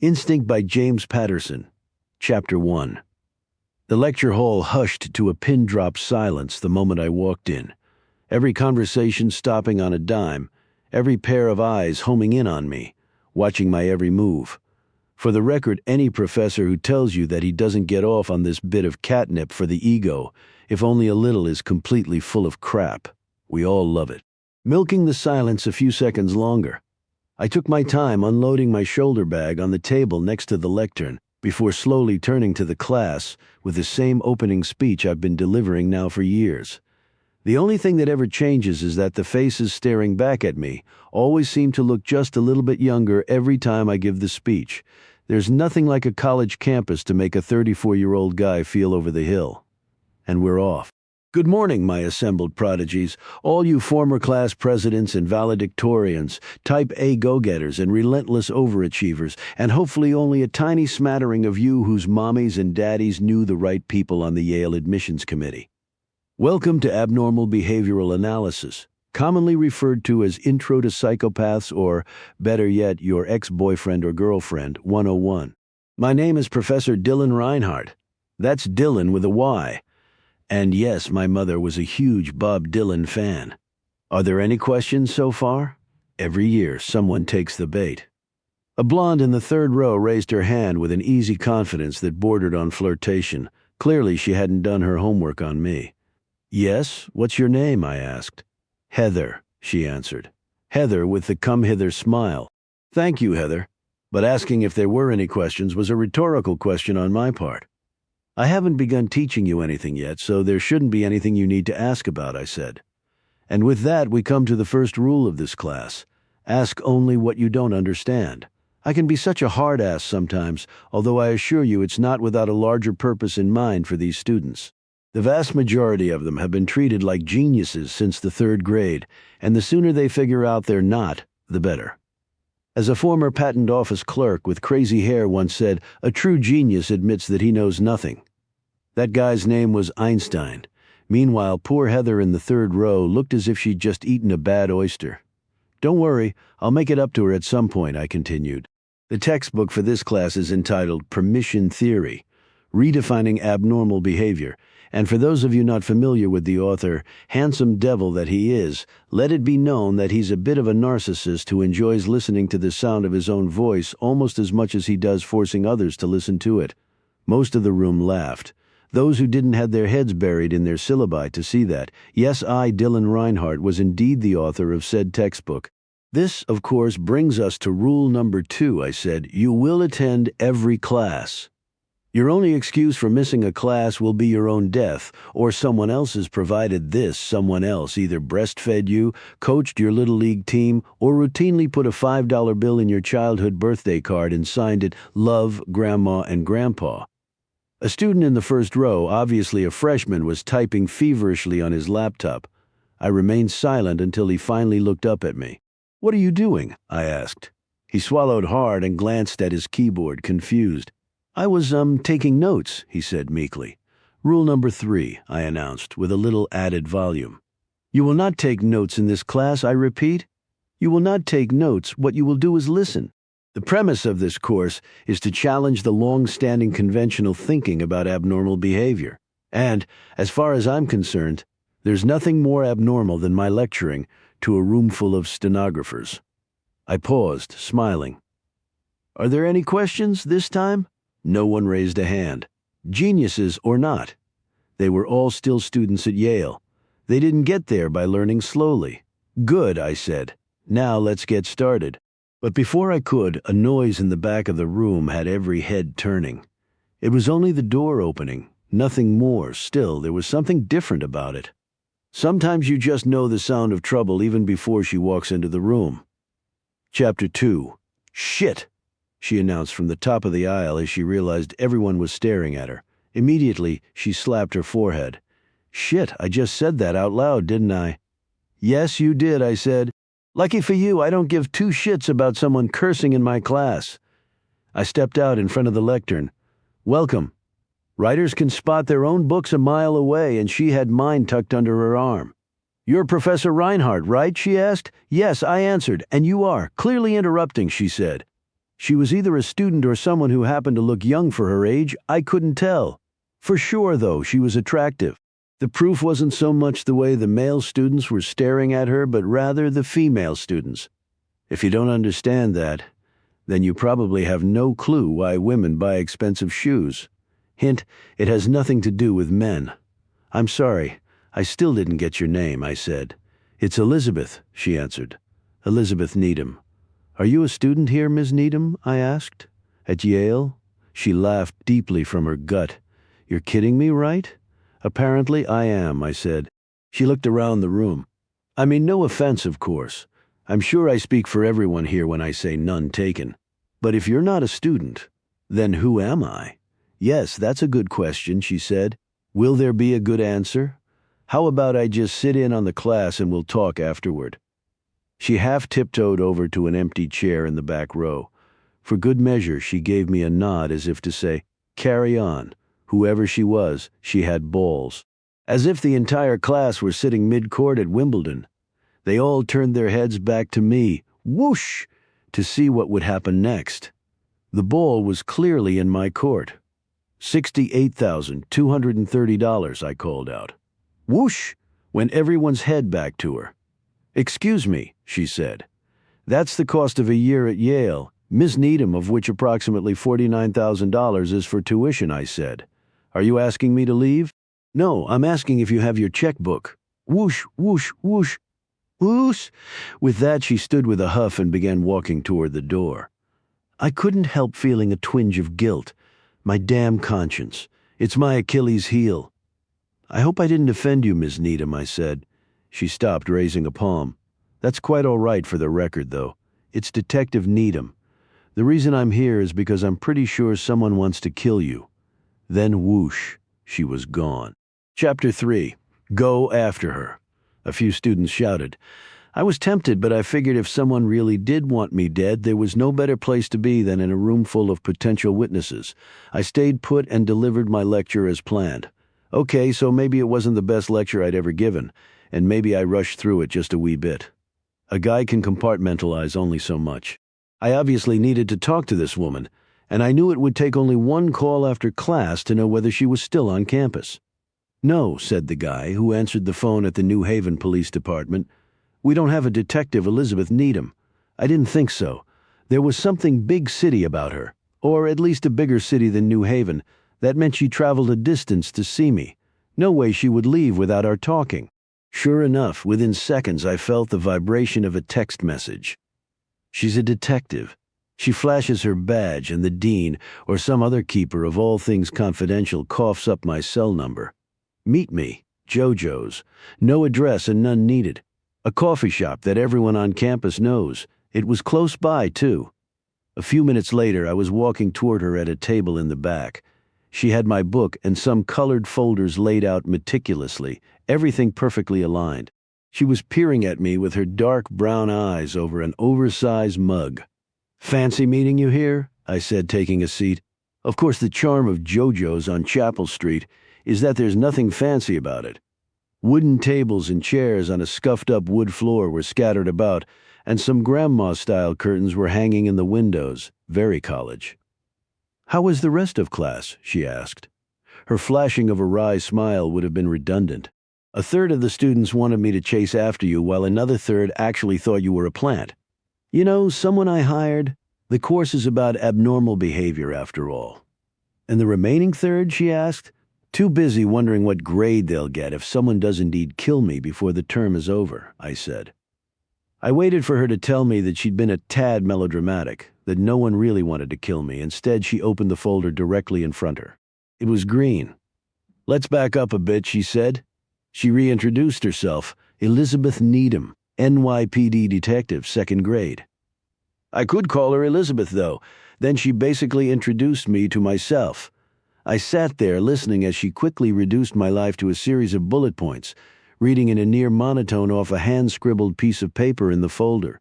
Instinct by James Patterson. Chapter 1. The lecture hall hushed to a pin-drop silence the moment I walked in, every conversation stopping on a dime, every pair of eyes homing in on me, watching my every move. For the record, any professor who tells you that he doesn't get off on this bit of catnip for the ego, if only a little, is completely full of crap. We all love it. Milking the silence a few seconds longer, I took my time unloading my shoulder bag on the table next to the lectern before slowly turning to the class with the same opening speech I've been delivering now for years. The only thing that ever changes is that the faces staring back at me always seem to look just a little bit younger every time I give the speech. There's nothing like a college campus to make a 34-year-old guy feel over the hill. And we're off. Good morning, my assembled prodigies, all you former class presidents and valedictorians, type A go-getters and relentless overachievers, and hopefully only a tiny smattering of you whose mommies and daddies knew the right people on the Yale admissions committee. Welcome to Abnormal Behavioral Analysis, commonly referred to as Intro to Psychopaths or, better yet, Your Ex-Boyfriend or Girlfriend 101. My name is Professor Dylan Reinhardt. That's Dylan with a Y. And yes, my mother was a huge Bob Dylan fan. Are there any questions so far? Every year, someone takes the bait. A blonde in the third row raised her hand with an easy confidence that bordered on flirtation. Clearly, she hadn't done her homework on me. Yes, what's your name? I asked. Heather, she answered. Heather with the come-hither smile. Thank you, Heather. But asking if there were any questions was a rhetorical question on my part. I haven't begun teaching you anything yet, so there shouldn't be anything you need to ask about, I said. And with that, we come to the first rule of this class. Ask only what you don't understand. I can be such a hard ass sometimes, although I assure you it's not without a larger purpose in mind for these students. The vast majority of them have been treated like geniuses since the third grade, and the sooner they figure out they're not, the better. As a former patent office clerk with crazy hair once said, a true genius admits that he knows nothing. That guy's name was Einstein. Meanwhile, poor Heather in the third row looked as if she'd just eaten a bad oyster. Don't worry, I'll make it up to her at some point, I continued. The textbook for this class is entitled Permission Theory, Redefining Abnormal Behavior, and for those of you not familiar with the author, handsome devil that he is, let it be known that he's a bit of a narcissist who enjoys listening to the sound of his own voice almost as much as he does forcing others to listen to it. Most of the room laughed. Those who didn't have their heads buried in their syllabi to see that, yes, I, Dylan Reinhardt, was indeed the author of said textbook. This, of course, brings us to rule number 2, I said. You will attend every class. Your only excuse for missing a class will be your own death, or someone else's, provided this someone else either breastfed you, coached your little league team, or routinely put a $5 bill in your childhood birthday card and signed it, Love, Grandma, and Grandpa. A student in the first row, obviously a freshman, was typing feverishly on his laptop. I remained silent until he finally looked up at me. What are you doing? I asked. He swallowed hard and glanced at his keyboard, confused. I was, taking notes, he said meekly. Rule number 3, I announced, with a little added volume. You will not take notes in this class, I repeat. You will not take notes. What you will do is listen. The premise of this course is to challenge the long-standing conventional thinking about abnormal behavior. And, as far as I'm concerned, there's nothing more abnormal than my lecturing to a room full of stenographers. I paused, smiling. Are there any questions this time? No one raised a hand. Geniuses or not. They were all still students at Yale. They didn't get there by learning slowly. Good, I said. Now let's get started. But before I could, a noise in the back of the room had every head turning. It was only the door opening, nothing more. Still, there was something different about it. Sometimes you just know the sound of trouble even before she walks into the room. Chapter 2. Shit, she announced from the top of the aisle as she realized everyone was staring at her. Immediately, she slapped her forehead. Shit, I just said that out loud, didn't I? Yes, you did, I said. Lucky for you, I don't give 2 shits about someone cursing in my class. I stepped out in front of the lectern. Welcome. Writers can spot their own books a mile away, and she had mine tucked under her arm. You're Professor Reinhardt, right? She asked. Yes, I answered. And you are. Clearly interrupting, she said. She was either a student or someone who happened to look young for her age. I couldn't tell. For sure, though, she was attractive. The proof wasn't so much the way the male students were staring at her, but rather the female students. If you don't understand that, then you probably have no clue why women buy expensive shoes. Hint, it has nothing to do with men. I'm sorry, I still didn't get your name, I said. It's Elizabeth, she answered. Elizabeth Needham. Are you a student here, Miss Needham? I asked. At Yale? She laughed deeply from her gut. You're kidding me, right? Apparently I am, I said. She looked around the room. I mean, no offense, of course. I'm sure I speak for everyone here when I say none taken. But if you're not a student, then who am I? Yes, that's a good question, she said. Will there be a good answer? How about I just sit in on the class and we'll talk afterward? She half tiptoed over to an empty chair in the back row. For good measure, she gave me a nod as if to say, carry on. Whoever she was, she had balls. As if the entire class were sitting mid-court at Wimbledon. They all turned their heads back to me, whoosh, to see what would happen next. The ball was clearly in my court. $68,230, I called out. Whoosh, went everyone's head back to her. Excuse me, she said. That's the cost of a year at Yale, Miss Needham, of which approximately $49,000 is for tuition, I said. Are you asking me to leave? No, I'm asking if you have your checkbook. Whoosh, whoosh, whoosh, whoosh. With that, she stood with a huff and began walking toward the door. I couldn't help feeling a twinge of guilt. My damn conscience. It's my Achilles heel. I hope I didn't offend you, Miss Needham, I said. She stopped, raising a palm. That's quite all right for the record, though. It's Detective Needham. The reason I'm here is because I'm pretty sure someone wants to kill you. Then whoosh, she was gone. Chapter 3. Go after her. A few students shouted. I was tempted, but I figured if someone really did want me dead, there was no better place to be than in a room full of potential witnesses. I stayed put and delivered my lecture as planned. Okay, so maybe it wasn't the best lecture I'd ever given, and maybe I rushed through it just a wee bit. A guy can compartmentalize only so much. I obviously needed to talk to this woman, and I knew it would take only one call after class to know whether she was still on campus. No, said the guy who answered the phone at the New Haven Police Department. We don't have a detective, Elizabeth Needham. I didn't think so. There was something big city about her, or at least a bigger city than New Haven. That meant she traveled a distance to see me. No way she would leave without our talking. Sure enough, within seconds I felt the vibration of a text message. She's a detective. She flashes her badge and the dean, or some other keeper of all things confidential, coughs up my cell number. Meet me, JoJo's. No address and none needed. A coffee shop that everyone on campus knows. It was close by, too. A few minutes later, I was walking toward her at a table in the back. She had my book and some colored folders laid out meticulously, everything perfectly aligned. She was peering at me with her dark brown eyes over an oversized mug. Fancy meeting you here? I said, taking a seat. Of course, the charm of JoJo's on Chapel Street is that there's nothing fancy about it. Wooden tables and chairs on a scuffed-up wood floor were scattered about, and some grandma-style curtains were hanging in the windows. Very college. How was the rest of class? She asked. Her flashing of a wry smile would have been redundant. A third of the students wanted me to chase after you, while another third actually thought you were a plant. You know, someone I hired? The course is about abnormal behavior, after all. And the remaining third, she asked? Too busy wondering what grade they'll get if someone does indeed kill me before the term is over, I said. I waited for her to tell me that she'd been a tad melodramatic, that no one really wanted to kill me. Instead, she opened the folder directly in front of her. It was green. Let's back up a bit, she said. She reintroduced herself, Elizabeth Needham, NYPD detective, 2nd grade. I could call her Elizabeth, though. Then she basically introduced me to myself. I sat there listening as she quickly reduced my life to a series of bullet points, reading in a near monotone off a hand-scribbled piece of paper in the folder.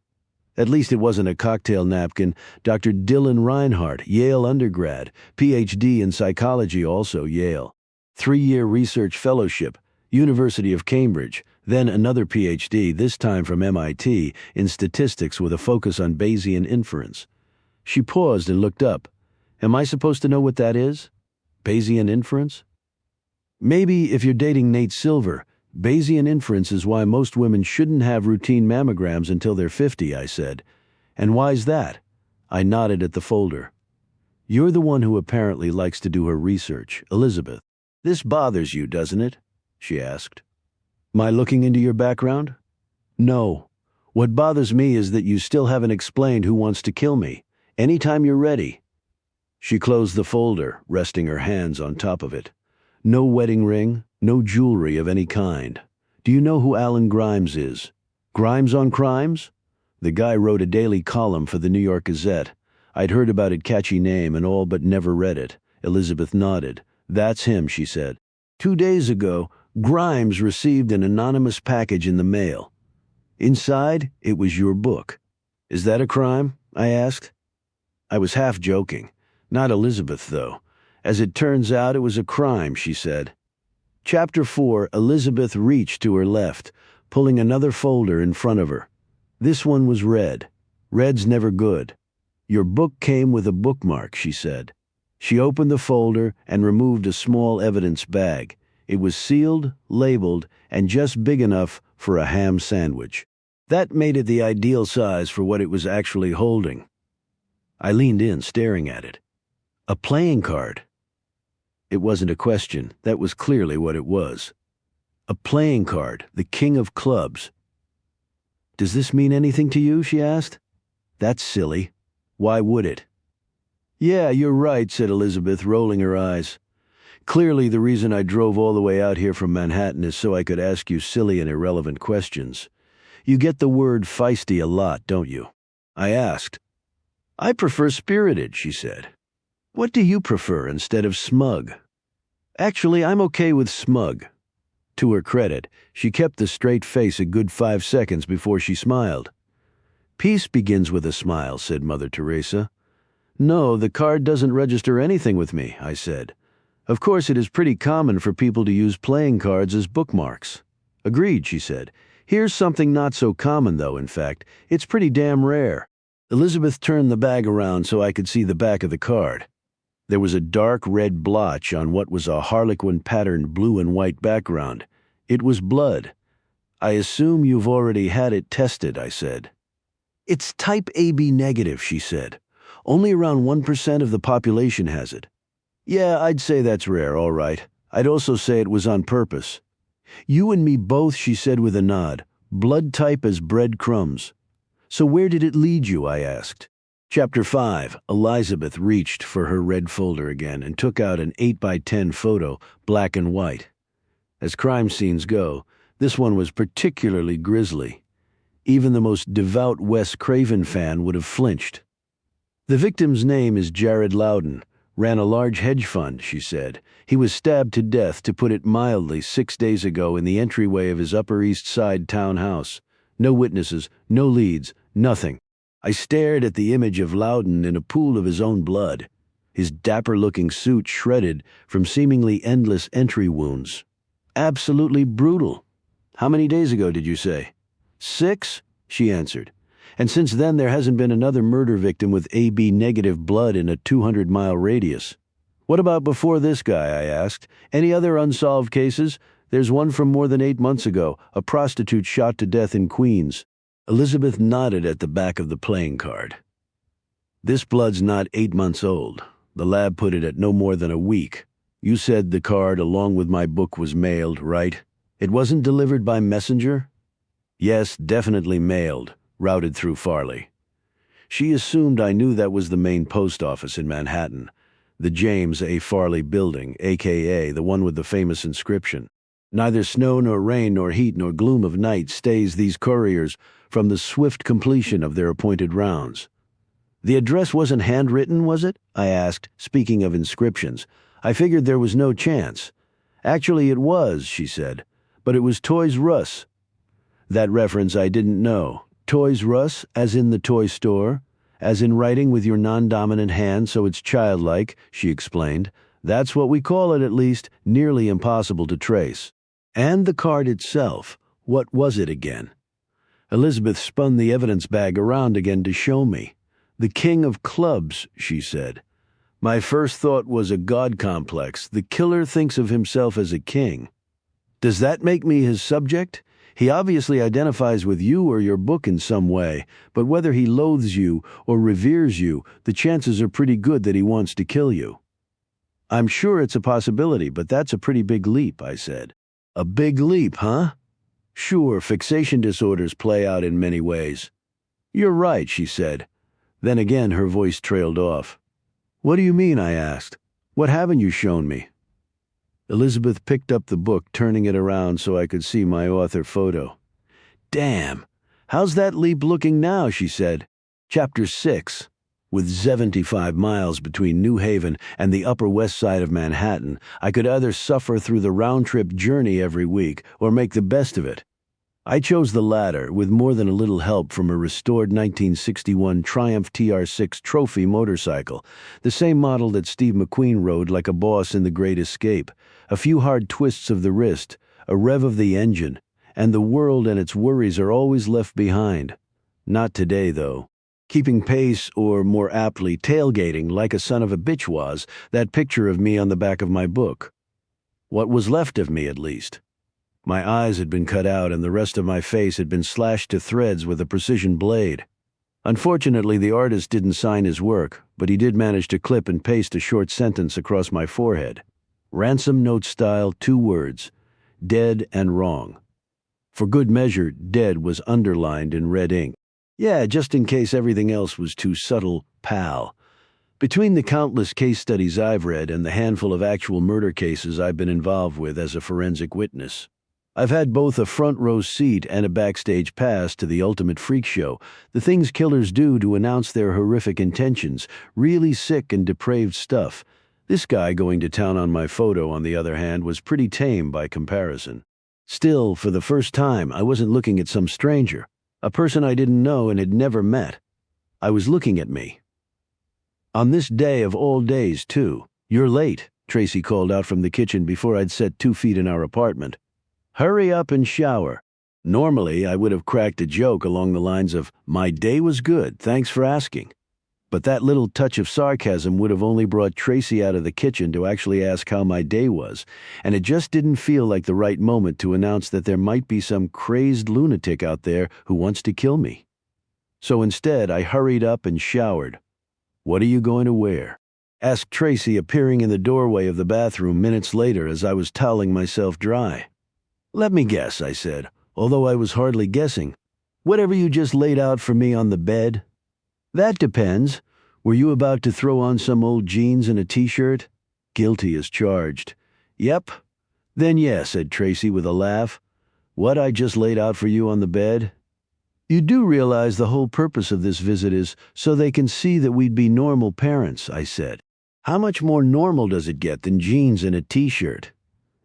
At least it wasn't a cocktail napkin. Dr. Dylan Reinhardt, Yale undergrad, Ph.D. in psychology, also Yale. 3-year research fellowship, University of Cambridge, then another Ph.D., this time from MIT, in statistics with a focus on Bayesian inference. She paused and looked up. Am I supposed to know what that is? Bayesian inference? Maybe if you're dating Nate Silver, Bayesian inference is why most women shouldn't have routine mammograms until they're 50, I said. And why's that? I nodded at the folder. You're the one who apparently likes to do her research, Elizabeth. This bothers you, doesn't it? She asked. My looking into your background? No. What bothers me is that you still haven't explained who wants to kill me. Anytime you're ready. She closed the folder, resting her hands on top of it. No wedding ring, no jewelry of any kind. Do you know who Alan Grimes is? Grimes on Crimes? The guy wrote a daily column for the New York Gazette. I'd heard about it, catchy name and all, but never read it. Elizabeth nodded. That's him, she said. 2 days ago, Grimes received an anonymous package in the mail. Inside, it was your book. Is that a crime? I asked. I was half joking. Not Elizabeth, though. As it turns out, it was a crime, she said. Chapter 4, Elizabeth reached to her left, pulling another folder in front of her. This one was red. Red's never good. Your book came with a bookmark, she said. She opened the folder and removed a small evidence bag. It was sealed, labeled, and just big enough for a ham sandwich. That made it the ideal size for what it was actually holding. I leaned in, staring at it. A playing card. It wasn't a question. That was clearly what it was. A playing card, the king of clubs. Does this mean anything to you? She asked. That's silly. Why would it? Yeah, you're right, said Elizabeth, rolling her eyes. Clearly the reason I drove all the way out here from Manhattan is so I could ask you silly and irrelevant questions. You get the word feisty a lot, don't you? I asked. I prefer spirited, she said. What do you prefer instead of smug? Actually, I'm okay with smug. To her credit, she kept the straight face a good 5 seconds before she smiled. Peace begins with a smile, said Mother Teresa. No, the card doesn't register anything with me, I said. Of course, it is pretty common for people to use playing cards as bookmarks. Agreed, she said. Here's something not so common, though, in fact. It's pretty damn rare. Elizabeth turned the bag around so I could see the back of the card. There was a dark red blotch on what was a harlequin-patterned blue and white background. It was blood. I assume you've already had it tested, I said. It's type AB negative, she said. Only around 1% of the population has it. Yeah, I'd say that's rare, all right. I'd also say it was on purpose. You and me both, she said with a nod. Blood type as breadcrumbs. So where did it lead you, I asked. Chapter 5, Elizabeth reached for her red folder again and took out an 8x10 photo, black and white. As crime scenes go, this one was particularly grisly. Even the most devout Wes Craven fan would have flinched. The victim's name is Jared Loudon, ran a large hedge fund, she said. He was stabbed to death, to put it mildly, 6 days ago in the entryway of his Upper East Side townhouse. No witnesses, no leads, nothing. I stared at the image of Loudon in a pool of his own blood, his dapper-looking suit shredded from seemingly endless entry wounds. Absolutely brutal. How many days ago did you say? 6, she answered. And since then there hasn't been another murder victim with AB negative blood in a 200-mile radius. What about before this guy, I asked. Any other unsolved cases? There's one from more than 8 months ago, a prostitute shot to death in Queens. Elizabeth nodded at the back of the playing card. This blood's not 8 months old. The lab put it at no more than a week. You said the card along with my book was mailed, right? It wasn't delivered by messenger? Yes, definitely mailed, routed through Farley. She assumed I knew that was the main post office in Manhattan, the James A. Farley building, a.k.a. the one with the famous inscription. Neither snow nor rain nor heat nor gloom of night stays these couriers from the swift completion of their appointed rounds. The address wasn't handwritten, was it? I asked, speaking of inscriptions. I figured there was no chance. Actually, it was, she said, but it was Toys R Us. That reference I didn't know. Toys R Us, as in the toy store, as in writing with your non-dominant hand so it's childlike, she explained. That's what we call it, at least, nearly impossible to trace. And the card itself, what was it again? Elizabeth spun the evidence bag around again to show me. "The king of clubs," she said. My first thought was a god complex. The killer thinks of himself as a king. Does that make me his subject? He obviously identifies with you or your book in some way, but whether he loathes you or reveres you, the chances are pretty good that he wants to kill you. I'm sure it's a possibility, but that's a pretty big leap, I said. A big leap, huh? Sure, fixation disorders play out in many ways. You're right, she said. Then again her voice trailed off. What do you mean, I asked. What haven't you shown me? Elizabeth picked up the book, turning it around so I could see my author photo. Damn, how's that leap looking now, she said. Chapter 6. With 75 miles between New Haven and the Upper West Side of Manhattan, I could either suffer through the round-trip journey every week or make the best of it. I chose the latter, with more than a little help from a restored 1961 Triumph TR6 trophy motorcycle, the same model that Steve McQueen rode like a boss in The Great Escape. A few hard twists of the wrist, a rev of the engine, and the world and its worries are always left behind. Not today, though. Keeping pace, or more aptly, tailgating like a son of a bitch was that picture of me on the back of my book. What was left of me, at least. My eyes had been cut out and the rest of my face had been slashed to threads with a precision blade. Unfortunately, the artist didn't sign his work, but he did manage to clip and paste a short sentence across my forehead. Ransom note style, 2 words. Dead and wrong. For good measure, dead was underlined in red ink. Yeah, just in case everything else was too subtle, pal. Between the countless case studies I've read and the handful of actual murder cases I've been involved with as a forensic witness, I've had both a front row seat and a backstage pass to the ultimate freak show, the things killers do to announce their horrific intentions, really sick and depraved stuff. This guy going to town on my photo, on the other hand, was pretty tame by comparison. Still, for the first time, I wasn't looking at some stranger, a person I didn't know and had never met. I was looking at me. On this day of all days, too. You're late, Tracy called out from the kitchen before I'd set 2 feet in our apartment. Hurry up and shower. Normally, I would have cracked a joke along the lines of, my day was good, thanks for asking. But that little touch of sarcasm would have only brought Tracy out of the kitchen to actually ask how my day was, and it just didn't feel like the right moment to announce that there might be some crazed lunatic out there who wants to kill me. So instead, I hurried up and showered. What are you going to wear? Asked Tracy, appearing in the doorway of the bathroom minutes later as I was toweling myself dry. Let me guess, I said, although I was hardly guessing. Whatever you just laid out for me on the bed? That depends. Were you about to throw on some old jeans and a t-shirt? Guilty as charged. Yep. Then yes, said Tracy with a laugh. What I just laid out for you on the bed? You do realize the whole purpose of this visit is so they can see that we'd be normal parents, I said. How much more normal does it get than jeans and a t-shirt?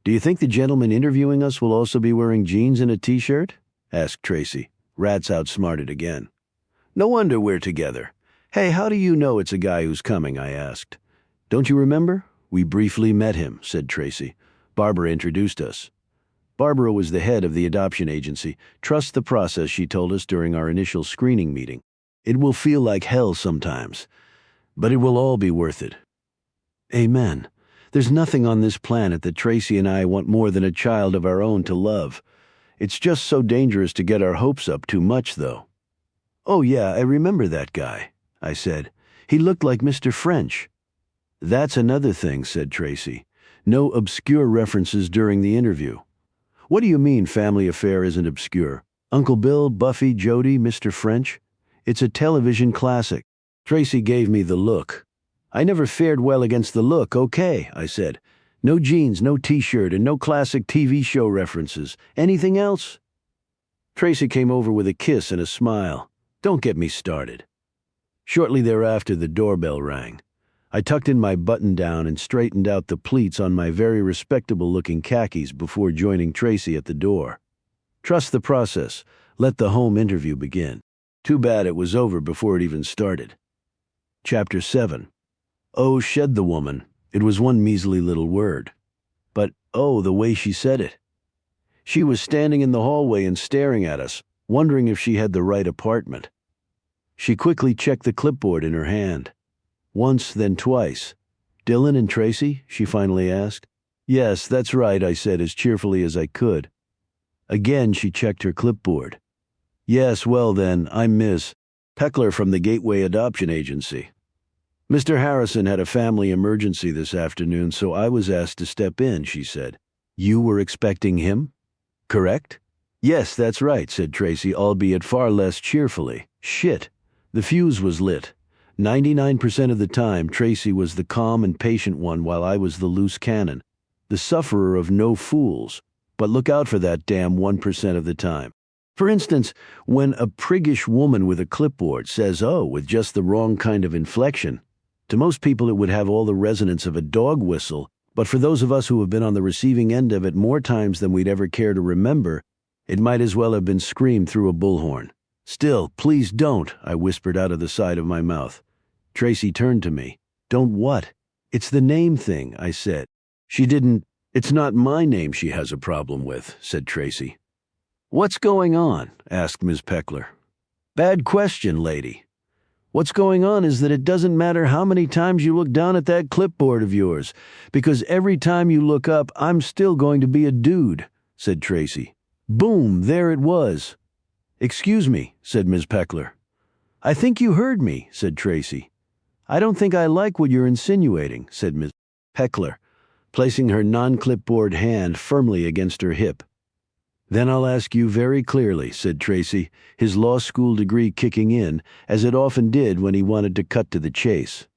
Do you think the gentleman interviewing us will also be wearing jeans and a t-shirt? Asked Tracy. Rats outsmarted again. No wonder we're together. Hey, how do you know it's a guy who's coming? I asked. Don't you remember? We briefly met him, said Tracy. Barbara introduced us. Barbara was the head of the adoption agency. Trust the process, she told us during our initial screening meeting. It will feel like hell sometimes, but it will all be worth it. Amen. There's nothing on this planet that Tracy and I want more than a child of our own to love. It's just so dangerous to get our hopes up too much, though. Oh yeah, I remember that guy, I said. He looked like Mr. French. That's another thing, said Tracy. No obscure references during the interview. What do you mean Family Affair isn't obscure? Uncle Bill, Buffy, Jody, Mr. French? It's a television classic. Tracy gave me the look. I never fared well against the look, okay, I said. No jeans, no t-shirt, and no classic TV show references. Anything else? Tracy came over with a kiss and a smile. Don't get me started. Shortly thereafter, the doorbell rang. I tucked in my button-down and straightened out the pleats on my very respectable-looking khakis before joining Tracy at the door. Trust the process. Let the home interview begin. Too bad it was over before it even started. Chapter 7. Oh, shed the woman. It was one measly little word. But, oh, the way she said it. She was standing in the hallway and staring at us, wondering if she had the right apartment. She quickly checked the clipboard in her hand. Once, then twice. "Dylan and Tracy?" she finally asked. "Yes, that's right," I said as cheerfully as I could. Again she checked her clipboard. "Yes, well then, I'm Miss Peckler from the Gateway Adoption Agency. Mr. Harrison had a family emergency this afternoon, so I was asked to step in," she said. "You were expecting him? Correct?" "Yes, that's right," said Tracy, albeit far less cheerfully. Shit. The fuse was lit. 99% of the time, Tracy was the calm and patient one while I was the loose cannon, the sufferer of no fools. But look out for that damn 1% of the time. For instance, when a priggish woman with a clipboard says "oh" with just the wrong kind of inflection, to most people it would have all the resonance of a dog whistle, but for those of us who have been on the receiving end of it more times than we'd ever care to remember, it might as well have been screamed through a bullhorn. "Still, please don't," I whispered out of the side of my mouth. Tracy turned to me. "Don't what?" "It's the name thing," I said. She didn't. "It's not my name she has a problem with," said Tracy. "What's going on?" asked Ms. Peckler. "Bad question, lady. What's going on is that it doesn't matter how many times you look down at that clipboard of yours, because every time you look up, I'm still going to be a dude," said Tracy. Boom, there it was. "Excuse me," said Ms. Peckler. "I think you heard me," said Tracy. "I don't think I like what you're insinuating," said Ms. Peckler, placing her non-clipboard hand firmly against her hip. "Then I'll ask you very clearly," said Tracy, his law school degree kicking in, as it often did when he wanted to cut to the chase.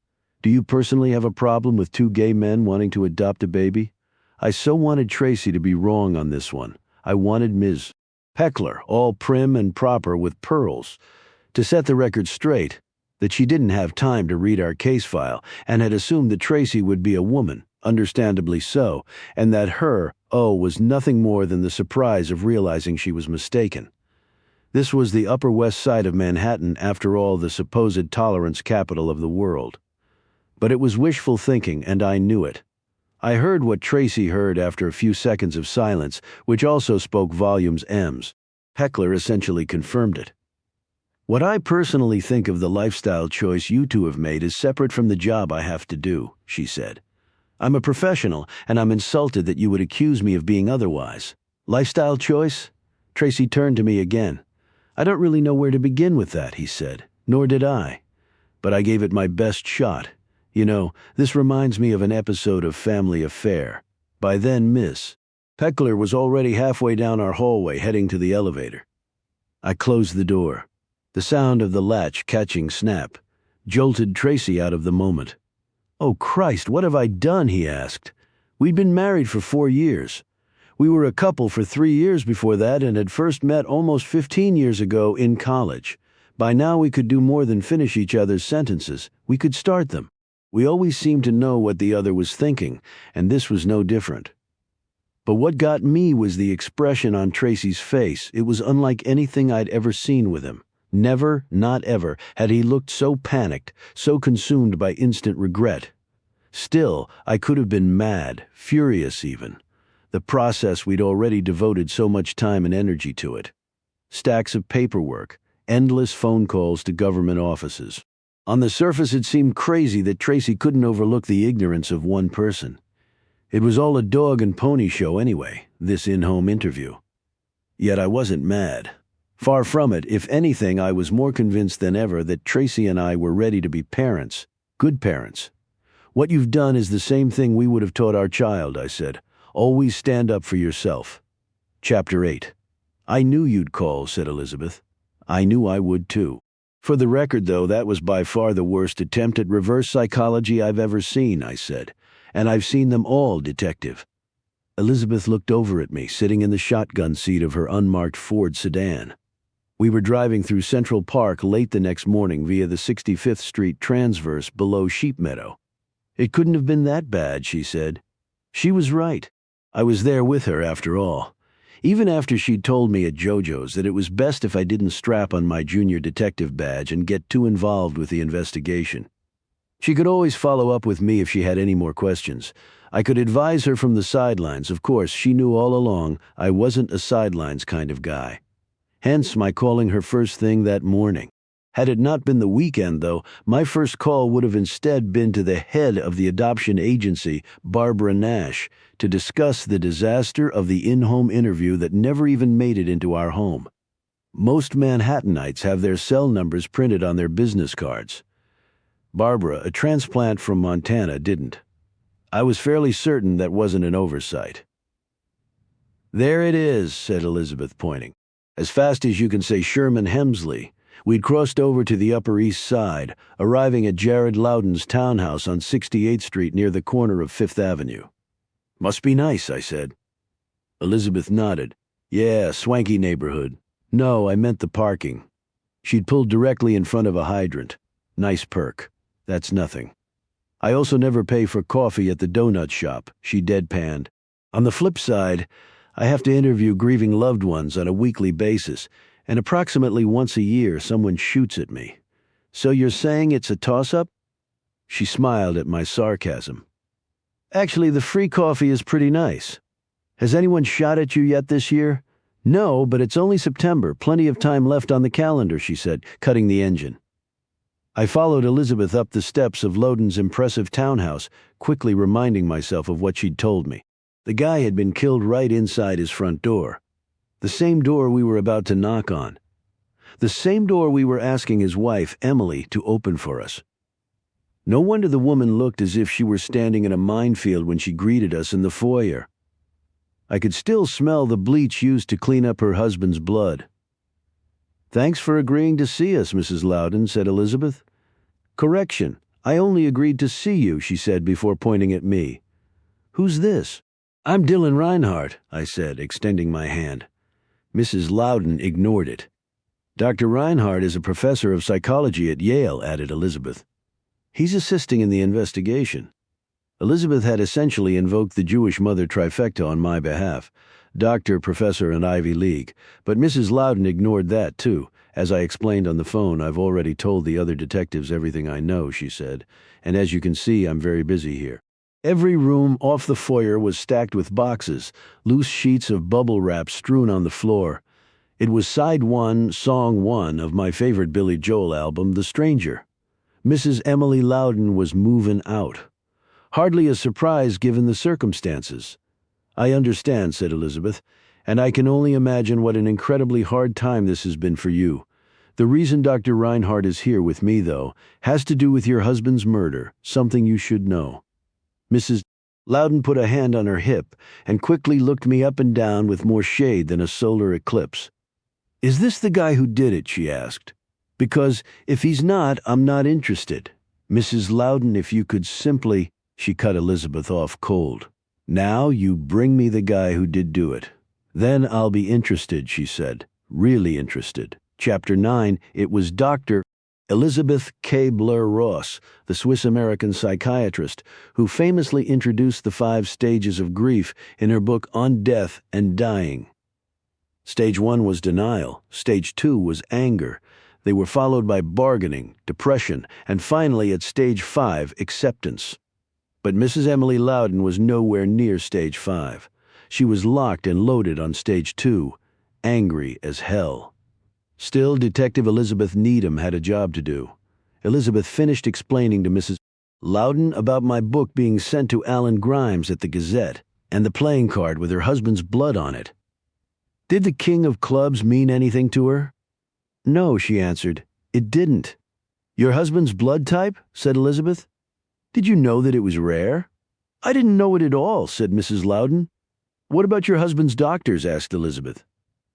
"Do you personally have a problem with two gay men wanting to adopt a baby?" I so wanted Tracy to be wrong on this one. I wanted Ms. Peckler, all prim and proper with pearls, to set the record straight that she didn't have time to read our case file and had assumed that Tracy would be a woman, understandably so, and that her was nothing more than the surprise of realizing she was mistaken. This was the Upper West Side of Manhattan, after all, the supposed tolerance capital of the world. But it was wishful thinking, and I knew it. I heard what Tracy heard after a few seconds of silence, which also spoke volumes. Peckler essentially confirmed it. "What I personally think of the lifestyle choice you two have made is separate from the job I have to do," she said. "I'm a professional, and I'm insulted that you would accuse me of being otherwise. Lifestyle choice?" Tracy turned to me again. "I don't really know where to begin with that," he said. Nor did I. But I gave it my best shot. "You know, this reminds me of an episode of Family Affair." By then, Miss Peckler was already halfway down our hallway, heading to the elevator. I closed the door. The sound of the latch catching snap jolted Tracy out of the moment. "Oh Christ, what have I done?" he asked. "We'd been married for 4 years. We were a couple for 3 years before that and had first met almost 15 years ago in college. By now we could do more than finish each other's sentences. We could start them. We always seemed to know what the other was thinking, and this was no different. But what got me was the expression on Tracy's face. It was unlike anything I'd ever seen with him. Never, not ever, had he looked so panicked, so consumed by instant regret. Still, I could have been mad, furious even. The process we'd already devoted so much time and energy to it. Stacks of paperwork, endless phone calls to government offices. On the surface it seemed crazy that Tracy couldn't overlook the ignorance of one person. It was all a dog and pony show anyway, this in-home interview. Yet I wasn't mad. Far from it. If anything, I was more convinced than ever that Tracy and I were ready to be parents, good parents. "What you've done is the same thing we would have taught our child," I said. "Always stand up for yourself." Chapter 8. "I knew you'd call," said Elizabeth. "I knew I would too." "For the record, though, that was by far the worst attempt at reverse psychology I've ever seen," I said. "And I've seen them all, Detective." Elizabeth looked over at me, sitting in the shotgun seat of her unmarked Ford sedan. We were driving through Central Park late the next morning via the 65th Street transverse below Sheep Meadow. "It couldn't have been that bad," she said. She was right. I was there with her after all. Even after she'd told me at JoJo's that it was best if I didn't strap on my junior detective badge and get too involved with the investigation. She could always follow up with me if she had any more questions. I could advise her from the sidelines. Of course, she knew all along I wasn't a sidelines kind of guy. Hence my calling her first thing that morning. Had it not been the weekend, though, my first call would have instead been to the head of the adoption agency, Barbara Nash, to discuss the disaster of the in-home interview that never even made it into our home. Most Manhattanites have their cell numbers printed on their business cards. Barbara, a transplant from Montana, didn't. I was fairly certain that wasn't an oversight. "There it is," said Elizabeth, pointing. "As fast as you can say Sherman Hemsley." We'd crossed over to the Upper East Side, arriving at Jared Loudon's townhouse on 68th Street near the corner of Fifth Avenue. "Must be nice," I said. Elizabeth nodded. "Yeah, swanky neighborhood." "No, I meant the parking." She'd pulled directly in front of a hydrant. "Nice perk. That's nothing." "I also never pay for coffee at the donut shop," she deadpanned. "On the flip side, I have to interview grieving loved ones on a weekly basis, and approximately once a year someone shoots at me. So you're saying it's a toss-up?" She smiled at my sarcasm. "Actually, the free coffee is pretty nice. Has anyone shot at you yet this year?" "No, but it's only September. Plenty of time left on the calendar," she said, cutting the engine. I followed Elizabeth up the steps of Loudon's impressive townhouse, quickly reminding myself of what she'd told me. The guy had been killed right inside his front door. The same door we were about to knock on. The same door we were asking his wife, Emily, to open for us. No wonder the woman looked as if she were standing in a minefield when she greeted us in the foyer. I could still smell the bleach used to clean up her husband's blood. "Thanks for agreeing to see us, Mrs. Loudon," said Elizabeth. "Correction, I only agreed to see you," she said before pointing at me. "Who's this?" "I'm Dylan Reinhardt," I said, extending my hand. Mrs. Loudon ignored it. "Dr. Reinhardt is a professor of psychology at Yale," added Elizabeth. "He's assisting in the investigation." Elizabeth had essentially invoked the Jewish mother trifecta on my behalf, doctor, professor, and Ivy League, but Mrs. Loudon ignored that, too. "As I explained on the phone, I've already told the other detectives everything I know," she said, "and as you can see, I'm very busy here." Every room off the foyer was stacked with boxes, loose sheets of bubble wrap strewn on the floor. It was side one, song one of my favorite Billy Joel album, The Stranger. Mrs. Emily Loudon was moving out. Hardly a surprise given the circumstances. "I understand," said Elizabeth, "and I can only imagine what an incredibly hard time this has been for you. The reason Dr. Reinhardt is here with me, though, has to do with your husband's murder, something you should know." Mrs. Loudon put a hand on her hip and quickly looked me up and down with more shade than a solar eclipse. "Is this the guy who did it?" she asked. "Because if he's not, I'm not interested. Mrs. Loudon, if you could simply—" She cut Elizabeth off cold. "Now you bring me the guy who did do it. Then I'll be interested," she said. "Really interested." Chapter 9, it was Dr. Elizabeth Kubler-Ross, the Swiss-American psychiatrist, who famously introduced the 5 stages of grief in her book On Death and Dying. Stage 1 was denial. Stage 2 was anger. They were followed by bargaining, depression, and finally at stage 5, acceptance. But Mrs. Emily Loudon was nowhere near stage 5. She was locked and loaded on stage 2, angry as hell. Still, Detective Elizabeth Needham had a job to do. Elizabeth finished explaining to Mrs. Loudon about my book being sent to Alan Grimes at the Gazette, and the playing card with her husband's blood on it. Did the King of Clubs mean anything to her? "No," she answered, "it didn't." "Your husband's blood type?" said Elizabeth. "Did you know that it was rare?" "I didn't know it at all," said Mrs. Loudon. "What about your husband's doctors?" asked Elizabeth.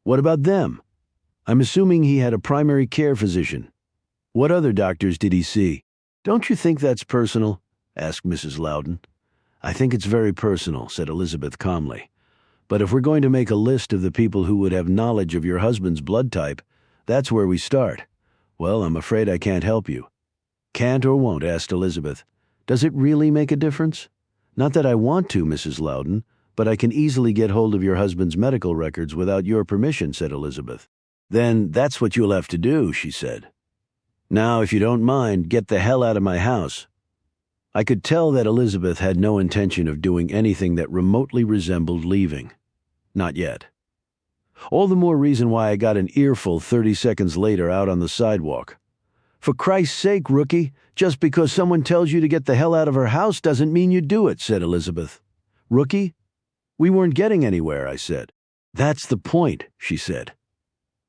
"What about them?" "I'm assuming he had a primary care physician." "What other doctors did he see?" "Don't you think that's personal?" asked Mrs. Loudon. "I think it's very personal," said Elizabeth calmly. "But if we're going to make a list of the people who would have knowledge of your husband's blood type, that's where we start. Well, I'm afraid I can't help you." "Can't or won't?" asked Elizabeth. "Does it really make a difference?" "Not that I want to, Mrs. Loudon, but I can easily get hold of your husband's medical records without your permission," said Elizabeth. "Then that's what you'll have to do," she said. "Now, if you don't mind, get the hell out of my house." I could tell that Elizabeth had no intention of doing anything that remotely resembled leaving. Not yet. All the more reason why I got an earful 30 seconds later out on the sidewalk. For Christ's sake, rookie, just because someone tells you to get the hell out of her house doesn't mean you do it, said Elizabeth. Rookie? We weren't getting anywhere, I said. That's the point, she said.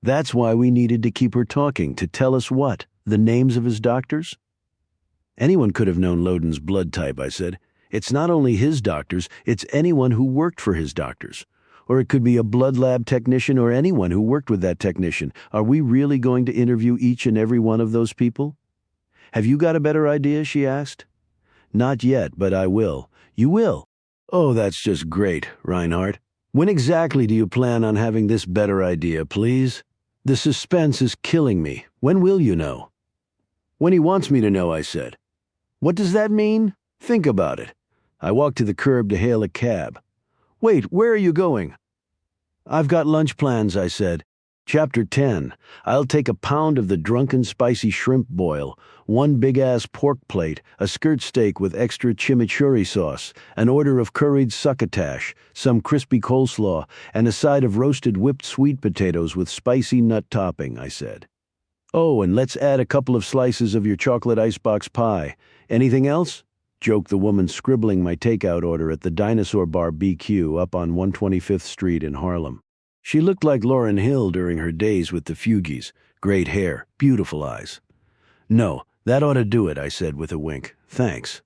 That's why we needed to keep her talking, to tell us what? The names of his doctors? Anyone could have known Loden's blood type, I said. It's not only his doctors, it's anyone who worked for his doctors. Or it could be a blood lab technician or anyone who worked with that technician. Are we really going to interview each and every one of those people? Have you got a better idea, she asked. Not yet, but I will. You will? Oh, that's just great, Reinhardt. When exactly do you plan on having this better idea, please? The suspense is killing me. When will you know? When he wants me to know, I said. What does that mean? Think about it. I walked to the curb to hail a cab. Wait, where are you going? I've got lunch plans, I said. Chapter 10. I'll take a pound of the drunken spicy shrimp boil, one big-ass pork plate, a skirt steak with extra chimichurri sauce, an order of curried succotash, some crispy coleslaw, and a side of roasted whipped sweet potatoes with spicy nut topping, I said. Oh, and let's add a couple of slices of your chocolate icebox pie. Anything else? Joked the woman scribbling my takeout order at the Dinosaur Bar BQ up on 125th Street in Harlem. She looked like Lauryn Hill during her days with the Fugees. Great hair, beautiful eyes. No, that ought to do it, I said with a wink. Thanks.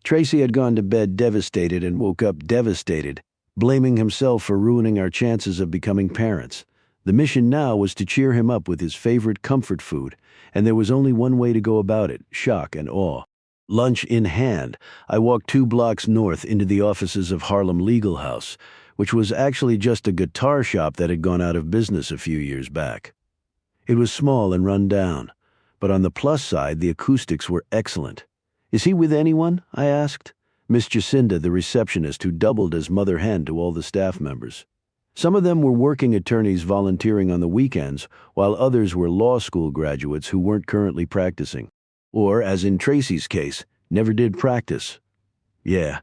Tracy had gone to bed devastated and woke up devastated, blaming himself for ruining our chances of becoming parents. The mission now was to cheer him up with his favorite comfort food, and there was only one way to go about it, shock and awe. Lunch in hand, I walked 2 blocks north into the offices of Harlem Legal House, which was actually just a guitar shop that had gone out of business a few years back. It was small and run down, but on the plus side, the acoustics were excellent. Is he with anyone? I asked. Miss Jacinda, the receptionist who doubled as mother hen to all the staff members. Some of them were working attorneys volunteering on the weekends, while others were law school graduates who weren't currently practicing. Or, as in Tracy's case, never did practice. Yeah,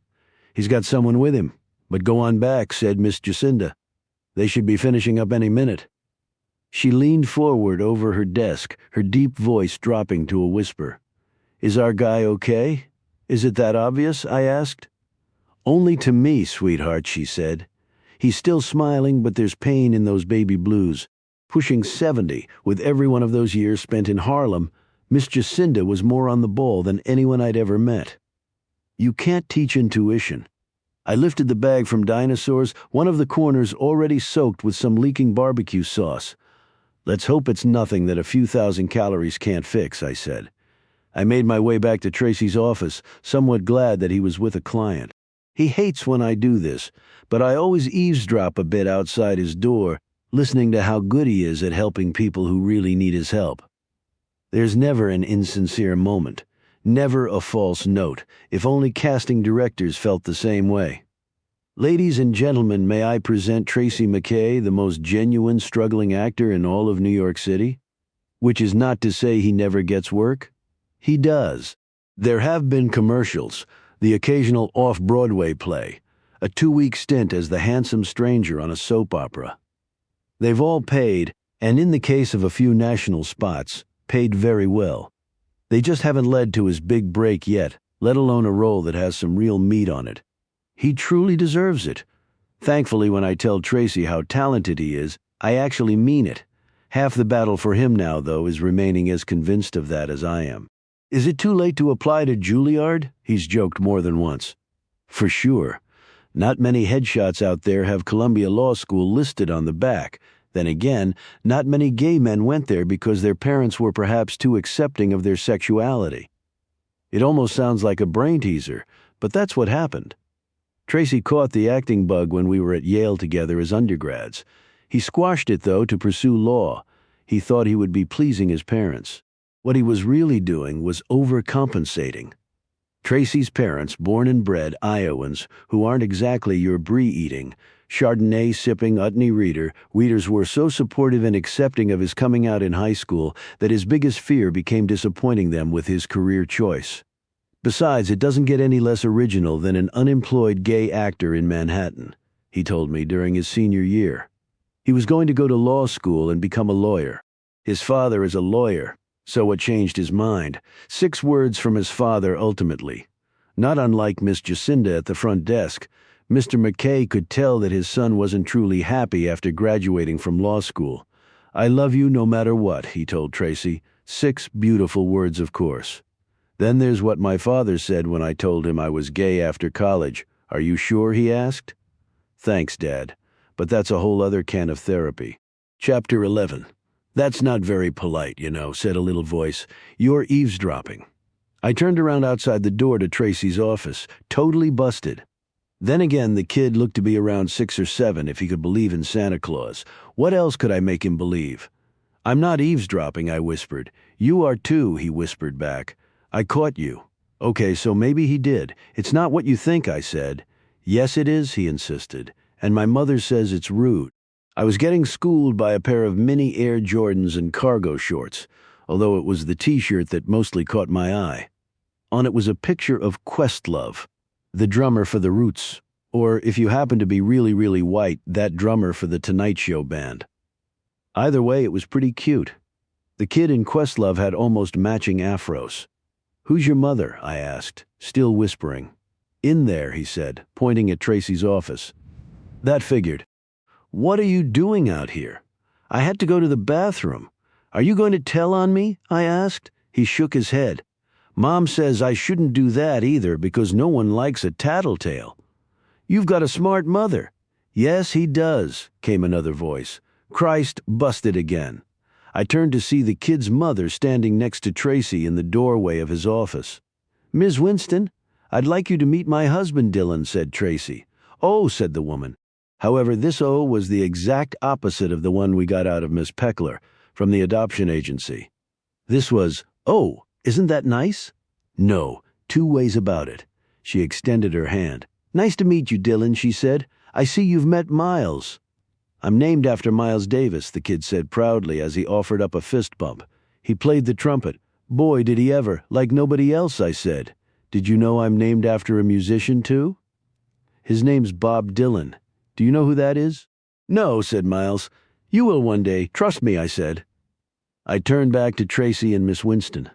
he's got someone with him. But go on back, said Miss Jacinda. They should be finishing up any minute. She leaned forward over her desk, her deep voice dropping to a whisper. Is our guy okay? Is it that obvious? I asked. Only to me, sweetheart, she said. He's still smiling, but there's pain in those baby blues. Pushing 70, with every one of those years spent in Harlem, Miss Jacinda was more on the ball than anyone I'd ever met. You can't teach intuition. I lifted the bag from Dinosaur's, one of the corners already soaked with some leaking barbecue sauce. Let's hope it's nothing that a few thousand calories can't fix, I said. I made my way back to Tracy's office, somewhat glad that he was with a client. He hates when I do this, but I always eavesdrop a bit outside his door, listening to how good he is at helping people who really need his help. There's never an insincere moment. Never a false note, if only casting directors felt the same way. Ladies and gentlemen, may I present Tracy McKay, the most genuine struggling actor in all of New York City? Which is not to say he never gets work. He does. There have been commercials, the occasional off-Broadway play, a 2-week stint as the handsome stranger on a soap opera. They've all paid, and in the case of a few national spots, paid very well. They just haven't led to his big break yet, let alone a role that has some real meat on it. He truly deserves it. Thankfully, when I tell Tracy how talented he is, I actually mean it. Half the battle for him now, though, is remaining as convinced of that as I am. Is it too late to apply to Juilliard? He's joked more than once. For sure. Not many headshots out there have Columbia Law School listed on the back. Then again, not many gay men went there because their parents were perhaps too accepting of their sexuality. It almost sounds like a brain teaser, but that's what happened. Tracy caught the acting bug when we were at Yale together as undergrads. He squashed it, though, to pursue law. He thought he would be pleasing his parents. What he was really doing was overcompensating. Tracy's parents, born and bred Iowans, who aren't exactly your brie-eating, Chardonnay-sipping Utney readers were so supportive and accepting of his coming out in high school that his biggest fear became disappointing them with his career choice. Besides, it doesn't get any less original than an unemployed gay actor in Manhattan, he told me during his senior year. He was going to go to law school and become a lawyer. His father is a lawyer. So what changed his mind? 6 words from his father ultimately. Not unlike Miss Jacinda at the front desk, Mr. McKay could tell that his son wasn't truly happy after graduating from law school. "I love you no matter what," he told Tracy. 6 beautiful words, of course. Then there's what my father said when I told him I was gay after college. "Are you sure?" he asked. "Thanks, Dad. But that's a whole other can of therapy." Chapter 11. "That's not very polite, said a little voice. "You're eavesdropping." I turned around outside the door to Tracy's office, totally busted. Then again, the kid looked to be around 6 or 7, if he could believe in Santa Claus. What else could I make him believe? "I'm not eavesdropping," I whispered. "You are too," he whispered back. "I caught you." "Okay, so maybe he did. It's not what you think," I said. "Yes, it is," he insisted. "And my mother says it's rude." I was getting schooled by a pair of mini Air Jordans and cargo shorts, although it was the t-shirt that mostly caught my eye. On it was a picture of Questlove, the drummer for the Roots, or if you happen to be really, really white, that drummer for the Tonight Show band. Either way, it was pretty cute. The kid in Questlove had almost matching afros. "Who's your mother?" I asked, still whispering. "In there," he said, pointing at Tracy's office. That figured. "What are you doing out here?" "I had to go to the bathroom." "Are you going to tell on me?" I asked. He shook his head. "Mom says I shouldn't do that either because no one likes a tattletale." "You've got a smart mother." "Yes, he does," came another voice. Christ busted again. I turned to see the kid's mother standing next to Tracy in the doorway of his office. "Ms. Winston, I'd like you to meet my husband, Dylan," said Tracy. "Oh," said the woman. However, this "oh" was the exact opposite of the one we got out of Miss Peckler from the adoption agency. This was, "Oh, isn't that nice?" No, 2 ways about it. She extended her hand. "Nice to meet you, Dylan," she said. "I see you've met Miles." "I'm named after Miles Davis," the kid said proudly as he offered up a fist bump. "He played the trumpet. Boy, did he ever, like nobody else," I said. "Did you know I'm named after a musician, too?" "His name's Bob Dylan. Do you know who that is?" "No," said Miles. "You will one day. Trust me," I said. I turned back to Tracy and Miss Winston.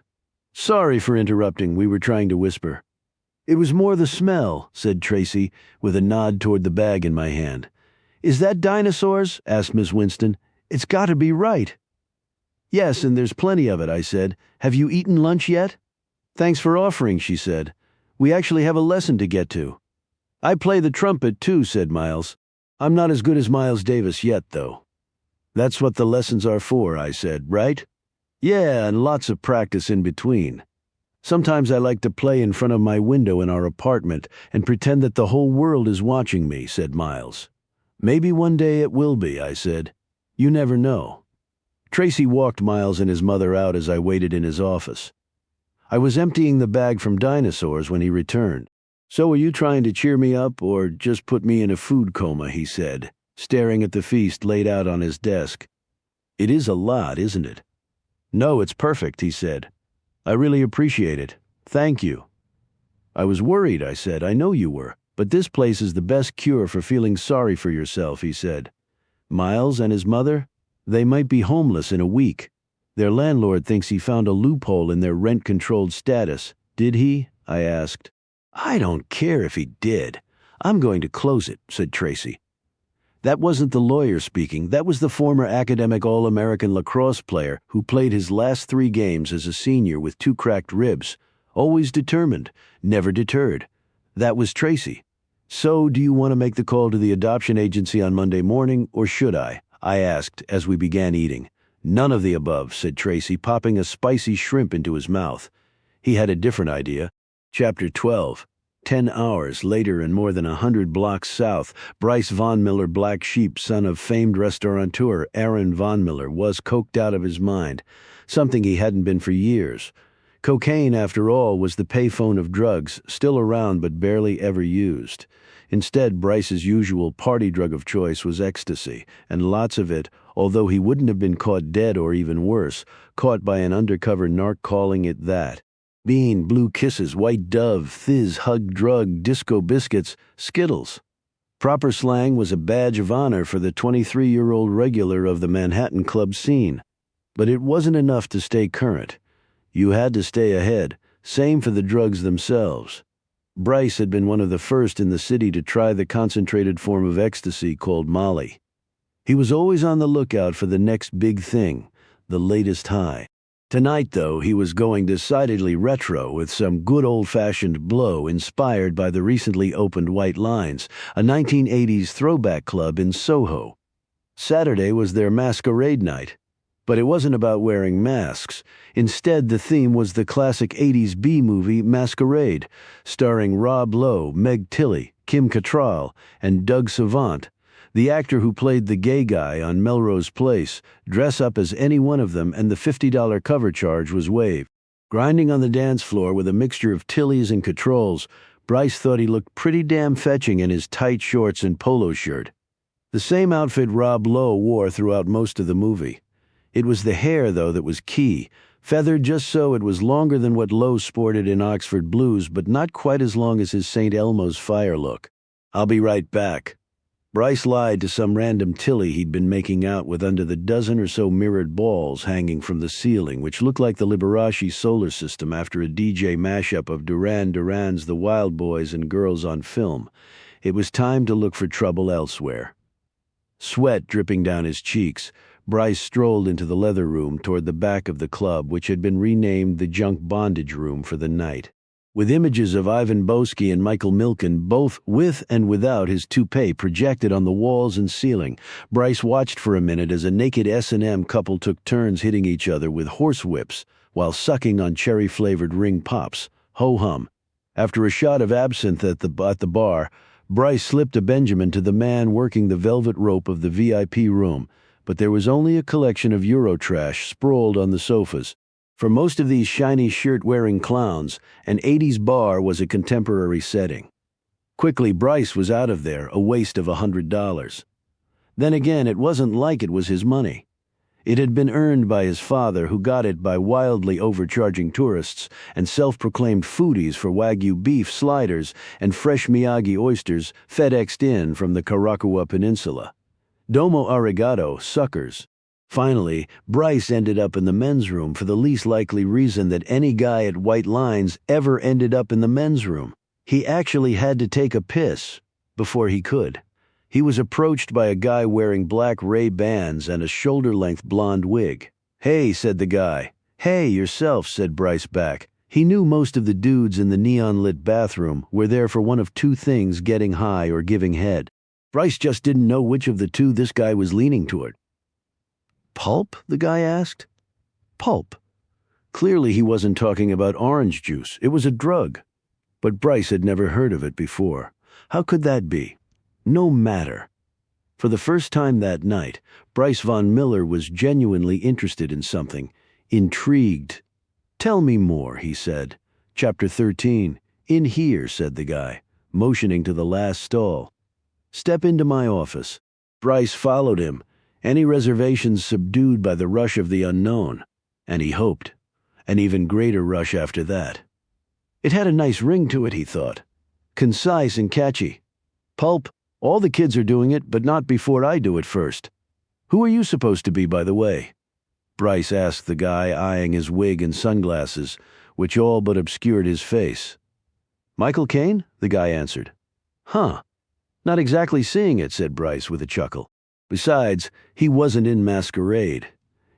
"Sorry for interrupting," we were trying to whisper. "It was more the smell," said Tracy, with a nod toward the bag in my hand. "Is that dinosaurs?" asked Miss Winston. "It's got to be right." "Yes, and there's plenty of it," I said. "Have you eaten lunch yet?" "Thanks for offering," she said. "We actually have a lesson to get to." "I play the trumpet too," said Miles. "I'm not as good as Miles Davis yet, though." "That's what the lessons are for," I said, "right?" "Yeah, and lots of practice in between. Sometimes I like to play in front of my window in our apartment and pretend that the whole world is watching me," said Miles. "Maybe one day it will be," I said. "You never know." Tracy walked Miles and his mother out as I waited in his office. I was emptying the bag from dinosaurs when he returned. "So are you trying to cheer me up or just put me in a food coma?" he said, staring at the feast laid out on his desk. "It is a lot, isn't it?" "No, it's perfect," he said. "I really appreciate it. Thank you." "I was worried," I said. "I know you were. But this place is the best cure for feeling sorry for yourself," he said. "Miles and his mother? They might be homeless in a week. Their landlord thinks he found a loophole in their rent-controlled status. Did he?" I asked. "I don't care if he did. I'm going to close it," said Tracy. That wasn't the lawyer speaking. That was the former academic All-American lacrosse player who played his last 3 games as a senior with 2 cracked ribs. Always determined, never deterred. That was Tracy. "So, do you want to make the call to the adoption agency on Monday morning, or should I?" I asked as we began eating. "None of the above," said Tracy, popping a spicy shrimp into his mouth. He had a different idea. Chapter 12. 10 hours later and more than 100 blocks south, Bryce Von Miller, black sheep, son of famed restaurateur Aaron Von Miller, was coked out of his mind, something he hadn't been for years. Cocaine, after all, was the payphone of drugs, still around but barely ever used. Instead, Bryce's usual party drug of choice was ecstasy, and lots of it, although he wouldn't have been caught dead or even worse, caught by an undercover narc calling it that. Bean, blue kisses, white dove, fizz, hug drug, disco biscuits, Skittles. Proper slang was a badge of honor for the 23-year-old regular of the Manhattan club scene. But it wasn't enough to stay current. You had to stay ahead. Same for the drugs themselves. Bryce had been one of the first in the city to try the concentrated form of ecstasy called Molly. He was always on the lookout for the next big thing, the latest high. Tonight, though, he was going decidedly retro with some good old-fashioned blow inspired by the recently opened White Lines, a 1980s throwback club in Soho. Saturday was their masquerade night. But it wasn't about wearing masks. Instead, the theme was the classic 80s B-movie Masquerade, starring Rob Lowe, Meg Tilly, Kim Cattrall, and Doug Savant. The actor who played the gay guy on Melrose Place, dress up as any one of them, and the $50 cover charge was waived. Grinding on the dance floor with a mixture of Tillys and Cattralls, Bryce thought he looked pretty damn fetching in his tight shorts and polo shirt. The same outfit Rob Lowe wore throughout most of the movie. It was the hair, though, that was key, feathered just so it was longer than what Lowe sported in Oxford Blues, but not quite as long as his St. Elmo's Fire look. "I'll be right back." Bryce lied to some random Tilly he'd been making out with under the dozen or so mirrored balls hanging from the ceiling, which looked like the Liberace solar system after a DJ mashup of Duran Duran's The Wild Boys and Girls on Film. It was time to look for trouble elsewhere. Sweat dripping down his cheeks, Bryce strolled into the leather room toward the back of the club, which had been renamed the Junk Bondage Room for the night. With images of Ivan Boesky and Michael Milken, both with and without his toupee, projected on the walls and ceiling, Bryce watched for a minute as a naked S&M couple took turns hitting each other with horsewhips while sucking on cherry-flavored ring pops. Ho-hum. After a shot of absinthe at the bar, Bryce slipped a Benjamin to the man working the velvet rope of the VIP room, but there was only a collection of Eurotrash sprawled on the sofas. For most of these shiny shirt-wearing clowns, an 80s bar was a contemporary setting. Quickly, Bryce was out of there, a waste of $100. Then again, it wasn't like it was his money. It had been earned by his father, who got it by wildly overcharging tourists and self-proclaimed foodies for Wagyu beef sliders and fresh Miyagi oysters FedExed in from the Karakura Peninsula. Domo arigato, suckers. Finally, Bryce ended up in the men's room for the least likely reason that any guy at White Lines ever ended up in the men's room. He actually had to take a piss before he could. He was approached by a guy wearing black Ray-Bans and a shoulder-length blonde wig. "Hey," said the guy. "Hey, yourself," said Bryce back. He knew most of the dudes in the neon-lit bathroom were there for one of two things: getting high or giving head. Bryce just didn't know which of the two this guy was leaning toward. "Pulp?" the guy asked. Pulp. Clearly he wasn't talking about orange juice. It was a drug. But Bryce had never heard of it before. How could that be? No matter. For the first time that night, Bryce Von Miller was genuinely interested in something. Intrigued. "Tell me more," he said. "Chapter 13. In here," said the guy, motioning to the last stall. "Step into my office." Bryce followed him, any reservations subdued by the rush of the unknown, and he hoped an even greater rush after that. It had a nice ring to it, he thought. Concise and catchy. "Pulp, all the kids are doing it, but not before I do it first. Who are you supposed to be, by the way?" Bryce asked the guy, eyeing his wig and sunglasses, which all but obscured his face. "Michael Caine?" the guy answered. "Huh. Not exactly seeing it," said Bryce with a chuckle. "Besides, he wasn't in Masquerade.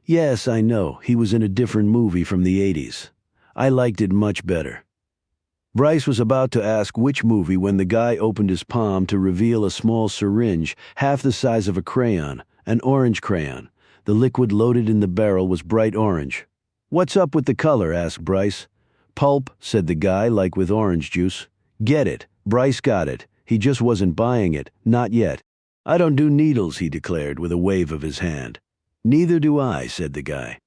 Yes, I know, he was in a different movie from the 80s. I liked it much better." Bryce was about to ask which movie when the guy opened his palm to reveal a small syringe half the size of a crayon, an orange crayon. The liquid loaded in the barrel was bright orange. "What's up with the color?" asked Bryce. "Pulp," said the guy, like with orange juice. "Get it." Bryce got it. He just wasn't buying it. Not yet. "I don't do needles," he declared with a wave of his hand. "Neither do I," said the guy.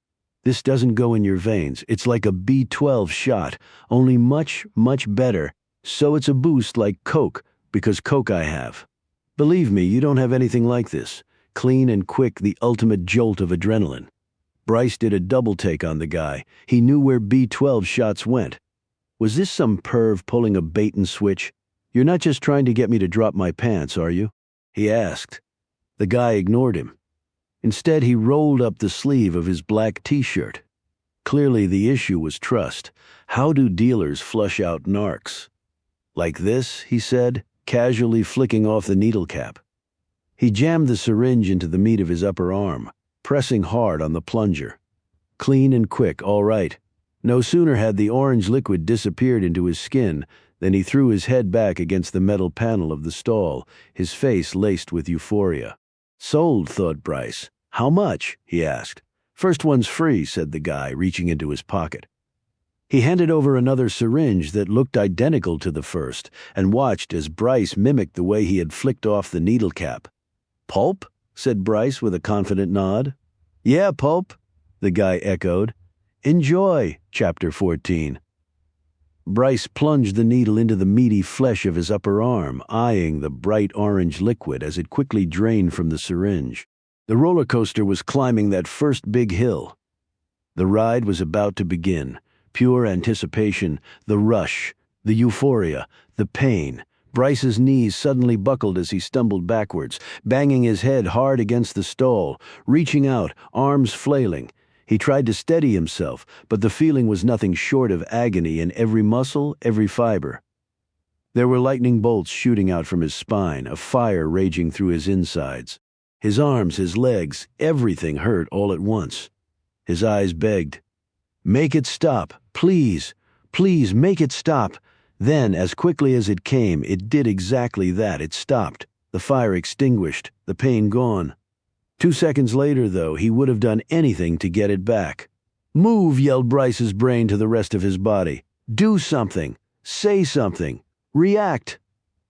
"This doesn't go in your veins. It's like a B12 shot, only much, much better. So it's a boost like Coke, because Coke I have. Believe me, you don't have anything like this. Clean and quick, the ultimate jolt of adrenaline." Bryce did a double take on the guy. He knew where B12 shots went. Was this some perv pulling a bait and switch? "You're not just trying to get me to drop my pants, are you?" he asked. The guy ignored him. Instead, he rolled up the sleeve of his black t-shirt. Clearly the issue was trust. How do dealers flush out narcs? Like this, he said, casually flicking off the needle cap. He jammed the syringe into the meat of his upper arm, pressing hard on the plunger. Clean and quick, all right. No sooner had the orange liquid disappeared into his skin than he threw his head back against the metal panel of the stall, his face laced with euphoria. Sold, thought Bryce. How much? He asked. First one's free, said the guy, reaching into his pocket. He handed over another syringe that looked identical to the first and watched as Bryce mimicked the way he had flicked off the needle cap. Pulp? Said Bryce with a confident nod. Yeah, pulp, the guy echoed. Enjoy, Chapter 14. Bryce plunged the needle into the meaty flesh of his upper arm, eyeing the bright orange liquid as it quickly drained from the syringe. The roller coaster was climbing that first big hill. The ride was about to begin. Pure anticipation, the rush, the euphoria, the pain. Bryce's knees suddenly buckled as he stumbled backwards, banging his head hard against the stall, reaching out, arms flailing. He tried to steady himself, but the feeling was nothing short of agony in every muscle, every fiber. There were lightning bolts shooting out from his spine, a fire raging through his insides. His arms, his legs, everything hurt all at once. His eyes begged, "Make it stop, please, please make it stop." Then, as quickly as it came, it did exactly that. It stopped, the fire extinguished, the pain gone. 2 seconds later, though, he would have done anything to get it back. "Move," yelled Bryce's brain to the rest of his body. "Do something. Say something. React."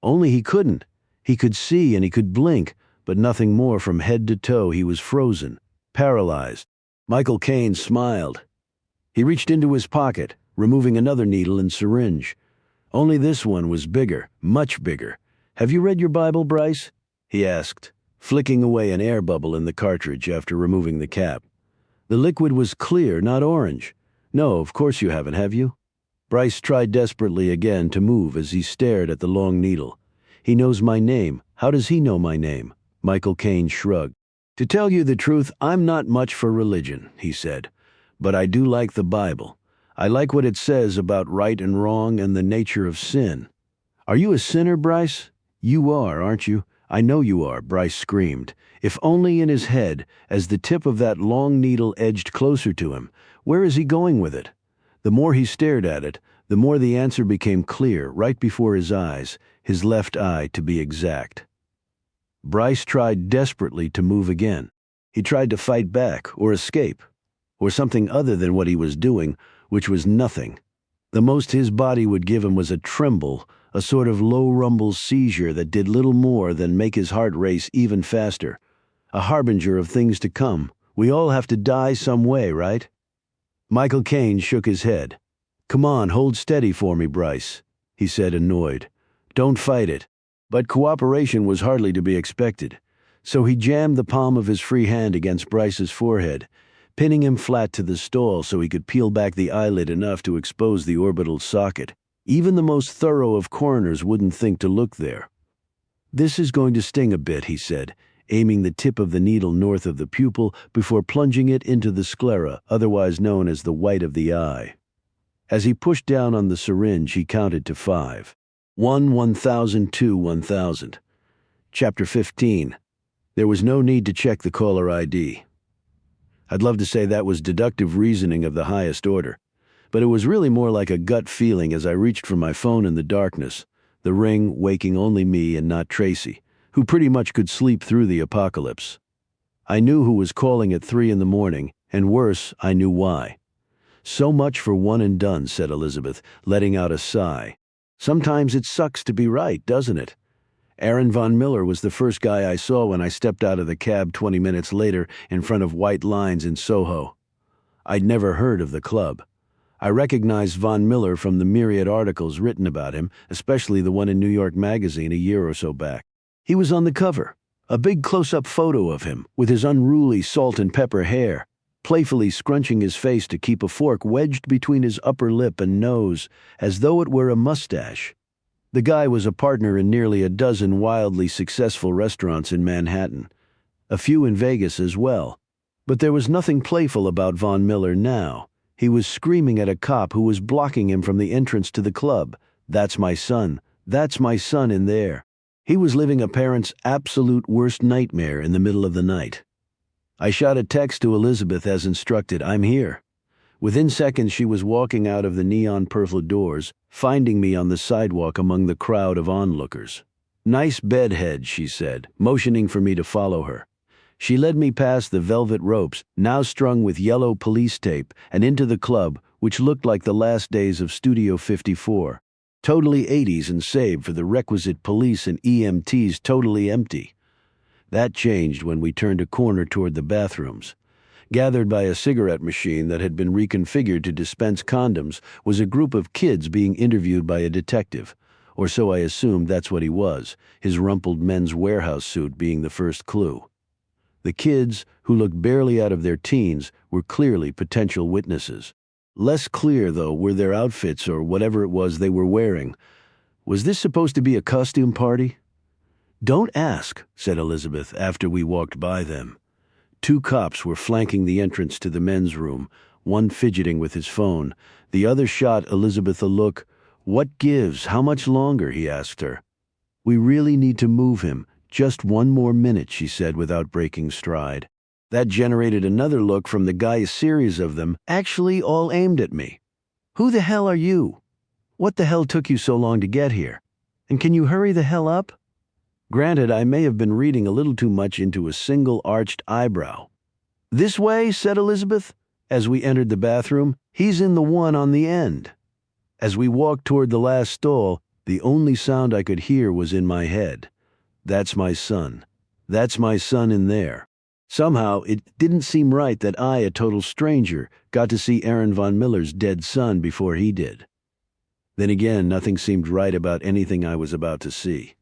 Only he couldn't. He could see and he could blink, but nothing more. From head to toe he was frozen, paralyzed. Michael Caine smiled. He reached into his pocket, removing another needle and syringe. Only this one was bigger, much bigger. "Have you read your Bible, Bryce?" he asked, flicking away an air bubble in the cartridge after removing the cap. The liquid was clear, not orange. "No, of course you haven't, have you?" Bryce tried desperately again to move as he stared at the long needle. "He knows my name. How does he know my name?" Michael Caine shrugged. "To tell you the truth, I'm not much for religion," he said. "But I do like the Bible. I like what it says about right and wrong and the nature of sin." "Are you a sinner, Bryce?" "You are, aren't you?" "I know you are," Bryce screamed, if only in his head, as the tip of that long needle edged closer to him. Where is he going with it? The more he stared at it, the more the answer became clear, right before his eyes, his left eye to be exact. Bryce tried desperately to move again. He tried to fight back, or escape, or something other than what he was doing, which was nothing. The most his body would give him was a tremble, a sort of low-rumble seizure that did little more than make his heart race even faster. A harbinger of things to come. We all have to die some way, right? Michael Caine shook his head. "Come on, hold steady for me, Bryce," he said, annoyed. "Don't fight it." But cooperation was hardly to be expected, so he jammed the palm of his free hand against Bryce's forehead, pinning him flat to the stall so he could peel back the eyelid enough to expose the orbital socket. Even the most thorough of coroners wouldn't think to look there. "This is going to sting a bit," he said, aiming the tip of the needle north of the pupil before plunging it into the sclera, otherwise known as the white of the eye. As he pushed down on the syringe, he counted to 5. 1, 1,000, 2, 1,000. Chapter 15. There was no need to check the caller ID. I'd love to say that was deductive reasoning of the highest order, but it was really more like a gut feeling as I reached for my phone in the darkness, the ring waking only me and not Tracy, who pretty much could sleep through the apocalypse. I knew who was calling at 3 in the morning, and worse, I knew why. "So much for one and done," said Elizabeth, letting out a sigh. "Sometimes it sucks to be right, doesn't it?" Aaron Von Miller was the first guy I saw when I stepped out of the cab 20 minutes later in front of White Lines in Soho. I'd never heard of the club. I recognized Von Miller from the myriad articles written about him, especially the one in New York Magazine a year or so back. He was on the cover, a big close-up photo of him, with his unruly salt and pepper hair, playfully scrunching his face to keep a fork wedged between his upper lip and nose, as though it were a mustache. The guy was a partner in nearly a dozen wildly successful restaurants in Manhattan, a few in Vegas as well. But there was nothing playful about Von Miller now. He was screaming at a cop who was blocking him from the entrance to the club. "That's my son. That's my son in there." He was living a parent's absolute worst nightmare in the middle of the night. I shot a text to Elizabeth as instructed, "I'm here." Within seconds she was walking out of the neon-purple doors, finding me on the sidewalk among the crowd of onlookers. "Nice bedhead," she said, motioning for me to follow her. She led me past the velvet ropes, now strung with yellow police tape, and into the club, which looked like the last days of Studio 54. Totally 80s and save for the requisite police and EMTs totally empty. That changed when we turned a corner toward the bathrooms. Gathered by a cigarette machine that had been reconfigured to dispense condoms was a group of kids being interviewed by a detective. Or so I assumed that's what he was, his rumpled Men's Warehouse suit being the first clue. The kids, who looked barely out of their teens, were clearly potential witnesses. Less clear, though, were their outfits or whatever it was they were wearing. Was this supposed to be a costume party? "Don't ask," said Elizabeth after we walked by them. 2 cops were flanking the entrance to the men's room, one fidgeting with his phone. The other shot Elizabeth a look. "What gives? How much longer?" he asked her. "We really need to move him. Just 1 more minute," she said without breaking stride. That generated another look from the guy, a series of them, actually all aimed at me. "Who the hell are you? What the hell took you so long to get here? And can you hurry the hell up?" Granted, I may have been reading a little too much into a single arched eyebrow. "This way," said Elizabeth. As we entered the bathroom, "He's in the one on the end." As we walked toward the last stall, the only sound I could hear was in my head. "That's my son. That's my son in there." Somehow, it didn't seem right that I, a total stranger, got to see Aaron Von Miller's dead son before he did. Then again, nothing seemed right about anything I was about to see.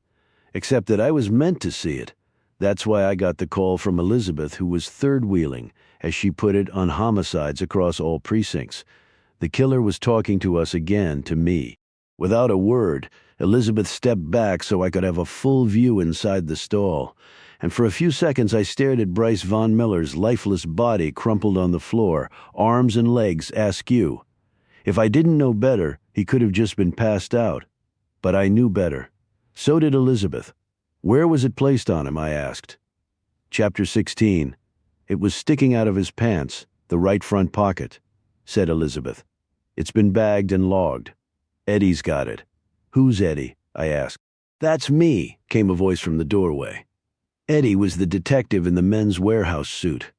Except that I was meant to see it. That's why I got the call from Elizabeth, who was third-wheeling, as she put it, on homicides across all precincts. The killer was talking to us again, to me. Without a word, Elizabeth stepped back so I could have a full view inside the stall, and for a few seconds I stared at Bryce Von Miller's lifeless body crumpled on the floor, arms and legs askew. If I didn't know better, he could have just been passed out. But I knew better. So did Elizabeth. "Where was it placed on him?" I asked. Chapter 16. "It was sticking out of his pants, the right front pocket," said Elizabeth. "It's been bagged and logged. Eddie's got it." "Who's Eddie?" I asked. "That's me," came a voice from the doorway. Eddie was the detective in the Men's Warehouse suit.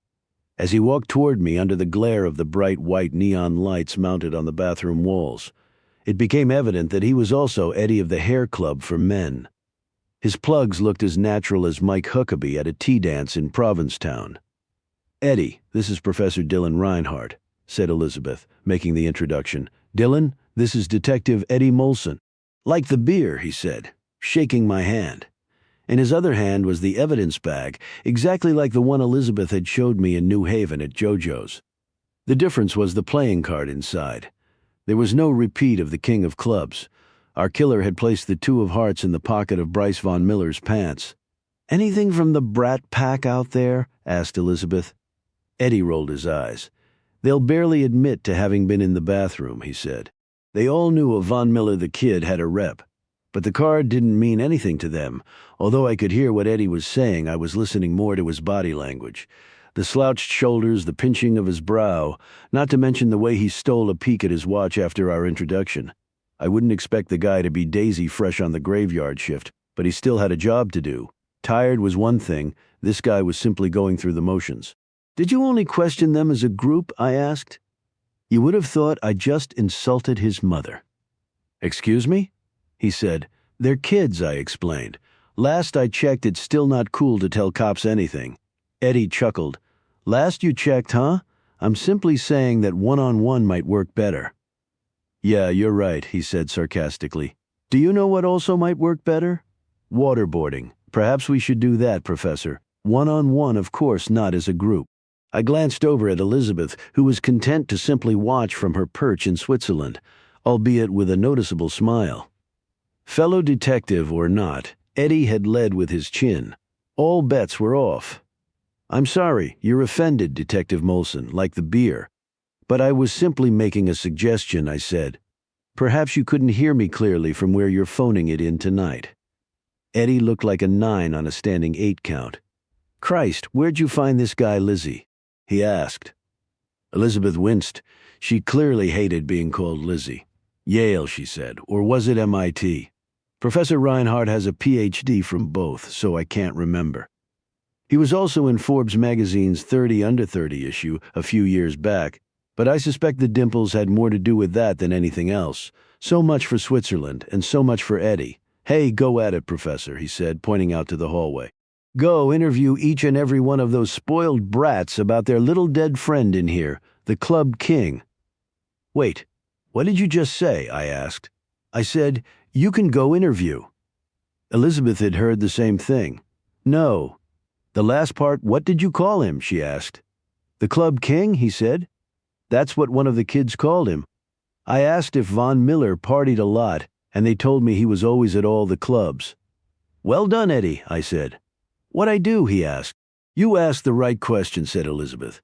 As he walked toward me under the glare of the bright white neon lights mounted on the bathroom walls, it became evident that he was also Eddie of the Hair Club for Men. His plugs looked as natural as Mike Huckabee at a tea dance in Provincetown. "Eddie, this is Professor Dylan Reinhardt," said Elizabeth, making the introduction. "Dylan, this is Detective Eddie Molson." "Like the beer," he said, shaking my hand. In his other hand was the evidence bag, exactly like the one Elizabeth had showed me in New Haven at JoJo's. The difference was the playing card inside. There was no repeat of the King of Clubs. Our killer had placed the 2 of hearts in the pocket of Bryce Von Miller's pants. "Anything from the Brat Pack out there?" asked Elizabeth. Eddie rolled his eyes. "They'll barely admit to having been in the bathroom," he said. They all knew a Von Miller the Kid had a rep. But the card didn't mean anything to them. Although I could hear what Eddie was saying, I was listening more to his body language. The slouched shoulders, the pinching of his brow, not to mention the way he stole a peek at his watch after our introduction. I wouldn't expect the guy to be daisy fresh on the graveyard shift, but he still had a job to do. Tired was one thing, this guy was simply going through the motions. "Did you only question them as a group?" I asked. You would have thought I just insulted his mother. "Excuse me?" He said. "They're kids," I explained. "Last I checked, it's still not cool to tell cops anything." Eddie chuckled. "Last you checked, huh? I'm simply saying that one-on-one might work better." "Yeah, you're right," he said sarcastically. "Do you know what also might work better? Waterboarding. Perhaps we should do that, Professor. One-on-one, of course, not as a group." I glanced over at Elizabeth, who was content to simply watch from her perch in Switzerland, albeit with a noticeable smile. Fellow detective or not, Eddie had led with his chin. All bets were off. "I'm sorry, you're offended, Detective Molson, like the beer. But I was simply making a suggestion, I said. Perhaps you couldn't hear me clearly from where you're phoning it in tonight. Eddie looked like a 9 on a standing 8 count. Christ, where'd you find this guy Lizzie? He asked. Elizabeth winced. She clearly hated being called Lizzie. Yale, she said, or was it MIT? Professor Reinhardt has a PhD from both, so I can't remember. He was also in Forbes magazine's 30 Under 30 issue a few years back, but I suspect the dimples had more to do with that than anything else. So much for Switzerland, and so much for Eddie. Hey, go at it, Professor, he said, pointing out to the hallway. Go interview each and every one of those spoiled brats about their little dead friend in here, the club king. Wait, what did you just say? I asked. I said, you can go interview. Elizabeth had heard the same thing. No. The last part, what did you call him? She asked. The club king, he said. That's what one of the kids called him. I asked if Von Miller partied a lot, and they told me he was always at all the clubs. Well done, Eddie, I said. What'd I do? He asked. You asked the right question, said Elizabeth.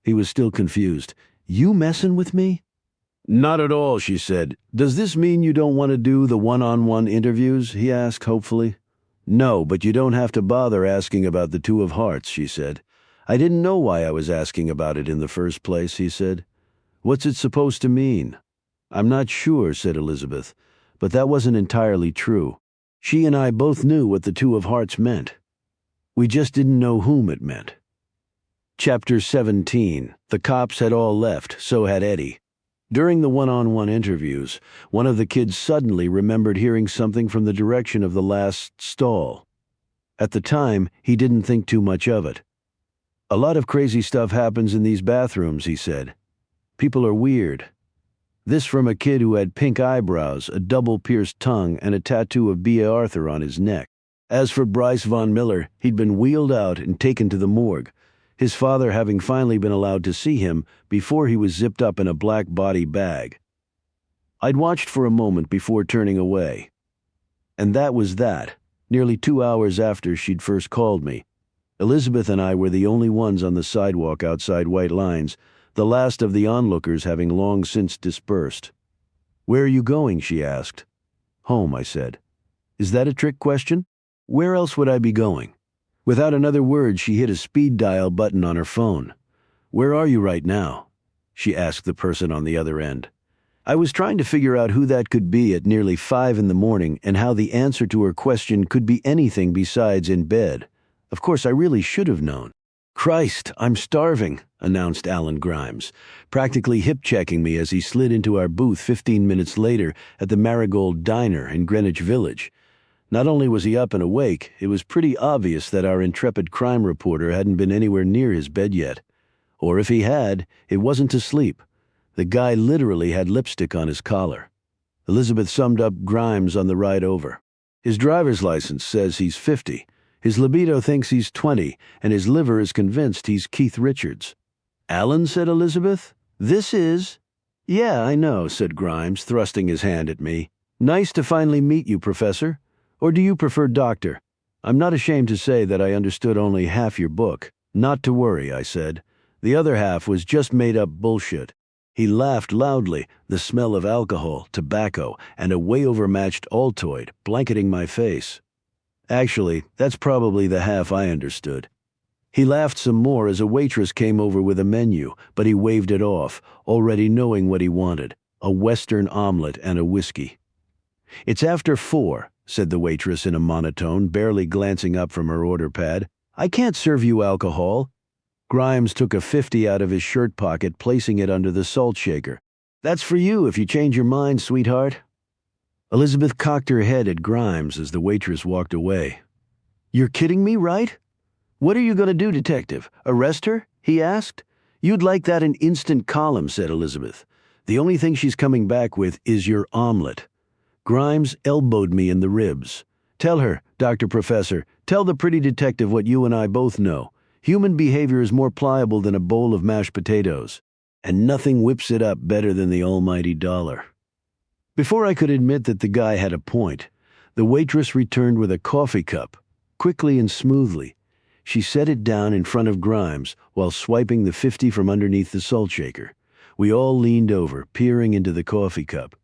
He was still confused. You messing with me? Not at all, she said. Does this mean you don't want to do the one-on-one interviews? He asked hopefully. No, but you don't have to bother asking about the Two of Hearts, she said. I didn't know why I was asking about it in the first place, he said. What's it supposed to mean? I'm not sure, said Elizabeth, but that wasn't entirely true. She and I both knew what the Two of Hearts meant. We just didn't know whom it meant. Chapter 17. The cops had all left, so had Eddie. During the one-on-one interviews, one of the kids suddenly remembered hearing something from the direction of the last stall. At the time, he didn't think too much of it. A lot of crazy stuff happens in these bathrooms, he said. People are weird. This from a kid who had pink eyebrows, a double-pierced tongue, and a tattoo of B.A. Arthur on his neck. As for Bryce Von Miller, he'd been wheeled out and taken to the morgue, his father having finally been allowed to see him before he was zipped up in a black body bag. I'd watched for a moment before turning away. And that was that, nearly 2 hours after she'd first called me. Elizabeth and I were the only ones on the sidewalk outside White Lines, the last of the onlookers having long since dispersed. Where are you going? She asked. Home, I said. Is that a trick question? Where else would I be going? Without another word, she hit a speed dial button on her phone. Where are you right now? She asked the person on the other end. I was trying to figure out who that could be at nearly 5 in the morning and how the answer to her question could be anything besides in bed. Of course, I really should have known. Christ, I'm starving, announced Alan Grimes, practically hip-checking me as he slid into our booth 15 minutes later at the Marigold Diner in Greenwich Village. Not only was he up and awake, it was pretty obvious that our intrepid crime reporter hadn't been anywhere near his bed yet. Or if he had, it wasn't to sleep. The guy literally had lipstick on his collar. Elizabeth summed up Grimes on the ride over. His driver's license says he's 50. His libido thinks he's 20, and his liver is convinced he's Keith Richards. Alan, said Elizabeth. This is... Yeah, I know, said Grimes, thrusting his hand at me. Nice to finally meet you, Professor. Or do you prefer doctor? I'm not ashamed to say that I understood only half your book. Not to worry, I said. The other half was just made-up bullshit. He laughed loudly, the smell of alcohol, tobacco, and a way-overmatched Altoid blanketing my face. Actually, that's probably the half I understood. He laughed some more as a waitress came over with a menu, but he waved it off, already knowing what he wanted, a Western omelet and a whiskey. It's after 4, said the waitress in a monotone, barely glancing up from her order pad. I can't serve you alcohol. Grimes took a 50 out of his shirt pocket, placing it under the salt shaker. That's for you if you change your mind, sweetheart. Elizabeth cocked her head at Grimes as the waitress walked away. You're kidding me, right? What are you going to do, detective? Arrest her? He asked. You'd like that in instant column, said Elizabeth. The only thing she's coming back with is your omelet. Grimes elbowed me in the ribs. Tell her, Dr. Professor, tell the pretty detective what you and I both know. Human behavior is more pliable than a bowl of mashed potatoes, and nothing whips it up better than the almighty dollar. Before I could admit that the guy had a point, the waitress returned with a coffee cup, quickly and smoothly. She set it down in front of Grimes while swiping the 50 from underneath the salt shaker. We all leaned over, peering into the coffee cup.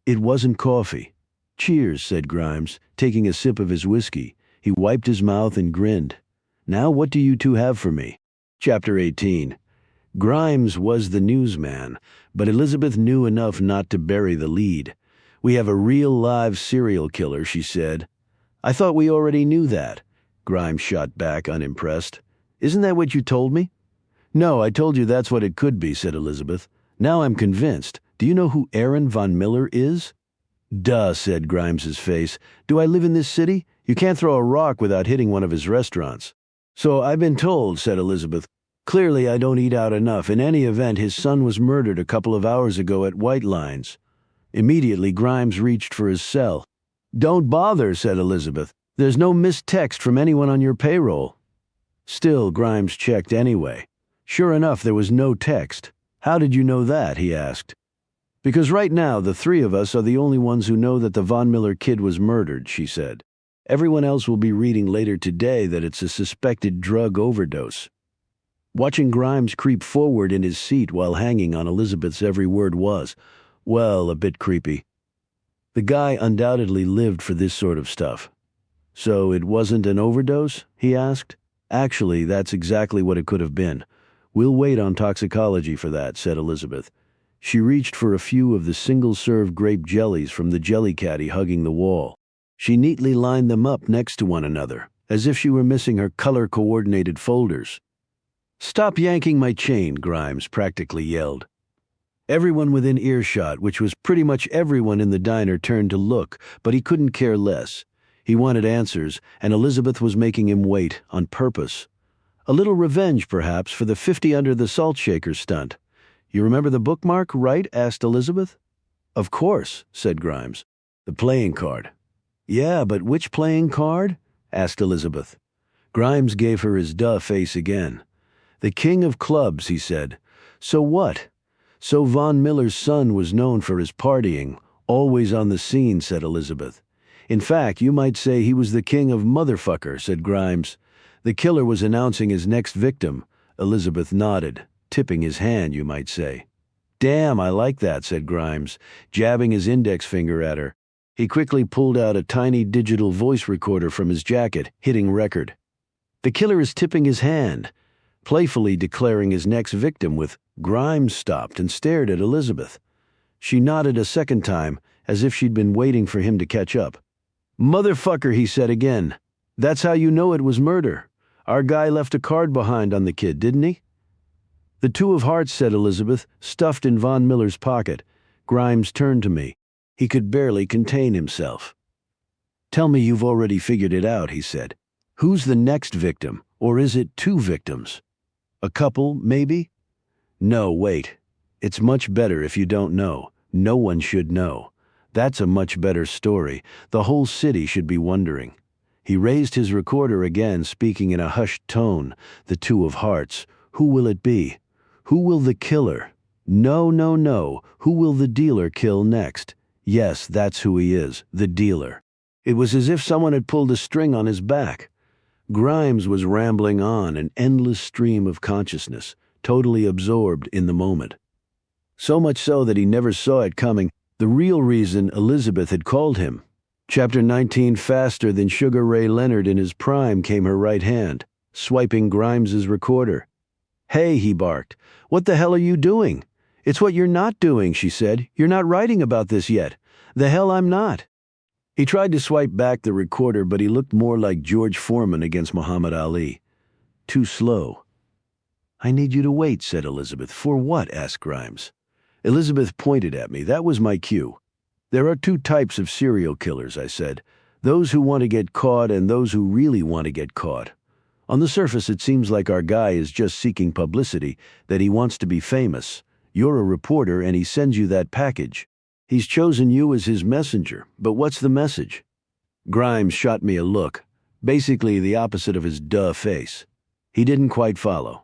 It wasn't coffee. "Cheers," said Grimes, taking a sip of his whiskey. He wiped his mouth and grinned. "Now what do you two have for me?" Chapter 18. Grimes was the newsman, but Elizabeth knew enough not to bury the lead. "We have a real live serial killer," she said. "I thought we already knew that," Grimes shot back, unimpressed. "Isn't that what you told me?" "No, I told you that's what it could be," said Elizabeth. "Now I'm convinced. Do you know who Aaron Von Miller is?" "Duh," said Grimes's face. "Do I live in this city? You can't throw a rock without hitting one of his restaurants." "So I've been told," said Elizabeth. "Clearly I don't eat out enough. In any event, his son was murdered a couple of hours ago at White Lines." Immediately, Grimes reached for his cell. "Don't bother," said Elizabeth. "There's no missed text from anyone on your payroll." Still, Grimes checked anyway. Sure enough, there was no text. "How did you know that?" he asked. "Because right now, the three of us are the only ones who know that the Von Miller kid was murdered," she said. "Everyone else will be reading later today that it's a suspected drug overdose." Watching Grimes creep forward in his seat while hanging on Elizabeth's every word was, well, a bit creepy. The guy undoubtedly lived for this sort of stuff. "So it wasn't an overdose?" he asked. "Actually, that's exactly what it could have been. We'll wait on toxicology for that," said Elizabeth. She reached for a few of the single-serve grape jellies from the jelly caddy hugging the wall. She neatly lined them up next to one another, as if she were missing her color-coordinated folders. "Stop yanking my chain," Grimes practically yelled. Everyone within earshot, which was pretty much everyone in the diner, turned to look, but he couldn't care less. He wanted answers, and Elizabeth was making him wait, on purpose. A little revenge, perhaps, for the 50 under the salt shaker stunt. "You remember the bookmark, right?" asked Elizabeth. "Of course," said Grimes. "The playing card." "Yeah, but which playing card?" asked Elizabeth. Grimes gave her his duh face again. "The king of clubs," he said. "So what?" "So Von Miller's son was known for his partying, always on the scene," said Elizabeth. "In fact, you might say he was the king of motherfucker," said Grimes. "The killer was announcing his next victim." Elizabeth nodded. "Tipping his hand, you might say." "Damn, I like that," said Grimes, jabbing his index finger at her. He quickly pulled out a tiny digital voice recorder from his jacket, hitting record. "The killer is tipping his hand," playfully declaring his next victim with. Grimes stopped and stared at Elizabeth. She nodded a second time, as if she'd been waiting for him to catch up. "Motherfucker," he said again. "That's how you know it was murder. Our guy left a card behind on the kid, didn't he?" "The two of hearts," said Elizabeth, "stuffed in Von Miller's pocket." Grimes turned to me. He could barely contain himself. "Tell me you've already figured it out," he said. "Who's the next victim? Or is it two victims? A couple, maybe?" "No, wait. It's much better if you don't know. No one should know. That's a much better story. The whole city should be wondering." He raised his recorder again, speaking in a hushed tone. "The two of hearts. Who will it be? Who will the killer? No, no, no. Who will the dealer kill next? Yes, that's who he is, the dealer." It was as if someone had pulled a string on his back. Grimes was rambling on, an endless stream of consciousness, totally absorbed in the moment. So much so that he never saw it coming, the real reason Elizabeth had called him. Chapter 19. Faster than Sugar Ray Leonard in his prime came her right hand, swiping Grimes's recorder. "Hey," he barked. "What the hell are you doing?" "It's what you're not doing," she said. "You're not writing about this yet." "The hell I'm not." He tried to swipe back the recorder, but he looked more like George Foreman against Muhammad Ali. Too slow. "I need you to wait," said Elizabeth. "For what?" asked Grimes. Elizabeth pointed at me. That was my cue. "There are two types of serial killers," I said. "Those who want to get caught and those who really want to get caught. On the surface, it seems like our guy is just seeking publicity, that he wants to be famous. You're a reporter and he sends you that package. He's chosen you as his messenger, but what's the message?" Grimes shot me a look, basically the opposite of his duh face. He didn't quite follow.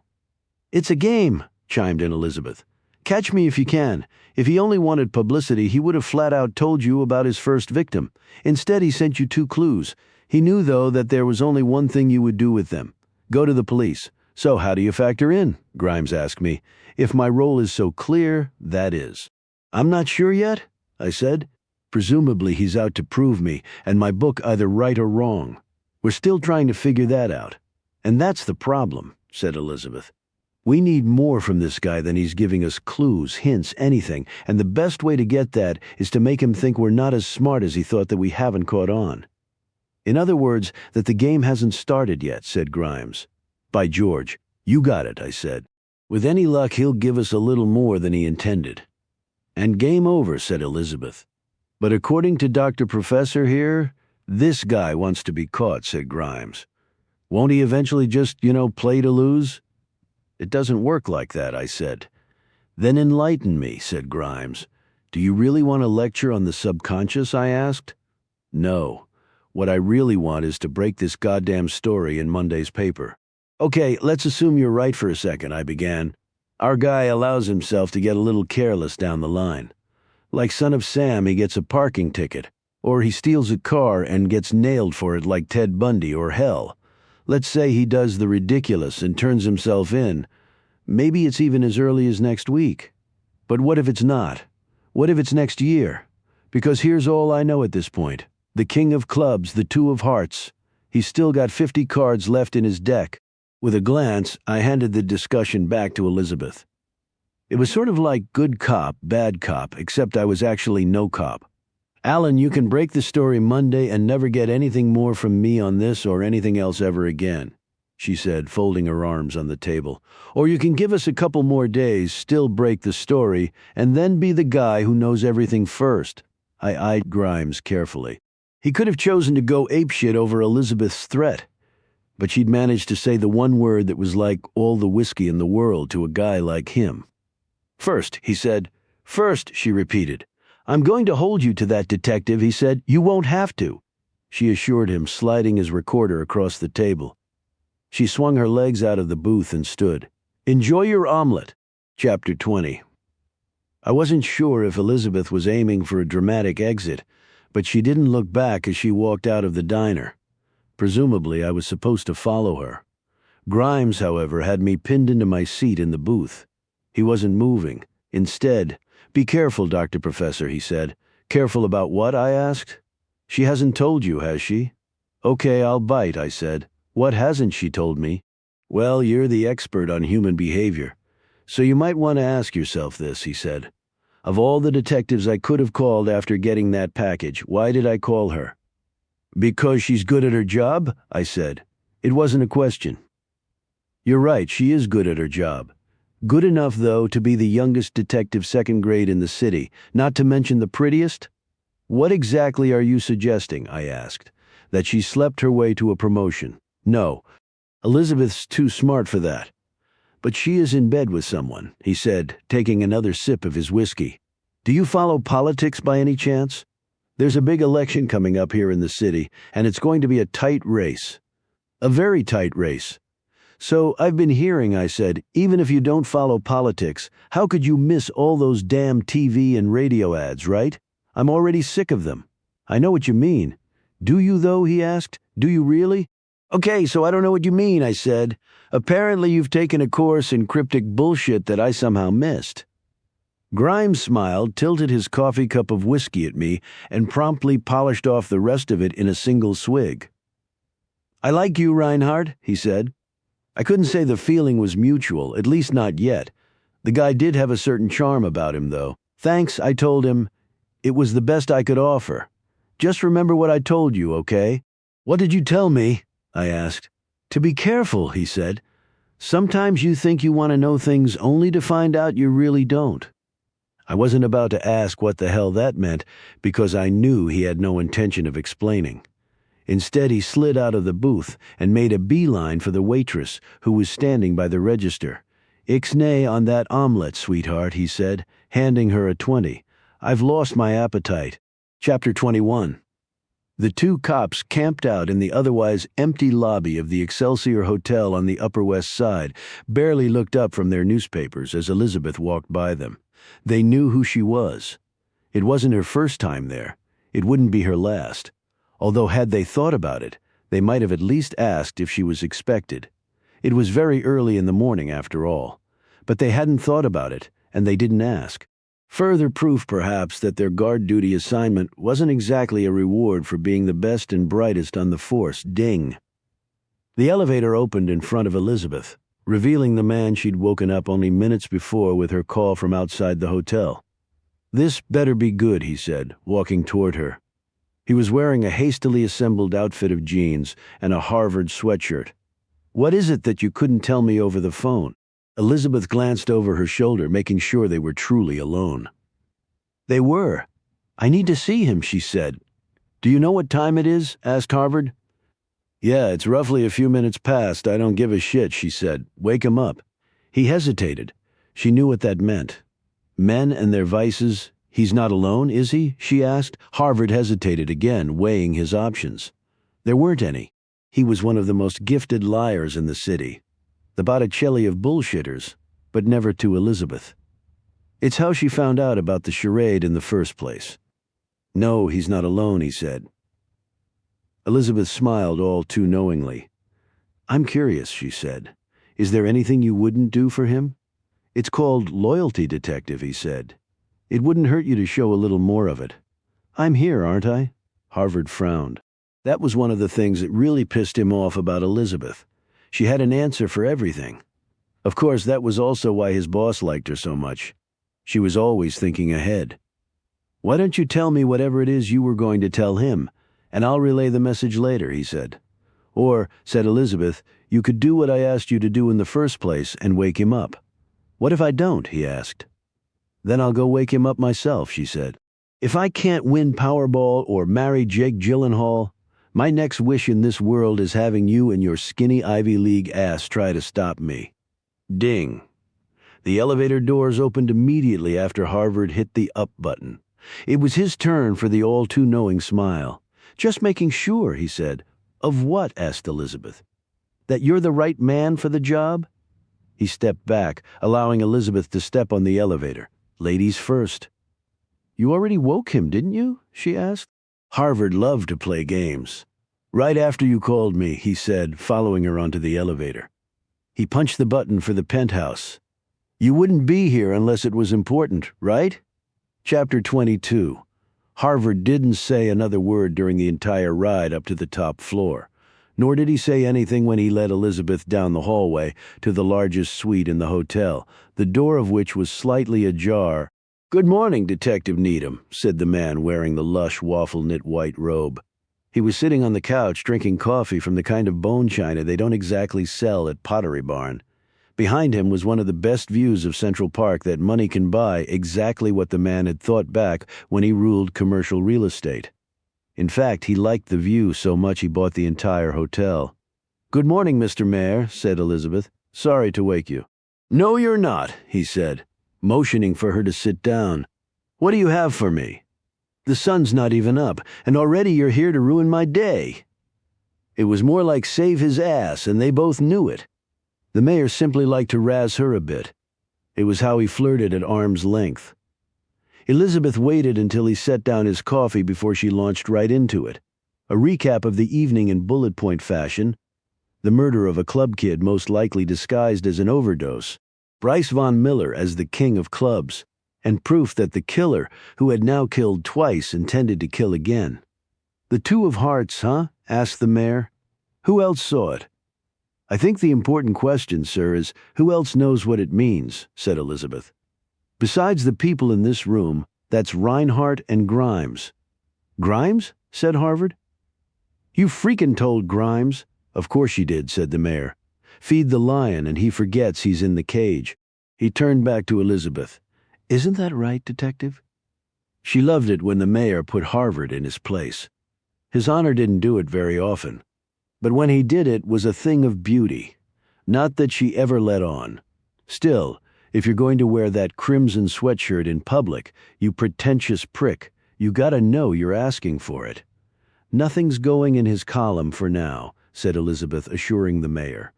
"It's a game," chimed in Elizabeth. "Catch me if you can. If he only wanted publicity, he would have flat out told you about his first victim. Instead, he sent you two clues. He knew, though, that there was only one thing you would do with them. Go to the police. "So how do you factor in?" Grimes asked me. "If my role is so clear, that is." "I'm not sure yet," I said. "Presumably he's out to prove me, and my book either right or wrong. We're still trying to figure that out." "And that's the problem," said Elizabeth. "We need more from this guy than he's giving us clues, hints, anything, and the best way to get that is to make him think we're not as smart as he thought, that we haven't caught on." "In other words, that the game hasn't started yet," said Grimes. "By George, you got it," I said. "With any luck, he'll give us a little more than he intended." "And game over," said Elizabeth. "But according to Dr. Professor here, this guy wants to be caught," said Grimes. "Won't he eventually just, play to lose?" "It doesn't work like that," I said. "Then enlighten me," said Grimes. "Do you really want to lecture on the subconscious?" I asked. "No. What I really want is to break this goddamn story in Monday's paper." "Okay, let's assume you're right for a second," I began. "Our guy allows himself to get a little careless down the line. Like Son of Sam, he gets a parking ticket, or he steals a car and gets nailed for it like Ted Bundy, or hell. Let's say he does the ridiculous and turns himself in. Maybe it's even as early as next week. But what if it's not? What if it's next year? Because here's all I know at this point. The king of clubs, the two of hearts. He's still got 50 cards left in his deck." With a glance, I handed the discussion back to Elizabeth. It was sort of like good cop, bad cop, except I was actually no cop. "Alan, you can break the story Monday and never get anything more from me on this or anything else ever again," she said, folding her arms on the table. "Or you can give us a couple more days, still break the story, and then be the guy who knows everything first." I eyed Grimes carefully. He could have chosen to go apeshit over Elizabeth's threat, but she'd managed to say the one word that was like all the whiskey in the world to a guy like him. "First," he said. "First," she repeated. "I'm going to hold you to that, detective," he said. "You won't have to," she assured him, sliding his recorder across the table. She swung her legs out of the booth and stood. "Enjoy your omelet." Chapter 20. I wasn't sure if Elizabeth was aiming for a dramatic exit, but she didn't look back as she walked out of the diner. Presumably, I was supposed to follow her. Grimes, however, had me pinned into my seat in the booth. He wasn't moving. Instead, "Be careful, Dr. Professor," he said. "Careful about what?" I asked. "She hasn't told you, has she?" "Okay, I'll bite," I said. "What hasn't she told me?" "Well, you're the expert on human behavior, so you might want to ask yourself this," he said. "Of all the detectives I could have called after getting that package, why did I call her?" "Because she's good at her job?" I said. It wasn't a question. "You're right, she is good at her job. Good enough, though, to be the youngest detective second grade in the city, not to mention the prettiest?" "What exactly are you suggesting?" I asked. "That she slept her way to a promotion?" "No. Elizabeth's too smart for that. But she is in bed with someone," he said, taking another sip of his whiskey. "Do you follow politics by any chance? There's a big election coming up here in the city, and it's going to be a tight race. A very tight race. So I've been hearing," I said, "even if you don't follow politics, how could you miss all those damn TV and radio ads, right? I'm already sick of them." "I know what you mean." "Do you, though?" he asked. "Do you really?" "Okay, so I don't know what you mean," I said. "Apparently you've taken a course in cryptic bullshit that I somehow missed." Grimes smiled, tilted his coffee cup of whiskey at me, and promptly polished off the rest of it in a single swig. "I like you, Reinhardt," he said. I couldn't say the feeling was mutual, at least not yet. The guy did have a certain charm about him, though. "Thanks," I told him. "It was the best I could offer. Just remember what I told you, okay?" "What did you tell me?" I asked. "To be careful," he said. "Sometimes you think you want to know things only to find out you really don't." I wasn't about to ask what the hell that meant, because I knew he had no intention of explaining. Instead, he slid out of the booth and made a beeline for the waitress, who was standing by the register. "Ixnay on that omelet, sweetheart," he said, handing her a 20. "I've lost my appetite." Chapter 21. The two cops camped out in the otherwise empty lobby of the Excelsior Hotel on the Upper West Side, barely looked up from their newspapers as Elizabeth walked by them. They knew who she was. It wasn't her first time there. It wouldn't be her last. Although had they thought about it, they might have at least asked if she was expected. It was very early in the morning, after all. But they hadn't thought about it, and they didn't ask. Further proof, perhaps, that their guard duty assignment wasn't exactly a reward for being the best and brightest on the force. Ding. The elevator opened in front of Elizabeth, revealing the man she'd woken up only minutes before with her call from outside the hotel. "This better be good," he said, walking toward her. He was wearing a hastily assembled outfit of jeans and a Harvard sweatshirt. "What is it that you couldn't tell me over the phone?" Elizabeth glanced over her shoulder, making sure they were truly alone. They were. "I need to see him," she said. "Do you know what time it is?" asked Harvard. "Yeah, it's roughly a few minutes past. I don't give a shit," she said. "Wake him up." He hesitated. She knew what that meant. Men and their vices. "He's not alone, is he?" she asked. Harvard hesitated again, weighing his options. There weren't any. He was one of the most gifted liars in the city. The Botticelli of bullshitters, but never to Elizabeth. It's how she found out about the charade in the first place. "No, he's not alone," he said. Elizabeth smiled all too knowingly. "I'm curious," she said. "Is there anything you wouldn't do for him?" "It's called loyalty, detective," he said. "It wouldn't hurt you to show a little more of it." "I'm here, aren't I?" Harvard frowned. That was one of the things that really pissed him off about Elizabeth. She had an answer for everything. Of course, that was also why his boss liked her so much. She was always thinking ahead. "Why don't you tell me whatever it is you were going to tell him, and I'll relay the message later," he said. "Or," said Elizabeth, "you could do what I asked you to do in the first place and wake him up." "What if I don't?" he asked. "Then I'll go wake him up myself," she said. "If I can't win Powerball or marry Jake Gyllenhaal, my next wish in this world is having you and your skinny Ivy League ass try to stop me." Ding. The elevator doors opened immediately after Harvard hit the up button. It was his turn for the all-too-knowing smile. "Just making sure," he said. "Of what?" asked Elizabeth. "That you're the right man for the job?" He stepped back, allowing Elizabeth to step on the elevator. Ladies first. "You already woke him, didn't you?" she asked. Harvard loved to play games. "Right after you called me," he said, following her onto the elevator. He punched the button for the penthouse. "You wouldn't be here unless it was important, right?" Chapter 22. Harvard didn't say another word during the entire ride up to the top floor, nor did he say anything when he led Elizabeth down the hallway to the largest suite in the hotel, the door of which was slightly ajar. "Good morning, Detective Needham," said the man wearing the lush waffle-knit white robe. He was sitting on the couch drinking coffee from the kind of bone china they don't exactly sell at Pottery Barn. Behind him was one of the best views of Central Park that money can buy, exactly what the man had thought back when he ruled commercial real estate. In fact, he liked the view so much he bought the entire hotel. "Good morning, Mr. Mayor," said Elizabeth. "Sorry to wake you." "No, you're not," he said, motioning for her to sit down. "What do you have for me? The sun's not even up, and already you're here to ruin my day." It was more like save his ass, and they both knew it. The mayor simply liked to razz her a bit. It was how he flirted at arm's length. Elizabeth waited until he set down his coffee before she launched right into it. A recap of the evening in bullet point fashion. The murder of a club kid most likely disguised as an overdose. Bryce Von Miller as the king of clubs. And proof that the killer, who had now killed twice, intended to kill again. "The two of hearts, huh?" asked the mayor. "Who else saw it?" "I think the important question, sir, is who else knows what it means," said Elizabeth. "Besides the people in this room, that's Reinhardt and Grimes." "Grimes?" said Harvard. "You freaking told Grimes." "Of course you did," said the mayor. "Feed the lion and he forgets he's in the cage." He turned back to Elizabeth. "Isn't that right, detective?" She loved it when the mayor put Harvard in his place. His honor didn't do it very often. But when he did, it was a thing of beauty. Not that she ever let on. Still, if you're going to wear that crimson sweatshirt in public, you pretentious prick, you gotta know you're asking for it. "Nothing's going in his column for now," said Elizabeth, assuring the mayor.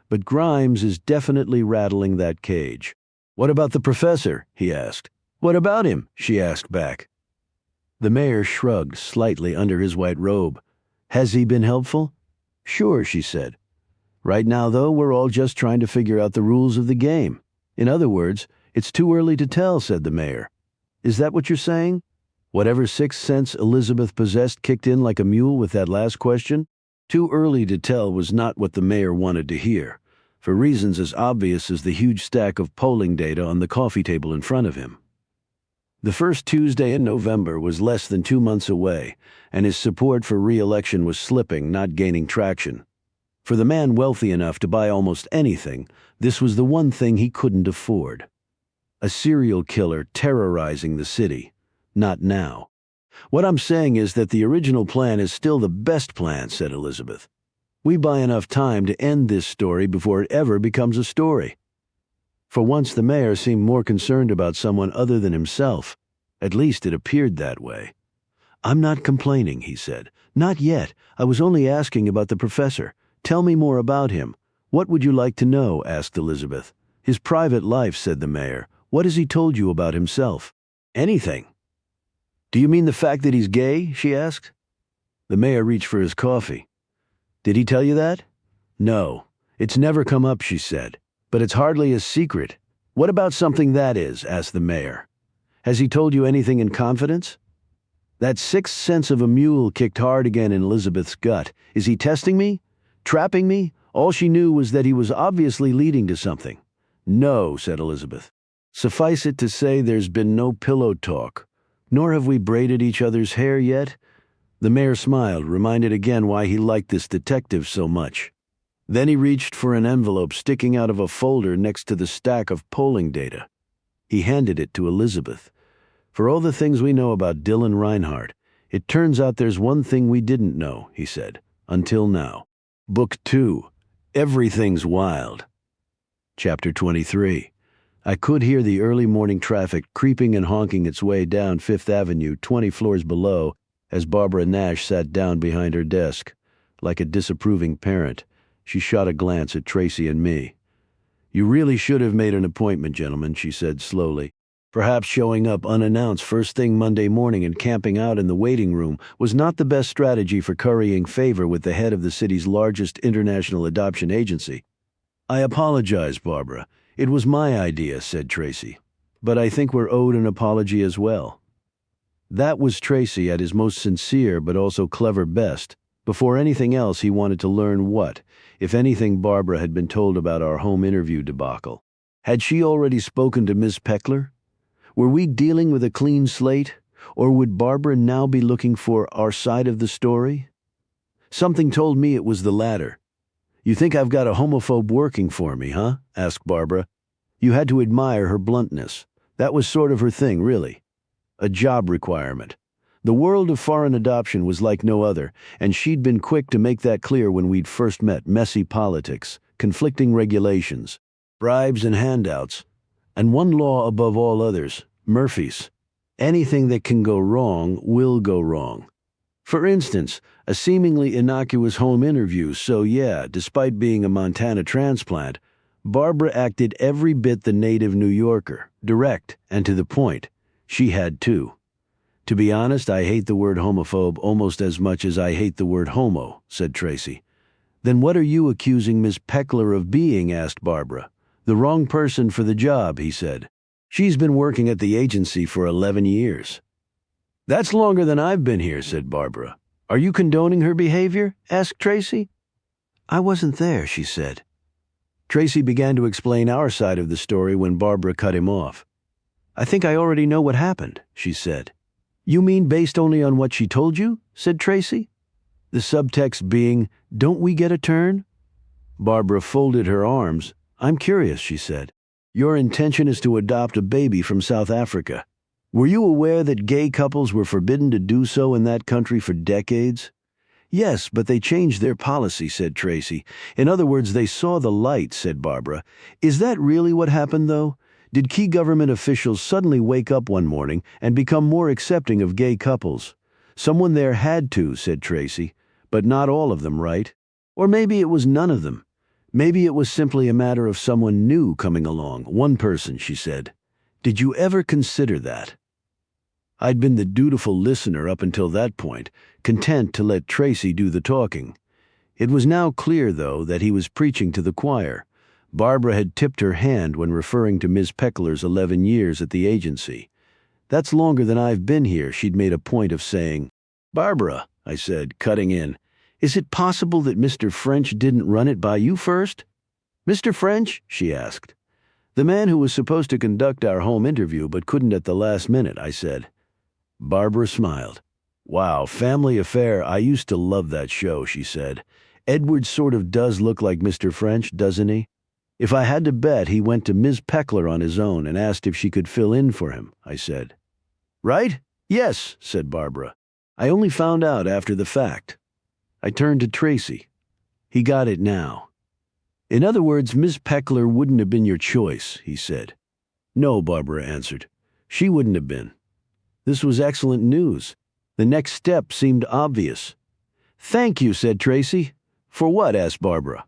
"But Grimes is definitely rattling that cage." "What about the professor?" he asked. "What about him?" she asked back. The mayor shrugged slightly under his white robe. "Has he been helpful?" "Sure," she said. Right now, though, we're all just trying to figure out the rules of the game. In other words, it's too early to tell, said the mayor. Is that what you're saying? Whatever sixth sense Elizabeth possessed kicked in like a mule with that last question? Too early to tell was not what the mayor wanted to hear, for reasons as obvious as the huge stack of polling data on the coffee table in front of him. The first Tuesday in November was less than 2 months away, and his support for re-election was slipping, not gaining traction. For the man wealthy enough to buy almost anything, this was the one thing he couldn't afford. A serial killer terrorizing the city. Not now. What I'm saying is that the original plan is still the best plan, said Elizabeth. We buy enough time to end this story before it ever becomes a story. For once, the mayor seemed more concerned about someone other than himself. At least it appeared that way. I'm not complaining, he said. Not yet. I was only asking about the professor. Tell me more about him. What would you like to know? Asked Elizabeth. His private life, said the mayor. What has he told you about himself? Anything. Do you mean the fact that he's gay? She asked. The mayor reached for his coffee. Did he tell you that? No. It's never come up, she said. But it's hardly a secret. What about something that is? Asked the mayor. Has he told you anything in confidence? That sixth sense of a mule kicked hard again in Elizabeth's gut. Is he testing me? Trapping me? All she knew was that he was obviously leading to something. No, said Elizabeth. Suffice it to say there's been no pillow talk. Nor have we braided each other's hair yet. The mayor smiled, reminded again why he liked this detective so much. Then he reached for an envelope sticking out of a folder next to the stack of polling data. He handed it to Elizabeth. For all the things we know about Dylan Reinhardt, it turns out there's one thing we didn't know, he said, until now. Book 2. Everything's Wild. Chapter 23. I could hear the early morning traffic creeping and honking its way down Fifth Avenue 20 floors below as Barbara Nash sat down behind her desk. Like a disapproving parent, she shot a glance at Tracy and me. You really should have made an appointment, gentlemen, she said slowly. Perhaps showing up unannounced first thing Monday morning and camping out in the waiting room was not the best strategy for currying favor with the head of the city's largest international adoption agency. I apologize, Barbara. It was my idea, said Tracy. But I think we're owed an apology as well. That was Tracy at his most sincere but also clever best. Before anything else, he wanted to learn what, if anything, Barbara had been told about our home interview debacle. Had she already spoken to Miss Peckler? Were we dealing with a clean slate, or would Barbara now be looking for our side of the story? Something told me it was the latter. You think I've got a homophobe working for me, huh? Asked Barbara. You had to admire her bluntness. That was sort of her thing, really. A job requirement. The world of foreign adoption was like no other, and she'd been quick to make that clear when we'd first met. Messy politics, conflicting regulations, bribes and handouts, and one law above all others, Murphy's. Anything that can go wrong will go wrong. For instance, a seemingly innocuous home interview, so yeah, despite being a Montana transplant, Barbara acted every bit the native New Yorker, direct and to the point. She had too. To be honest, I hate the word homophobe almost as much as I hate the word homo, said Tracy. Then what are you accusing Miss Peckler of being? Asked Barbara. The wrong person for the job, he said. She's been working at the agency for 11 years. That's longer than I've been here, said Barbara. Are you condoning her behavior? Asked Tracy. I wasn't there, she said. Tracy began to explain our side of the story when Barbara cut him off. I think I already know what happened, she said. You mean based only on what she told you? Said Tracy. The subtext being, don't we get a turn? Barbara folded her arms. I'm curious, she said. Your intention is to adopt a baby from South Africa. Were you aware that gay couples were forbidden to do so in that country for decades? Yes, but they changed their policy, said Tracy. In other words, they saw the light, said Barbara. Is that really what happened, though? Did key government officials suddenly wake up one morning and become more accepting of gay couples? Someone there had to, said Tracy. But not all of them, right? Or maybe it was none of them. Maybe it was simply a matter of someone new coming along, one person, she said. Did you ever consider that? I'd been the dutiful listener up until that point, content to let Tracy do the talking. It was now clear, though, that he was preaching to the choir. Barbara had tipped her hand when referring to Ms. Peckler's 11 years at the agency. "That's longer than I've been here," she'd made a point of saying. "Barbara," I said, cutting in, "is it possible that Mr. French didn't run it by you first?" "Mr. French?" she asked. "The man who was supposed to conduct our home interview but couldn't at the last minute," I said. Barbara smiled. "Wow, Family Affair, I used to love that show," she said. "Edward sort of does look like Mr. French, doesn't he? If I had to bet, he went to Ms. Peckler on his own and asked if she could fill in for him," I said. "Right? Yes," said Barbara. "I only found out after the fact." I turned to Tracy. He got it now. "In other words, Ms. Peckler wouldn't have been your choice," he said. "No," Barbara answered. "She wouldn't have been." This was excellent news. The next step seemed obvious. "Thank you," said Tracy. "For what?" asked Barbara.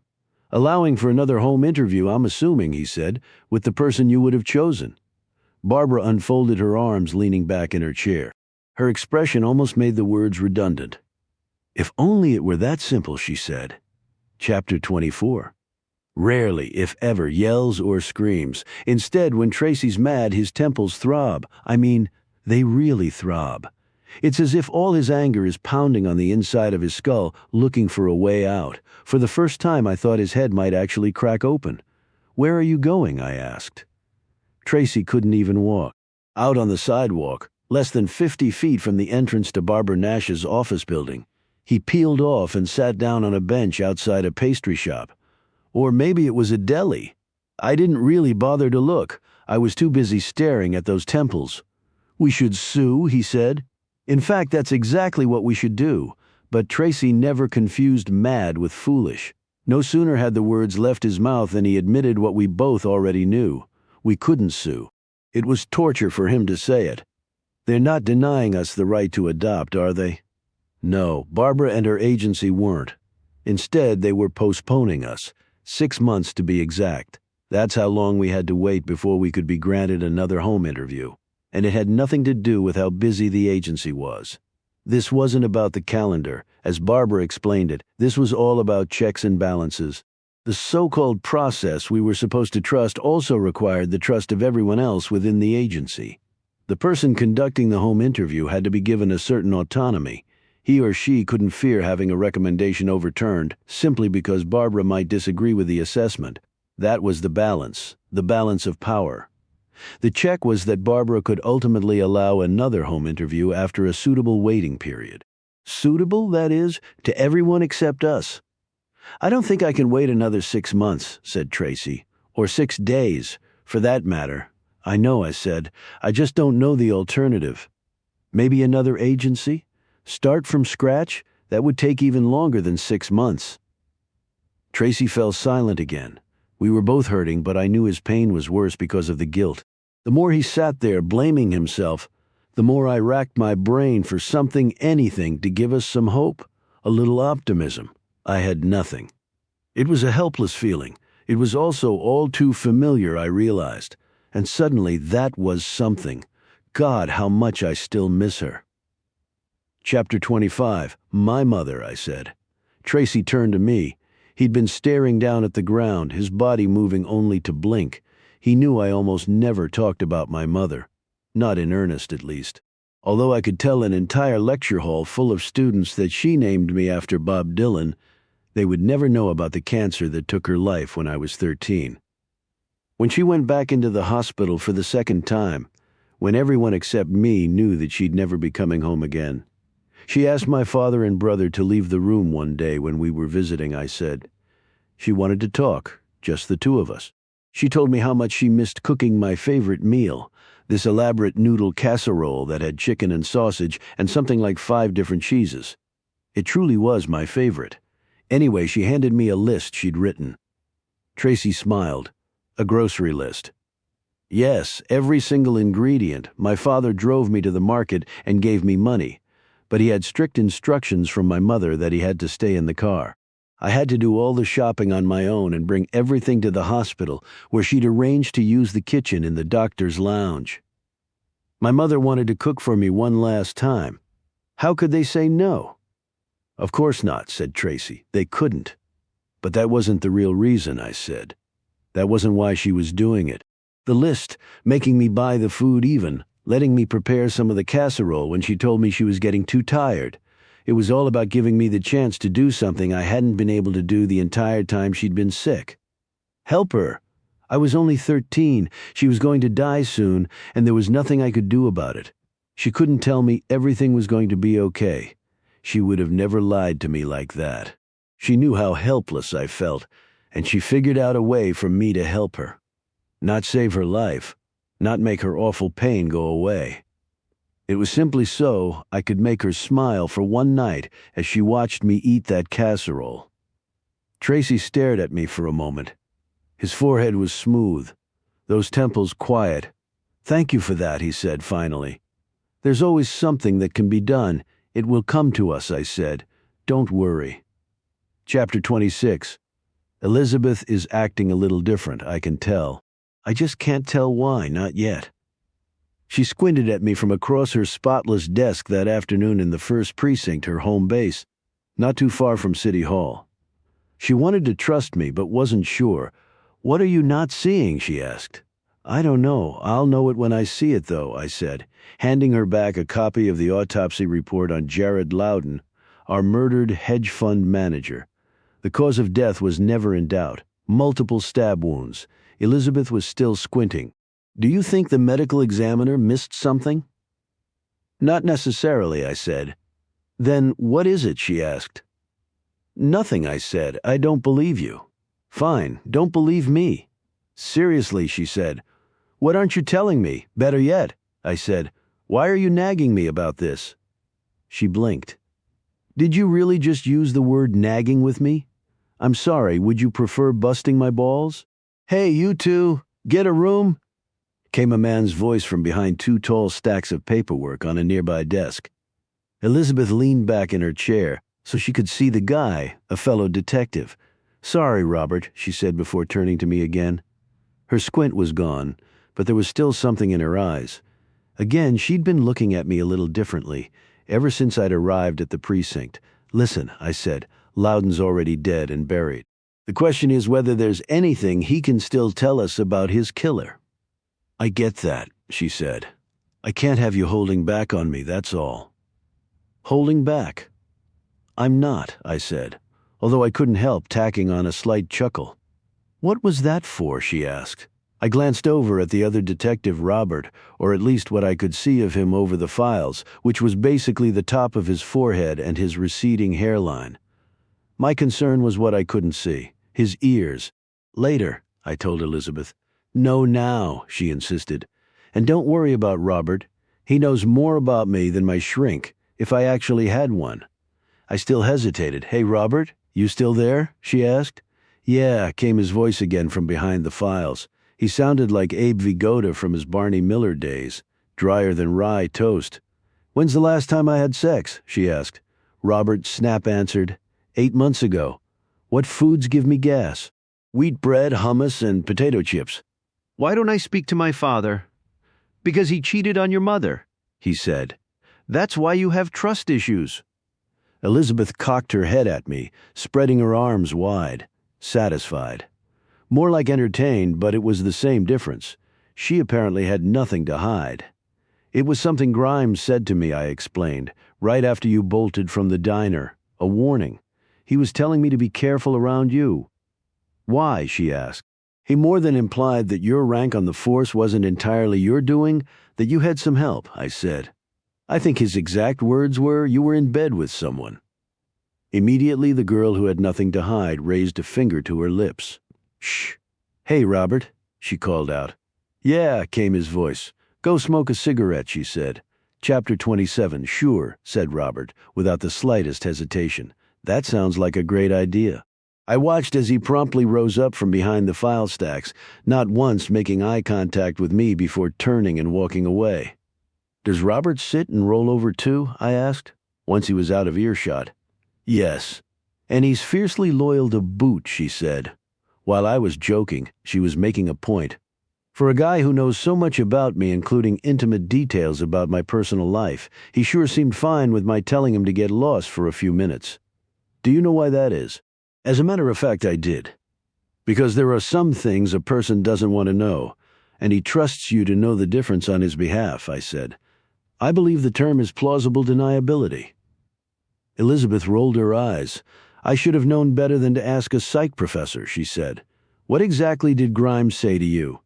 "Allowing for another home interview, I'm assuming," he said, "with the person you would have chosen." Barbara unfolded her arms, leaning back in her chair. Her expression almost made the words redundant. "If only it were that simple," she said. Chapter 24. Rarely, if ever, yells or screams. Instead, when Tracy's mad, his temples throb. I mean, they really throb. It's as if all his anger is pounding on the inside of his skull, looking for a way out. For the first time, I thought his head might actually crack open. "Where are you going?" I asked. Tracy couldn't even walk. Out on the sidewalk, less than 50 feet from the entrance to Barbara Nash's office building. He peeled off and sat down on a bench outside a pastry shop. Or maybe it was a deli. I didn't really bother to look. I was too busy staring at those temples. "We should sue," he said. "In fact, that's exactly what we should do." But Tracy never confused mad with foolish. No sooner had the words left his mouth than he admitted what we both already knew. We couldn't sue. It was torture for him to say it. "They're not denying us the right to adopt, are they?" No, Barbara and her agency weren't. Instead, they were postponing us. 6 months to be exact. That's how long we had to wait before we could be granted another home interview. And it had nothing to do with how busy the agency was. This wasn't about the calendar. As Barbara explained it, this was all about checks and balances. The so-called process we were supposed to trust also required the trust of everyone else within the agency. The person conducting the home interview had to be given a certain autonomy. He or she couldn't fear having a recommendation overturned simply because Barbara might disagree with the assessment. That was the balance of power. The check was that Barbara could ultimately allow another home interview after a suitable waiting period. Suitable, that is, to everyone except us. "I don't think I can wait another 6 months," said Tracy. "Or 6 days, for that matter." "I know," I said. "I just don't know the alternative." "Maybe another agency? Start from scratch? That would take even longer than 6 months." Tracy fell silent again. We were both hurting, but I knew his pain was worse because of the guilt. The more he sat there blaming himself, the more I racked my brain for something, anything, to give us some hope, a little optimism. I had nothing. It was a helpless feeling. It was also all too familiar, I realized. And suddenly that was something. God, how much I still miss her. Chapter 25. My mother, I said. Tracy turned to me. He'd been staring down at the ground, his body moving only to blink. He knew I almost never talked about my mother. Not in earnest, at least. Although I could tell an entire lecture hall full of students that she named me after Bob Dylan, they would never know about the cancer that took her life when I was 13. When she went back into the hospital for the second time, when everyone except me knew that she'd never be coming home again, she asked my father and brother to leave the room one day when we were visiting, I said. She wanted to talk, just the two of us. She told me how much she missed cooking my favorite meal, this elaborate noodle casserole that had chicken and sausage and something like 5 different cheeses. It truly was my favorite. Anyway, she handed me a list she'd written. Tracy smiled. A grocery list. Yes, every single ingredient. My father drove me to the market and gave me money, but he had strict instructions from my mother that he had to stay in the car. I had to do all the shopping on my own and bring everything to the hospital, where she'd arranged to use the kitchen in the doctor's lounge. My mother wanted to cook for me one last time. How could they say no? Of course not, said Tracy. They couldn't. But that wasn't the real reason, I said. That wasn't why she was doing it. The list, making me buy the food even, letting me prepare some of the casserole when she told me she was getting too tired. It was all about giving me the chance to do something I hadn't been able to do the entire time she'd been sick. Help her. I was only 13, she was going to die soon, and there was nothing I could do about it. She couldn't tell me everything was going to be okay. She would have never lied to me like that. She knew how helpless I felt, and she figured out a way for me to help her. Not save her life, not make her awful pain go away. It was simply so I could make her smile for one night as she watched me eat that casserole. Tracy stared at me for a moment. His forehead was smooth, those temples quiet. Thank you for that, he said finally. There's always something that can be done. It will come to us, I said. Don't worry. Chapter 26. Elizabeth is acting a little different, I can tell. I just can't tell why, not yet. She squinted at me from across her spotless desk that afternoon in the 1st Precinct, her home base, not too far from City Hall. She wanted to trust me, but wasn't sure. What are you not seeing, she asked. I don't know. I'll know it when I see it, though, I said, handing her back a copy of the autopsy report on Jared Loudon, our murdered hedge fund manager. The cause of death was never in doubt. Multiple stab wounds. Elizabeth was still squinting. Do you think the medical examiner missed something? Not necessarily, I said. Then what is it, she asked. Nothing, I said. I don't believe you. Fine, don't believe me. Seriously, she said. What aren't you telling me? Better yet, I said. Why are you nagging me about this? She blinked. Did you really just use the word nagging with me? I'm sorry, would you prefer busting my balls? Hey, you two, get a room? Came a man's voice from behind 2 tall stacks of paperwork on a nearby desk. Elizabeth leaned back in her chair so she could see the guy, a fellow detective. Sorry, Robert, she said before turning to me again. Her squint was gone, but there was still something in her eyes. Again, she'd been looking at me a little differently, ever since I'd arrived at the precinct. Listen, I said, Loudon's already dead and buried. The question is whether there's anything he can still tell us about his killer. I get that, she said. I can't have you holding back on me, that's all. Holding back? I'm not, I said, although I couldn't help tacking on a slight chuckle. What was that for, she asked. I glanced over at the other detective, Robert, or at least what I could see of him over the files, which was basically the top of his forehead and his receding hairline. My concern was what I couldn't see, his ears. Later, I told Elizabeth. No, now, she insisted. And don't worry about Robert. He knows more about me than my shrink, if I actually had one. I still hesitated. Hey, Robert, you still there? She asked. Yeah, came his voice again from behind the files. He sounded like Abe Vigoda from his Barney Miller days, drier than rye toast. When's the last time I had sex? She asked. Robert snap answered. 8 months ago. What foods give me gas? Wheat bread, hummus, and potato chips. Why don't I speak to my father? Because he cheated on your mother, he said. That's why you have trust issues. Elizabeth cocked her head at me, spreading her arms wide, satisfied. More like entertained, but it was the same difference. She apparently had nothing to hide. It was something Grimes said to me, I explained, right after you bolted from the diner. A warning. He was telling me to be careful around you. Why? She asked. He more than implied that your rank on the force wasn't entirely your doing, that you had some help, I said. I think his exact words were, you were in bed with someone. Immediately, the girl who had nothing to hide raised a finger to her lips. Shh. Hey, Robert, she called out. Yeah, came his voice. Go smoke a cigarette, she said. Chapter 27, sure, said Robert, without the slightest hesitation. That sounds like a great idea. I watched as he promptly rose up from behind the file stacks, not once making eye contact with me before turning and walking away. Does Robert sit and roll over too? I asked, once he was out of earshot. Yes. And he's fiercely loyal to Boot, she said. While I was joking, she was making a point. For a guy who knows so much about me, including intimate details about my personal life, he sure seemed fine with my telling him to get lost for a few minutes. Do you know why that is? As a matter of fact, I did. Because there are some things a person doesn't want to know, and he trusts you to know the difference on his behalf, I said. I believe the term is plausible deniability. Elizabeth rolled her eyes. I should have known better than to ask a psych professor, she said. What exactly did Grimes say to you?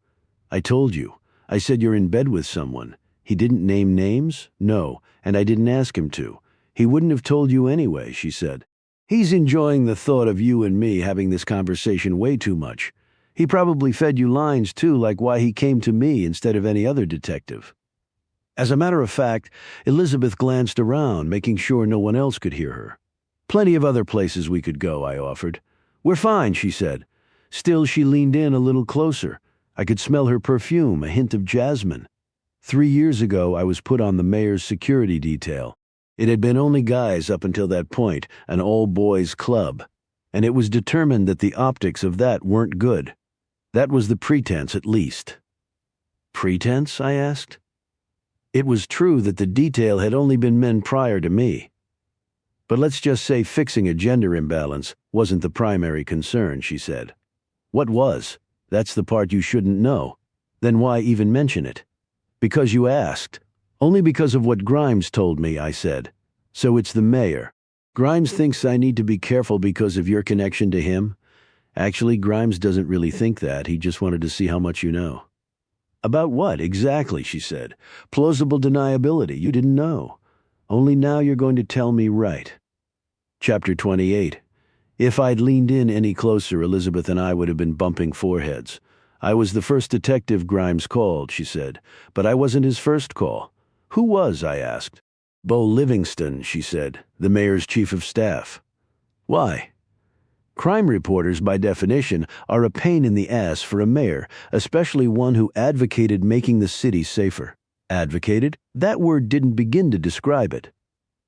I told you. I said you're in bed with someone. He didn't name names? No, and I didn't ask him to. He wouldn't have told you anyway, she said. He's enjoying the thought of you and me having this conversation way too much. He probably fed you lines, too, like why he came to me instead of any other detective. As a matter of fact, Elizabeth glanced around, making sure no one else could hear her. Plenty of other places we could go, I offered. We're fine, she said. Still, she leaned in a little closer. I could smell her perfume, a hint of jasmine. 3 years ago, I was put on the mayor's security detail. It had been only guys up until that point, an all-boys club, and it was determined that the optics of that weren't good. That was the pretense, at least. Pretense? I asked. It was true that the detail had only been men prior to me. But let's just say fixing a gender imbalance wasn't the primary concern, she said. What was? That's the part you shouldn't know. Then why even mention it? Because you asked. Only because of what Grimes told me, I said. So it's the mayor. Grimes thinks I need to be careful because of your connection to him? Actually, Grimes doesn't really think that. He just wanted to see how much you know. About what, exactly, she said. Plausible deniability. You didn't know. Only now you're going to tell me right. Chapter 28. If I'd leaned in any closer, Elizabeth and I would have been bumping foreheads. I was the first detective Grimes called, she said, but I wasn't his first call. Who was, I asked. Bo Livingston, she said, the mayor's chief of staff. Why? Crime reporters, by definition, are a pain in the ass for a mayor, especially one who advocated making the city safer. Advocated? That word didn't begin to describe it.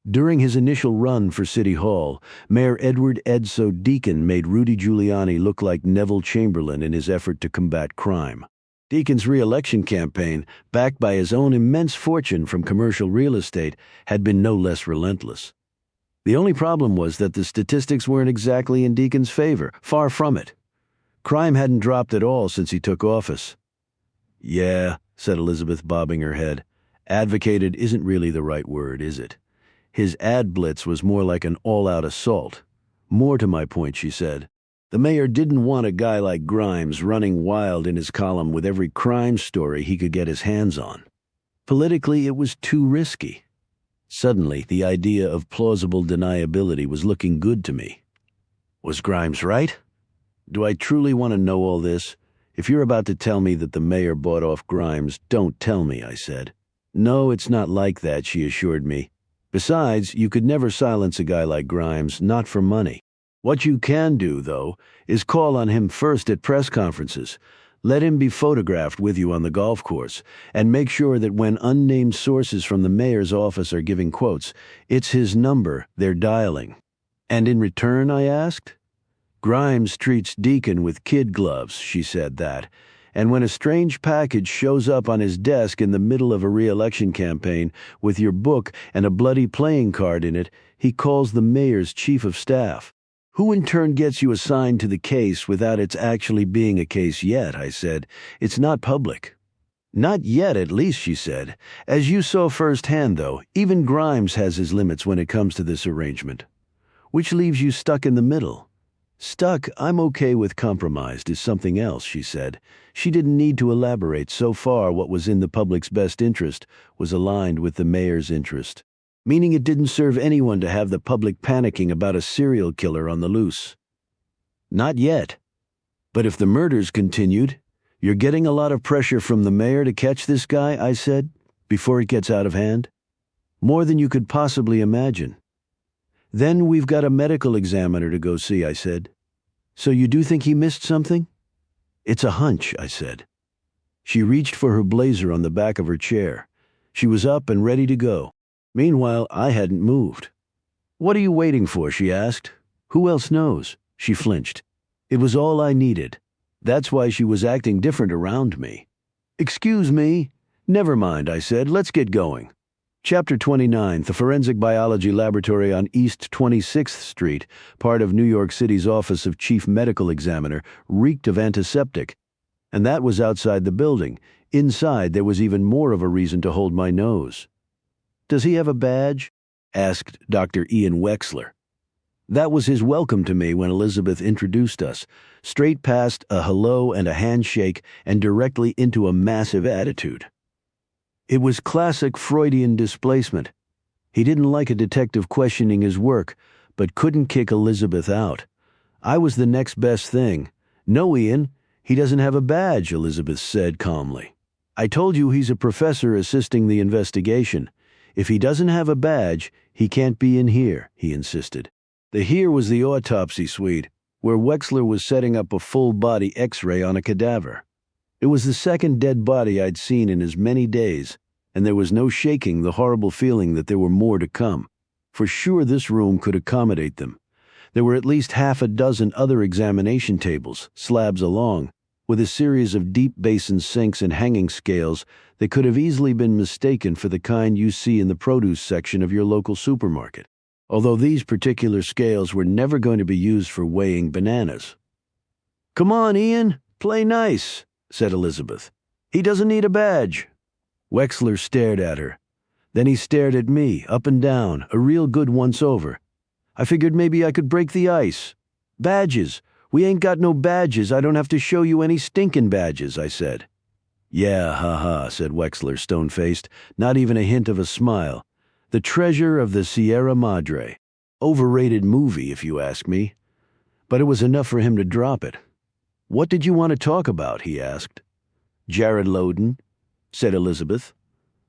During his initial run for City Hall, Mayor Edward Edso Deacon made Rudy Giuliani look like Neville Chamberlain in his effort to combat crime. Deacon's re-election campaign, backed by his own immense fortune from commercial real estate, had been no less relentless. The only problem was that the statistics weren't exactly in Deacon's favor, far from it. Crime hadn't dropped at all since he took office. Yeah, said Elizabeth, bobbing her head. Advocated isn't really the right word, is it? His ad blitz was more like an all-out assault. More to my point, she said. The mayor didn't want a guy like Grimes running wild in his column with every crime story he could get his hands on. Politically, it was too risky. Suddenly, the idea of plausible deniability was looking good to me. Was Grimes right? Do I truly want to know all this? If you're about to tell me that the mayor bought off Grimes, don't tell me, I said. No, it's not like that, she assured me. Besides, you could never silence a guy like Grimes, not for money. What you can do, though, is call on him first at press conferences. Let him be photographed with you on the golf course, and make sure that when unnamed sources from the mayor's office are giving quotes, it's his number they're dialing. And in return, I asked? Grimes treats Deacon with kid gloves, she said that, and when a strange package shows up on his desk in the middle of a re-election campaign with your book and a bloody playing card in it, he calls the mayor's chief of staff. Who in turn gets you assigned to the case without its actually being a case yet, I said. It's not public. Not yet, at least, she said. As you saw firsthand, though, even Grimes has his limits when it comes to this arrangement. Which leaves you stuck in the middle. Stuck, I'm okay with. Compromised is something else, she said. She didn't need to elaborate. So far, what was in the public's best interest was aligned with the mayor's interest. Meaning it didn't serve anyone to have the public panicking about a serial killer on the loose. Not yet. But if the murders continued, you're getting a lot of pressure from the mayor to catch this guy, I said, before it gets out of hand. More than you could possibly imagine. Then we've got a medical examiner to go see, I said. So you do think he missed something? It's a hunch, I said. She reached for her blazer on the back of her chair. She was up and ready to go. Meanwhile, I hadn't moved. What are you waiting for? She asked. Who else knows? She flinched. It was all I needed. That's why she was acting different around me. Excuse me. Never mind, I said. Let's get going. Chapter 29, the Forensic Biology Laboratory on East 26th Street, part of New York City's Office of Chief Medical Examiner, reeked of antiseptic. And that was outside the building. Inside, there was even more of a reason to hold my nose. "Does he have a badge?" asked Dr. Ian Wexler. That was his welcome to me when Elizabeth introduced us, straight past a hello and a handshake and directly into a massive attitude. It was classic Freudian displacement. He didn't like a detective questioning his work, but couldn't kick Elizabeth out. I was the next best thing. "No, Ian, he doesn't have a badge," Elizabeth said calmly. "I told you he's a professor assisting the investigation. If he doesn't have a badge, he can't be in here," he insisted. The here was the autopsy suite, where Wexler was setting up a full-body X-ray on a cadaver. It was the second dead body I'd seen in as many days, and there was no shaking the horrible feeling that there were more to come. For sure this room could accommodate them. There were at least half a dozen other examination tables, slabs along, with a series of deep basin sinks and hanging scales that could have easily been mistaken for the kind you see in the produce section of your local supermarket, although these particular scales were never going to be used for weighing bananas. "Come on, Ian, play nice," said Elizabeth. "He doesn't need a badge." Wexler stared at her. Then he stared at me, up and down, a real good once-over. I figured maybe I could break the ice. "Badges. We ain't got no badges. I don't have to show you any stinkin' badges," I said. "Yeah, ha-ha," said Wexler, stone-faced, not even a hint of a smile. "The Treasure of the Sierra Madre. Overrated movie, if you ask me." But it was enough for him to drop it. "What did you want to talk about?" he asked. "Jared Loden," said Elizabeth.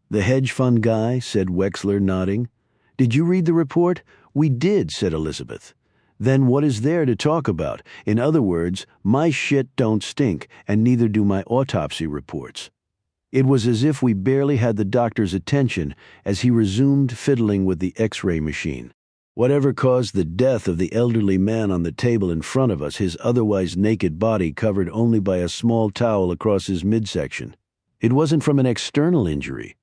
"The hedge fund guy," said Wexler, nodding. "Did you read the report?" "We did," said Elizabeth. "Then what is there to talk about? In other words, my shit don't stink, and neither do my autopsy reports." It was as if we barely had the doctor's attention as he resumed fiddling with the X-ray machine. Whatever caused the death of the elderly man on the table in front of us, his otherwise naked body covered only by a small towel across his midsection. It wasn't from an external injury,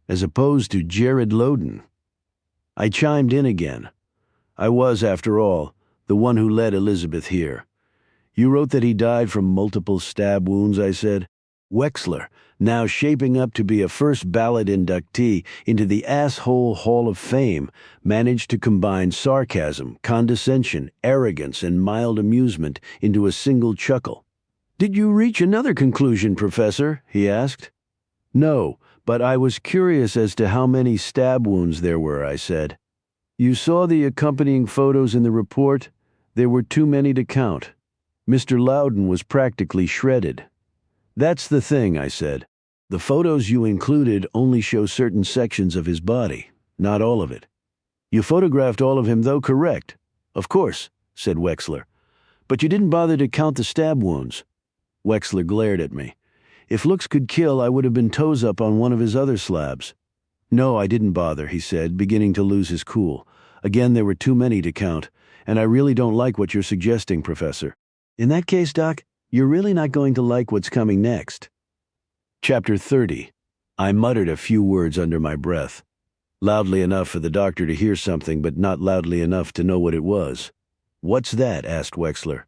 as opposed to Jared Loden. I chimed in again. I was, after all, the one who led Elizabeth here. "You wrote that he died from multiple stab wounds," I said. Wexler, now shaping up to be a first-ballot inductee into the Asshole Hall of Fame, managed to combine sarcasm, condescension, arrogance, and mild amusement into a single chuckle. "Did you reach another conclusion, Professor?" he asked. "No, but I was curious as to how many stab wounds there were," I said. "You saw the accompanying photos in the report? There were too many to count. Mr. Loudon was practically shredded." "That's the thing," I said. "The photos you included only show certain sections of his body, not all of it." "You photographed all of him, though, correct?" "Of course," said Wexler. "But you didn't bother to count the stab wounds." Wexler glared at me. If looks could kill, I would have been toes up on one of his other slabs. "No, I didn't bother," he said, beginning to lose his cool. "Again, there were too many to count, and I really don't like what you're suggesting, Professor." "In that case, Doc, you're really not going to like what's coming next." Chapter 30. I muttered a few words under my breath. Loudly enough for the doctor to hear something, but not loudly enough to know what it was. "What's that?" asked Wexler.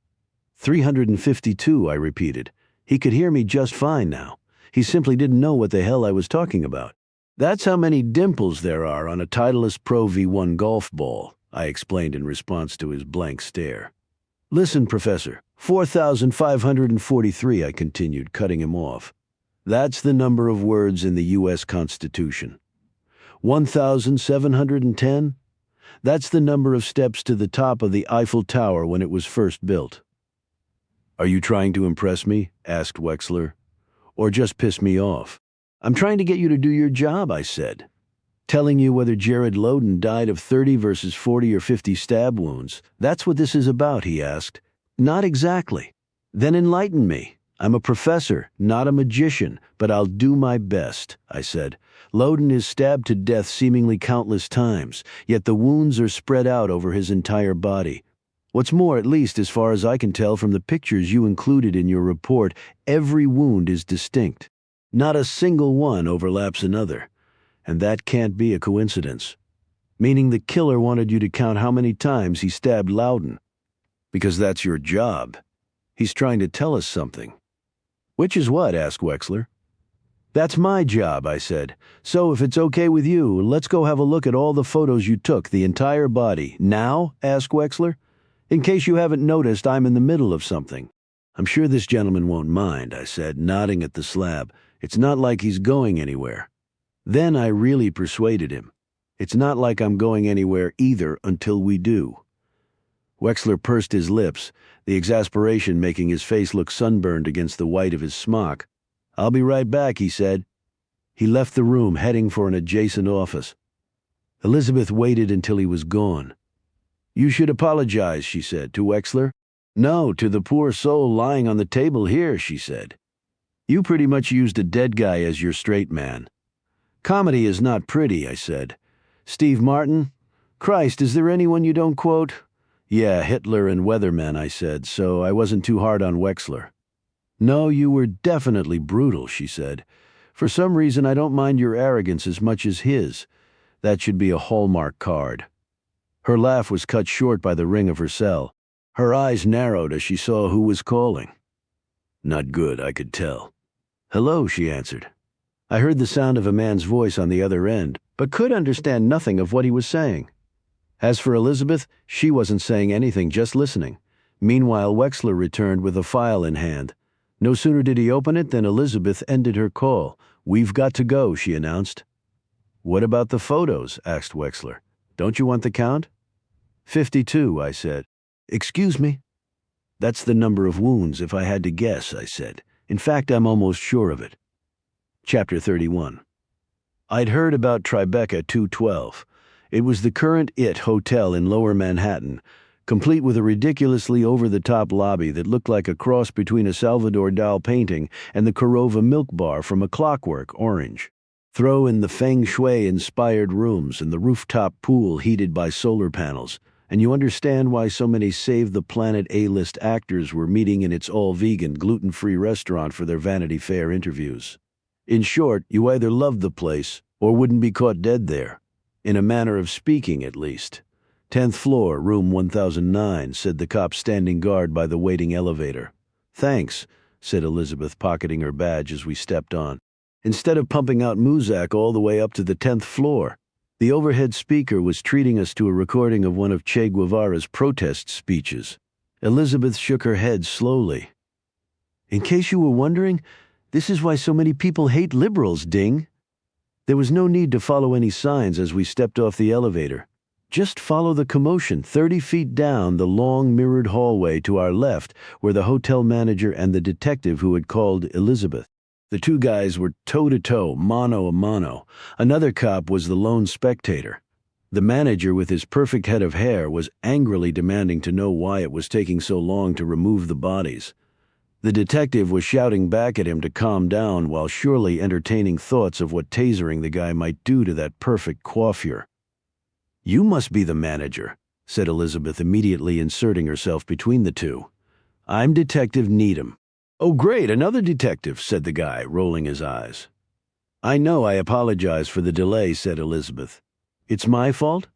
352, I repeated. He could hear me just fine now. He simply didn't know what the hell I was talking about. "That's how many dimples there are on a Titleist Pro V1 golf ball," I explained in response to his blank stare. "Listen, Professor, 4,543, I continued, cutting him off. "That's the number of words in the U.S. Constitution. 1,710? That's the number of steps to the top of the Eiffel Tower when it was first built." "Are you trying to impress me?" asked Wexler. "Or just piss me off?" "I'm trying to get you to do your job," I said. "Telling you whether Jared Loden died of 30 versus 40 or 50 stab wounds. That's what this is about," he asked. "Not exactly." "Then enlighten me. I'm a professor, not a magician, but I'll do my best," I said. "Loden is stabbed to death seemingly countless times, yet the wounds are spread out over his entire body. What's more, at least as far as I can tell from the pictures you included in your report, every wound is distinct. Not a single one overlaps another. And that can't be a coincidence. Meaning the killer wanted you to count how many times he stabbed Loudon. Because that's your job. He's trying to tell us something. Which is what? Asked Wexler. That's my job, I said. So if it's okay with you, let's go have a look at all the photos you took, the entire body. Now? Asked Wexler. In case you haven't noticed, I'm in the middle of something. I'm sure this gentleman won't mind, I said, nodding at the slab. It's not like he's going anywhere. Then I really persuaded him. It's not like I'm going anywhere either until we do. Wexler pursed his lips, the exasperation making his face look sunburned against the white of his smock. I'll be right back, he said. He left the room, heading for an adjacent office. Elizabeth waited until he was gone. You should apologize, she said, to Wexler. No, to the poor soul lying on the table here, she said. You pretty much used a dead guy as your straight man. Comedy is not pretty, I said. Steve Martin? Christ, is there anyone you don't quote? Yeah, Hitler and Weathermen, I said, so I wasn't too hard on Wexler. No, you were definitely brutal, she said. For some reason, I don't mind your arrogance as much as his. That should be a Hallmark card. Her laugh was cut short by the ring of her cell. Her eyes narrowed as she saw who was calling. Not good, I could tell. Hello, she answered. I heard the sound of a man's voice on the other end, but could understand nothing of what he was saying. As for Elizabeth, she wasn't saying anything, just listening. Meanwhile, Wexler returned with a file in hand. No sooner did he open it than Elizabeth ended her call. We've got to go, she announced. What about the photos? Asked Wexler. Don't you want the count? 52, I said. Excuse me? That's the number of wounds, if I had to guess, I said. In fact, I'm almost sure of it. Chapter 31. I'd heard about Tribeca 212. It was the current IT hotel in Lower Manhattan, complete with a ridiculously over-the-top lobby that looked like a cross between a Salvador Dali painting and the Korova milk bar from A Clockwork Orange. Throw in the feng shui-inspired rooms and the rooftop pool heated by solar panels, and you understand why so many save-the-planet A-list actors were meeting in its all-vegan, gluten-free restaurant for their Vanity Fair interviews. In short, you either loved the place or wouldn't be caught dead there. In a manner of speaking, at least. 10th floor, room 1009, said the cop standing guard by the waiting elevator. Thanks, said Elizabeth, pocketing her badge as we stepped on. Instead of pumping out Muzak all the way up to the 10th floor, the overhead speaker was treating us to a recording of one of Che Guevara's protest speeches. Elizabeth shook her head slowly. In case you were wondering, this is why so many people hate liberals, Ding. There was no need to follow any signs as we stepped off the elevator. Just follow the commotion 30 feet down the long mirrored hallway to our left were the hotel manager and the detective who had called Elizabeth. The two guys were toe-to-toe, mano a mano. Another cop was the lone spectator. The manager, with his perfect head of hair, was angrily demanding to know why it was taking so long to remove the bodies. The detective was shouting back at him to calm down while surely entertaining thoughts of what tasering the guy might do to that perfect coiffure. You must be the manager, said Elizabeth, immediately inserting herself between the two. I'm Detective Needham. Oh, great, another detective, said the guy, rolling his eyes. I know, I apologize for the delay, said Elizabeth. It's my fault?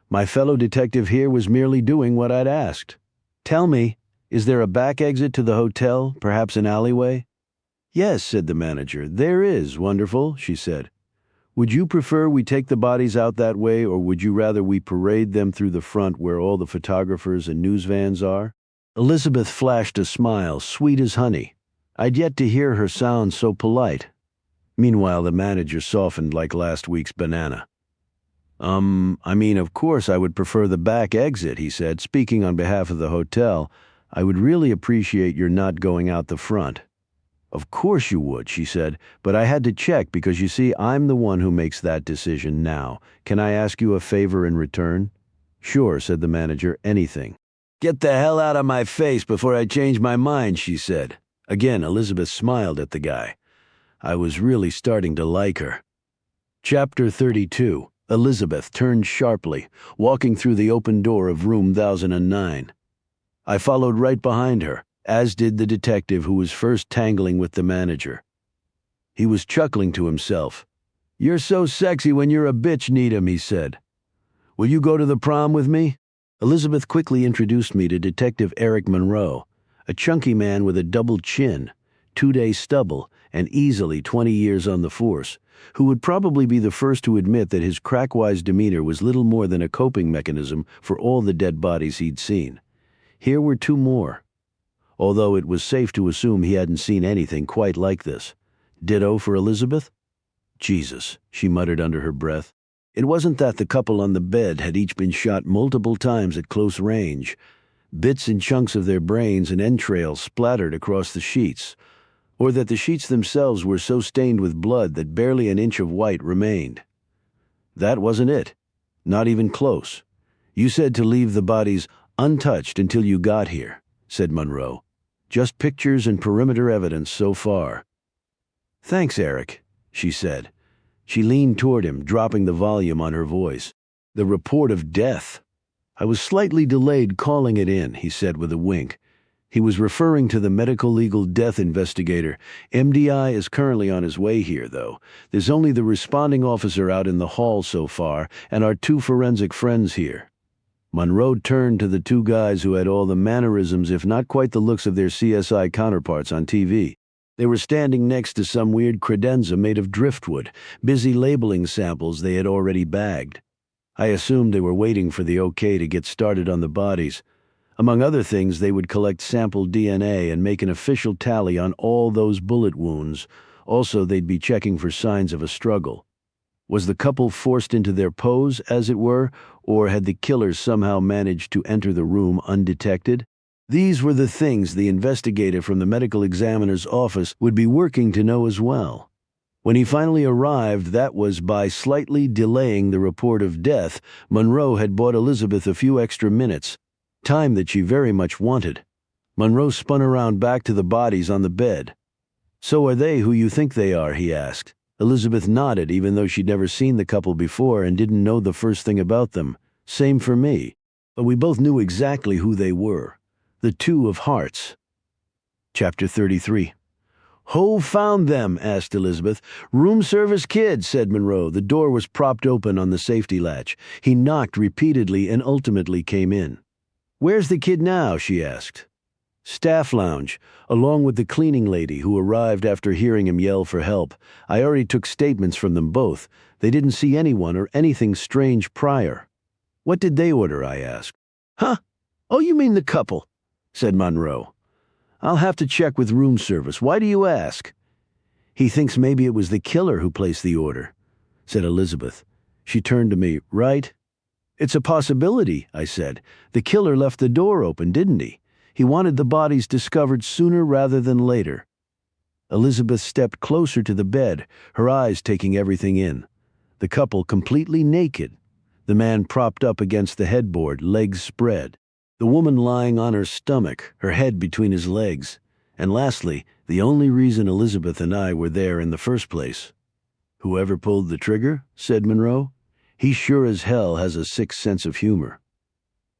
My fellow detective here was merely doing what I'd asked. Tell me, is there a back exit to the hotel, perhaps an alleyway? Yes, said the manager. There is, wonderful, she said. Would you prefer we take the bodies out that way, or would you rather we parade them through the front where all the photographers and news vans are? Elizabeth flashed a smile, sweet as honey. I'd yet to hear her sound so polite. Meanwhile, the manager softened like last week's banana. Of course I would prefer the back exit, he said, speaking on behalf of the hotel. I would really appreciate your not going out the front. Of course you would, she said, but I had to check because you see, I'm the one who makes that decision now. Can I ask you a favor in return? Sure, said the manager, anything. Get the hell out of my face before I change my mind, she said. Again, Elizabeth smiled at the guy. I was really starting to like her. Chapter 32. Elizabeth turned sharply, walking through the open door of room 1009. I followed right behind her, as did the detective who was first tangling with the manager. He was chuckling to himself. "You're so sexy when you're a bitch, Needham," he said. "Will you go to the prom with me?" Elizabeth quickly introduced me to Detective Eric Monroe, a chunky man with a double chin, 2-day stubble, and easily 20 years on the force, who would probably be the first to admit that his crack-wise demeanor was little more than a coping mechanism for all the dead bodies he'd seen. Here were 2 more, although it was safe to assume he hadn't seen anything quite like this. Ditto for Elizabeth? Jesus, she muttered under her breath. It wasn't that the couple on the bed had each been shot multiple times at close range. Bits and chunks of their brains and entrails splattered across the sheets, or that the sheets themselves were so stained with blood that barely an inch of white remained. That wasn't it. Not even close. "You said to leave the bodies untouched until you got here," said Monroe. "Just pictures and perimeter evidence so far." "Thanks, Eric," she said. She leaned toward him, dropping the volume on her voice. "The report of death. I was slightly delayed calling it in," he said with a wink. He was referring to the medical legal death investigator. "MDI is currently on his way here, though. There's only the responding officer out in the hall so far, and our 2 forensic friends here." Monroe turned to the 2 guys who had all the mannerisms, if not quite the looks, of their CSI counterparts on TV. They were standing next to some weird credenza made of driftwood, busy labeling samples they had already bagged. I assumed they were waiting for the okay to get started on the bodies. Among other things, they would collect sample DNA and make an official tally on all those bullet wounds. Also, they'd be checking for signs of a struggle. Was the couple forced into their pose, as it were, or had the killers somehow managed to enter the room undetected? These were the things the investigator from the medical examiner's office would be working to know as well. When he finally arrived, that was by slightly delaying the report of death. Monroe had bought Elizabeth a few extra minutes, time that she very much wanted. Monroe spun around back to the bodies on the bed. "So are they who you think they are?" he asked. Elizabeth nodded, even though she'd never seen the couple before and didn't know the first thing about them. Same for me. But we both knew exactly who they were. The 2 of hearts. Chapter 33. "Who found them?" asked Elizabeth. "Room service kid," said Monroe. The door was propped open on the safety latch. He knocked repeatedly and ultimately came in. "Where's the kid now?" she asked. "Staff lounge, along with the cleaning lady who arrived after hearing him yell for help. I already took statements from them both. They didn't see anyone or anything strange prior." "What did they order?" I asked. "Huh? Oh, you mean the couple," said Monroe. "I'll have to check with room service. Why do you ask?" "He thinks maybe it was the killer who placed the order," said Elizabeth. She turned to me. "Right?" "It's a possibility," I said. "The killer left the door open, didn't he? He wanted the bodies discovered sooner rather than later." Elizabeth stepped closer to the bed, her eyes taking everything in. The couple completely naked. The man propped up against the headboard, legs spread. The woman lying on her stomach, her head between his legs. And lastly, the only reason Elizabeth and I were there in the first place. "Whoever pulled the trigger?" said Monroe. "He sure as hell has a sick sense of humor."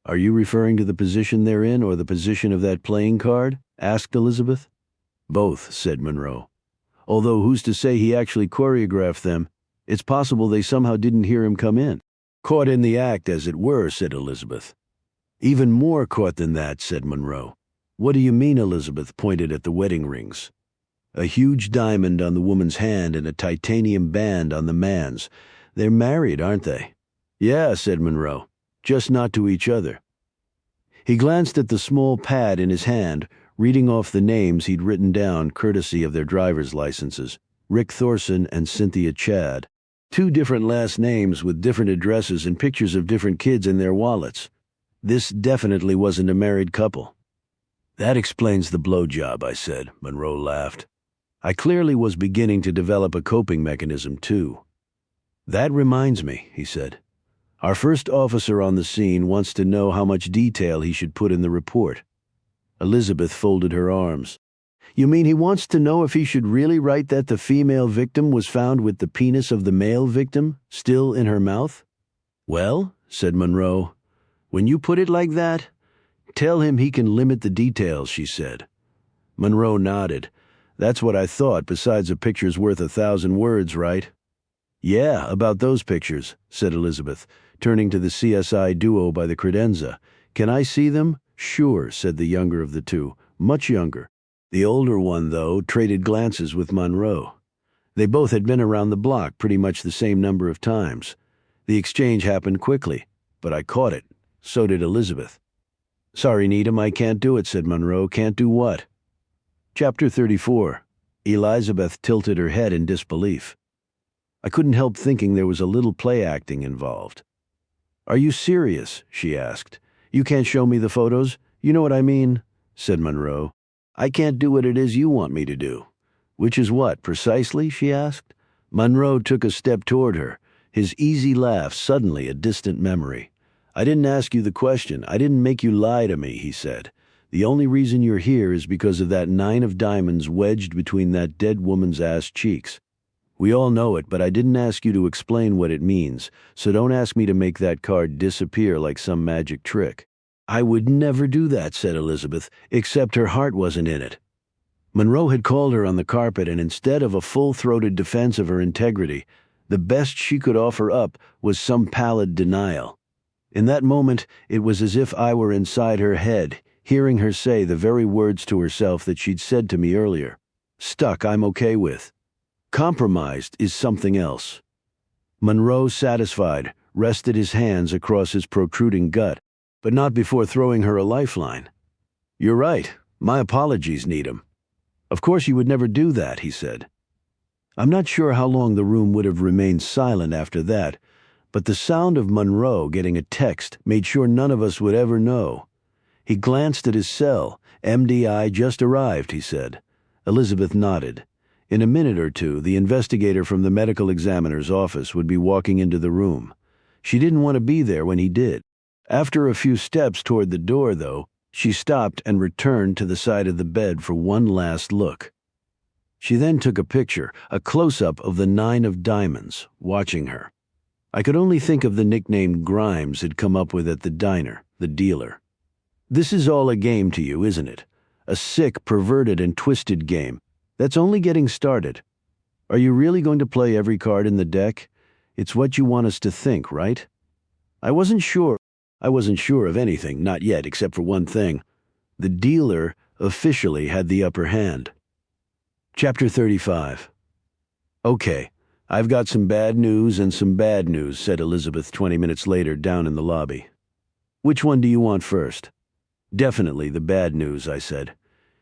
"Are you referring to the position they're in or the position of that playing card?" asked Elizabeth. "Both," said Monroe. "Although who's to say he actually choreographed them? It's possible they somehow didn't hear him come in." "Caught in the act, as it were," said Elizabeth. "Even more caught than that," said Monroe. "What do you mean?" Elizabeth pointed at the wedding rings. A huge diamond on the woman's hand and a titanium band on the man's. "They're married, aren't they?" "Yeah," said Monroe. "Just not to each other." He glanced at the small pad in his hand, reading off the names he'd written down courtesy of their driver's licenses. Rick Thorson and Cynthia Chad. 2 different last names with different addresses and pictures of different kids in their wallets. This definitely wasn't a married couple. "That explains the blowjob," I said. Monroe laughed. I clearly was beginning to develop a coping mechanism, too. "That reminds me," he said. "Our first officer on the scene wants to know how much detail he should put in the report." Elizabeth folded her arms. "You mean he wants to know if he should really write that the female victim was found with the penis of the male victim still in her mouth?" "Well," said Monroe, "when you put it like that, tell him he can limit the details," she said. Monroe nodded. "That's what I thought. Besides, a picture's worth 1,000 words, right?" Yeah, about those pictures, said Elizabeth, turning to the CSI duo by the credenza. Can I see them? Sure, said the younger of the two, much younger. The older one, though, traded glances with Monroe. They both had been around the block pretty much the same number of times. The exchange happened quickly, but I caught it. So did Elizabeth. Sorry, Needham, I can't do it, said Monroe. Can't do what? Chapter 34. Elizabeth tilted her head in disbelief. I couldn't help thinking there was a little play acting involved. Are you serious? She asked. You can't show me the photos? You know what I mean? Said Monroe. I can't do what it is you want me to do. Which is what, precisely? She asked. Monroe took a step toward her, his easy laugh suddenly a distant memory. I didn't ask you the question. I didn't make you lie to me, he said. The only reason you're here is because of that 9 of diamonds wedged between that dead woman's ass cheeks. We all know it, but I didn't ask you to explain what it means, so don't ask me to make that card disappear like some magic trick. I would never do that, said Elizabeth, except her heart wasn't in it. Monroe had called her on the carpet, and instead of a full-throated defense of her integrity, the best she could offer up was some pallid denial. In that moment, it was as if I were inside her head, hearing her say the very words to herself that she'd said to me earlier. Stuck, I'm okay with. Compromised is something else. Monroe, satisfied, rested his hands across his protruding gut, but not before throwing her a lifeline. You're right. My apologies, Needham. Of course you would never do that, he said. I'm not sure how long the room would have remained silent after that, but the sound of Monroe getting a text made sure none of us would ever know. He glanced at his cell. MDI just arrived, he said. Elizabeth nodded. In a minute or two, the investigator from the medical examiner's office would be walking into the room. She didn't want to be there when he did. After a few steps toward the door, though, she stopped and returned to the side of the bed for one last look. She then took a picture, a close-up of the 9 of diamonds, watching her. I could only think of the nickname Grimes had come up with at the diner, the dealer. This is all a game to you, isn't it? A sick, perverted, and twisted game. That's only getting started. Are you really going to play every card in the deck? It's what you want us to think, right? I wasn't sure of anything, not yet, except for one thing. The dealer officially had the upper hand. Chapter 35. Okay, I've got some bad news and some bad news, said Elizabeth 20 minutes later down in the lobby. Which one do you want first? Definitely the bad news, I said.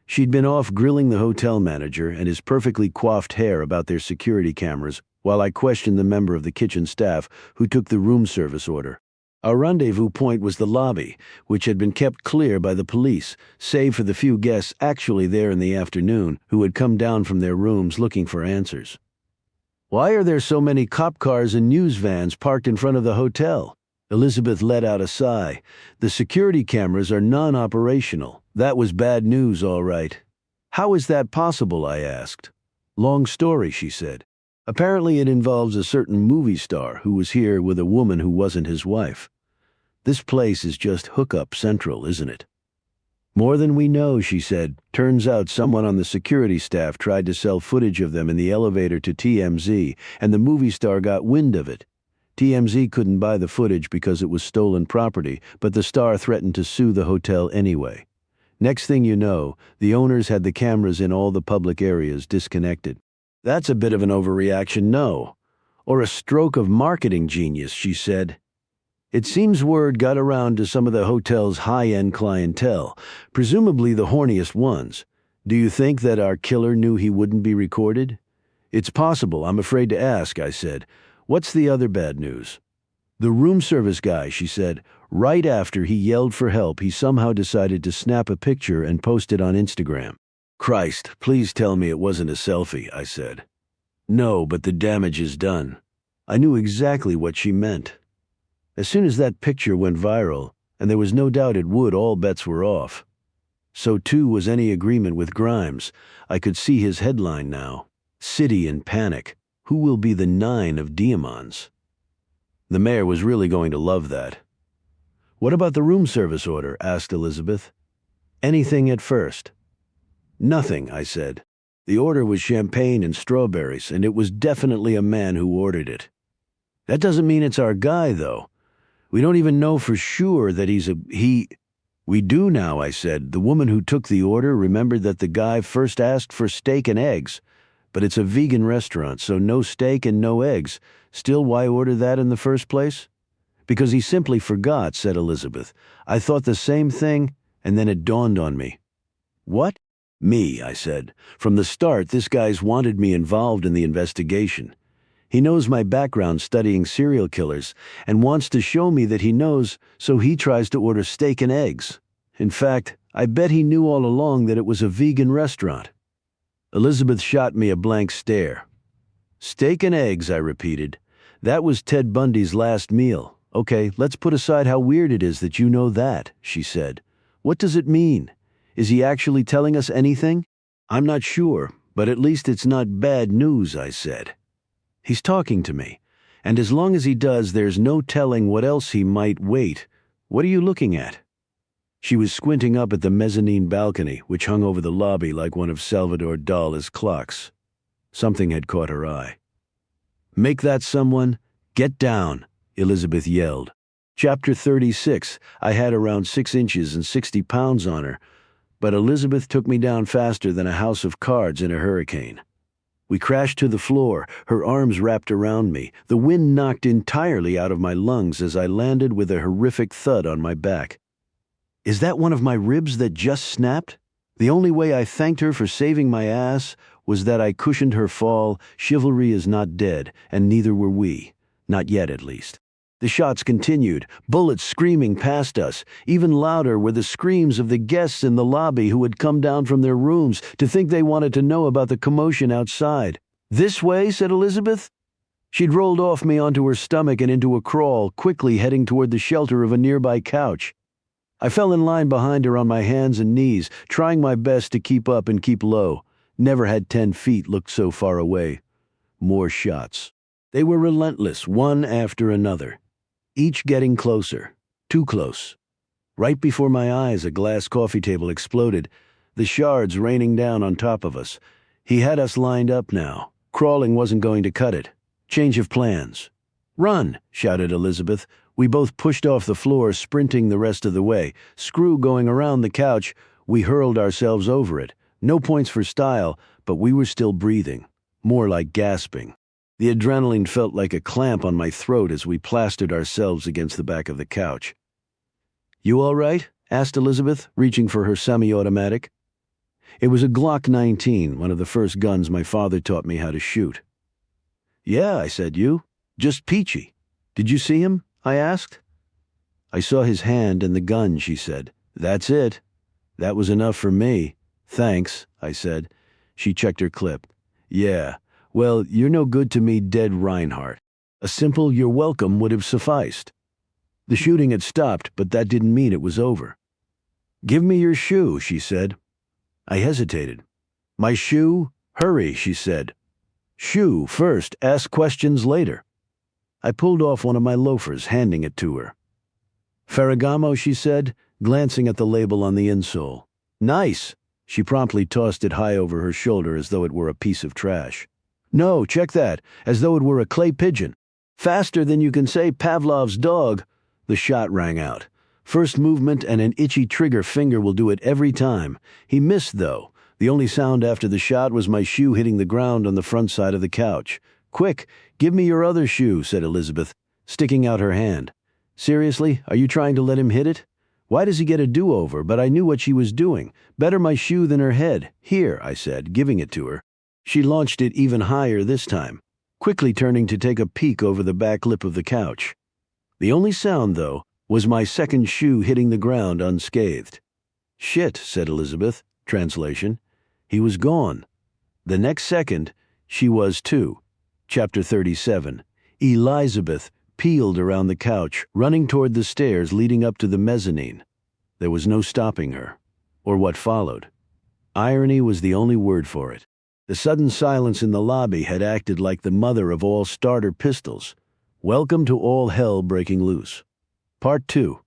She'd been off grilling the hotel manager and his perfectly coiffed hair about their security cameras while I questioned the member of the kitchen staff who took the room service order. Our rendezvous point was the lobby, which had been kept clear by the police, save for the few guests actually there in the afternoon who had come down from their rooms looking for answers. Why are there so many cop cars and news vans parked in front of the hotel? Elizabeth let out a sigh. The security cameras are non-operational. That was bad news, all right. How is that possible, I asked. Long story, she said. Apparently it involves a certain movie star who was here with a woman who wasn't his wife. This place is just hookup central, isn't it? More than we know, she said. Turns out someone on the security staff tried to sell footage of them in the elevator to TMZ, and the movie star got wind of it. TMZ couldn't buy the footage because it was stolen property, but the star threatened to sue the hotel anyway. Next thing you know, the owners had the cameras in all the public areas disconnected. That's a bit of an overreaction, no. Or a stroke of marketing genius, she said. It seems word got around to some of the hotel's high-end clientele, presumably the horniest ones. Do you think that our killer knew he wouldn't be recorded? It's possible, I'm afraid to ask, I said. What's the other bad news? The room service guy, she said. Right after he yelled for help, he somehow decided to snap a picture and post it on Instagram. Christ, please tell me it wasn't a selfie, I said. No, but the damage is done. I knew exactly what she meant. As soon as that picture went viral, and there was no doubt it would, all bets were off. So too was any agreement with Grimes. I could see his headline now. City in panic. Who will be the 9 of diamonds? The mayor was really going to love that. What about the room service order? Asked Elizabeth. Anything at first. Nothing, I said. The order was champagne and strawberries, and it was definitely a man who ordered it. That doesn't mean it's our guy, though. We don't even know for sure that he... We do now, I said. The woman who took the order remembered that the guy first asked for steak and eggs. But it's a vegan restaurant, so no steak and no eggs. Still, why order that in the first place? Because he simply forgot, said Elizabeth. I thought the same thing, and then it dawned on me. What? Me, I said. From the start, this guy's wanted me involved in the investigation. He knows my background studying serial killers and wants to show me that he knows, so he tries to order steak and eggs. In fact, I bet he knew all along that it was a vegan restaurant. Elizabeth shot me a blank stare. Steak and eggs, I repeated. That was Ted Bundy's last meal. Okay, let's put aside how weird it is that you know that, she said. What does it mean? Is he actually telling us anything? I'm not sure, but at least it's not bad news, I said. He's talking to me, and as long as he does, there's no telling what else he might. Wait, what are you looking at? She was squinting up at the mezzanine balcony, which hung over the lobby like one of Salvador Dali's clocks. Something had caught her eye. Make that someone? Get down, Elizabeth yelled. Chapter 36. I had around 6 inches and 60 pounds on her, but Elizabeth took me down faster than a house of cards in a hurricane. We crashed to the floor, her arms wrapped around me. The wind knocked entirely out of my lungs as I landed with a horrific thud on my back. Is that one of my ribs that just snapped? The only way I thanked her for saving my ass was that I cushioned her fall. Chivalry is not dead, and neither were we. Not yet, at least. The shots continued, bullets screaming past us. Even louder were the screams of the guests in the lobby who had come down from their rooms to think they wanted to know about the commotion outside. This way, said Elizabeth. She'd rolled off me onto her stomach and into a crawl, quickly heading toward the shelter of a nearby couch. I fell in line behind her on my hands and knees, trying my best to keep up and keep low. Never had 10 feet looked so far away. More shots. They were relentless, one after another. Each getting closer. Too close. Right before my eyes, a glass coffee table exploded, the shards raining down on top of us. He had us lined up now. Crawling wasn't going to cut it. Change of plans. Run, shouted Elizabeth. We both pushed off the floor, sprinting the rest of the way. Screw going around the couch, we hurled ourselves over it. No points for style, but we were still breathing. More like gasping. The adrenaline felt like a clamp on my throat as we plastered ourselves against the back of the couch. You all right? Asked Elizabeth, reaching for her semi-automatic. It was a Glock 19, one of the first guns my father taught me how to shoot. Yeah, I said, you? Just peachy. Did you see him? I asked. I saw his hand and the gun, she said. That's it. That was enough for me. Thanks, I said. She checked her clip. Yeah. Well, you're no good to me, dead Reinhardt. A simple "you're welcome" would have sufficed. The shooting had stopped, but that didn't mean it was over. Give me your shoe, she said. I hesitated. My shoe? Hurry, she said. Shoe first, ask questions later. I pulled off one of my loafers, handing it to her. Ferragamo, she said, glancing at the label on the insole. Nice. She promptly tossed it high over her shoulder as though it were a piece of trash. No, check that, as though it were a clay pigeon. Faster than you can say Pavlov's dog. The shot rang out. First movement and an itchy trigger finger will do it every time. He missed, though. The only sound after the shot was my shoe hitting the ground on the front side of the couch. Quick, give me your other shoe, said Elizabeth, sticking out her hand. Seriously, are you trying to let him hit it? Why does he get a do-over? But I knew what she was doing. Better my shoe than her head. Here, I said, giving it to her. She launched it even higher this time, quickly turning to take a peek over the back lip of the couch. The only sound, though, was my second shoe hitting the ground unscathed. Shit, said Elizabeth. Translation. He was gone. The next second, she was too. Chapter 37. Elizabeth peeled around the couch, running toward the stairs leading up to the mezzanine. There was no stopping her, or what followed. Irony was the only word for it. The sudden silence in the lobby had acted like the mother of all starter pistols. Welcome to all hell breaking loose. Part 2.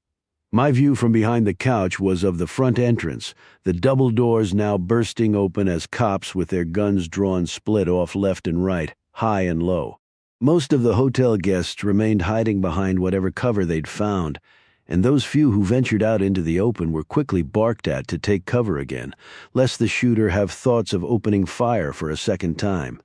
My view from behind the couch was of the front entrance, the double doors now bursting open as cops with their guns drawn split off left and right, high and low. Most of the hotel guests remained hiding behind whatever cover they'd found, and those few who ventured out into the open were quickly barked at to take cover again, lest the shooter have thoughts of opening fire for a second time.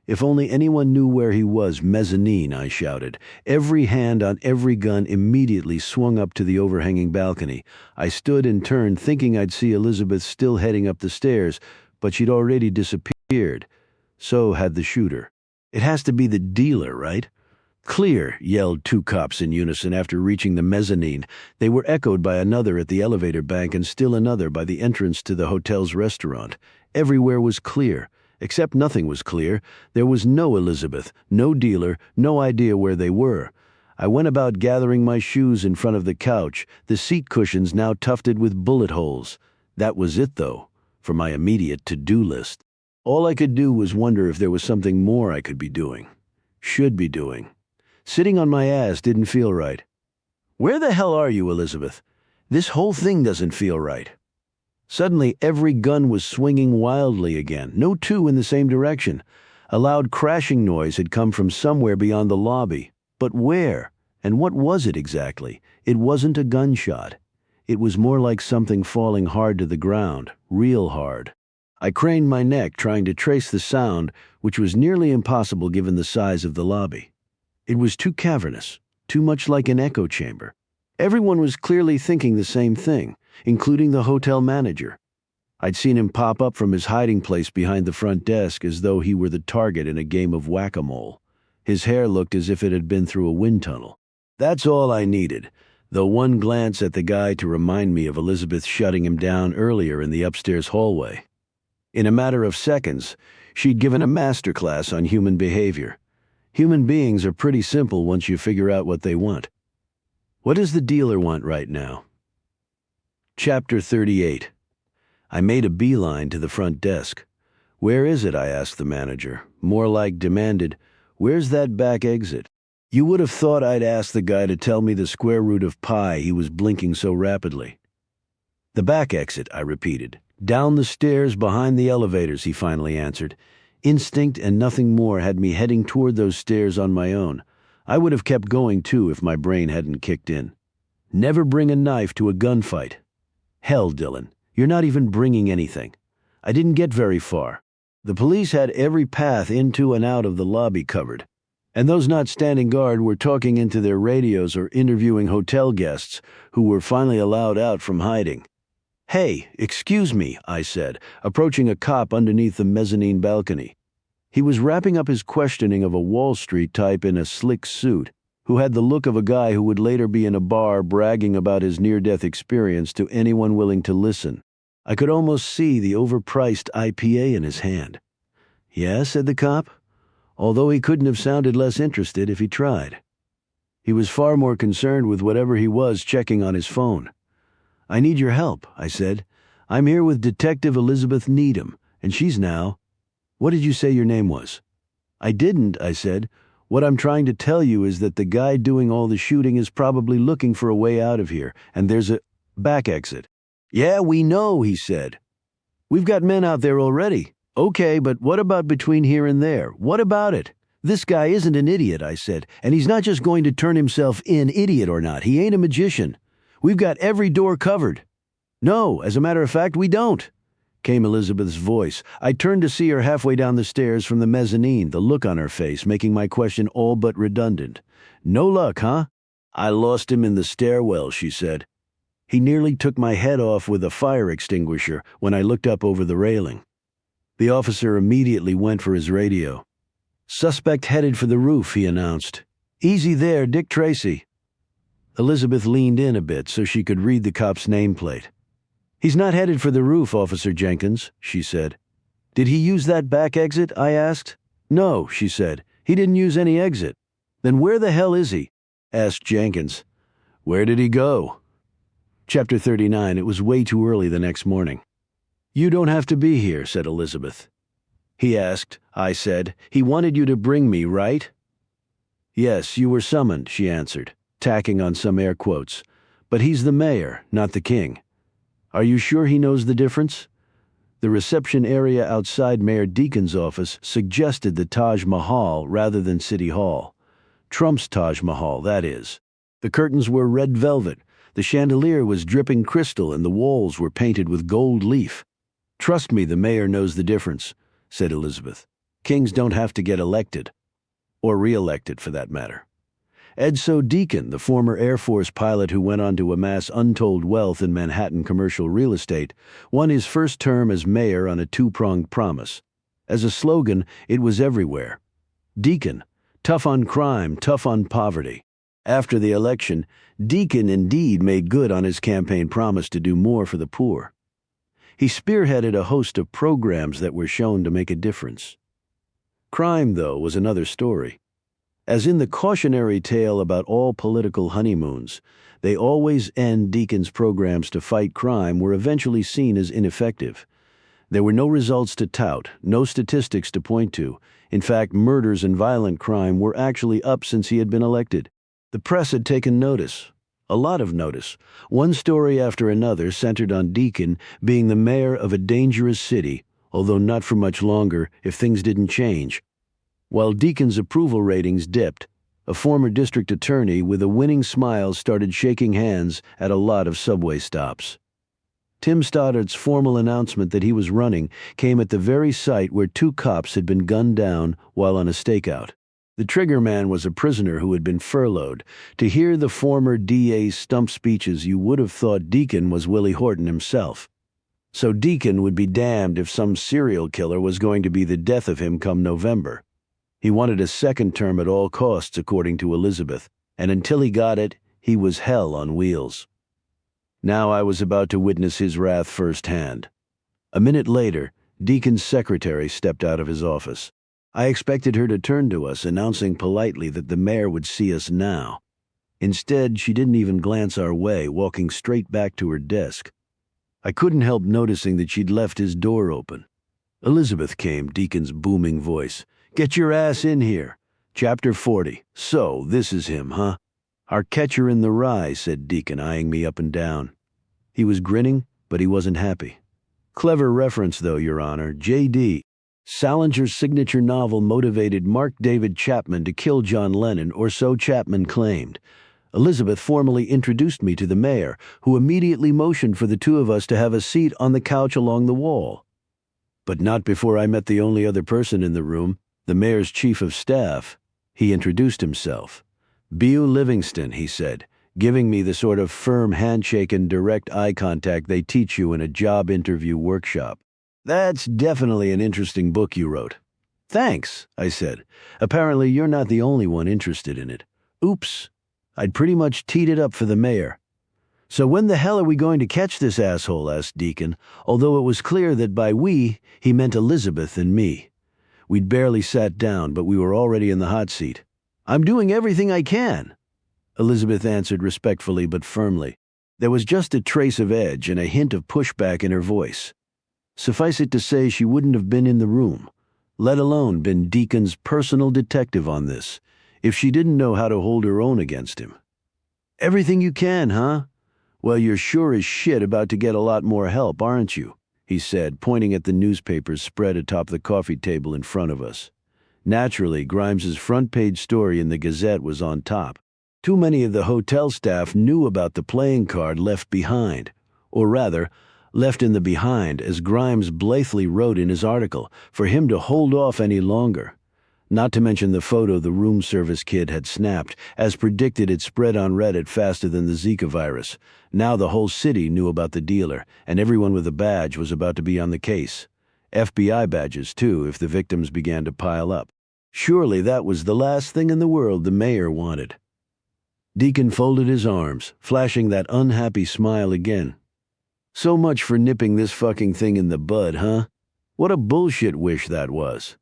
If only anyone knew where he was, mezzanine, I shouted. Every hand on every gun immediately swung up to the overhanging balcony. I stood and turned, thinking I'd see Elizabeth still heading up the stairs, but she'd already disappeared. So had the shooter. It has to be the dealer, right? Clear, yelled two cops in unison after reaching the mezzanine. They were echoed by another at the elevator bank and still another by the entrance to the hotel's restaurant. Everywhere was clear. Except nothing was clear. There was no Elizabeth, no dealer, no idea where they were. I went about gathering my shoes in front of the couch, the seat cushions now tufted with bullet holes. That was it, though, for my immediate to-do list. All I could do was wonder if there was something more I could be doing. Should be doing. Sitting on my ass didn't feel right. Where the hell are you, Elizabeth? This whole thing doesn't feel right. Suddenly, every gun was swinging wildly again, no two in the same direction. A loud crashing noise had come from somewhere beyond the lobby. But where? And what was it exactly? It wasn't a gunshot. It was more like something falling hard to the ground, real hard. I craned my neck, trying to trace the sound, which was nearly impossible given the size of the lobby. It was too cavernous, too much like an echo chamber. Everyone was clearly thinking the same thing, including the hotel manager. I'd seen him pop up from his hiding place behind the front desk as though he were the target in a game of whack-a-mole. His hair looked as if it had been through a wind tunnel. That's all I needed, though one glance at the guy to remind me of Elizabeth shutting him down earlier in the upstairs hallway. In a matter of seconds, she'd given a masterclass on human behavior. Human beings are pretty simple once you figure out what they want. What does the dealer want right now? Chapter 38. I made a beeline to the front desk. Where is it? I asked the manager. More like demanded, where's that back exit? You would have thought I'd asked the guy to tell me the square root of pi, he was blinking so rapidly. The back exit, I repeated. Down the stairs behind the elevators, he finally answered. Instinct and nothing more had me heading toward those stairs on my own. I would have kept going too if my brain hadn't kicked in. Never bring a knife to a gunfight. Hell, Dylan, you're not even bringing anything. I didn't get very far. The police had every path into and out of the lobby covered, and those not standing guard were talking into their radios or interviewing hotel guests who were finally allowed out from hiding. Hey, excuse me, I said, approaching a cop underneath the mezzanine balcony. He was wrapping up his questioning of a Wall Street type in a slick suit, who had the look of a guy who would later be in a bar bragging about his near-death experience to anyone willing to listen. I could almost see the overpriced IPA in his hand. Yeah, said the cop, although he couldn't have sounded less interested if he tried. He was far more concerned with whatever he was checking on his phone. I need your help, I said. I'm here with Detective Elizabeth Needham, and she's now... What did you say your name was? I didn't, I said. What I'm trying to tell you is that the guy doing all the shooting is probably looking for a way out of here, and there's a back exit. Yeah, we know, he said. We've got men out there already. Okay, but what about between here and there? What about it? This guy isn't an idiot, I said, and he's not just going to turn himself in, idiot or not. He ain't a magician. We've got every door covered. No, as a matter of fact, we don't, came Elizabeth's voice. I turned to see her halfway down the stairs from the mezzanine, the look on her face making my question all but redundant. No luck, huh? I lost him in the stairwell, she said. He nearly took my head off with a fire extinguisher when I looked up over the railing. The officer immediately went for his radio. Suspect headed for the roof, he announced. Easy there, Dick Tracy. Elizabeth leaned in a bit so she could read the cop's nameplate. He's not headed for the roof, Officer Jenkins, she said. Did he use that back exit? I asked. No, she said. He didn't use any exit. Then where the hell is he? Asked Jenkins. Where did he go? Chapter 39. It was way too early the next morning. You don't have to be here, said Elizabeth. He asked. I said. He wanted you to bring me, right? Yes, you were summoned, she answered, tacking on some air quotes. But he's the mayor, not the king. Are you sure he knows the difference? The reception area outside Mayor Deacon's office suggested the Taj Mahal rather than City Hall. Trump's Taj Mahal, that is. The curtains were red velvet, the chandelier was dripping crystal, and the walls were painted with gold leaf. "Trust me, the mayor knows the difference," said Elizabeth. "Kings don't have to get elected. Or re-elected, for that matter." Edso Deacon, the former Air Force pilot who went on to amass untold wealth in Manhattan commercial real estate, won his first term as mayor on a two-pronged promise. As a slogan, it was everywhere. Deacon, tough on crime, tough on poverty. After the election, Deacon indeed made good on his campaign promise to do more for the poor. He spearheaded a host of programs that were shown to make a difference. Crime, though, was another story. As in the cautionary tale about all political honeymoons, they always end. Deacon's programs to fight crime were eventually seen as ineffective. There were no results to tout, no statistics to point to. In fact, murders and violent crime were actually up since he had been elected. The press had taken notice. A lot of notice. One story after another centered on Deacon being the mayor of a dangerous city, although not for much longer if things didn't change. While Deacon's approval ratings dipped, a former district attorney with a winning smile started shaking hands at a lot of subway stops. Tim Stoddart's formal announcement that he was running came at the very site where two cops had been gunned down while on a stakeout. The trigger man was a prisoner who had been furloughed. To hear the former DA's stump speeches, you would have thought Deacon was Willie Horton himself. So Deacon would be damned if some serial killer was going to be the death of him come November. He wanted a second term at all costs, according to Elizabeth, and until he got it, he was hell on wheels. Now I was about to witness his wrath firsthand. A minute later, Deacon's secretary stepped out of his office. I expected her to turn to us, announcing politely that the mayor would see us now. Instead, she didn't even glance our way, walking straight back to her desk. I couldn't help noticing that she'd left his door open. "Elizabeth," came Deacon's booming voice. "Get your ass in here. Chapter 40. So, this is him, huh?" "Our catcher in the rye," said Deacon, eyeing me up and down. He was grinning, but he wasn't happy. "Clever reference, though, Your Honor. J.D. Salinger's signature novel motivated Mark David Chapman to kill John Lennon, or so Chapman claimed. Elizabeth formally introduced me to the mayor, who immediately motioned for the two of us to have a seat on the couch along the wall. But not before I met the only other person in the room, the mayor's chief of staff. He introduced himself. "Bu Livingston," he said, giving me the sort of firm handshake and direct eye contact they teach you in a job interview workshop. "That's definitely an interesting book you wrote." "Thanks," I said. "Apparently you're not the only one interested in it." Oops. I'd pretty much teed it up for the mayor. "So when the hell are we going to catch this asshole?" asked Deacon, although it was clear that by we, he meant Elizabeth and me. We'd barely sat down, but we were already in the hot seat. "I'm doing everything I can," Elizabeth answered respectfully but firmly. There was just a trace of edge and a hint of pushback in her voice. Suffice it to say, she wouldn't have been in the room, let alone been Deacon's personal detective on this, if she didn't know how to hold her own against him. "Everything you can, huh? Well, you're sure as shit about to get a lot more help, aren't you?" he said, pointing at the newspapers spread atop the coffee table in front of us. Naturally, Grimes's front-page story in the Gazette was on top. Too many of the hotel staff knew about the playing card left behind, or rather, left in the behind, as Grimes blithely wrote in his article, for him to hold off any longer. Not to mention the photo the room service kid had snapped. As predicted, it spread on Reddit faster than the Zika virus. Now the whole city knew about the dealer, and everyone with a badge was about to be on the case. FBI badges, too, if the victims began to pile up. Surely that was the last thing in the world the mayor wanted. Deacon folded his arms, flashing that unhappy smile again. "So much for nipping this fucking thing in the bud, huh? What a bullshit wish that was."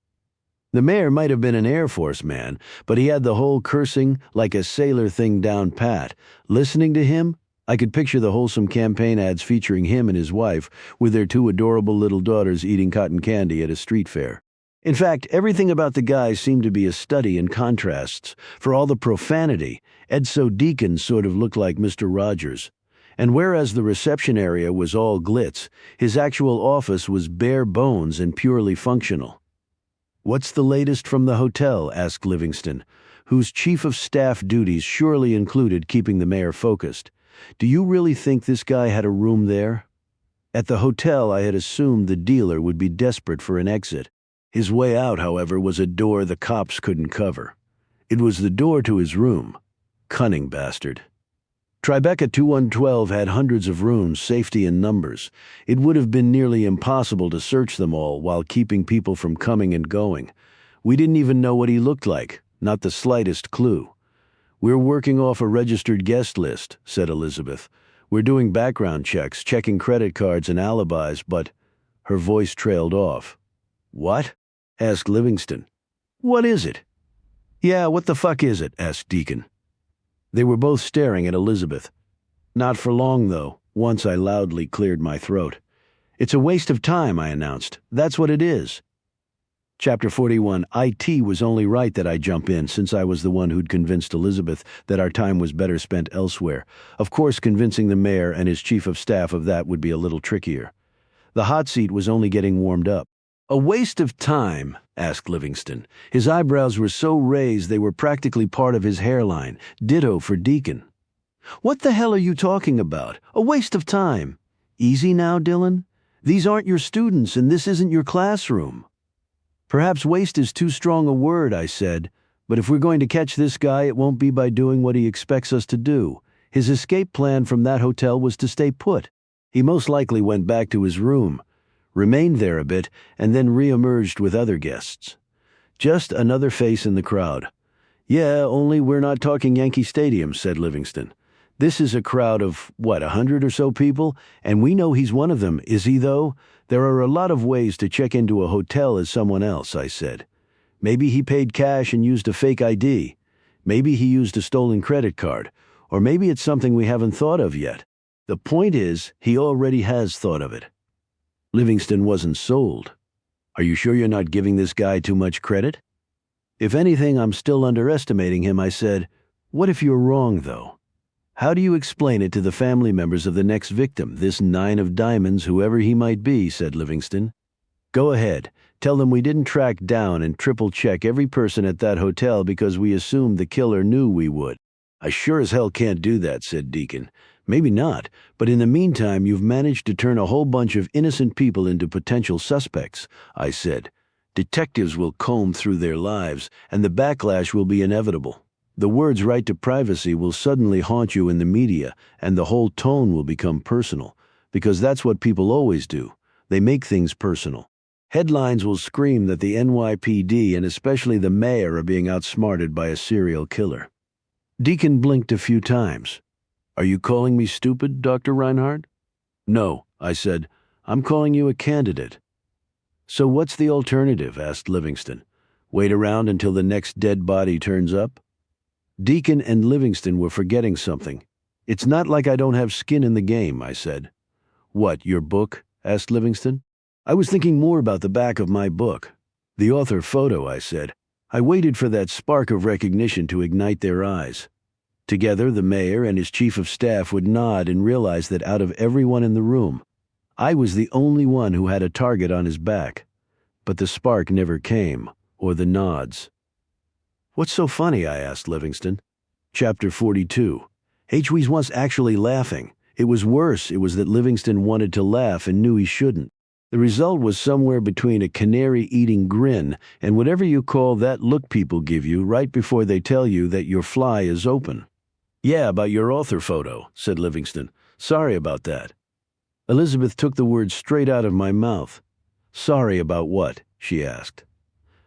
The mayor might have been an Air Force man, but he had the whole cursing like a sailor thing down pat. Listening to him, I could picture the wholesome campaign ads featuring him and his wife, with their two adorable little daughters eating cotton candy at a street fair. In fact, everything about the guy seemed to be a study in contrasts. For all the profanity, Edso Deacon sort of looked like Mr. Rogers. And whereas the reception area was all glitz, his actual office was bare bones and purely functional. "What's the latest from the hotel?" asked Livingston, whose chief of staff duties surely included keeping the mayor focused. "Do you really think this guy had a room there?" At the hotel, I had assumed the dealer would be desperate for an exit. His way out, however, was a door the cops couldn't cover. It was the door to his room. Cunning bastard. Tribeca 2112 had hundreds of rooms, safety in numbers. It would have been nearly impossible to search them all while keeping people from coming and going. We didn't even know what he looked like, not the slightest clue. "We're working off a registered guest list," said Elizabeth. "We're doing background checks, checking credit cards and alibis, but—" Her voice trailed off. "What?" asked Livingston. "What is it?" "Yeah, what the fuck is it?" asked Deacon. They were both staring at Elizabeth. Not for long, though, once I loudly cleared my throat. "It's a waste of time," I announced. "That's what it is." Chapter 41. IT was only right that I jump in, since I was the one who'd convinced Elizabeth that our time was better spent elsewhere. Of course, convincing the mayor and his chief of staff of that would be a little trickier. The hot seat was only getting warmed up. "A waste of time?" asked Livingston. His eyebrows were so raised they were practically part of his hairline. Ditto for Deacon. "What the hell are you talking about? A waste of time?" "Easy now, Dylan. These aren't your students and this isn't your classroom." "Perhaps waste is too strong a word," I said, "but if we're going to catch this guy, it won't be by doing what he expects us to do. His escape plan from that hotel was to stay put. He most likely went back to his room, remained there a bit, and then re-emerged with other guests. Just another face in the crowd." "Yeah, only we're not talking Yankee Stadium," said Livingston. "This is a crowd of, 100 or so people? And we know he's one of them, is he though? There are a lot of ways to check into a hotel as someone else," I said. "Maybe he paid cash and used a fake ID. Maybe he used a stolen credit card. Or maybe it's something we haven't thought of yet. The point is, he already has thought of it." Livingston wasn't sold. "Are you sure you're not giving this guy too much credit?" "If anything, I'm still underestimating him," I said. "What if you're wrong, though? How do you explain it to the family members of the next victim, this 9 of diamonds, whoever he might be?" said Livingston. "Go ahead. Tell them we didn't track down and triple-check every person at that hotel because we assumed the killer knew we would." "I sure as hell can't do that," said Deacon. "Maybe not, but in the meantime you've managed to turn a whole bunch of innocent people into potential suspects," I said. "Detectives will comb through their lives, and the backlash will be inevitable. The words right to privacy will suddenly haunt you in the media, and the whole tone will become personal, because that's what people always do. They make things personal. Headlines will scream that the NYPD and especially the mayor are being outsmarted by a serial killer." Deacon blinked a few times. "Are you calling me stupid, Dr. Reinhardt?" "No," I said. "I'm calling you a candidate." "So what's the alternative?" asked Livingston. "Wait around until the next dead body turns up?" Deacon and Livingston were forgetting something. "It's not like I don't have skin in the game," I said. "What, your book?" asked Livingston. "I was thinking more about the back of my book. The author photo," I said. I waited for that spark of recognition to ignite their eyes. Together, the mayor and his chief of staff would nod and realize that out of everyone in the room, I was the only one who had a target on his back. But the spark never came, or the nods. "What's so funny?" I asked Livingston. Chapter 42. H-Weez was actually laughing. It was worse. It was that Livingston wanted to laugh and knew he shouldn't. The result was somewhere between a canary-eating grin and whatever you call that look people give you right before they tell you that your fly is open. "Yeah, about your author photo," said Livingston. "Sorry about that." Elizabeth took the words straight out of my mouth. "Sorry about what?" she asked.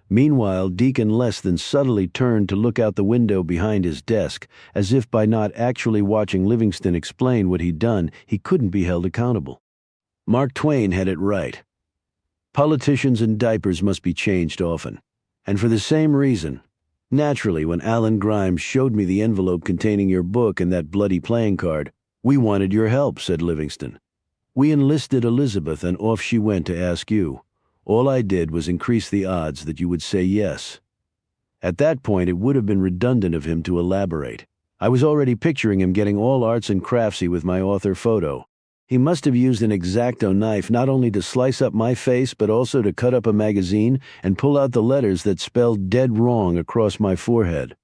Meanwhile, Deacon less than subtly turned to look out the window behind his desk, as if by not actually watching Livingston explain what he'd done, he couldn't be held accountable. Mark Twain had it right. Politicians and diapers must be changed often. And for the same reason. Naturally, when Alan Grimes showed me the envelope containing your book and that bloody playing card, "We wanted your help," said Livingston. "We enlisted Elizabeth and off she went to ask you. All I did was increase the odds that you would say yes." At that point, it would have been redundant of him to elaborate. I was already picturing him getting all arts and craftsy with my author photo. He must have used an X-Acto knife not only to slice up my face but also to cut up a magazine and pull out the letters that spelled dead wrong across my forehead.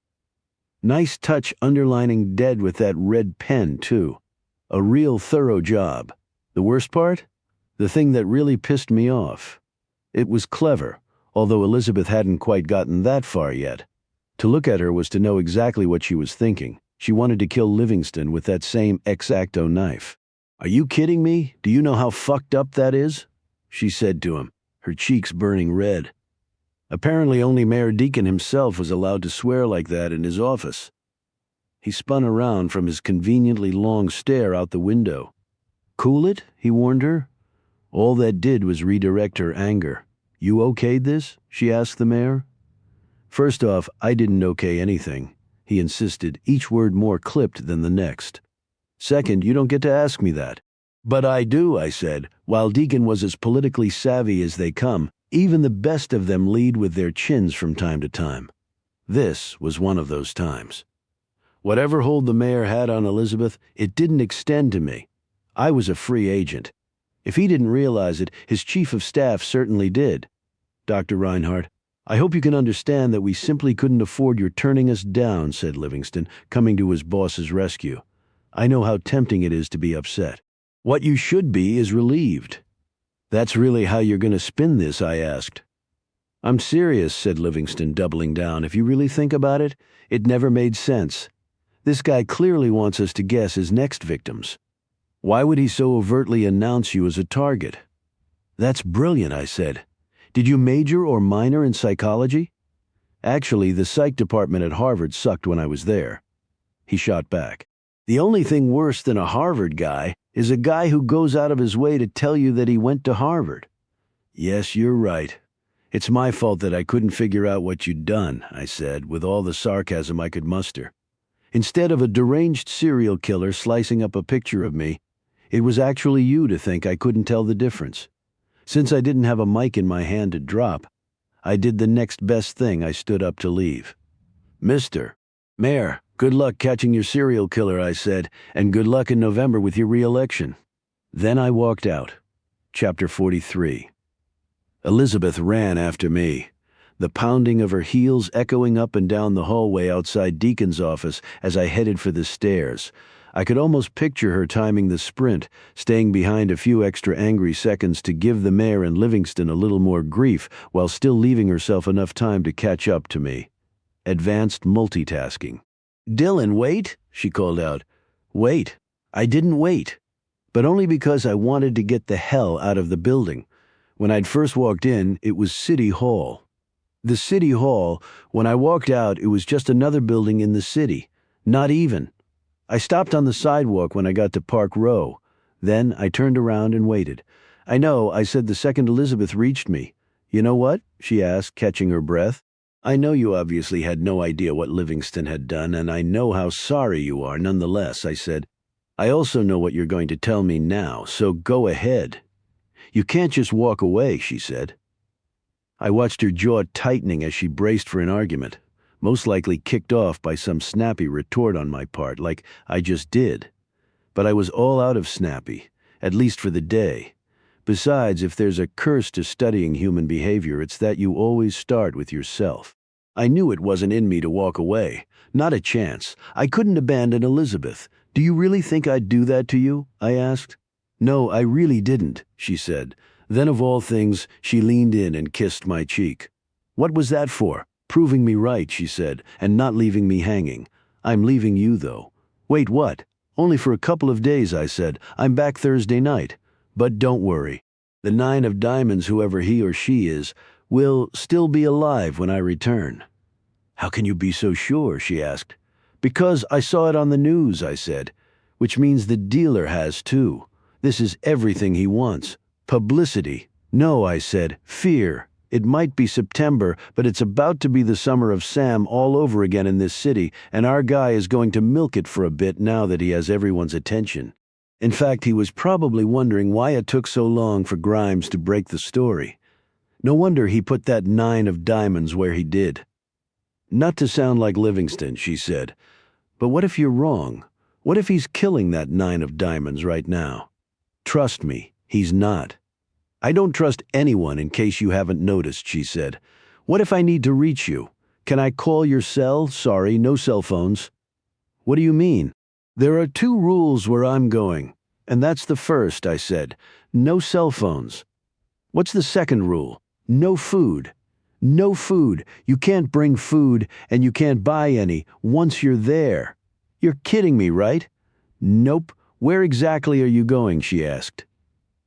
Nice touch underlining dead with that red pen, too. A real thorough job. The worst part? The thing that really pissed me off. It was clever, although Elizabeth hadn't quite gotten that far yet. To look at her was to know exactly what she was thinking. She wanted to kill Livingston with that same X-Acto knife. "Are you kidding me? Do you know how fucked up that is?" she said to him, her cheeks burning red. Apparently only Mayor Deacon himself was allowed to swear like that in his office. He spun around from his conveniently long stare out the window. "Cool it?" he warned her. All that did was redirect her anger. "You okayed this?" she asked the mayor. "First off, I didn't okay anything," he insisted, each word more clipped than the next. "Second, you don't get to ask me that." "But I do," I said. "While Deacon was as politically savvy as they come, even the best of them lead with their chins from time to time." This was one of those times. Whatever hold the mayor had on Elizabeth, it didn't extend to me. I was a free agent. If he didn't realize it, his chief of staff certainly did. "Dr. Reinhardt, I hope you can understand that we simply couldn't afford your turning us down," said Livingston, coming to his boss's rescue. "I know how tempting it is to be upset. What you should be is relieved." "That's really how you're going to spin this?" I asked. "I'm serious," said Livingston, doubling down. "If you really think about it, it never made sense. This guy clearly wants us to guess his next victims. Why would he so overtly announce you as a target?" "That's brilliant," I said. "Did you major or minor in psychology?" "Actually, the psych department at Harvard sucked when I was there." He shot back. "The only thing worse than a Harvard guy is a guy who goes out of his way to tell you that he went to Harvard." "Yes, you're right. It's my fault that I couldn't figure out what you'd done," I said, with all the sarcasm I could muster. "Instead of a deranged serial killer slicing up a picture of me, it was actually you to think I couldn't tell the difference. Since I didn't have a mic in my hand to drop, I did the next best thing. I stood up to leave." "Mr. Mayor, good luck catching your serial killer," I said, "and good luck in November with your re-election." Then I walked out. Chapter 43. Elizabeth ran after me, the pounding of her heels echoing up and down the hallway outside Deacon's office as I headed for the stairs. I could almost picture her timing the sprint, staying behind a few extra angry seconds to give the mayor and Livingston a little more grief while still leaving herself enough time to catch up to me. Advanced multitasking. "Dylan, wait," she called out. "Wait. I didn't wait. But only because I wanted to get the hell out of the building. When I'd first walked in, it was City Hall. The City Hall, when I walked out, it was just another building in the city. Not even. I stopped on the sidewalk when I got to Park Row. Then I turned around and waited. I know, I said the second Elizabeth reached me. You know what?" she asked, catching her breath. "I know you obviously had no idea what Livingston had done, and I know how sorry you are nonetheless," I said. "I also know what you're going to tell me now, so go ahead." "You can't just walk away," she said. I watched her jaw tightening as she braced for an argument, most likely kicked off by some snappy retort on my part, like I just did. But I was all out of snappy, at least for the day. Besides, if there's a curse to studying human behavior, it's that you always start with yourself. I knew it wasn't in me to walk away. Not a chance. I couldn't abandon Elizabeth. "Do you really think I'd do that to you?" I asked. "No, I really didn't," she said. Then of all things, she leaned in and kissed my cheek. "What was that for?" "Proving me right," she said, "and not leaving me hanging. I'm leaving you, though." "Wait, what?" "Only for a couple of days," I said. "I'm back Thursday night. But don't worry. The 9 of diamonds, whoever he or she is, will still be alive when I return." "How can you be so sure?" she asked. "Because I saw it on the news," I said. "Which means the dealer has too. This is everything he wants. Publicity." "No," I said. "Fear. It might be September, but it's about to be the summer of Sam all over again in this city, and our guy is going to milk it for a bit now that he has everyone's attention." In fact, he was probably wondering why it took so long for Grimes to break the story. No wonder he put that 9 of diamonds where he did. "Not to sound like Livingston," she said, But what if you're wrong? What if he's killing that 9 of diamonds right now? Trust me, he's not. I don't trust anyone in case you haven't noticed, she said. What if I need to reach you? Can I call your cell? Sorry, no cell phones. What do you mean? There are 2 rules where I'm going, and that's the first, I said. No cell phones. What's the second rule? No food. No food. You can't bring food, and you can't buy any once you're there. You're kidding me, right? Nope. Where exactly are you going? She asked.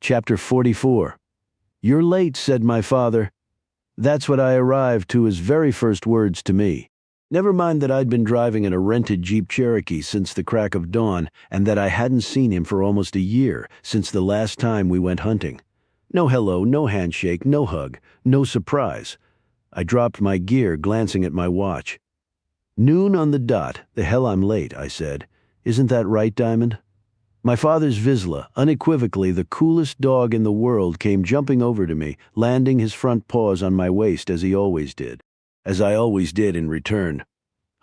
Chapter 44. You're late, said my father. That's what I arrived to his very first words to me. Never mind that I'd been driving in a rented Jeep Cherokee since the crack of dawn, and that I hadn't seen him for almost a year, since the last time we went hunting. No hello, no handshake, no hug, no surprise. I dropped my gear, glancing at my watch. Noon on the dot. The hell I'm late, I said. Isn't that right, Diamond? My father's Vizsla, unequivocally the coolest dog in the world, came jumping over to me, landing his front paws on my waist as he always did. As I always did in return.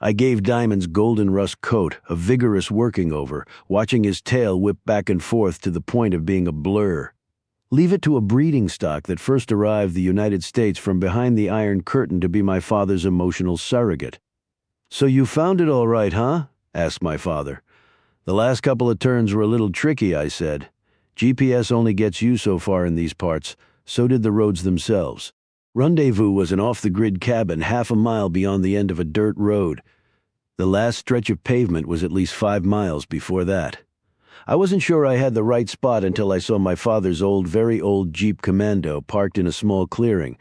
I gave Diamond's golden rust coat a vigorous working over, watching his tail whip back and forth to the point of being a blur. Leave it to a breeding stock that first arrived the United States from behind the Iron Curtain to be my father's emotional surrogate. So you found it all right, huh? Asked my father. The last couple of turns were a little tricky, I said. GPS only gets you so far in these parts, so did the roads themselves. Rendezvous was an off-the-grid cabin half a mile beyond the end of a dirt road. The last stretch of pavement was at least 5 miles before that. I wasn't sure I had the right spot until I saw my father's very old Jeep Commando parked in a small clearing.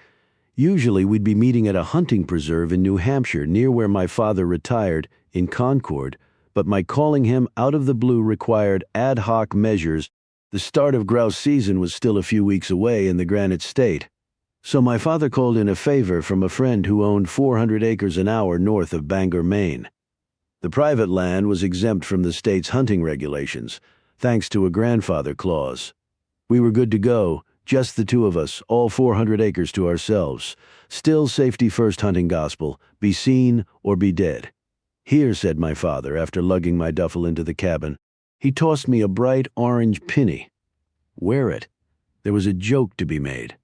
Usually we'd be meeting at a hunting preserve in New Hampshire near where my father retired, in Concord, but my calling him out of the blue required ad hoc measures. The start of grouse season was still a few weeks away in the Granite State. So my father called in a favor from a friend who owned 400 acres an hour north of Bangor, Maine. The private land was exempt from the state's hunting regulations, thanks to a grandfather clause. We were good to go, just the 2 of us, all 400 acres to ourselves. Still safety first hunting gospel, be seen or be dead. Here, said my father, after lugging my duffel into the cabin. He tossed me a bright orange pinny. Wear it. There was a joke to be made.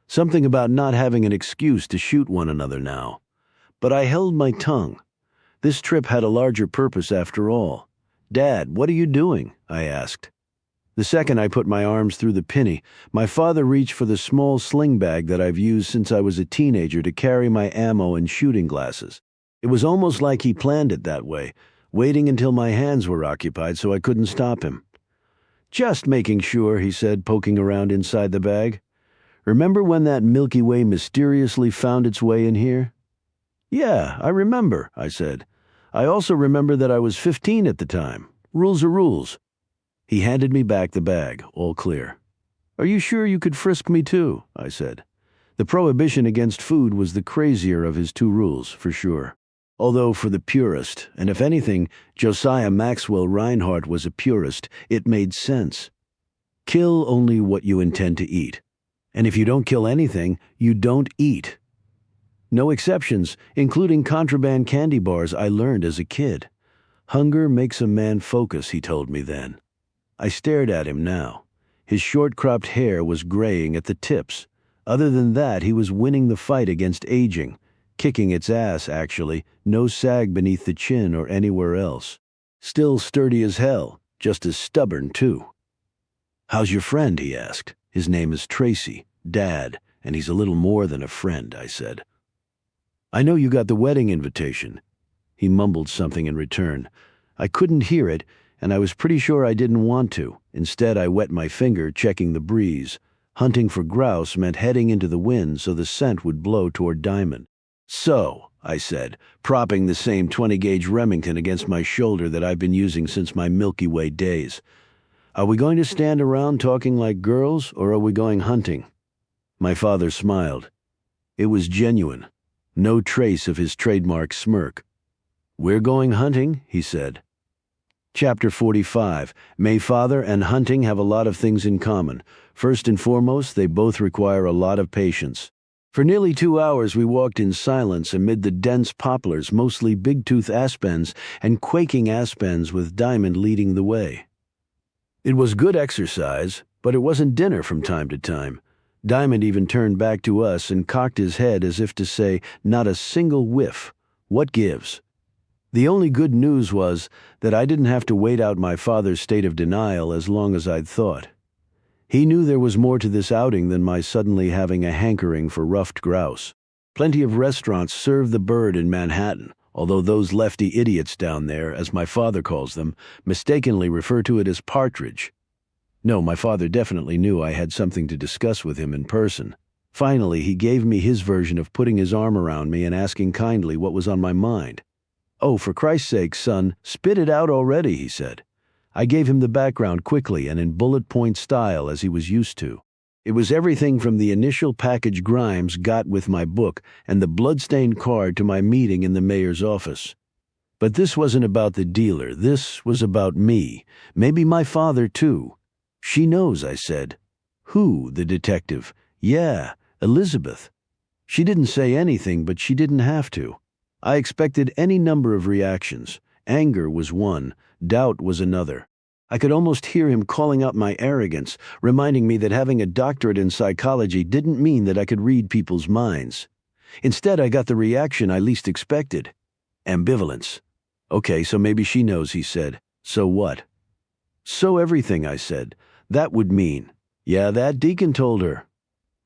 Something about not having an excuse to shoot one another now. But I held my tongue. This trip had a larger purpose after all. Dad, what are you doing? I asked. The second I put my arms through the pinny, my father reached for the small sling bag that I've used since I was a teenager to carry my ammo and shooting glasses. It was almost like he planned it that way, waiting until my hands were occupied so I couldn't stop him. Just making sure, he said, poking around inside the bag. Remember when that Milky Way mysteriously found its way in here? Yeah, I remember, I said. I also remember that I was 15 at the time. Rules are rules. He handed me back the bag, all clear. Are you sure you could frisk me too? I said. The prohibition against food was the crazier of his 2 rules, for sure. Although for the purist, and if anything, Josiah Maxwell Reinhardt was a purist, it made sense. Kill only what you intend to eat. And if you don't kill anything, you don't eat. No exceptions, including contraband candy bars I learned as a kid. Hunger makes a man focus, he told me then. I stared at him now. His short-cropped hair was graying at the tips. Other than that, he was winning the fight against aging. Kicking its ass, actually, no sag beneath the chin or anywhere else. Still sturdy as hell, just as stubborn, too. How's your friend? He asked. His name is Tracy, Dad, and he's a little more than a friend, I said. I know you got the wedding invitation. He mumbled something in return. I couldn't hear it, and I was pretty sure I didn't want to. Instead, I wet my finger, checking the breeze. Hunting for grouse meant heading into the wind so the scent would blow toward Diamond. So, I said, propping the same 20-gauge Remington against my shoulder that I've been using since my Milky Way days. Are we going to stand around talking like girls, or are we going hunting? My father smiled. It was genuine. No trace of his trademark smirk. We're going hunting, he said. Chapter 45. May father and hunting have a lot of things in common. First and foremost, they both require a lot of patience. For nearly 2 hours we walked in silence amid the dense poplars, mostly big-tooth aspens and quaking aspens with Diamond leading the way. It was good exercise, but it wasn't dinner from time to time. Diamond even turned back to us and cocked his head as if to say, not a single whiff. What gives? The only good news was that I didn't have to wait out my father's state of denial as long as I'd thought. He knew there was more to this outing than my suddenly having a hankering for ruffed grouse. Plenty of restaurants serve the bird in Manhattan, although those lefty idiots down there, as my father calls them, mistakenly refer to it as partridge. No, my father definitely knew I had something to discuss with him in person. Finally, he gave me his version of putting his arm around me and asking kindly what was on my mind. "Oh, for Christ's sake, son, spit it out already," he said. I gave him the background quickly and in bullet-point style as he was used to. It was everything from the initial package Grimes got with my book and the blood-stained card to my meeting in the mayor's office. But this wasn't about the dealer. This was about me. Maybe my father, too. "She knows," I said. "Who?" The detective. "Yeah, Elizabeth." She didn't say anything, but she didn't have to. I expected any number of reactions. Anger was one, doubt was another. I could almost hear him calling out my arrogance, reminding me that having a doctorate in psychology didn't mean that I could read people's minds. Instead, I got the reaction I least expected. Ambivalence. "Okay, so maybe she knows," he said. "So what?" "So everything," I said. That would mean, "Yeah, that deacon told her."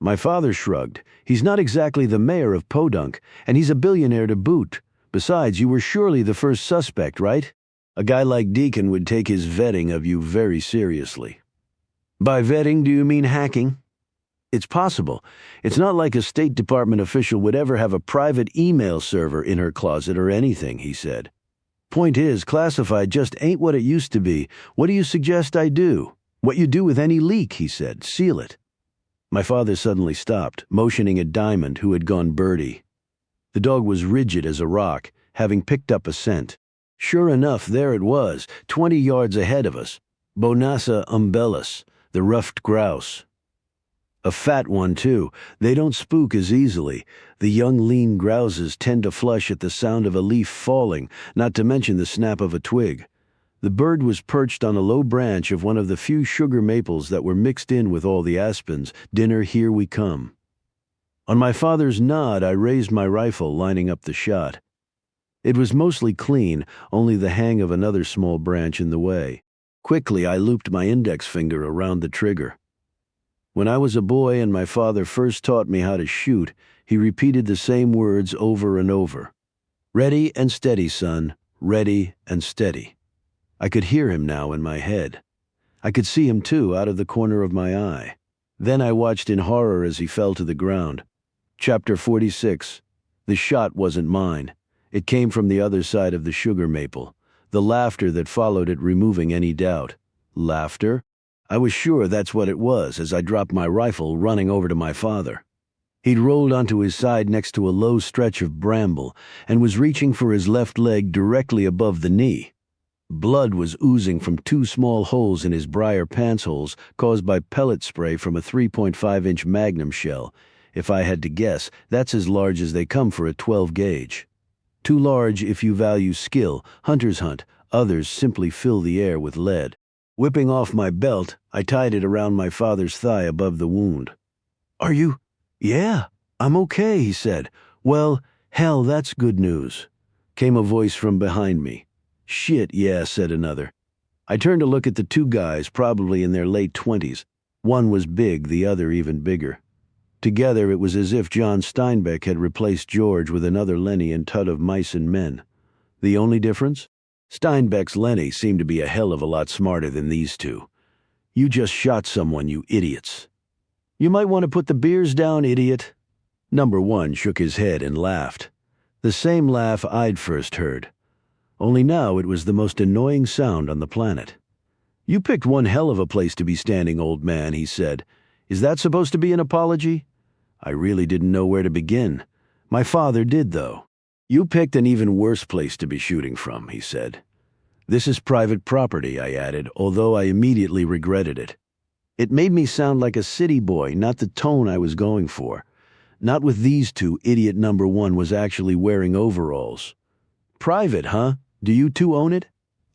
My father shrugged. "He's not exactly the mayor of Podunk, and he's a billionaire to boot. Besides, you were surely the first suspect, right? A guy like Deacon would take his vetting of you very seriously." "By vetting, do you mean hacking?" "It's possible. It's not like a State Department official would ever have a private email server in her closet or anything," he said. "Point is, classified just ain't what it used to be. What do you suggest I do?" "What you do with any leak," he said. "Seal it." My father suddenly stopped, motioning at Diamond, who had gone birdie. The dog was rigid as a rock, having picked up a scent. Sure enough, there it was, 20 yards ahead of us. Bonassa umbellus, the ruffed grouse. A fat one, too. They don't spook as easily. The young lean grouses tend to flush at the sound of a leaf falling, not to mention the snap of a twig. The bird was perched on a low branch of one of the few sugar maples that were mixed in with all the aspens. "Dinner, here we come." On my father's nod, I raised my rifle, lining up the shot. It was mostly clean, only the hang of another small branch in the way. Quickly, I looped my index finger around the trigger. When I was a boy and my father first taught me how to shoot, he repeated the same words over and over. "Ready and steady, son. Ready and steady." I could hear him now in my head. I could see him, too, out of the corner of my eye. Then I watched in horror as he fell to the ground. Chapter 46. The shot wasn't mine. It came from the other side of the sugar maple, the laughter that followed it removing any doubt. Laughter? I was sure that's what it was as I dropped my rifle, running over to my father. He'd rolled onto his side next to a low stretch of bramble and was reaching for his left leg directly above the knee. Blood was oozing from 2 small holes in his briar pants holes caused by pellet spray from a 3.5-inch Magnum shell. If I had to guess, that's as large as they come for a 12 gauge. Too large if you value skill, hunters hunt, others simply fill the air with lead. Whipping off my belt, I tied it around my father's thigh above the wound. "Are you—" "Yeah, I'm okay," he said. "Well, hell, that's good news," came a voice from behind me. "Shit, yeah," said another. I turned to look at the 2 guys, probably in their late 20s. One was big, the other even bigger. Together, it was as if John Steinbeck had replaced George with another Lenny and Tut of Mice and Men. The only difference? Steinbeck's Lenny seemed to be a hell of a lot smarter than these 2. "You just shot someone, you idiots." "You might want to put the beers down, idiot." Number 1 shook his head and laughed. The same laugh I'd first heard. Only now it was the most annoying sound on the planet. "You picked one hell of a place to be standing, old man," he said. "Is that supposed to be an apology?" I really didn't know where to begin. My father did, though. "You picked an even worse place to be shooting from," he said. "This is private property," I added, although I immediately regretted it. It made me sound like a city boy, not the tone I was going for. Not with these two. Idiot number one was actually wearing overalls. Private, huh? Do you two own it?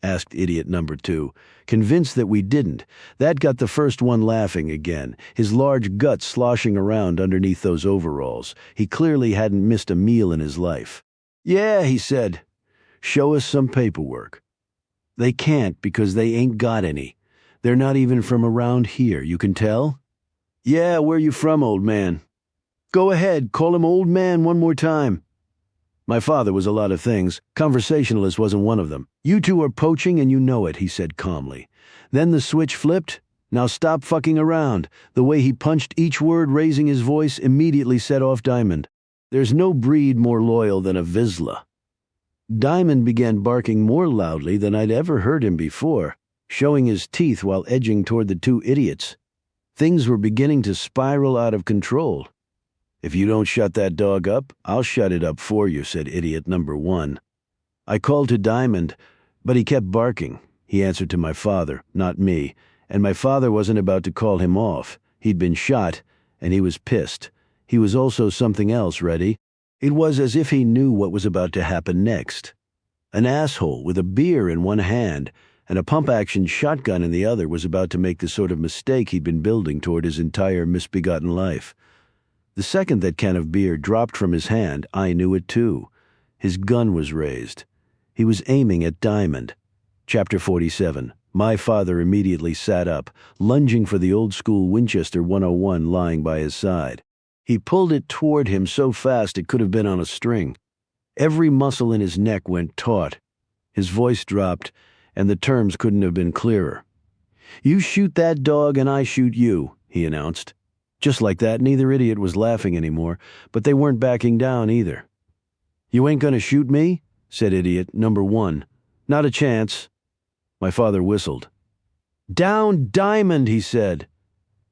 Asked idiot number two, convinced that we didn't. That got the first one laughing again, his large guts sloshing around underneath those overalls. He clearly hadn't missed a meal in his life. Yeah, he said. Show us some paperwork. They can't because they ain't got any. They're not even from around here, you can tell? Yeah, where you from, old man? Go ahead, call him old man one more time. My father was a lot of things. Conversationalist wasn't one of them. You two are poaching and you know it, he said calmly. Then the switch flipped. Now stop fucking around. The way he punched each word, raising his voice, immediately set off Diamond. There's no breed more loyal than a Vizsla. Diamond began barking more loudly than I'd ever heard him before, showing his teeth while edging toward the two idiots. Things were beginning to spiral out of control. If you don't shut that dog up, I'll shut it up for you, said idiot number one. I called to Diamond, but he kept barking. He answered to my father, not me, and my father wasn't about to call him off. He'd been shot, and he was pissed. He was also something else ready. It was as if he knew what was about to happen next. An asshole with a beer in one hand and a pump-action shotgun in the other was about to make the sort of mistake he'd been building toward his entire misbegotten life. The second that can of beer dropped from his hand, I knew it too. His gun was raised. He was aiming at Diamond. Chapter 47. My father immediately sat up, lunging for the old-school Winchester 101 lying by his side. He pulled it toward him so fast it could have been on a string. Every muscle in his neck went taut. His voice dropped, and the terms couldn't have been clearer. You shoot that dog and I shoot you, he announced. Just like that, neither idiot was laughing anymore, but they weren't backing down either. You ain't gonna shoot me? Said idiot number one. Not a chance. My father whistled. Down, Diamond, he said.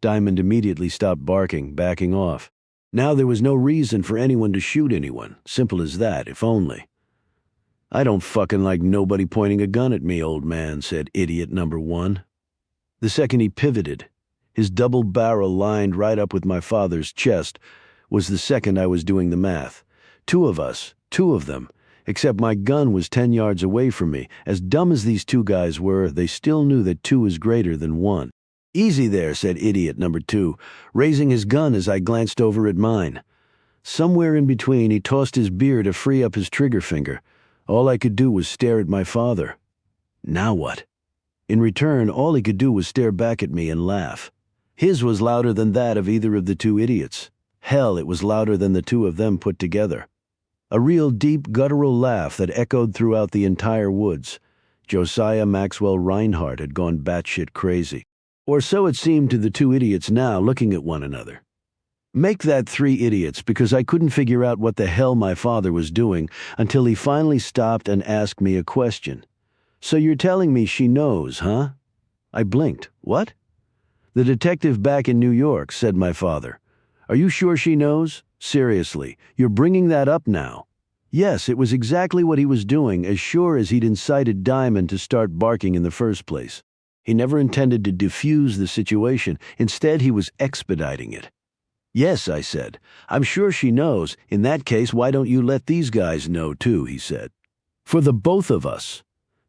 Diamond immediately stopped barking, backing off. Now there was no reason for anyone to shoot anyone. Simple as that, if only. I don't fucking like nobody pointing a gun at me, old man, said idiot number one. The second he pivoted, his double barrel lined right up with my father's chest, was the second I was doing the math. Two of us, two of them, except my gun was 10 yards away from me. As dumb as these two guys were, they still knew that two is greater than one. Easy there, said idiot number two, raising his gun as I glanced over at mine. Somewhere in between, he tossed his beer to free up his trigger finger. All I could do was stare at my father. Now what? In return, all he could do was stare back at me and laugh. His was louder than that of either of the two idiots. Hell, it was louder than the two of them put together. A real deep, guttural laugh that echoed throughout the entire woods. Josiah Maxwell Reinhardt had gone batshit crazy. Or so it seemed to the two idiots now, looking at one another. Make that three idiots, because I couldn't figure out what the hell my father was doing until he finally stopped and asked me a question. So you're telling me she knows, huh? I blinked. What? The detective back in New York, said my father. Are you sure she knows? Seriously, you're bringing that up now. Yes, it was exactly what he was doing, as sure as he'd incited Diamond to start barking in the first place. He never intended to defuse the situation. Instead, he was expediting it. Yes, I said. I'm sure she knows. In that case, why don't you let these guys know too, he said. For the both of us.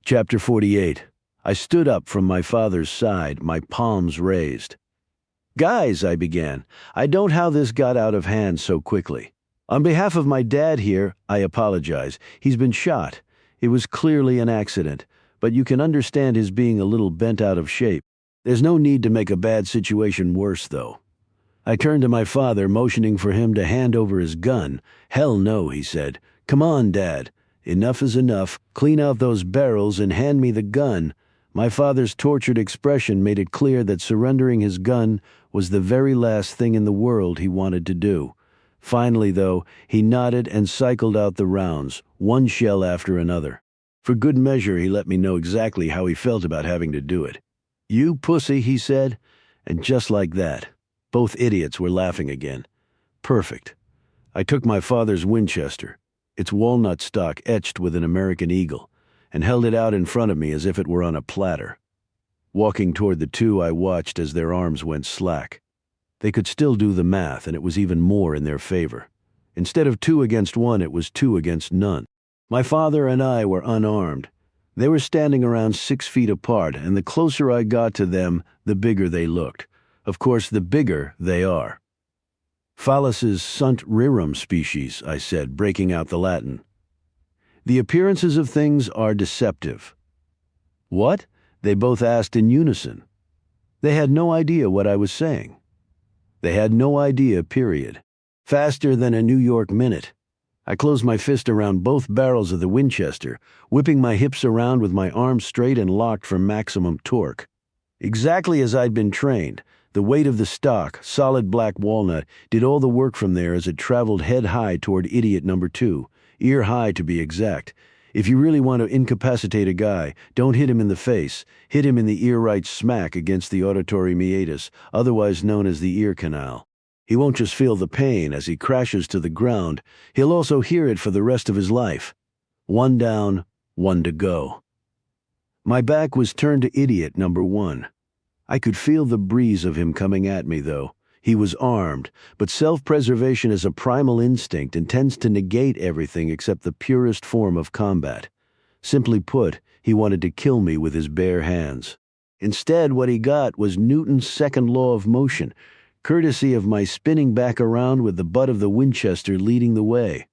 Chapter 48. I stood up from my father's side, my palms raised. Guys, I began, I don't know how this got out of hand so quickly. On behalf of my dad here, I apologize. He's been shot. It was clearly an accident, but you can understand his being a little bent out of shape. There's no need to make a bad situation worse, though. I turned to my father, motioning for him to hand over his gun. Hell no, he said. Come on, Dad. Enough is enough. Clean out those barrels and hand me the gun. My father's tortured expression made it clear that surrendering his gun was the very last thing in the world he wanted to do. Finally, though, he nodded and cycled out the rounds, one shell after another. For good measure, he let me know exactly how he felt about having to do it. You pussy, he said, and just like that, both idiots were laughing again. Perfect. I took my father's Winchester, its walnut stock etched with an American eagle, and held it out in front of me as if it were on a platter. Walking toward the two, I watched as their arms went slack. They could still do the math, and it was even more in their favor. Instead of 2 against 1, it was 2 against none. My father and I were unarmed. They were standing around 6 feet apart, and the closer I got to them, the bigger they looked. Of course, the bigger they are. Phallus sunt rerum species, I said, breaking out the Latin. The appearances of things are deceptive. What? They both asked in unison. They had no idea what I was saying. They had no idea, period. Faster than a New York minute. I closed my fist around both barrels of the Winchester, whipping my hips around with my arms straight and locked for maximum torque. Exactly as I'd been trained, the weight of the stock, solid black walnut, did all the work from there as it traveled head-high toward idiot number 2, ear-high to be exact. If you really want to incapacitate a guy, don't hit him in the face. Hit him in the ear right smack against the auditory meatus, otherwise known as the ear canal. He won't just feel the pain as he crashes to the ground, he'll also hear it for the rest of his life. 1 down, 1 to go. My back was turned to idiot number 1. I could feel the breeze of him coming at me, though. He was armed, but self-preservation is a primal instinct and tends to negate everything except the purest form of combat. Simply put, he wanted to kill me with his bare hands. Instead, what he got was Newton's second law of motion, courtesy of my spinning back around with the butt of the Winchester leading the way.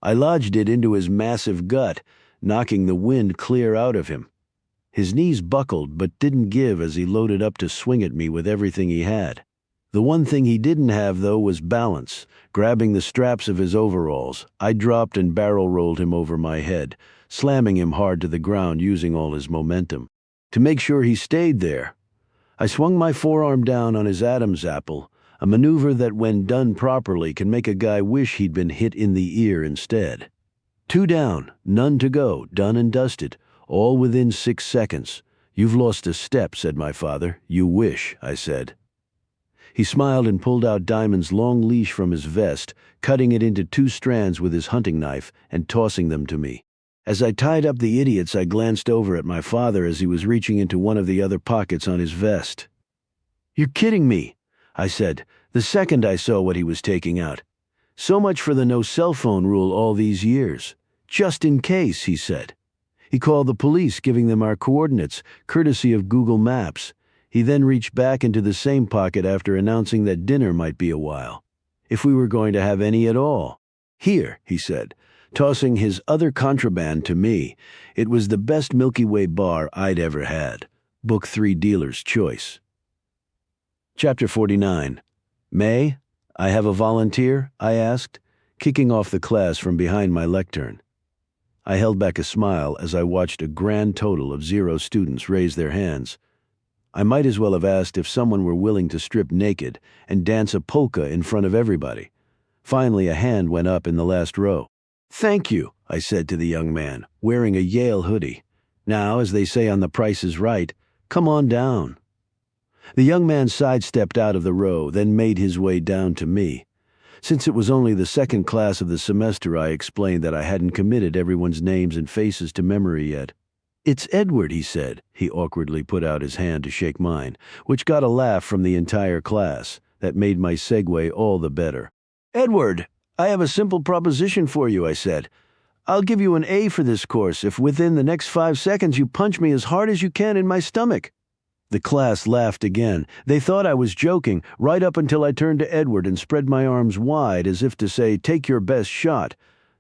I lodged it into his massive gut, knocking the wind clear out of him. His knees buckled but didn't give as he loaded up to swing at me with everything he had. The one thing he didn't have, though, was balance. Grabbing the straps of his overalls, I dropped and barrel-rolled him over my head, slamming him hard to the ground using all his momentum. To make sure he stayed there, I swung my forearm down on his Adam's apple, a maneuver that, when done properly, can make a guy wish he'd been hit in the ear instead. 2 down, none to go, done and dusted, all within 6 seconds. You've lost a step, said my father. You wish, I said. He smiled and pulled out Diamond's long leash from his vest, cutting it into 2 strands with his hunting knife and tossing them to me. As I tied up the idiots, I glanced over at my father as he was reaching into one of the other pockets on his vest. You're kidding me, I said, the second I saw what he was taking out. So much for the no cell phone rule all these years. Just in case, he said. He called the police, giving them our coordinates, courtesy of Google Maps. He then reached back into the same pocket after announcing that dinner might be a while, if we were going to have any at all. Here, he said, tossing his other contraband to me. It was the best Milky Way bar I'd ever had. Book 3 Dealer's Choice. Chapter 49. May, I have a volunteer? I asked, kicking off the class from behind my lectern. I held back a smile as I watched a grand total of 0 students raise their hands. I might as well have asked if someone were willing to strip naked and dance a polka in front of everybody. Finally, a hand went up in the last row. Thank you, I said to the young man, wearing a Yale hoodie. Now, as they say on The Price is Right, come on down. The young man sidestepped out of the row, then made his way down to me. Since it was only the 2nd class of the semester, I explained that I hadn't committed everyone's names and faces to memory yet. It's Edward, he said. He awkwardly put out his hand to shake mine, which got a laugh from the entire class. That made my segue all the better. Edward, I have a simple proposition for you, I said. I'll give you an A for this course if within the next 5 seconds you punch me as hard as you can in my stomach. The class laughed again. They thought I was joking, right up until I turned to Edward and spread my arms wide as if to say, take your best shot.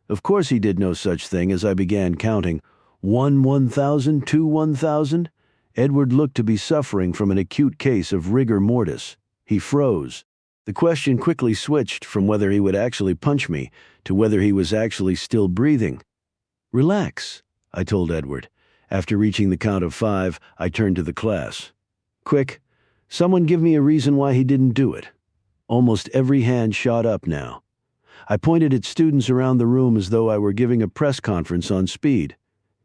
Of course he did no such thing as I began counting. 1 1,000, 2 1,000. Edward looked to be suffering from an acute case of rigor mortis. He froze. The question quickly switched from whether he would actually punch me to whether he was actually still breathing. Relax, I told Edward. After reaching the count of 5, I turned to the class. Quick, someone give me a reason why he didn't do it. Almost every hand shot up now. I pointed at students around the room as though I were giving a press conference on speed.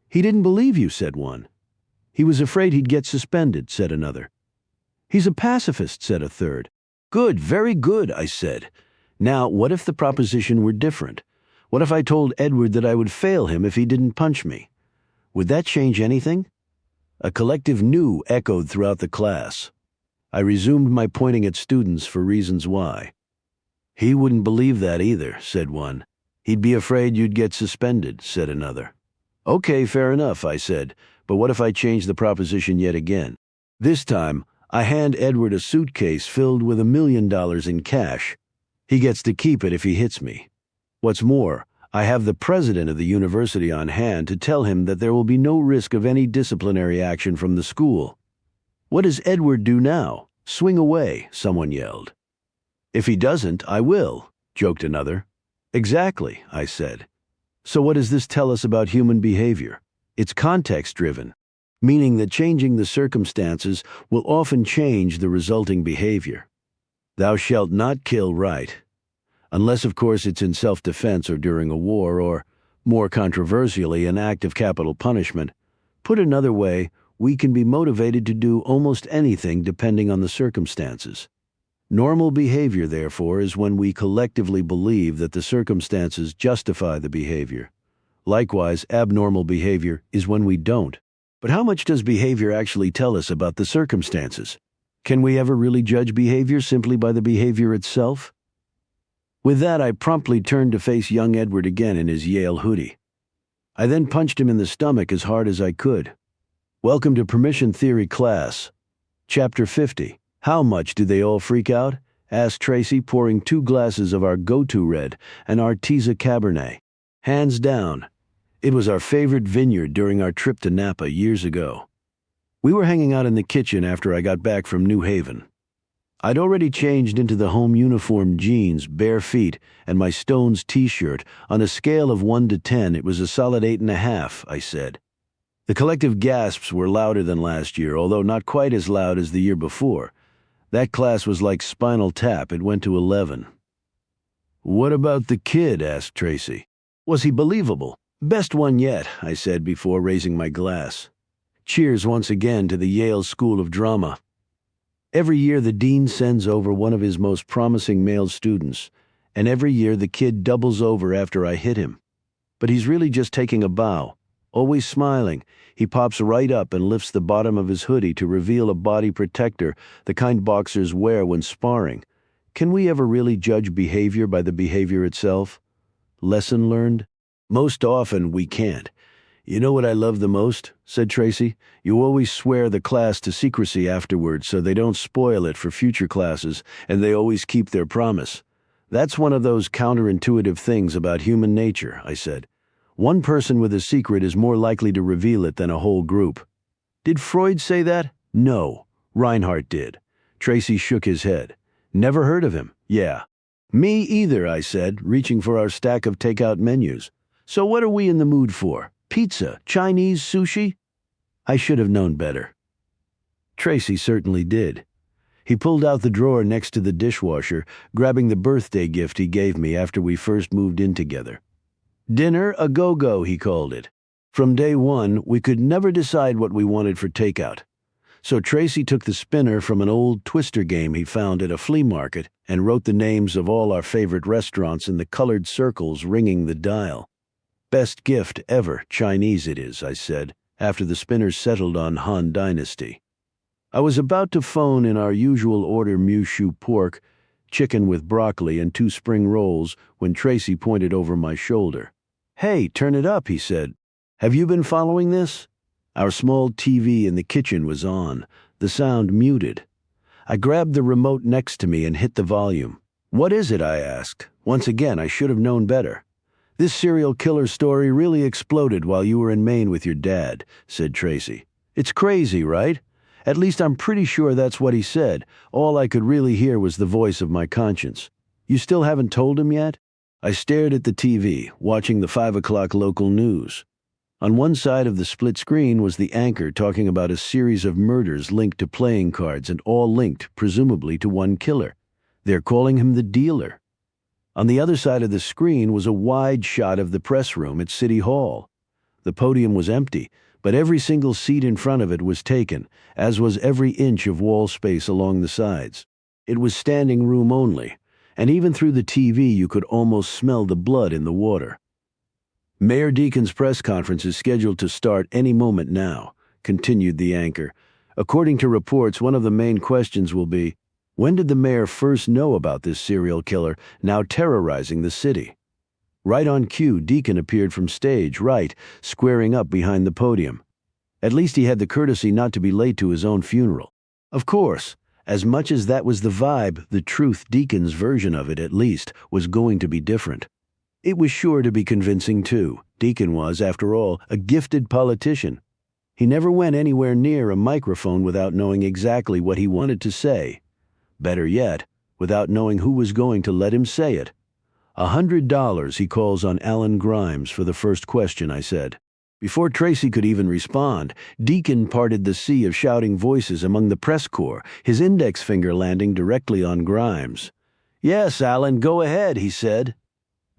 He didn't believe you, said one. He was afraid he'd get suspended, said another. He's a pacifist, said a third. Good, very good, I said. Now, what if the proposition were different? What if I told Edward that I would fail him if he didn't punch me? Would that change anything? A collective "new" echoed throughout the class. I resumed my pointing at students for reasons why. He wouldn't believe that either, said one. He'd be afraid you'd get suspended, said another. Okay, fair enough, I said, but what if I change the proposition yet again? This time, I hand Edward a suitcase filled with $1 million in cash. He gets to keep it if he hits me. What's more, I have the president of the university on hand to tell him that there will be no risk of any disciplinary action from the school. What does Edward do now? Swing away, someone yelled. If he doesn't, I will, joked another. Exactly, I said. So what does this tell us about human behavior? It's context-driven, meaning that changing the circumstances will often change the resulting behavior. Thou shalt not kill, right? Unless, of course, it's in self-defense or during a war or, more controversially, an act of capital punishment. Put another way, we can be motivated to do almost anything depending on the circumstances. Normal behavior, therefore, is when we collectively believe that the circumstances justify the behavior. Likewise, abnormal behavior is when we don't. But how much does behavior actually tell us about the circumstances? Can we ever really judge behavior simply by the behavior itself? With that, I promptly turned to face young Edward again in his Yale hoodie. I then punched him in the stomach as hard as I could. Welcome to Permission Theory class. Chapter 50. How much do they all freak out? Asked Tracy, pouring 2 glasses of our go-to red, an Arteza Cabernet. Hands down. It was our favorite vineyard during our trip to Napa years ago. We were hanging out in the kitchen after I got back from New Haven. I'd already changed into the home uniform jeans, bare feet, and my Stones t-shirt. On a scale of 1 to 10, it was a solid 8.5, I said. The collective gasps were louder than last year, although not quite as loud as the year before. That class was like Spinal Tap. It went to 11. What about the kid? Asked Tracy. Was he believable? Best one yet, I said before raising my glass. Cheers once again to the Yale School of Drama. Every year the dean sends over one of his most promising male students, and every year the kid doubles over after I hit him. But he's really just taking a bow. Always smiling, he pops right up and lifts the bottom of his hoodie to reveal a body protector, the kind boxers wear when sparring. Can we ever really judge behavior by the behavior itself? Lesson learned? Most often we can't. You know what I love the most? Said Tracy. You always swear the class to secrecy afterwards so they don't spoil it for future classes, and they always keep their promise. That's one of those counterintuitive things about human nature, I said. One person with a secret is more likely to reveal it than a whole group. Did Freud say that? No. Reinhardt did. Tracy shook his head. Never heard of him. Yeah. Me either, I said, reaching for our stack of takeout menus. So what are we in the mood for? Pizza? Chinese? Sushi? I should have known better. Tracy certainly did. He pulled out the drawer next to the dishwasher, grabbing the birthday gift he gave me after we first moved in together. Dinner a go-go, he called it. From day one, we could never decide what we wanted for takeout. So Tracy took the spinner from an old Twister game he found at a flea market and wrote the names of all our favorite restaurants in the colored circles ringing the dial. Best gift ever, Chinese it is, I said, after the spinner settled on Han Dynasty. I was about to phone in our usual order Mushu pork, chicken with broccoli, and 2 spring rolls when Tracy pointed over my shoulder. Hey, turn it up, he said. Have you been following this? Our small TV in the kitchen was on, the sound muted. I grabbed the remote next to me and hit the volume. What is it? I asked. Once again, I should have known better. This serial killer story really exploded while you were in Maine with your dad, said Tracy. It's crazy, right? At least I'm pretty sure that's what he said. All I could really hear was the voice of my conscience. You still haven't told him yet? I stared at the TV, watching the 5 o'clock local news. On one side of the split screen was the anchor talking about a series of murders linked to playing cards and all linked, presumably, to one killer. They're calling him the dealer. On the other side of the screen was a wide shot of the press room at City Hall. The podium was empty, but every single seat in front of it was taken, as was every inch of wall space along the sides. It was standing room only, and even through the TV you could almost smell the blood in the water. Mayor Deacon's press conference is scheduled to start any moment now, continued the anchor. According to reports, one of the main questions will be, when did the mayor first know about this serial killer now terrorizing the city? Right on cue, Deacon appeared from stage right, squaring up behind the podium. At least he had the courtesy not to be late to his own funeral. Of course, as much as that was the vibe, the truth, Deacon's version of it at least, was going to be different. It was sure to be convincing too. Deacon was, after all, a gifted politician. He never went anywhere near a microphone without knowing exactly what he wanted to say. Better yet, without knowing who was going to let him say it. $100 he calls on Alan Grimes for the first question, I said. Before Tracy could even respond, Deacon parted the sea of shouting voices among the press corps, his index finger landing directly on Grimes. "Yes, Alan, go ahead," he said.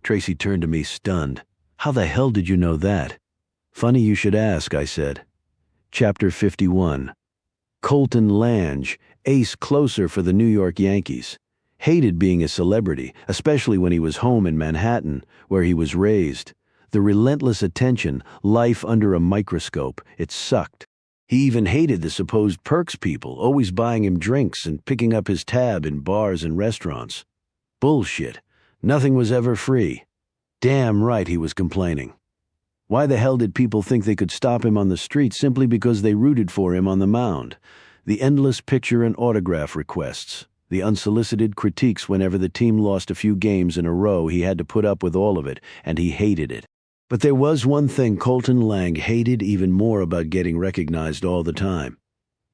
Tracy turned to me, stunned. "How the hell did you know that?" "Funny you should ask," I said. Chapter 51. Colton Lange, ace closer for the New York Yankees. Hated being a celebrity, especially when he was home in Manhattan, where he was raised. The relentless attention, life under a microscope, it sucked. He even hated the supposed perks people, always buying him drinks and picking up his tab in bars and restaurants. Bullshit. Nothing was ever free. Damn right he was complaining. Why the hell did people think they could stop him on the street simply because they rooted for him on the mound? The endless picture and autograph requests. The unsolicited critiques whenever the team lost a few games in a row. He had to put up with all of it, and he hated it. But there was one thing Colton Lange hated even more about getting recognized all the time.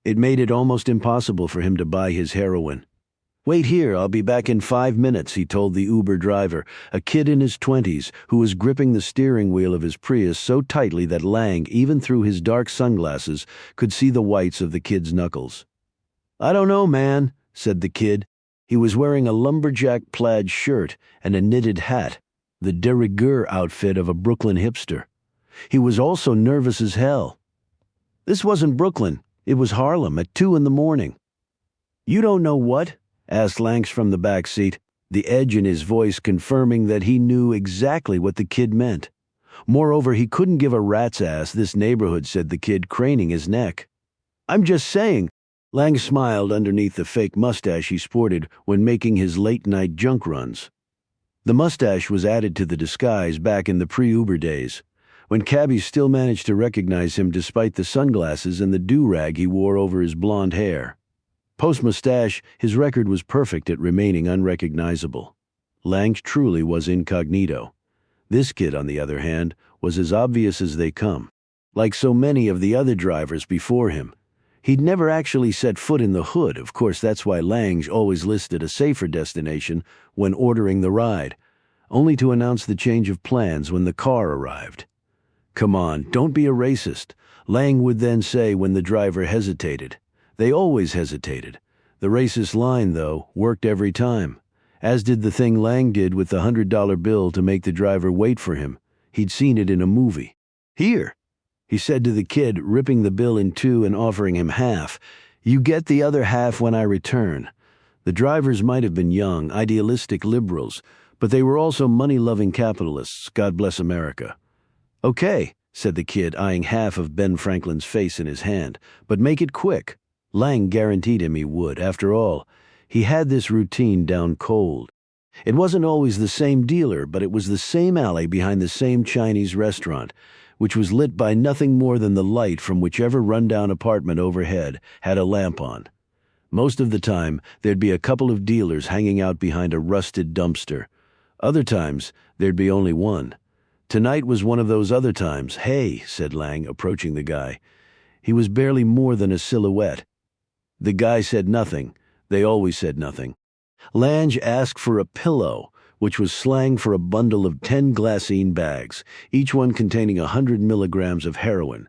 It made it almost impossible for him to buy his heroin. "Wait here, I'll be back in 5 minutes," he told the Uber driver, a kid in his 20s who was gripping the steering wheel of his Prius so tightly that Lange, even through his dark sunglasses, could see the whites of the kid's knuckles. "I don't know, man," said the kid. He was wearing a lumberjack plaid shirt and a knitted hat, the de rigueur outfit of a Brooklyn hipster. He was also nervous as hell. "This wasn't Brooklyn. It was Harlem at 2 in the morning. "You don't know what?" asked Lange from the back seat, the edge in his voice confirming that he knew exactly what the kid meant. Moreover, he couldn't give a rat's ass this neighborhood, said the kid, craning his neck. "I'm just saying." Lange smiled underneath the fake mustache he sported when making his late-night junk runs. The mustache was added to the disguise back in the pre-Uber days, when cabbies still managed to recognize him despite the sunglasses and the do-rag he wore over his blonde hair. Post-mustache, his record was perfect at remaining unrecognizable. Lange truly was incognito. This kid, on the other hand, was as obvious as they come. Like so many of the other drivers before him, he'd never actually set foot in the hood. Of course, that's why Lange always listed a safer destination when ordering the ride, only to announce the change of plans when the car arrived. "Come on, don't be a racist," Lange would then say when the driver hesitated. They always hesitated. The racist line, though, worked every time, as did the thing Lange did with the $100 bill to make the driver wait for him. He'd seen it in a movie. "Here," he said to the kid, ripping the bill in two and offering him half. "You get the other half when I return." The drivers might have been young, idealistic liberals, but they were also money-loving capitalists. God bless America. "Okay," said the kid, eyeing half of Ben Franklin's face in his hand, "but make it quick." Lange guaranteed him he would. After all, he had this routine down cold. It wasn't always the same dealer, but it was the same alley behind the same Chinese restaurant, which was lit by nothing more than the light from whichever rundown apartment overhead had a lamp on. Most of the time, there'd be a couple of dealers hanging out behind a rusted dumpster. Other times, there'd be only one. Tonight was one of those other times. "Hey," said Lange, approaching the guy. He was barely more than a silhouette. The guy said nothing. They always said nothing. Lange asked for a pillow, which was slang for a bundle of 10 glassine bags, each one containing 100 milligrams of heroin.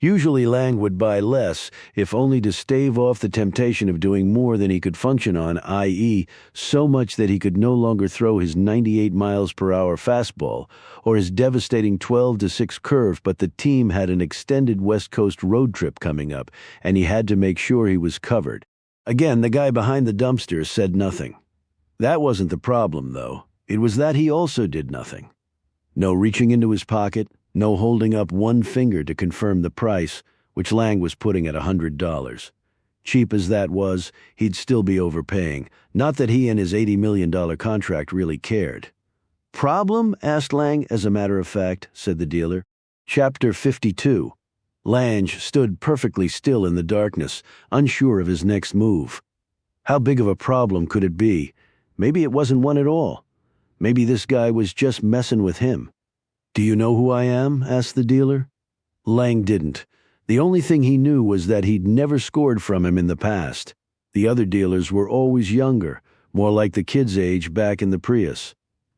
Usually Lange would buy less, if only to stave off the temptation of doing more than he could function on, i.e., so much that he could no longer throw his 98 miles per hour fastball or his devastating 12-6 curve, but the team had an extended West Coast road trip coming up, and he had to make sure he was covered. Again, the guy behind the dumpster said nothing. That wasn't the problem, though. It was that he also did nothing. No reaching into his pocket, no holding up one finger to confirm the price, which Lang was putting at $100. Cheap as that was, he'd still be overpaying. Not that he and his $80 million contract really cared. Problem? Asked Lang. As a matter of fact, said the dealer. Chapter 52. Lange stood perfectly still in the darkness, unsure of his next move. How big of a problem could it be? Maybe it wasn't one at all. Maybe this guy was just messing with him. Do you know who I am? Asked the dealer. Lang didn't. The only thing he knew was that he'd never scored from him in the past. The other dealers were always younger, more like the kids' age back in the Prius.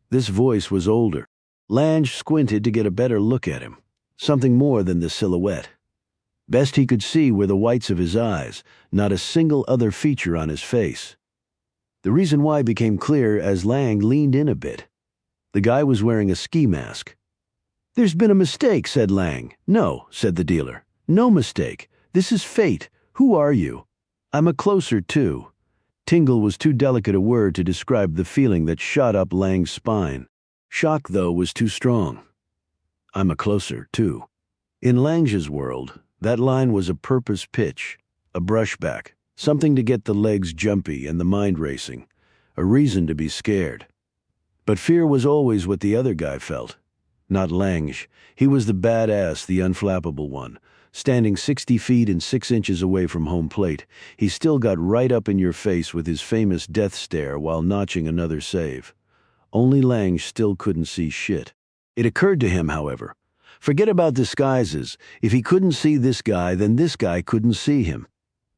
This voice was older. Lange squinted to get a better look at him. Something more than the silhouette. Best he could see were the whites of his eyes, not a single other feature on his face. The reason why became clear as Lang leaned in a bit. The guy was wearing a ski mask. "There's been a mistake," said Lang. "No," said the dealer. "No mistake. This is fate. Who are you?" "I'm a closer, too." Tingle was too delicate a word to describe the feeling that shot up Lang's spine. Shock, though, was too strong. "I'm a closer, too." In Lange's world, that line was a purpose pitch, a brushback, something to get the legs jumpy and the mind racing, a reason to be scared. But fear was always what the other guy felt. Not Lange. He was the badass, the unflappable one. Standing 60 feet and 6 inches away from home plate, he still got right up in your face with his famous death stare while notching another save. Only Lange still couldn't see shit. It occurred to him, however. Forget about disguises. If he couldn't see this guy, then this guy couldn't see him.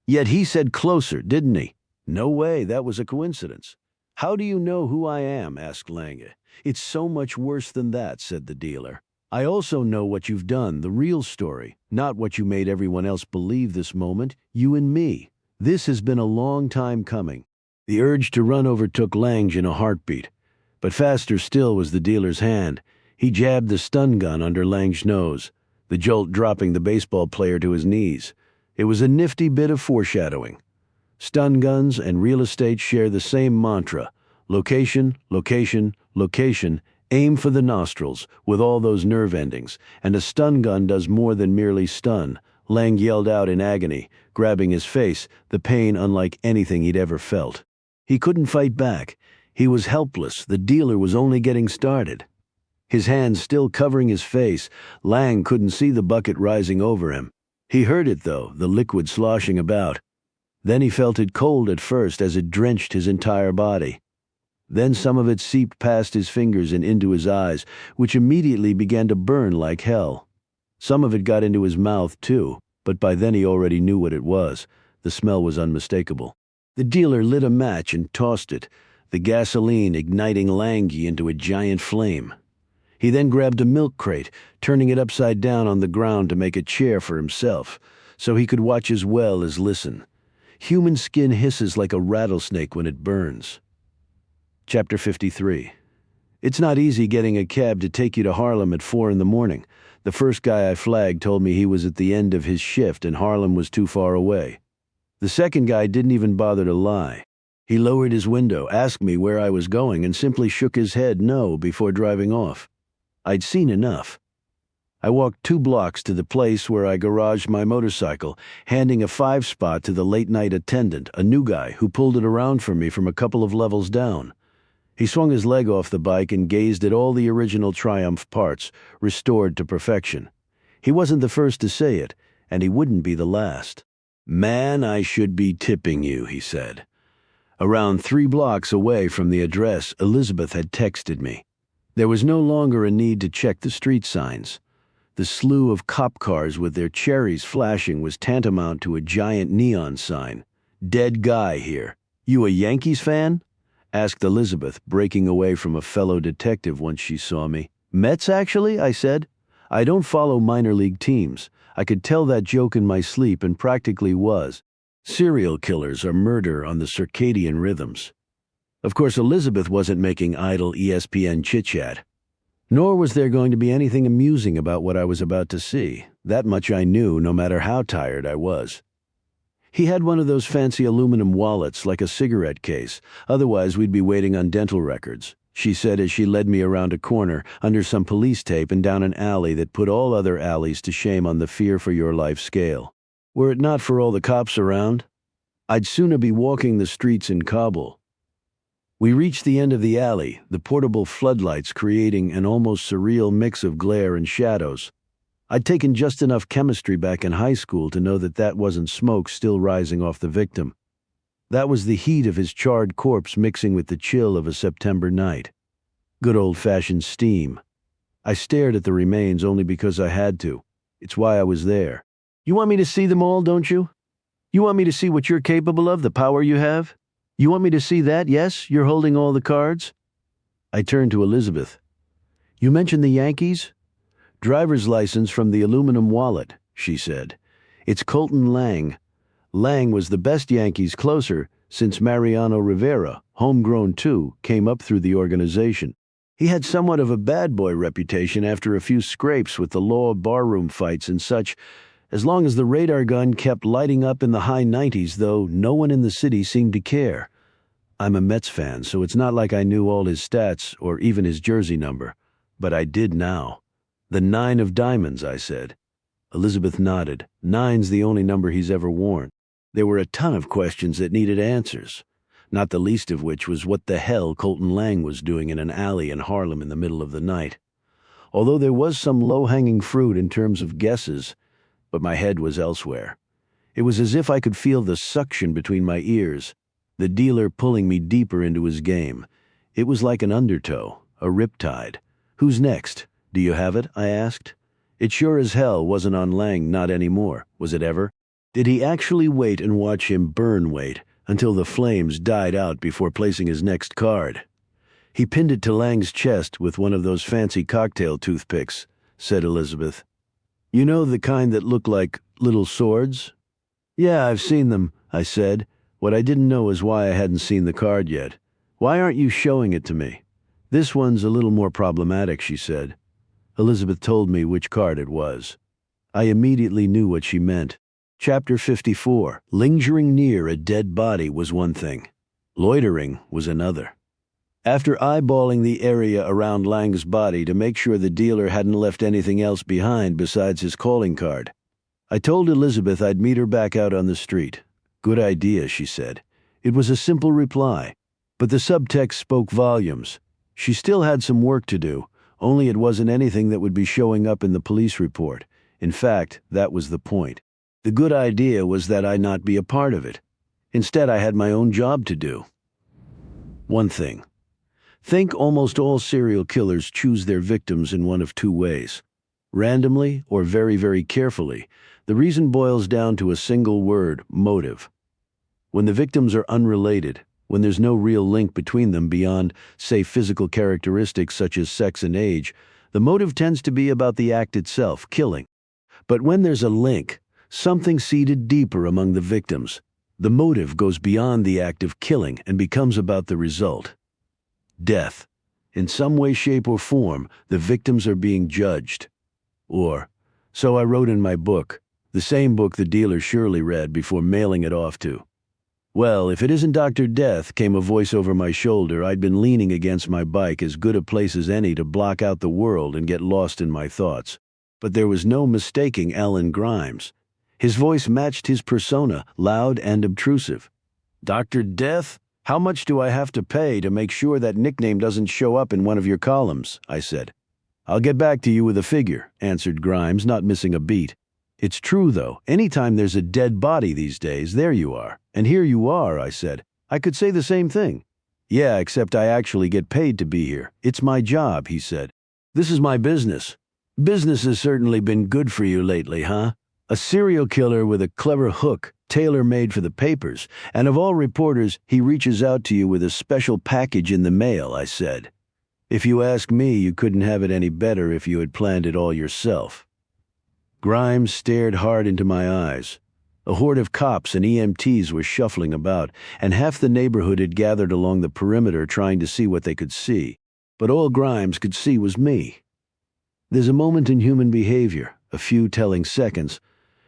Yet he said closer, didn't he? No way, that was a coincidence. "How do you know who I am?" asked Lange. "It's so much worse than that," said the dealer. "I also know what you've done, the real story, not what you made everyone else believe this moment, you and me. This has been a long time coming." The urge to run overtook Lange in a heartbeat. But faster still was the dealer's hand. He jabbed the stun gun under Lange's nose, the jolt dropping the baseball player to his knees. It was a nifty bit of foreshadowing. Stun guns and real estate share the same mantra. Location, location, location, aim for the nostrils, with all those nerve endings, and a stun gun does more than merely stun. Lang yelled out in agony, grabbing his face, the pain unlike anything he'd ever felt. He couldn't fight back. He was helpless. The dealer was only getting started. His hands still covering his face, Lang couldn't see the bucket rising over him. He heard it, though, the liquid sloshing about. Then he felt it cold at first as it drenched his entire body. Then some of it seeped past his fingers and into his eyes, which immediately began to burn like hell. Some of it got into his mouth, too, but by then he already knew what it was. The smell was unmistakable. The dealer lit a match and tossed it, the gasoline igniting Lange into a giant flame. He then grabbed a milk crate, turning it upside down on the ground to make a chair for himself, so he could watch as well as listen. Human skin hisses like a rattlesnake when it burns. Chapter 53. It's not easy getting a cab to take you to Harlem at 4 in the morning. The first guy I flagged told me he was at the end of his shift and Harlem was too far away. The second guy didn't even bother to lie. He lowered his window, asked me where I was going, and simply shook his head no before driving off. I'd seen enough. I walked 2 blocks to the place where I garaged my motorcycle, handing a 5-spot to the late-night attendant, a new guy who pulled it around for me from a couple of levels down. He swung his leg off the bike and gazed at all the original Triumph parts, restored to perfection. He wasn't the first to say it, and he wouldn't be the last. "Man, I should be tipping you," he said. Around 3 blocks away from the address, Elizabeth had texted me. There was no longer a need to check the street signs. The slew of cop cars with their cherries flashing was tantamount to a giant neon sign. "Dead guy here. You a Yankees fan?" asked Elizabeth, breaking away from a fellow detective once she saw me. "Mets, actually," I said. "I don't follow minor league teams. I could tell that joke in my sleep and practically was. Serial killers are murder on the circadian rhythms." Of course, Elizabeth wasn't making idle ESPN chit-chat. Nor was there going to be anything amusing about what I was about to see. That much I knew, no matter how tired I was. He had one of those fancy aluminum wallets like a cigarette case, otherwise we'd be waiting on dental records. she said as she led me around a corner, under some police tape and down an alley that put all other alleys to shame on the fear for your life scale. Were it not for all the cops around, I'd sooner be walking the streets in Kabul. We reached the end of the alley, the portable floodlights creating an almost surreal mix of glare and shadows. I'd taken just enough chemistry back in high school to know that that wasn't smoke still rising off the victim. That was the heat of his charred corpse mixing with the chill of a September night. Good old-fashioned steam. I stared at the remains only because I had to. It's why I was there. You want me to see them all, don't you? You want me to see what you're capable of, the power you have? You want me to see that, yes? You're holding all the cards? I turned to Elizabeth. You mentioned the Yankees? Driver's license from the aluminum wallet, she said. It's Colton Lang. Lang was the best Yankees closer since Mariano Rivera, homegrown too, came up through the organization. He had somewhat of a bad boy reputation after a few scrapes with the law of barroom fights and such, as long as the radar gun kept lighting up in the high 90s, though no one in the city seemed to care. I'm a Mets fan, so it's not like I knew all his stats or even his jersey number, but I did now. The 9 of diamonds, I said. Elizabeth nodded. 9's the only number he's ever worn. There were a ton of questions that needed answers, not the least of which was what the hell Colton Lang was doing in an alley in Harlem in the middle of the night. Although there was some low-hanging fruit in terms of guesses, but my head was elsewhere. It was as if I could feel the suction between my ears, the dealer pulling me deeper into his game. It was like an undertow, a riptide. Who's next? Do you have it? I asked. It sure as hell wasn't on Lang, not anymore. Was it ever? Did he actually wait and watch him wait until the flames died out before placing his next card? He pinned it to Lang's chest with one of those fancy cocktail toothpicks, said Elizabeth. You know, the kind that look like little swords? Yeah, I've seen them, I said. What I didn't know is why I hadn't seen the card yet. Why aren't you showing it to me? This one's a little more problematic, she said. Elizabeth told me which card it was. I immediately knew what she meant. Chapter 54. Lingering near a dead body was one thing. Loitering was another. After eyeballing the area around Lang's body to make sure the dealer hadn't left anything else behind besides his calling card, I told Elizabeth I'd meet her back out on the street. Good idea, she said. It was a simple reply, but the subtext spoke volumes. She still had some work to do, only it wasn't anything that would be showing up in the police report. In fact, that was the point. The good idea was that I not be a part of it. Instead, I had my own job to do. One thing. Think almost all serial killers choose their victims in one of two ways. Randomly or very, very carefully. The reason boils down to a single word: motive. When the victims are unrelated, when there's no real link between them beyond, say, physical characteristics such as sex and age, the motive tends to be about the act itself, killing. But when there's a link, something seated deeper among the victims, the motive goes beyond the act of killing and becomes about the result. Death. In some way, shape, or form, the victims are being judged. Or, so I wrote in my book, the same book the dealer surely read before mailing it off to. Well, if it isn't Dr. Death, came a voice over my shoulder. I'd been leaning against my bike, as good a place as any to block out the world and get lost in my thoughts. But there was no mistaking Alan Grimes. His voice matched his persona, loud and obtrusive. Dr. Death? How much do I have to pay to make sure that nickname doesn't show up in one of your columns? I said. I'll get back to you with a figure, answered Grimes, not missing a beat. It's true, though. Anytime there's a dead body these days, there you are. And here you are, I said. I could say the same thing. Yeah, except I actually get paid to be here. It's my job, he said. This is my business. Business has certainly been good for you lately, huh? A serial killer with a clever hook, tailor-made for the papers, and of all reporters, he reaches out to you with a special package in the mail, I said. If you ask me, you couldn't have it any better if you had planned it all yourself. Grimes stared hard into my eyes. A horde of cops and EMTs were shuffling about, and half the neighborhood had gathered along the perimeter trying to see what they could see. But all Grimes could see was me. There's a moment in human behavior, a few telling seconds,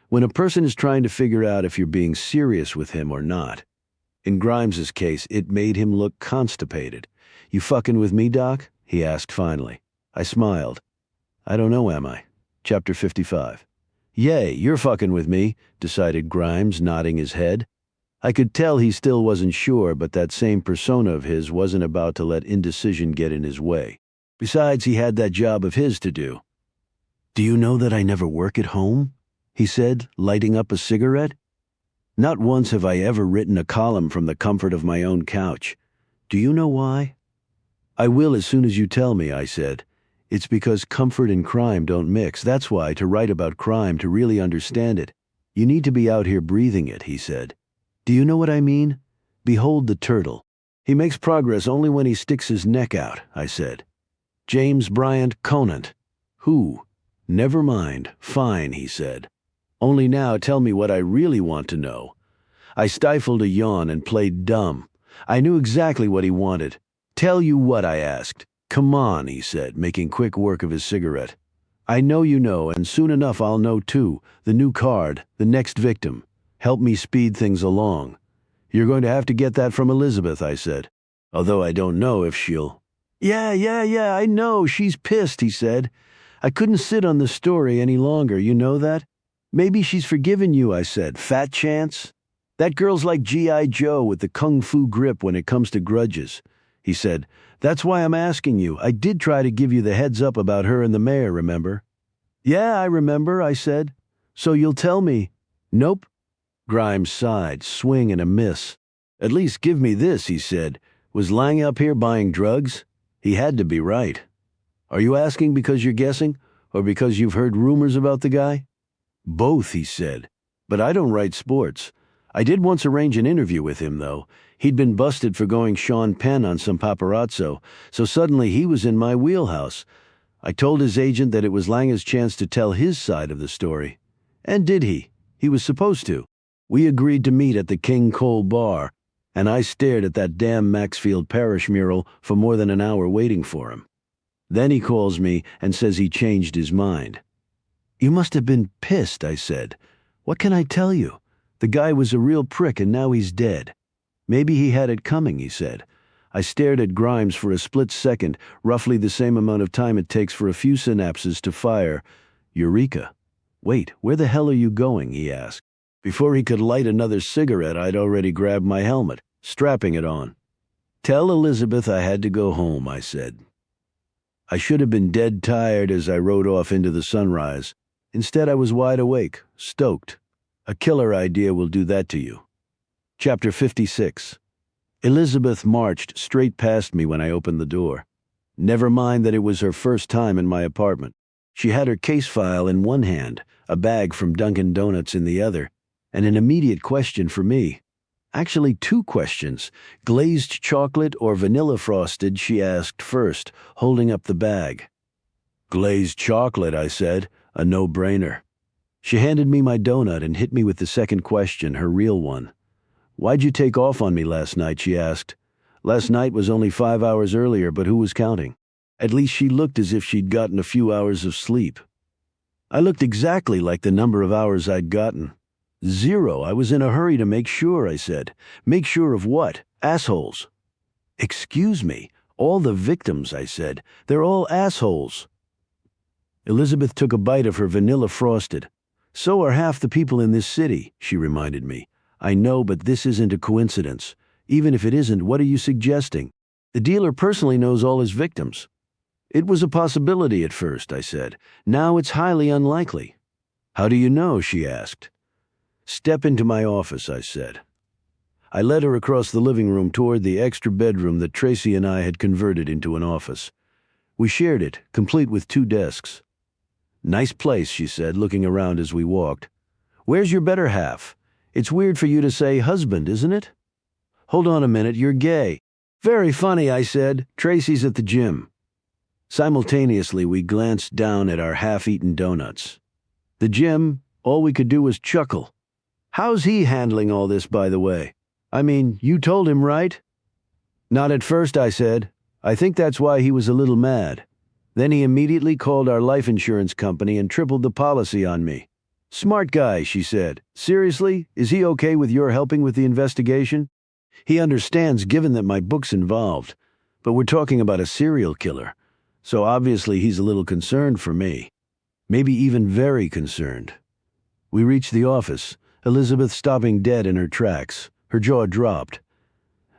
when a person is trying to figure out if you're being serious with him or not. In Grimes's case, it made him look constipated. "You fucking with me, Doc?" he asked finally. I smiled. "I don't know, am I?" Chapter 55. "Yay, you're fucking with me," decided Grimes, nodding his head. I could tell he still wasn't sure, but that same persona of his wasn't about to let indecision get in his way. Besides, he had that job of his to do. "Do you know that I never work at home?" he said, lighting up a cigarette. "Not once have I ever written a column from the comfort of my own couch. Do you know why?" "I will as soon as you tell me," I said. "It's because comfort and crime don't mix. That's why, to write about crime, to really understand it, you need to be out here breathing it," he said. "Do you know what I mean? Behold the turtle. He makes progress only when he sticks his neck out," I said. "James Bryant Conant." "Who?" "Never mind. Fine," he said. "Only now tell me what I really want to know." I stifled a yawn and played dumb. I knew exactly what he wanted. "Tell you what?" I asked. "Come on," he said, making quick work of his cigarette. "I know you know, and soon enough I'll know too. The new card, the next victim. Help me speed things along." "You're going to have to get that from Elizabeth," I said. "Although I don't know if she'll—" Yeah, I know, she's pissed," he said. "I couldn't sit on the story any longer, you know that? Maybe she's forgiven you," I said. "Fat chance?" "That girl's like G.I. Joe with the kung fu grip when it comes to grudges," he said. "That's why I'm asking you. I did try to give you the heads up about her and the mayor, remember?" "Yeah, I remember," I said. "So you'll tell me?" "Nope." Grimes sighed, swing and a miss. "At least give me this," he said. "Was Lang up here buying drugs?" He had to be right. "Are you asking because you're guessing, or because you've heard rumors about the guy?" "Both," he said. "But I don't write sports. I did once arrange an interview with him, though. He'd been busted for going Sean Penn on some paparazzo, so suddenly he was in my wheelhouse. I told his agent that it was Lange's chance to tell his side of the story. And did he? He was supposed to. We agreed to meet at the King Cole bar, and I stared at that damn Maxfield Parrish mural for more than an hour waiting for him. Then he calls me and says he changed his mind." "You must have been pissed," I said. "What can I tell you? The guy was a real prick and now he's dead." "Maybe he had it coming," he said. I stared at Grimes for a split second, roughly the same amount of time it takes for a few synapses to fire. Eureka. "Wait, where the hell are you going?" he asked. Before he could light another cigarette, I'd already grabbed my helmet, strapping it on. "Tell Elizabeth I had to go home," I said. I should have been dead tired as I rode off into the sunrise. Instead, I was wide awake, stoked. A killer idea will do that to you. Chapter 56. Elizabeth marched straight past me when I opened the door. Never mind that it was her first time in my apartment. She had her case file in one hand, a bag from Dunkin' Donuts in the other, and an immediate question for me. Actually, two questions. Glazed chocolate or vanilla frosted, she asked first, holding up the bag. "Glazed chocolate," I said, a no-brainer. She handed me my donut and hit me with the second question, her real one. "Why'd you take off on me last night?" she asked. Last night was only 5 hours earlier, but who was counting? At least she looked as if she'd gotten a few hours of sleep. I looked exactly like the number of hours I'd gotten. 0. I was in a hurry to make sure, I said. "Make sure of what? Assholes." "Excuse me. All the victims," I said. "They're all assholes." Elizabeth took a bite of her vanilla frosted. "So are half the people in this city," she reminded me. "I know, but this isn't a coincidence. Even if it isn't, what are you suggesting? The dealer personally knows all his victims." "It was a possibility at first," I said. "Now it's highly unlikely." "How do you know?" she asked. "Step into my office," I said. I led her across the living room toward the extra bedroom that Tracy and I had converted into an office. We shared it, complete with 2 desks. "Nice place," she said, looking around as we walked. "Where's your better half? It's weird for you to say husband, isn't it?" "Hold on a minute, you're gay." "Very funny," I said. "Tracy's at the gym." Simultaneously, we glanced down at our half-eaten donuts. The gym, all we could do was chuckle. "How's he handling all this, by the way? I mean, you told him, right?" "Not at first," I said. "I think that's why he was a little mad. Then he immediately called our life insurance company and tripled the policy on me." "Smart guy," she said. "Seriously, is he okay with your helping with the investigation?" "He understands, given that my book's involved. But we're talking about a serial killer, so obviously he's a little concerned for me. Maybe even very concerned. We reached the office, Elizabeth stopping dead in her tracks. Her jaw dropped.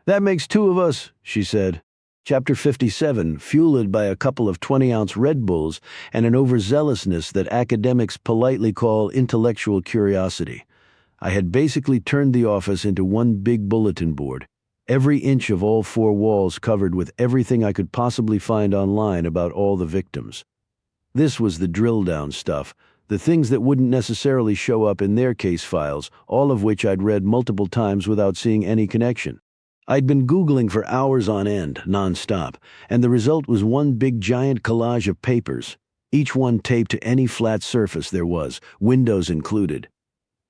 "That makes two of us," she said. Chapter 57, fueled by a couple of 20-ounce Red Bulls and an overzealousness that academics politely call intellectual curiosity. I had basically turned the office into one big bulletin board, every inch of all four walls covered with everything I could possibly find online about all the victims. This was the drill-down stuff, the things that wouldn't necessarily show up in their case files, all of which I'd read multiple times without seeing any connection. I'd been Googling for hours on end, nonstop, and the result was one big giant collage of papers, each one taped to any flat surface there was, windows included.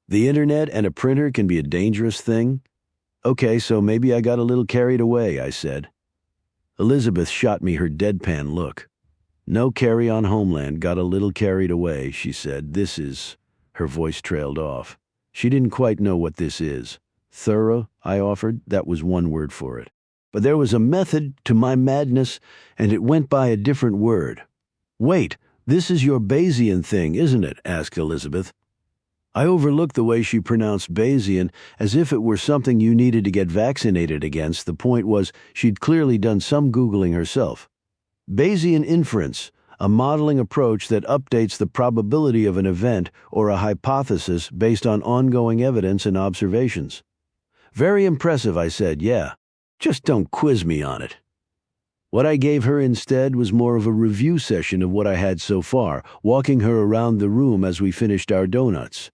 The internet and a printer can be a dangerous thing? Okay, so maybe I got a little carried away, I said. Elizabeth shot me her deadpan look. No carry on Homeland got a little carried away, she said. This is... Her voice trailed off. She didn't quite know what this is. Thorough, I offered. That was one word for it. But there was a method to my madness, and it went by a different word. "Wait, this is your Bayesian thing, isn't it?" asked Elizabeth. I overlooked the way she pronounced Bayesian, as if it were something you needed to get vaccinated against. The point was, she'd clearly done some Googling herself. Bayesian inference, a modeling approach that updates the probability of an event or a hypothesis based on ongoing evidence and observations. Very impressive, I said, yeah. Just don't quiz me on it. What I gave her instead was more of a review session of what I had so far, walking her around the room as we finished our donuts.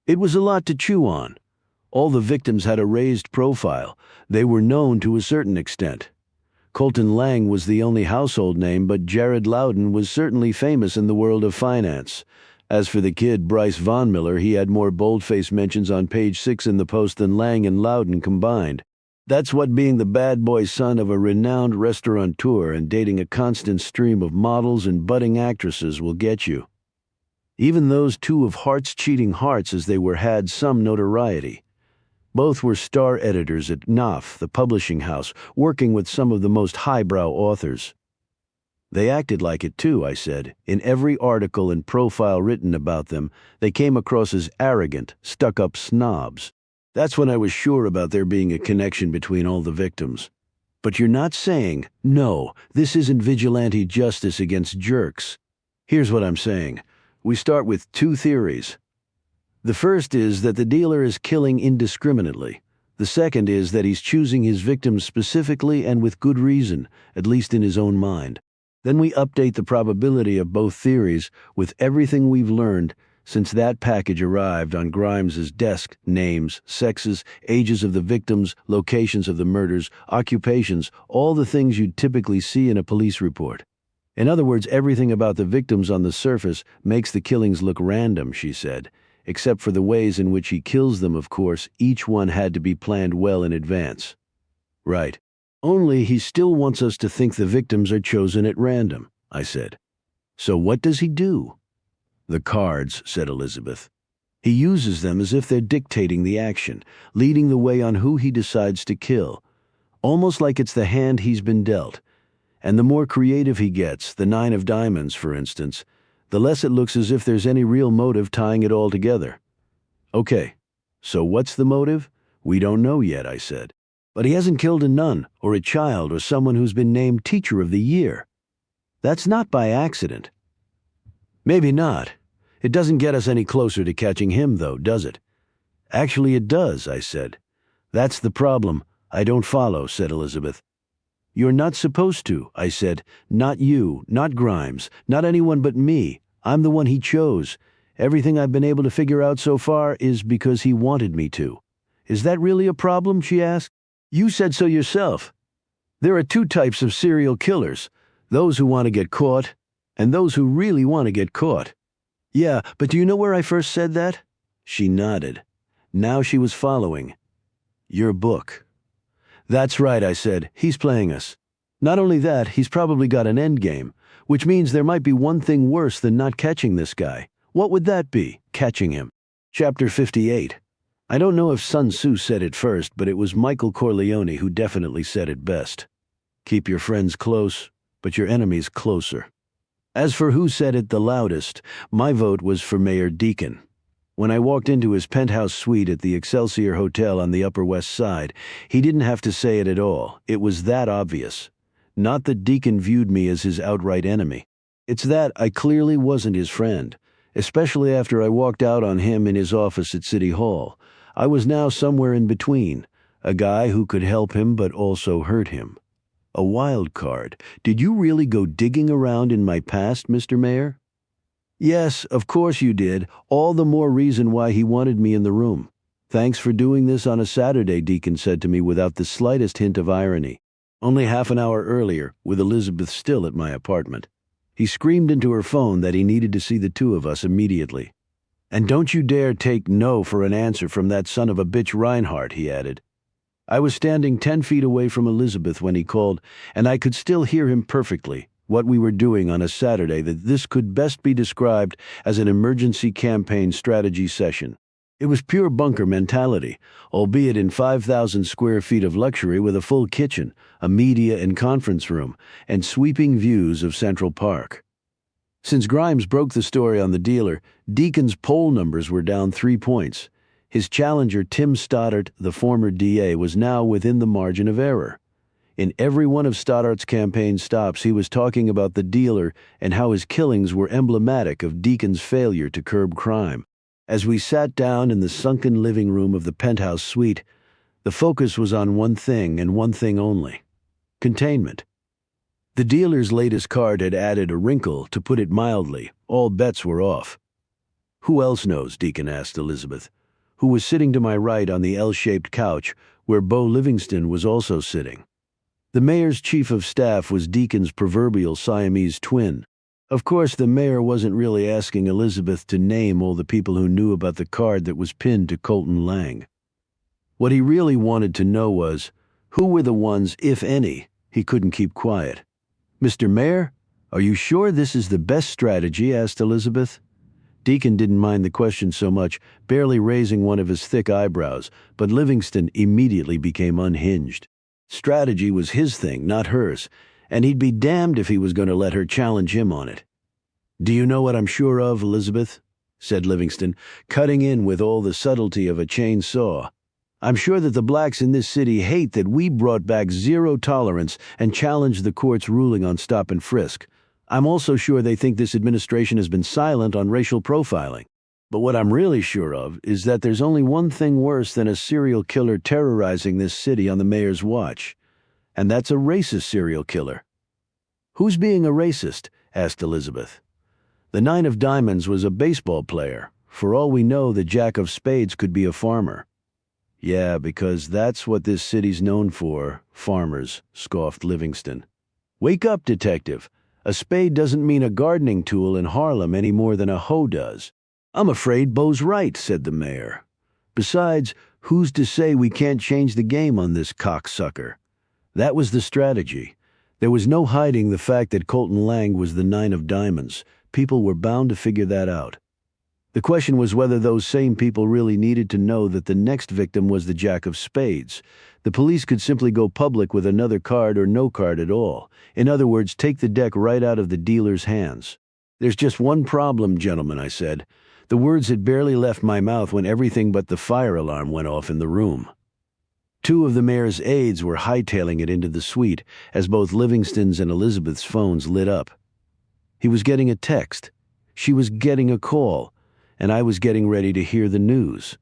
It was a lot to chew on. All the victims had a raised profile. They were known to a certain extent. Colton Lang was the only household name, but Jared Loudon was certainly famous in the world of finance. As for the kid, Bryce Von Miller, he had more boldface mentions on page 6 in the Post than Lang and Loudon combined. That's what being the bad boy son of a renowned restaurateur and dating a constant stream of models and budding actresses will get you. Even those two of Hearts cheating hearts as they were had some notoriety. Both were star editors at Knopf, the publishing house, working with some of the most highbrow authors. They acted like it too, I said. In every article and profile written about them, they came across as arrogant, stuck-up snobs. That's when I was sure about there being a connection between all the victims. But you're not saying, no, this isn't vigilante justice against jerks. Here's what I'm saying. We start with two theories. The first is that the dealer is killing indiscriminately. The second is that he's choosing his victims specifically and with good reason, at least in his own mind. Then we update the probability of both theories with everything we've learned since that package arrived on Grimes's desk: names, sexes, ages of the victims, locations of the murders, occupations, all the things you'd typically see in a police report. In other words, everything about the victims on the surface makes the killings look random, she said. Except for the ways in which he kills them, of course, each one had to be planned well in advance. Right. Only he still wants us to think the victims are chosen at random, I said. So what does he do? The cards, said Elizabeth. He uses them as if they're dictating the action, leading the way on who he decides to kill. Almost like it's the hand he's been dealt. And the more creative he gets, the 9 of diamonds, for instance, the less it looks as if there's any real motive tying it all together. Okay, so what's the motive? We don't know yet, I said. But he hasn't killed a nun, or a child, or someone who's been named Teacher of the Year. That's not by accident. Maybe not. It doesn't get us any closer to catching him, though, does it? Actually, it does, I said. That's the problem. I don't follow, said Elizabeth. You're not supposed to, I said. Not you, not Grimes, not anyone but me. I'm the one he chose. Everything I've been able to figure out so far is because he wanted me to. Is that really a problem, she asked. You said so yourself. There are two types of serial killers, those who want to get caught and those who really want to get caught. Yeah, but do you know where I first said that? She nodded. Now she was following. Your book. That's right, I said. He's playing us. Not only that, he's probably got an endgame, which means there might be one thing worse than not catching this guy. What would that be? Catching him. Chapter 58. I don't know if Sun Tzu said it first, but it was Michael Corleone who definitely said it best. Keep your friends close, but your enemies closer. As for who said it the loudest, my vote was for Mayor Deacon. When I walked into his penthouse suite at the Excelsior Hotel on the Upper West Side, he didn't have to say it at all. It was that obvious. Not that Deacon viewed me as his outright enemy. It's that I clearly wasn't his friend, especially after I walked out on him in his office at City Hall. I was now somewhere in between, a guy who could help him but also hurt him. A wild card. Did you really go digging around in my past, Mr. Mayor? Yes, of course you did. All the more reason why he wanted me in the room. Thanks for doing this on a Saturday, Deacon said to me without the slightest hint of irony. Only half an hour earlier, with Elizabeth still at my apartment. He screamed into her phone that he needed to see the two of us immediately. And don't you dare take no for an answer from that son of a bitch Reinhardt, he added. I was standing 10 feet away from Elizabeth when he called, and I could still hear him perfectly, what we were doing on a Saturday, that this could best be described as an emergency campaign strategy session. It was pure bunker mentality, albeit in 5,000 square feet of luxury with a full kitchen, a media and conference room, and sweeping views of Central Park. Since Grimes broke the story on the dealer, Deacon's poll numbers were down 3 points. His challenger, Tim Stoddart, the former DA, was now within the margin of error. In every one of Stoddart's campaign stops, he was talking about the dealer and how his killings were emblematic of Deacon's failure to curb crime. As we sat down in the sunken living room of the penthouse suite, the focus was on one thing and one thing only: containment. The dealer's latest card had added a wrinkle, to put it mildly. All bets were off. Who else knows? Deacon asked Elizabeth, who was sitting to my right on the L-shaped couch where Bo Livingston was also sitting. The mayor's chief of staff was Deacon's proverbial Siamese twin. Of course, the mayor wasn't really asking Elizabeth to name all the people who knew about the card that was pinned to Colton Lang. What he really wanted to know was, who were the ones, if any, he couldn't keep quiet? Mr. Mayor, are you sure this is the best strategy? Asked Elizabeth. Deacon didn't mind the question so much, barely raising one of his thick eyebrows, but Livingston immediately became unhinged. Strategy was his thing, not hers, and he'd be damned if he was going to let her challenge him on it. Do you know what I'm sure of, Elizabeth? Said Livingston, cutting in with all the subtlety of a chainsaw. I'm sure that the blacks in this city hate that we brought back zero tolerance and challenged the court's ruling on stop and frisk. I'm also sure they think this administration has been silent on racial profiling. But what I'm really sure of is that there's only one thing worse than a serial killer terrorizing this city on the mayor's watch, and that's a racist serial killer. Who's being a racist? Asked Elizabeth. The Nine of Diamonds was a baseball player. For all we know, the Jack of Spades could be a farmer. Yeah, because that's what this city's known for, farmers, scoffed Livingston. Wake up, detective. A spade doesn't mean a gardening tool in Harlem any more than a hoe does. I'm afraid Bo's right, said the mayor. Besides, who's to say we can't change the game on this cocksucker? That was the strategy. There was no hiding the fact that Colton Lang was the Nine of Diamonds. People were bound to figure that out. The question was whether those same people really needed to know that the next victim was the Jack of Spades. The police could simply go public with another card or no card at all. In other words, take the deck right out of the dealer's hands. There's just one problem, gentlemen, I said. The words had barely left my mouth when everything but the fire alarm went off in the room. Two of the mayor's aides were hightailing it into the suite as both Livingston's and Elizabeth's phones lit up. He was getting a text. She was getting a call. And I was getting ready to hear the news.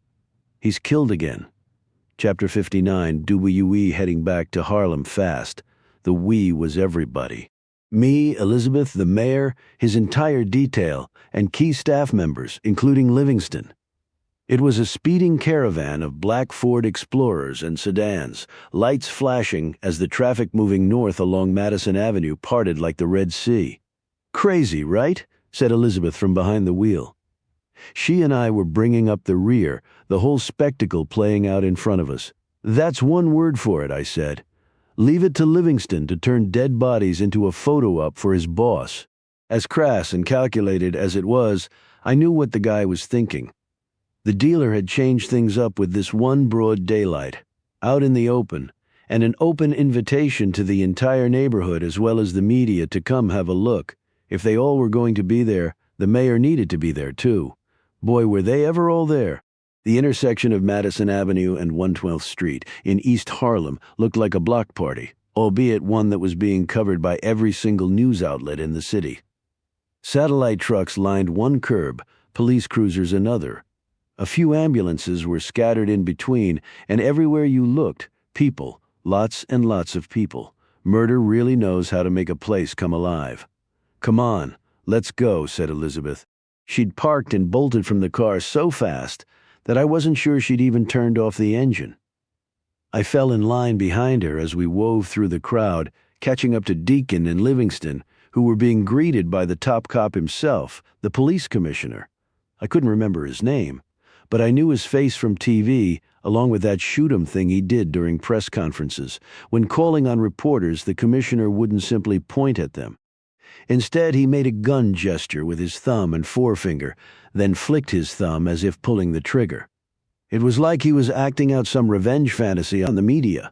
He's killed again. Chapter 59, WE heading back to Harlem fast. The we was everybody. Me, Elizabeth, the mayor, his entire detail, and key staff members, including Livingston. It was a speeding caravan of black Ford Explorers and sedans, lights flashing as the traffic moving north along Madison Avenue parted like the Red Sea. Crazy, right? Said Elizabeth from behind the wheel. She and I were bringing up the rear, the whole spectacle playing out in front of us. That's one word for it, I said. Leave it to Livingston to turn dead bodies into a photo-op for his boss. As crass and calculated as it was, I knew what the guy was thinking. The dealer had changed things up with this one broad daylight, out in the open, and an open invitation to the entire neighborhood as well as the media to come have a look. If they all were going to be there, the mayor needed to be there too. Boy, were they ever all there. The intersection of Madison Avenue and 112th Street in East Harlem looked like a block party, albeit one that was being covered by every single news outlet in the city. Satellite trucks lined one curb, police cruisers another. A few ambulances were scattered in between, and everywhere you looked, people, lots and lots of people. Murder really knows how to make a place come alive. "Come on, let's go," said Elizabeth. She'd parked and bolted from the car so fast that I wasn't sure she'd even turned off the engine. I fell in line behind her as we wove through the crowd, catching up to Deacon and Livingston, who were being greeted by the top cop himself, the police commissioner. I couldn't remember his name, but I knew his face from TV, along with that shoot 'em thing he did during press conferences. When calling on reporters, the commissioner wouldn't simply point at them. Instead, he made a gun gesture with his thumb and forefinger, then flicked his thumb as if pulling the trigger. It was like he was acting out some revenge fantasy on the media.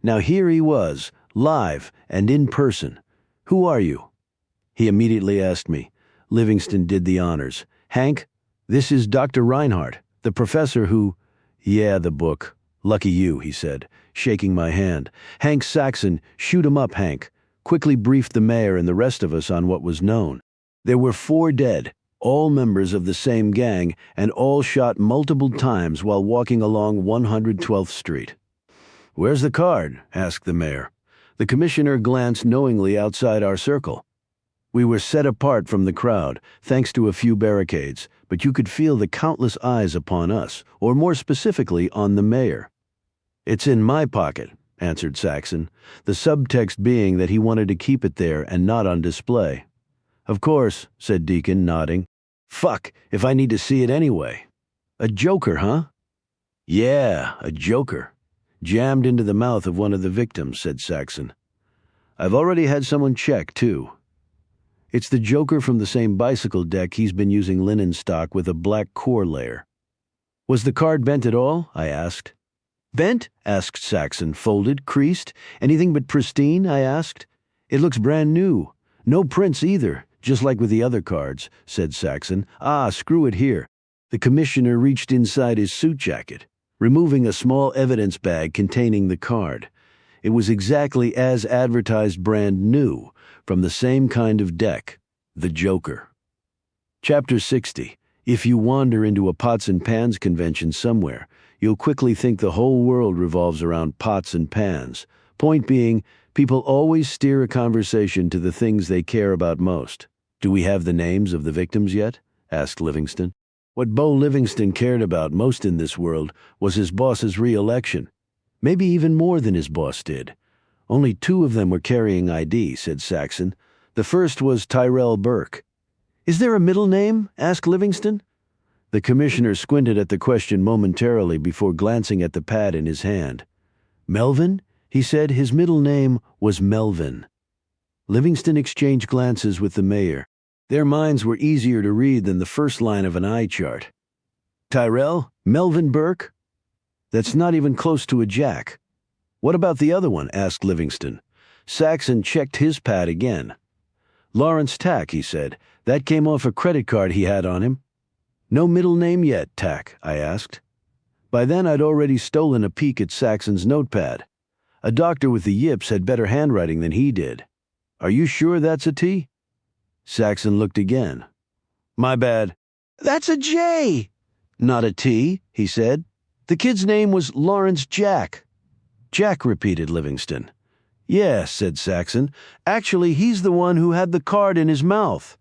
Now here he was, live and in person. "Who are you?" He immediately asked me. Livingston did the honors. "Hank, this is Dr. Reinhardt, the professor who—" "Yeah, the book. Lucky you," he said, shaking my hand. Hank Saxon, "Shoot 'em up, Hank," quickly briefed the mayor and the rest of us on what was known. There were 4 dead, all members of the same gang, and all shot multiple times while walking along 112th Street. "Where's the card?" asked the mayor. The commissioner glanced knowingly outside our circle. We were set apart from the crowd, thanks to a few barricades, but you could feel the countless eyes upon us, or more specifically on the mayor. "It's in my pocket," answered Saxon, the subtext being that he wanted to keep it there and not on display. "Of course," said Deacon, nodding. "Fuck, if I need to see it anyway." "A joker, huh?" "Yeah, a joker. Jammed into the mouth of one of the victims," said Saxon. "I've already had someone check, too. It's the joker from the same bicycle deck he's been using linen stock with a black core layer." "Was the card bent at all?" I asked. "Bent?" asked Saxon. "Folded? Creased? Anything but pristine?" I asked. "It looks brand new. No prints either, just like with the other cards," said Saxon. "Ah, screw it here." The commissioner reached inside his suit jacket, removing a small evidence bag containing the card. It was exactly as advertised, brand new, from the same kind of deck, the Joker. Chapter 60. If you wander into a pots and pans convention somewhere, you'll quickly think the whole world revolves around pots and pans. Point being, people always steer a conversation to the things they care about most. "Do we have the names of the victims yet?" asked Livingston. What Bo Livingston cared about most in this world was his boss's re-election. Maybe even more than his boss did. "Only 2 of them were carrying ID," said Saxon. "The first was Tyrell Burke." "Is there a middle name?" asked Livingston. The commissioner squinted at the question momentarily before glancing at the pad in his hand. "Melvin?" he said. "His middle name was Melvin." Livingston exchanged glances with the mayor. Their minds were easier to read than the first line of an eye chart. "Tyrell? Melvin Burke? That's not even close to a Jack." "What about the other one?" asked Livingston. Saxon checked his pad again. "Lawrence Tack," he said. "That came off a credit card he had on him." "No middle name yet, Tack?" I asked. By then I'd already stolen a peek at Saxon's notepad. A doctor with the yips had better handwriting than he did. "Are you sure that's a T?" Saxon looked again. "My bad." "That's a J." "Not a T," he said. "The kid's name was Lawrence Jack." "Jack," repeated Livingston. "Yeah," said Saxon. "Actually, he's the one who had the card in his mouth."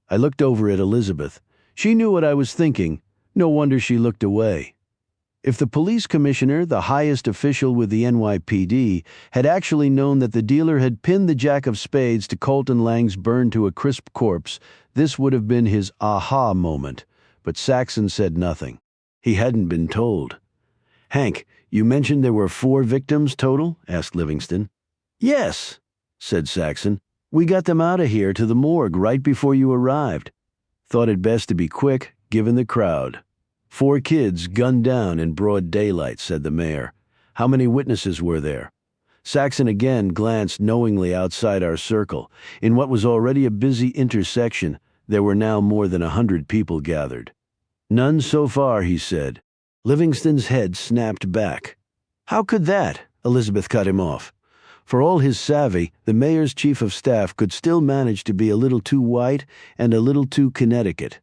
I looked over at Elizabeth. She knew what I was thinking. No wonder she looked away. If the police commissioner, the highest official with the NYPD, had actually known that the dealer had pinned the Jack of Spades to Colton Lang's burned to a crisp corpse, this would have been his aha moment. But Saxon said nothing. He hadn't been told. "Hank, you mentioned there were 4 victims total?" asked Livingston. "Yes," said Saxon. "We got them out of here to the morgue right before you arrived. Thought it best to be quick, given the crowd." 4 kids gunned down in broad daylight," said the mayor. "How many witnesses were there?" Saxon again glanced knowingly outside our circle. In what was already a busy intersection, there were now more than 100 people gathered. None so far, he said. Livingston's head snapped back. How could that? Elizabeth cut him off. For all his savvy, the mayor's chief of staff could still manage to be a little too white and a little too Connecticut.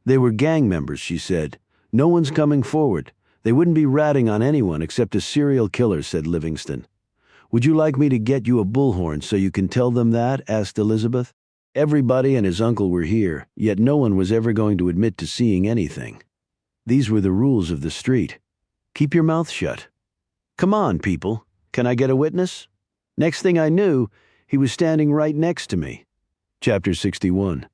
They were gang members, she said. No one's coming forward. They wouldn't be ratting on anyone except a serial killer, said Livingston. Would you like me to get you a bullhorn so you can tell them that? Asked Elizabeth. Everybody and his uncle were here, yet no one was ever going to admit to seeing anything. These were the rules of the street. Keep your mouth shut. Come on, people. Can I get a witness? Next thing I knew, he was standing right next to me. Chapter 61.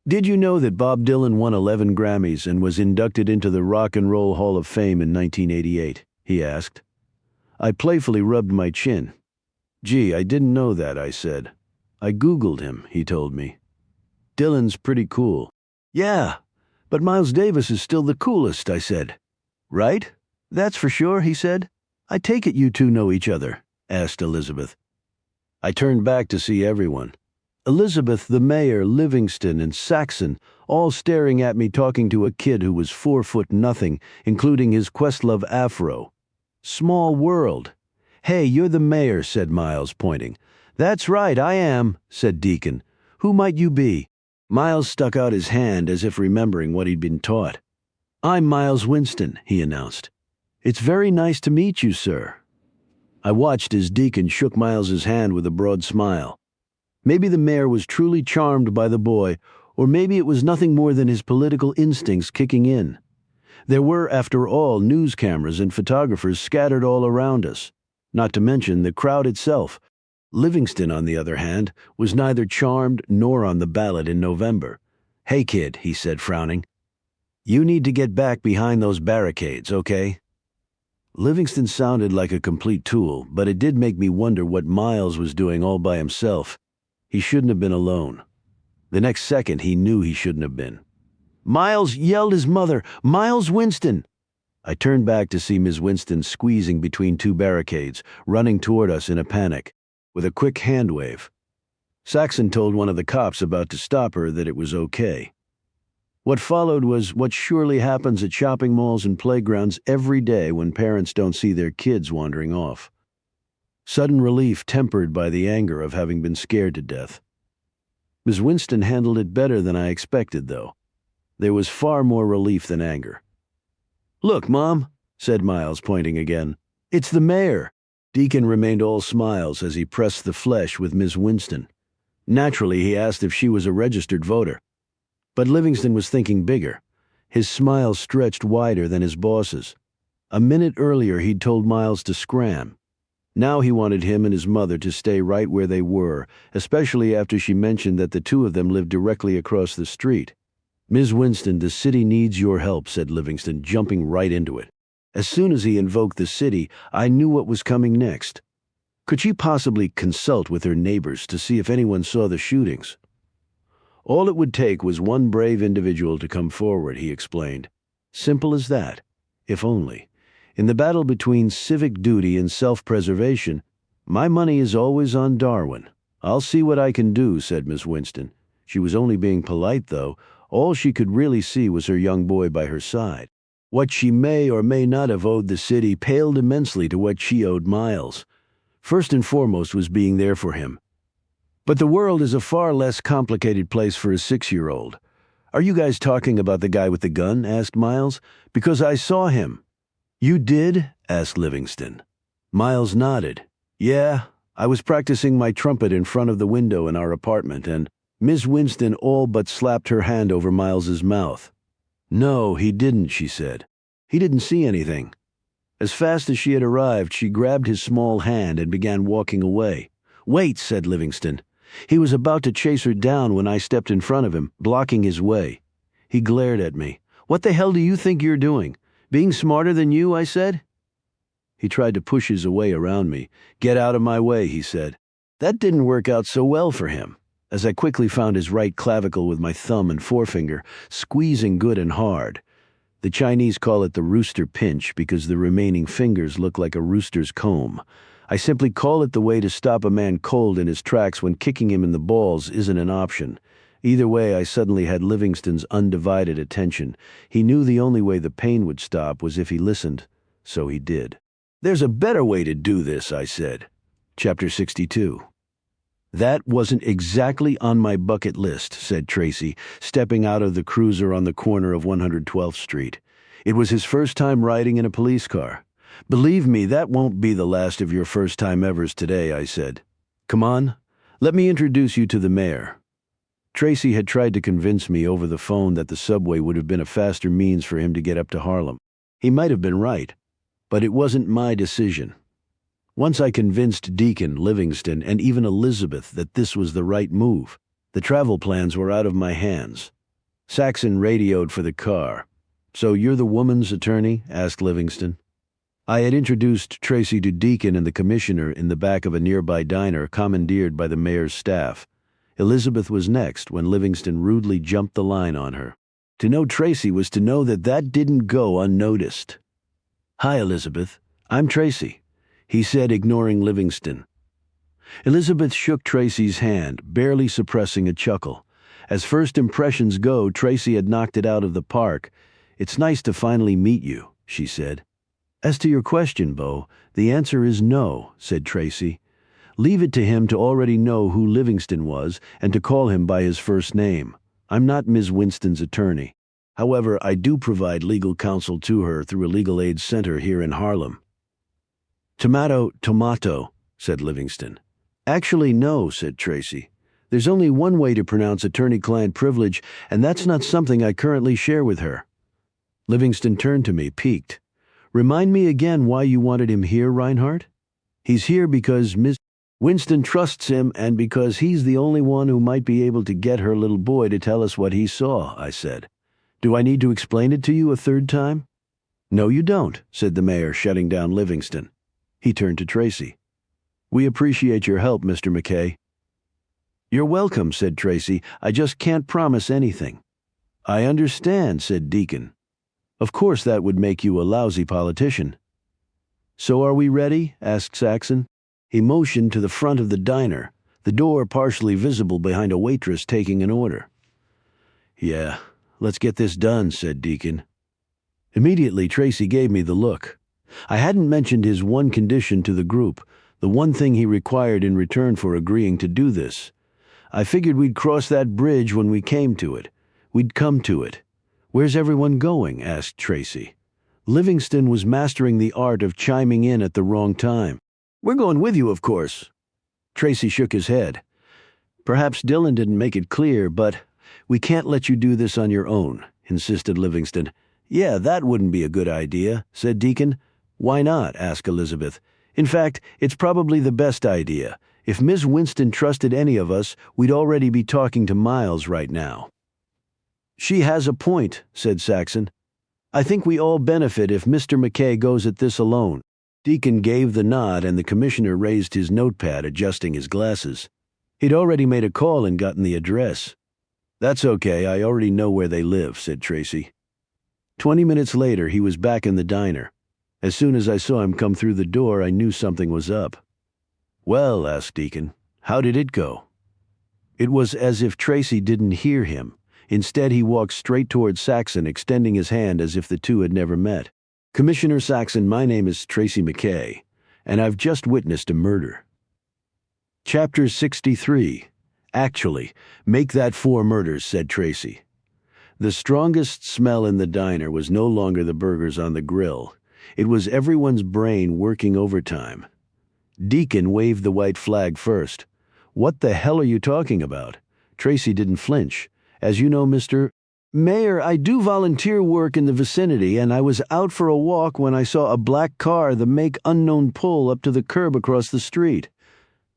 Did you know that Bob Dylan won 11 Grammys and was inducted into the Rock and Roll Hall of Fame in 1988? He asked. I playfully rubbed my chin. Gee, I didn't know that, I said. I Googled him, he told me. Dylan's pretty cool. Yeah, but Miles Davis is still the coolest, I said. Right? That's for sure, he said. I take it you two know each other, asked Elizabeth. I turned back to see everyone. Elizabeth, the mayor, Livingston, and Saxon, all staring at me talking to a kid who was 4'0", including his Questlove afro. Small world. Hey, you're the mayor, said Miles, pointing. That's right, I am, said Deacon. Who might you be? Miles stuck out his hand as if remembering what he'd been taught. I'm Miles Winston, he announced. It's very nice to meet you, sir. I watched as Deacon shook Miles's hand with a broad smile. Maybe the mayor was truly charmed by the boy, or maybe it was nothing more than his political instincts kicking in. There were, after all, news cameras and photographers scattered all around us, not to mention the crowd itself. Livingston, on the other hand, was neither charmed nor on the ballot in November. Hey, kid, he said, frowning. You need to get back behind those barricades, okay? Livingston sounded like a complete tool, but it did make me wonder what Miles was doing all by himself. He shouldn't have been alone. The next second, he knew he shouldn't have been. Miles, yelled his mother. Miles Winston! I turned back to see Ms. Winston squeezing between two barricades, running toward us in a panic, with a quick hand wave. Saxon told one of the cops about to stop her that it was okay. What followed was what surely happens at shopping malls and playgrounds every day when parents don't see their kids wandering off. Sudden relief tempered by the anger of having been scared to death. Ms. Winston handled it better than I expected, though. There was far more relief than anger. Look, Mom, said Miles, pointing again. It's the mayor. Deacon remained all smiles as he pressed the flesh with Ms. Winston. Naturally, he asked if she was a registered voter. But Livingston was thinking bigger. His smile stretched wider than his boss's. A minute earlier, he'd told Miles to scram. Now he wanted him and his mother to stay right where they were, especially after she mentioned that the two of them lived directly across the street. Ms. Winston, the city needs your help, said Livingston, jumping right into it. As soon as he invoked the city, I knew what was coming next. Could she possibly consult with her neighbors to see if anyone saw the shootings? All it would take was one brave individual to come forward, he explained. Simple as that, if only. In the battle between civic duty and self-preservation, my money is always on Darwin. I'll see what I can do, said Miss Winston. She was only being polite, though. All she could really see was her young boy by her side. What she may or may not have owed the city paled immensely to what she owed Miles. First and foremost was being there for him. But the world is a far less complicated place for a 6-year-old. Are you guys talking about the guy with the gun? Asked Miles. Because I saw him. You did? Asked Livingston. Miles nodded. Yeah, I was practicing my trumpet in front of the window in our apartment, and Miss Winston all but slapped her hand over Miles's mouth. No, he didn't, she said. He didn't see anything. As fast as she had arrived, she grabbed his small hand and began walking away. Wait, said Livingston. He was about to chase her down when I stepped in front of him, blocking his way. He glared at me. What the hell do you think you're doing? Being smarter than you, I said. He tried to push his way around me. Get out of my way, he said. That didn't work out so well for him, as I quickly found his right clavicle with my thumb and forefinger, squeezing good and hard. The Chinese call it the rooster pinch because the remaining fingers look like a rooster's comb. I simply call it the way to stop a man cold in his tracks when kicking him in the balls isn't an option. Either way, I suddenly had Livingston's undivided attention. He knew the only way the pain would stop was if he listened, so he did. "There's a better way to do this," I said. Chapter 62. "That wasn't exactly on my bucket list," said Tracy, stepping out of the cruiser on the corner of 112th Street. It was his first time riding in a police car. "Believe me, that won't be the last of your first-time evers today," I said. "Come on, let me introduce you to the mayor." Tracy had tried to convince me over the phone that the subway would have been a faster means for him to get up to Harlem. He might have been right, but it wasn't my decision. Once I convinced Deacon, Livingston, and even Elizabeth that this was the right move, the travel plans were out of my hands. Saxon radioed for the car. "So you're the woman's attorney?" asked Livingston. I had introduced Tracy to Deacon and the commissioner in the back of a nearby diner commandeered by the mayor's staff. Elizabeth was next when Livingston rudely jumped the line on her. To know Tracy was to know that that didn't go unnoticed. "Hi, Elizabeth. I'm Tracy," he said, ignoring Livingston. Elizabeth shook Tracy's hand, barely suppressing a chuckle. As first impressions go, Tracy had knocked it out of the park. "It's nice to finally meet you," she said. "As to your question, Beau, the answer is no," said Tracy. "Leave it to him to already know who Livingston was and to call him by his first name. I'm not Ms. Winston's attorney. However, I do provide legal counsel to her through a legal aid center here in Harlem." "Tomato, tomato," said Livingston. "Actually, no," said Tracy. "There's only one way to pronounce attorney-client privilege, and that's not something I currently share with her." Livingston turned to me, piqued. "Remind me again why you wanted him here, Reinhardt?" "He's here because Miss Winston trusts him and because he's the only one who might be able to get her little boy to tell us what he saw," I said. "Do I need to explain it to you a third time?" "No, you don't," said the mayor, shutting down Livingston. He turned to Tracy. "We appreciate your help, Mr. McKay." "You're welcome," said Tracy. "I just can't promise anything." "I understand," said Deacon. "Of course that would make you a lousy politician." "So are we ready?" asked Saxon. He motioned to the front of the diner, the door partially visible behind a waitress taking an order. "Yeah, let's get this done," said Deacon. Immediately, Tracy gave me the look. I hadn't mentioned his one condition to the group, the one thing he required in return for agreeing to do this. I figured we'd cross that bridge when we came to it. We'd come to it. "Where's everyone going?" asked Tracy. Livingston was mastering the art of chiming in at the wrong time. "We're going with you, of course." Tracy shook his head. "Perhaps Dillon didn't make it clear, but we can't let you do this on your own," insisted Livingston. "Yeah, that wouldn't be a good idea," said Deacon. "Why not?" asked Elizabeth. "In fact, it's probably the best idea. If Ms. Winston trusted any of us, we'd already be talking to Miles right now." "She has a point," said Saxon. "I think we all benefit if Mr. McKay goes at this alone." Deacon gave the nod and the commissioner raised his notepad, adjusting his glasses. He'd already made a call and gotten the address. "That's okay, I already know where they live," said Tracy. 20 minutes later, he was back in the diner. As soon as I saw him come through the door, I knew something was up. "Well," asked Deacon, "how did it go?" It was as if Tracy didn't hear him. Instead, he walked straight toward Saxon, extending his hand as if the two had never met. "Commissioner Saxon, my name is Tracy McKay, and I've just witnessed a murder." Chapter 63. "Actually, make that 4 murders," said Tracy. The strongest smell in the diner was no longer the burgers on the grill. It was everyone's brain working overtime. Deacon waved the white flag first. "What the hell are you talking about?" Tracy didn't flinch. "As you know, Mr. Mayor, I do volunteer work in the vicinity, and I was out for a walk when I saw a black car, the make unknown, pull up to the curb across the street.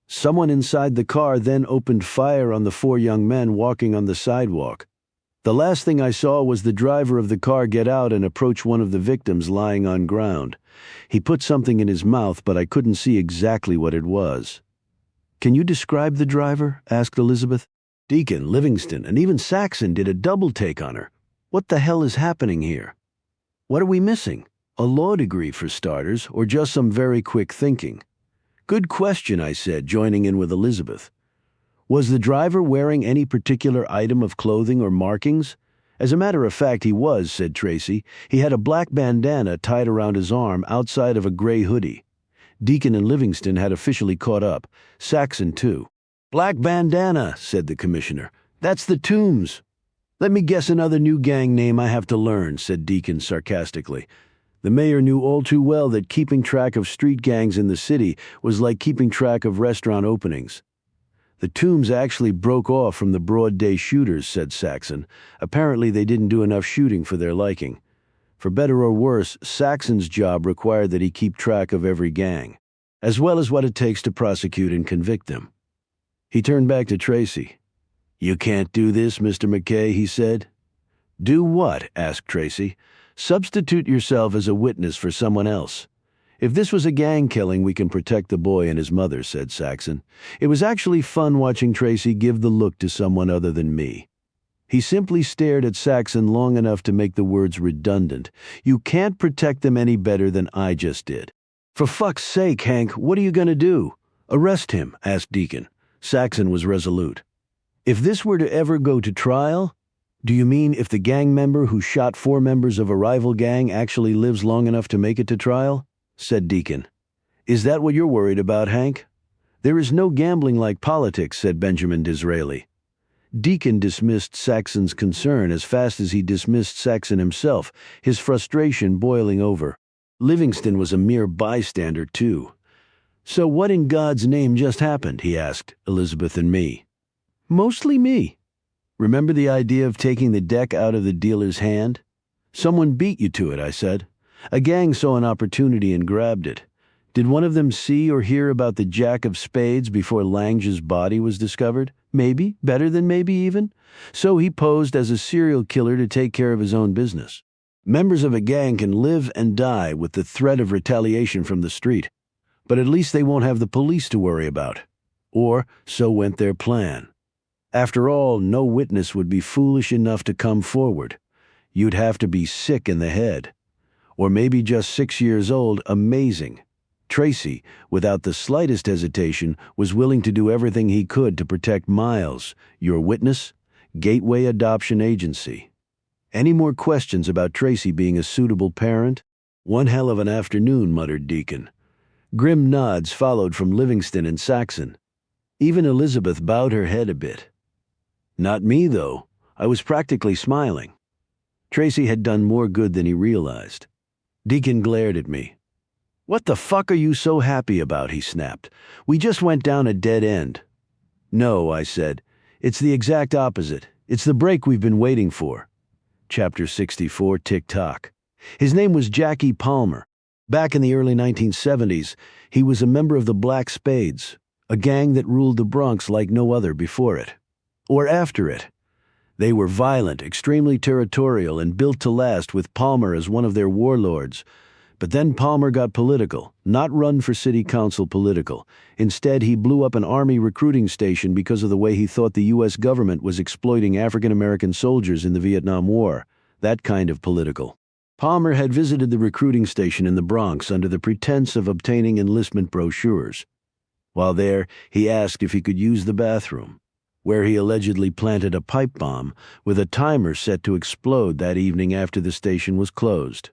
Someone inside the car then opened fire on the 4 young men walking on the sidewalk. The last thing I saw was the driver of the car get out and approach one of the victims lying on ground. He put something in his mouth, but I couldn't see exactly what it was." "Can you describe the driver?" asked Elizabeth. Deacon, Livingston, and even Saxon did a double take on her. What the hell is happening here? What are we missing? A law degree for starters, or just some very quick thinking? Good question, I said, joining in with Elizabeth. Was the driver wearing any particular item of clothing or markings? As a matter of fact, he was, said Tracy. He had a black bandana tied around his arm outside of a gray hoodie. Deacon and Livingston had officially caught up. Saxon, too. Black bandana, said the commissioner. That's the Tombs. Let me guess another new gang name I have to learn, said Deacon sarcastically. The mayor knew all too well that keeping track of street gangs in the city was like keeping track of restaurant openings. The Tombs actually broke off from the broad-day shooters, said Saxon. Apparently they didn't do enough shooting for their liking. For better or worse, Saxon's job required that he keep track of every gang, as well as what it takes to prosecute and convict them. He turned back to Tracy. You can't do this, Mr. McKay, he said. Do what? Asked Tracy. Substitute yourself as a witness for someone else. If this was a gang killing, we can protect the boy and his mother, said Saxon. It was actually fun watching Tracy give the look to someone other than me. He simply stared at Saxon long enough to make the words redundant. You can't protect them any better than I just did. For fuck's sake, Hank, what are you going to do? Arrest him, asked Deacon. Saxon was resolute. If this were to ever go to trial? Do you mean if the gang member who shot 4 members of a rival gang actually lives long enough to make it to trial? Said Deacon. Is that what you're worried about, Hank? There is no gambling like politics, said Benjamin Disraeli. Deacon dismissed Saxon's concern as fast as he dismissed Saxon himself, his frustration boiling over. Livingston was a mere bystander, too. So what in God's name just happened, he asked Elizabeth and me. Mostly me. Remember the idea of taking the deck out of the dealer's hand? Someone beat you to it, I said. A gang saw an opportunity and grabbed it. Did one of them see or hear about the Jack of Spades before Lange's body was discovered? Maybe, better than maybe even. So he posed as a serial killer to take care of his own business. Members of a gang can live and die with the threat of retaliation from the street, but at least they won't have the police to worry about. Or so went their plan. After all, no witness would be foolish enough to come forward. You'd have to be sick in the head. Or maybe just 6 years old, amazing. Tracy, without the slightest hesitation, was willing to do everything he could to protect Miles, your witness, Gateway Adoption Agency. Any more questions about Tracy being a suitable parent? One hell of an afternoon, muttered Deacon. Grim nods followed from Livingston and Saxon. Even Elizabeth bowed her head a bit. Not me, though. I was practically smiling. Tracy had done more good than he realized. Deacon glared at me. What the fuck are you so happy about, he snapped. We just went down a dead end. No, I said. It's the exact opposite. It's the break we've been waiting for. Chapter 64, Tick-Tock. His name was Jackie Palmer. Back in the early 1970s, he was a member of the Black Spades, a gang that ruled the Bronx like no other before it. Or after it. They were violent, extremely territorial, and built to last with Palmer as one of their warlords. But then Palmer got political, not run for city council political. Instead, he blew up an army recruiting station because of the way he thought the U.S. government was exploiting African-American soldiers in the Vietnam War. That kind of political. Palmer had visited the recruiting station in the Bronx under the pretense of obtaining enlistment brochures. While there, he asked if he could use the bathroom, where he allegedly planted a pipe bomb with a timer set to explode that evening after the station was closed.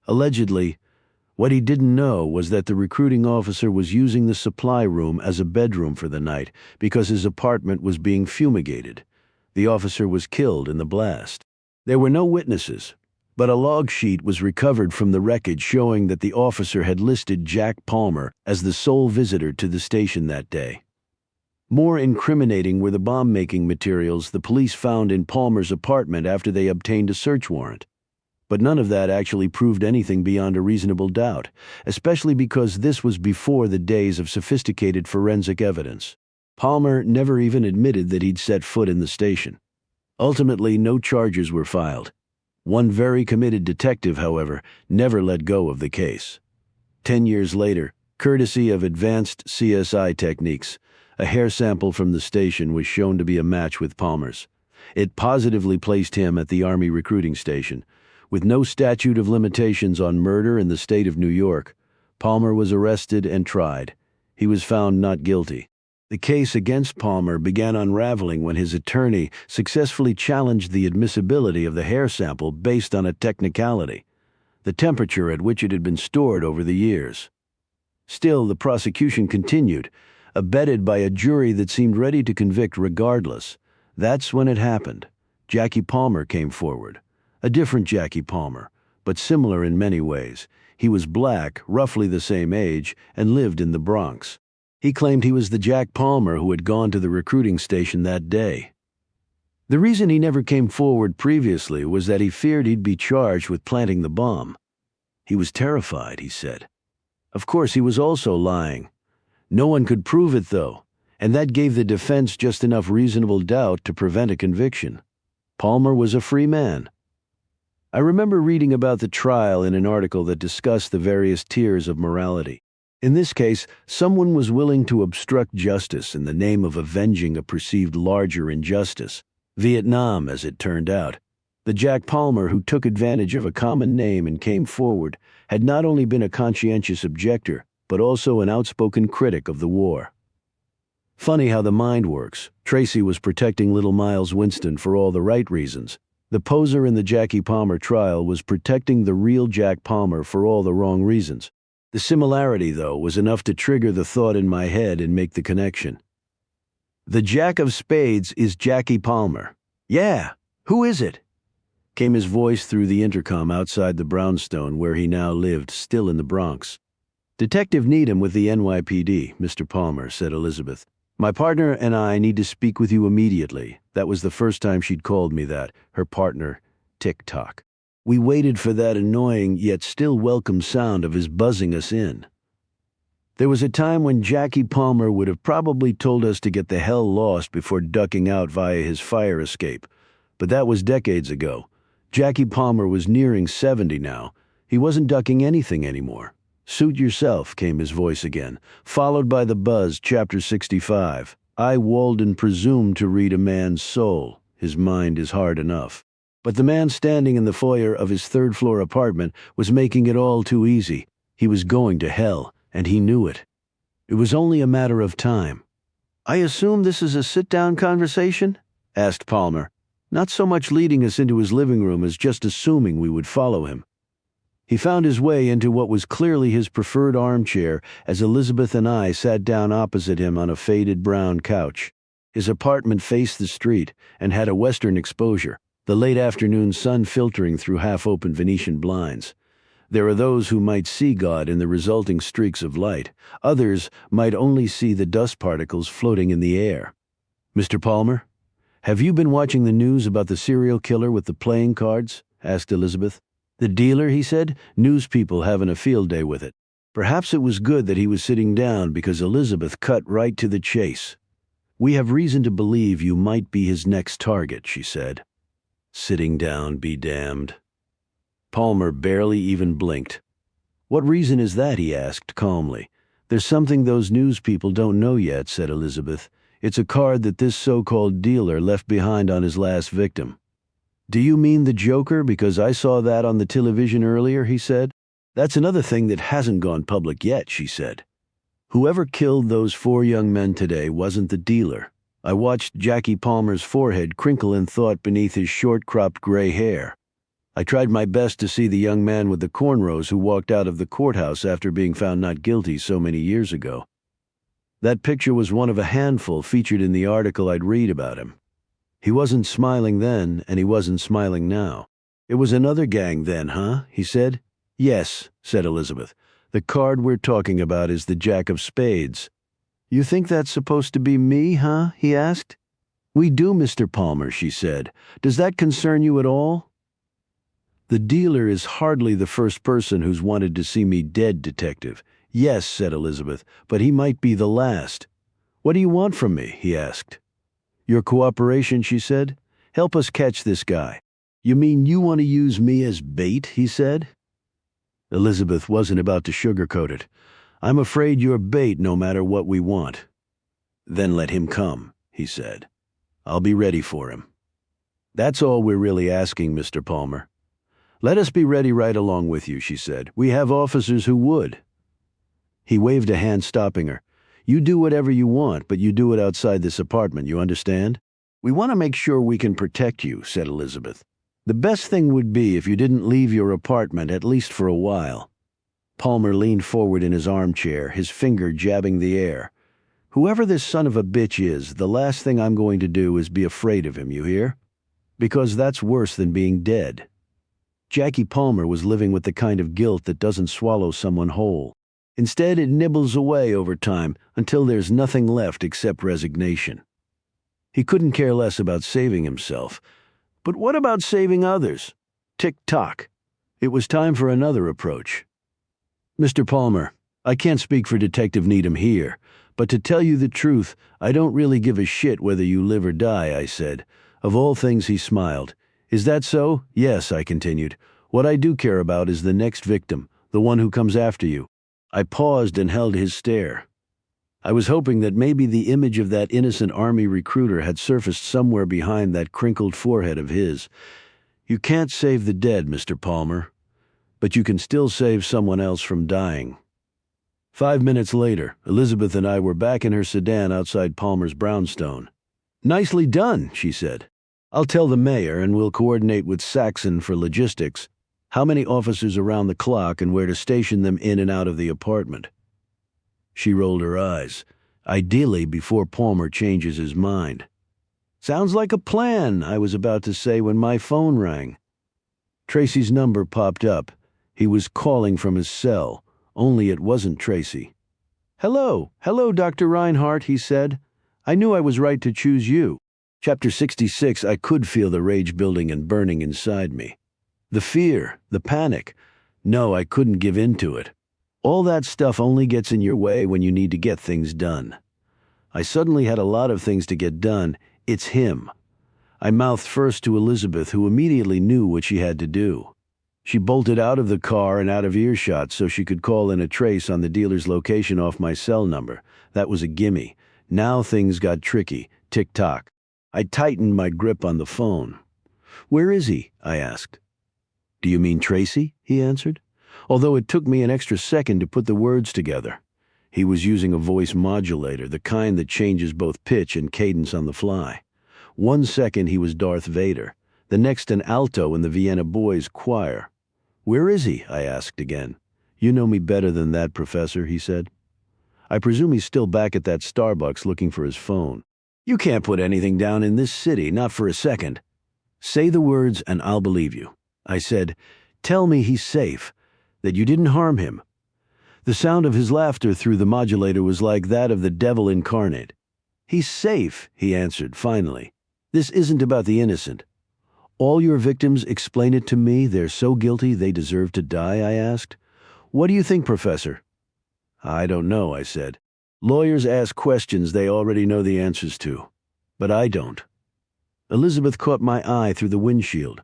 Allegedly, what he didn't know was that the recruiting officer was using the supply room as a bedroom for the night because his apartment was being fumigated. The officer was killed in the blast. There were no witnesses, but a log sheet was recovered from the wreckage showing that the officer had listed Jack Palmer as the sole visitor to the station that day. More incriminating were the bomb-making materials the police found in Palmer's apartment after they obtained a search warrant. But none of that actually proved anything beyond a reasonable doubt, especially because this was before the days of sophisticated forensic evidence. Palmer never even admitted that he'd set foot in the station. Ultimately, no charges were filed. One very committed detective, however, never let go of the case. 10 years later, courtesy of advanced CSI techniques, a hair sample from the station was shown to be a match with Palmer's. It positively placed him at the Army recruiting station. With no statute of limitations on murder in the state of New York, Palmer was arrested and tried. he was found not guilty. The case against Palmer began unraveling when his attorney successfully challenged the admissibility of the hair sample based on a technicality, the temperature at which it had been stored over the years. Still, the prosecution continued, abetted by a jury that seemed ready to convict regardless. That's when it happened. Jackie Palmer came forward. A different Jackie Palmer, but similar in many ways. He was black, roughly the same age, and lived in the Bronx. He claimed he was the Jack Palmer who had gone to the recruiting station that day. The reason he never came forward previously was that he feared he'd be charged with planting the bomb. He was terrified, he said. Of course, he was also lying. No one could prove it, though, and that gave the defense just enough reasonable doubt to prevent a conviction. Palmer was a free man. I remember reading about the trial in an article that discussed the various tiers of morality. In this case, someone was willing to obstruct justice in the name of avenging a perceived larger injustice. Vietnam, as it turned out. The Jack Palmer who took advantage of a common name and came forward had not only been a conscientious objector, but also an outspoken critic of the war. Funny how the mind works. Tracy was protecting little Miles Winston for all the right reasons. The poser in the Jackie Palmer trial was protecting the real Jack Palmer for all the wrong reasons. The similarity, though, was enough to trigger the thought in my head and make the connection. The Jack of Spades is Jackie Palmer. Yeah, who is it? Came his voice through the intercom outside the brownstone where he now lived, still in the Bronx. Detective Needham with the NYPD, Mr. Palmer, said Elizabeth. My partner and I need to speak with you immediately. That was the first time she'd called me that, her partner, tick-tock. We waited for that annoying yet still welcome sound of his buzzing us in. There was a time when Jackie Palmer would have probably told us to get the hell lost before ducking out via his fire escape. But that was decades ago. Jackie Palmer was nearing 70 now. He wasn't ducking anything anymore. Suit yourself, came his voice again, followed by the buzz, Chapter 65. I, Walden, presume to read a man's soul. His mind is hard enough. But the man standing in the foyer of his third-floor apartment was making it all too easy. He was going to hell, and he knew it. It was only a matter of time. I assume this is a sit-down conversation? Asked Palmer, not so much leading us into his living room as just assuming we would follow him. He found his way into what was clearly his preferred armchair as Elizabeth and I sat down opposite him on a faded brown couch. His apartment faced the street and had a western exposure, the late afternoon sun filtering through half-open Venetian blinds. There are those who might see God in the resulting streaks of light. Others might only see the dust particles floating in the air. Mr. Palmer, have you been watching the news about the serial killer with the playing cards? Asked Elizabeth. The dealer, he said, news people having a field day with it. Perhaps it was good that he was sitting down because Elizabeth cut right to the chase. We have reason to believe you might be his next target, she said. Sitting down, be damned. Palmer barely even blinked. What reason is that, he asked calmly. There's something those news people don't know yet, said Elizabeth. It's a card that this so-called dealer left behind on his last victim. Do you mean the Joker? Because I saw that on the television earlier, he said. That's another thing that hasn't gone public yet, she said. Whoever killed those 4 young men today wasn't the dealer. I watched Jackie Palmer's forehead crinkle in thought beneath his short-cropped gray hair. I tried my best to see the young man with the cornrows who walked out of the courthouse after being found not guilty so many years ago. That picture was one of a handful featured in the article I'd read about him. He wasn't smiling then, and he wasn't smiling now. It was another gang then, huh? He said. Yes, said Elizabeth. The card we're talking about is the Jack of Spades. You think that's supposed to be me, huh? He asked. We do, Mr. Palmer, she said. Does that concern you at all? The dealer is hardly the first person who's wanted to see me dead, Detective. Yes, said Elizabeth, but he might be the last. What do you want from me? He asked. Your cooperation, she said. Help us catch this guy. You mean you want to use me as bait? He said. Elizabeth wasn't about to sugarcoat it. I'm afraid you're bait no matter what we want. Then let him come, he said. I'll be ready for him. That's all we're really asking, Mr. Palmer. Let us be ready right along with you, she said. We have officers who would. He waved a hand stopping her. You do whatever you want, but you do it outside this apartment, you understand? We want to make sure we can protect you, said Elizabeth. The best thing would be if you didn't leave your apartment, at least for a while. Palmer leaned forward in his armchair, his finger jabbing the air. Whoever this son of a bitch is, the last thing I'm going to do is be afraid of him, you hear? Because that's worse than being dead. Jackie Palmer was living with the kind of guilt that doesn't swallow someone whole. Instead, it nibbles away over time until there's nothing left except resignation. He couldn't care less about saving himself. But what about saving others? Tick-tock. It was time for another approach. Mr. Palmer, I can't speak for Detective Needham here, but to tell you the truth, I don't really give a shit whether you live or die, I said. Of all things, he smiled. Is that so? Yes, I continued. What I do care about is the next victim, the one who comes after you. I paused and held his stare. I was hoping that maybe the image of that innocent army recruiter had surfaced somewhere behind that crinkled forehead of his. You can't save the dead, Mr. Palmer, but you can still save someone else from dying. 5 minutes later, Elizabeth and I were back in her sedan outside Palmer's brownstone. Nicely done, she said. I'll tell the mayor and we'll coordinate with Saxon for logistics, how many officers around the clock and where to station them in and out of the apartment. She rolled her eyes, ideally before Palmer changes his mind. Sounds like a plan, I was about to say when my phone rang. Tracy's number popped up. He was calling from his cell, only it wasn't Tracy. Hello, Dr. Reinhardt, he said. I knew I was right to choose you. Chapter 66, I could feel the rage building and burning inside me. The fear, the panic. No, I couldn't give in to it. All that stuff only gets in your way when you need to get things done. I suddenly had a lot of things to get done. It's him. I mouthed first to Elizabeth, who immediately knew what she had to do. She bolted out of the car and out of earshot so she could call in a trace on the dealer's location off my cell number. That was a gimme. Now things got tricky. Tick-tock. I tightened my grip on the phone. Where is he? I asked. Do you mean Tracy? He answered. Although it took me an extra second to put the words together. He was using a voice modulator, the kind that changes both pitch and cadence on the fly. 1 second he was Darth Vader, the next an alto in the Vienna Boys choir. Where is he? I asked again. You know me better than that, Professor, he said. I presume he's still back at that Starbucks looking for his phone. You can't put anything down in this city, not for a second. Say the words and I'll believe you. I said, tell me he's safe, that you didn't harm him. The sound of his laughter through the modulator was like that of the devil incarnate. He's safe, he answered finally. This isn't about the innocent. All your victims explain it to me. They're so guilty they deserve to die, I asked. What do you think, Professor? I don't know, I said. Lawyers ask questions they already know the answers to. But I don't. Elizabeth caught my eye through the windshield.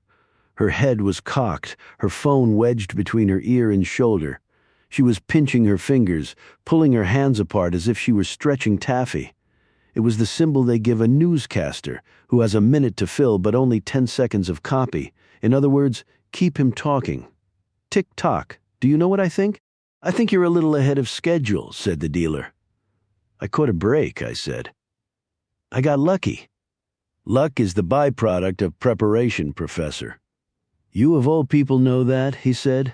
Her head was cocked, her phone wedged between her ear and shoulder. She was pinching her fingers, pulling her hands apart as if she were stretching taffy. It was the symbol they give a newscaster who has a minute to fill but only 10 seconds of copy. In other words, keep him talking. Tick-tock. Do you know what I think? I think you're a little ahead of schedule, said the dealer. I caught a break, I said. I got lucky. Luck is the byproduct of preparation, Professor. You of all people know that, he said.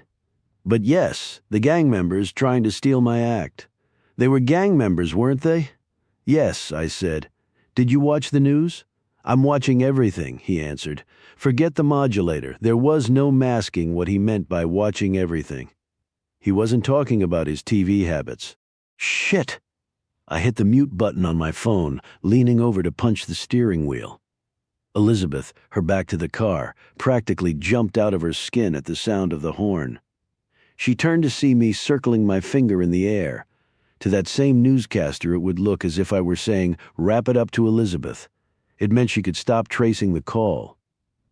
But yes, the gang members trying to steal my act. They were gang members, weren't they? Yes, I said. Did you watch the news? I'm watching everything, he answered. Forget the modulator. There was no masking what he meant by watching everything. He wasn't talking about his TV habits. Shit! I hit the mute button on my phone, leaning over to punch the steering wheel. Elizabeth, her back to the car, practically jumped out of her skin at the sound of the horn. She turned to see me circling my finger in the air. To that same newscaster it would look as if I were saying, wrap it up to Elizabeth. It meant she could stop tracing the call.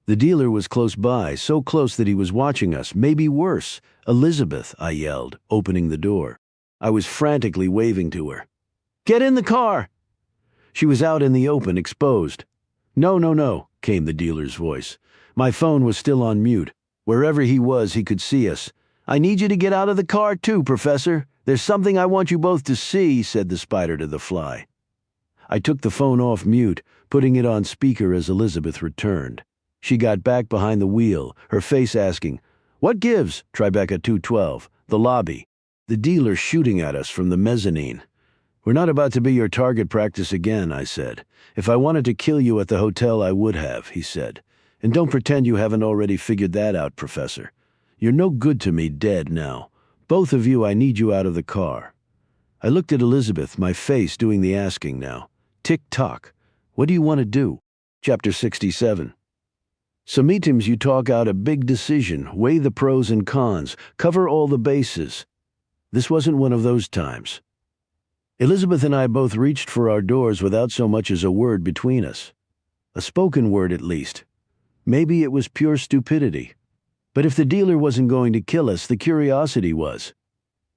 The dealer was close by, so close that he was watching us, maybe worse. Elizabeth, I yelled, opening the door. I was frantically waving to her. Get in the car! She was out in the open, exposed. No, came the dealer's voice. My phone was still on mute. Wherever he was, he could see us. I need you to get out of the car too, Professor. "There's something I want you both to see," said the spider to the fly. I took the phone off mute, putting it on speaker as Elizabeth returned. She got back behind the wheel, her face asking, "What gives?" Tribeca 212, the lobby. The dealer shooting at us from the mezzanine. "We're not about to be your target practice again," I said. "If I wanted to kill you at the hotel, I would have," he said. "And don't pretend you haven't already figured that out, Professor. You're no good to me dead now. Both of you, I need you out of the car." I looked at Elizabeth, my face doing the asking now. Tick-tock. What do you want to do? Chapter 67. Sometimes you talk out a big decision, weigh the pros and cons, cover all the bases. This wasn't one of those times. Elizabeth and I both reached for our doors without so much as a word between us. A spoken word, at least. Maybe it was pure stupidity. But if the dealer wasn't going to kill us, the curiosity was.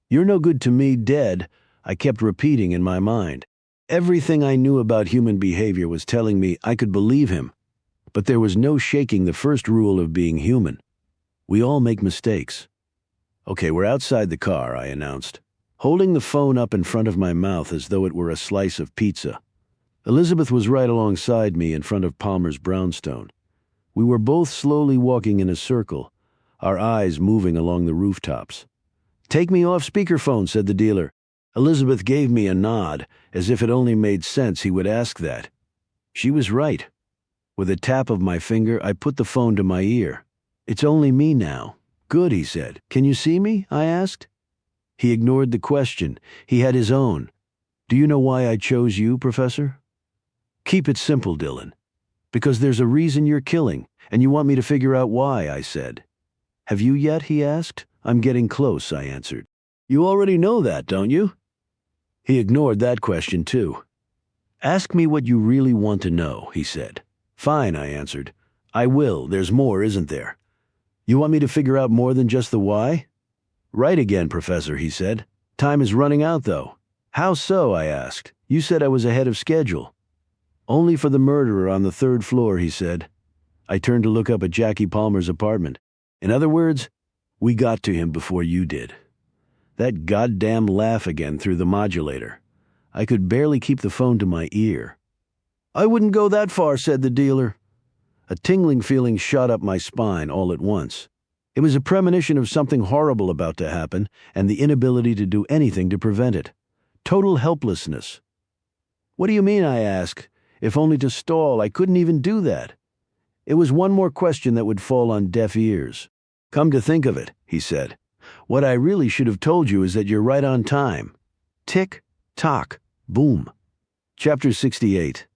"You're no good to me dead," I kept repeating in my mind. Everything I knew about human behavior was telling me I could believe him. But there was no shaking the first rule of being human. We all make mistakes. "Okay, we're outside the car," I announced, holding the phone up in front of my mouth as though it were a slice of pizza. Elizabeth was right alongside me in front of Palmer's brownstone. We were both slowly walking in a circle, our eyes moving along the rooftops. "Take me off speakerphone," said the dealer. Elizabeth gave me a nod, as if it only made sense he would ask that. She was right. With a tap of my finger, I put the phone to my ear. "It's only me now." "Good," he said. "Can you see me?" I asked. He ignored the question. He had his own. "Do you know why I chose you, Professor?" "Keep it simple, Dylan. Because there's a reason you're killing, and you want me to figure out why," I said. "Have you yet?" he asked. "I'm getting close," I answered. "You already know that, don't you?" He ignored that question, too. "Ask me what you really want to know," he said. "Fine," I answered. "I will. There's more, isn't there? You want me to figure out more than just the why?" "Right again, Professor," he said. "Time is running out, though." "How so?" I asked. "You said I was ahead of schedule." "Only for the murderer on the 3rd floor," he said. I turned to look up at Jackie Palmer's apartment. "In other words, we got to him before you did." That goddamn laugh again through the modulator. I could barely keep the phone to my ear. "I wouldn't go that far," said the dealer. A tingling feeling shot up my spine all at once. It was a premonition of something horrible about to happen, and the inability to do anything to prevent it. Total helplessness. "What do you mean?" I asked. If only to stall, I couldn't even do that. It was one more question that would fall on deaf ears. "Come to think of it," he said, "what I really should have told you is that you're right on time." Tick, tock, boom. Chapter 68.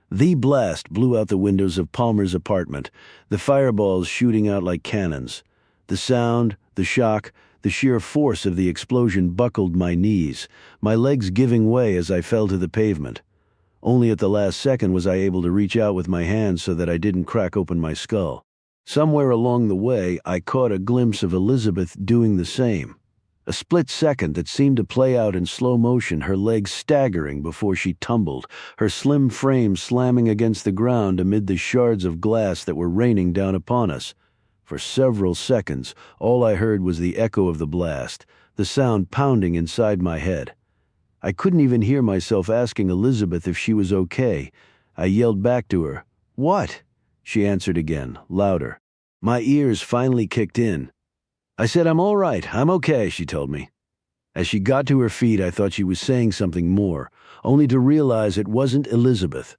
The blast blew out the windows of Palmer's apartment, the fireballs shooting out like cannons. The sound, the shock, the sheer force of the explosion buckled my knees, my legs giving way as I fell to the pavement. Only at the last second was I able to reach out with my hands so that I didn't crack open my skull. Somewhere along the way, I caught a glimpse of Elizabeth doing the same. A split second that seemed to play out in slow motion, her legs staggering before she tumbled, her slim frame slamming against the ground amid the shards of glass that were raining down upon us. For several seconds, all I heard was the echo of the blast, the sound pounding inside my head. I couldn't even hear myself asking Elizabeth if she was okay. I yelled back to her, "What?" She answered again, louder. My ears finally kicked in. I said, "I'm all right, I'm okay," she told me. As she got to her feet, I thought she was saying something more, only to realize it wasn't Elizabeth.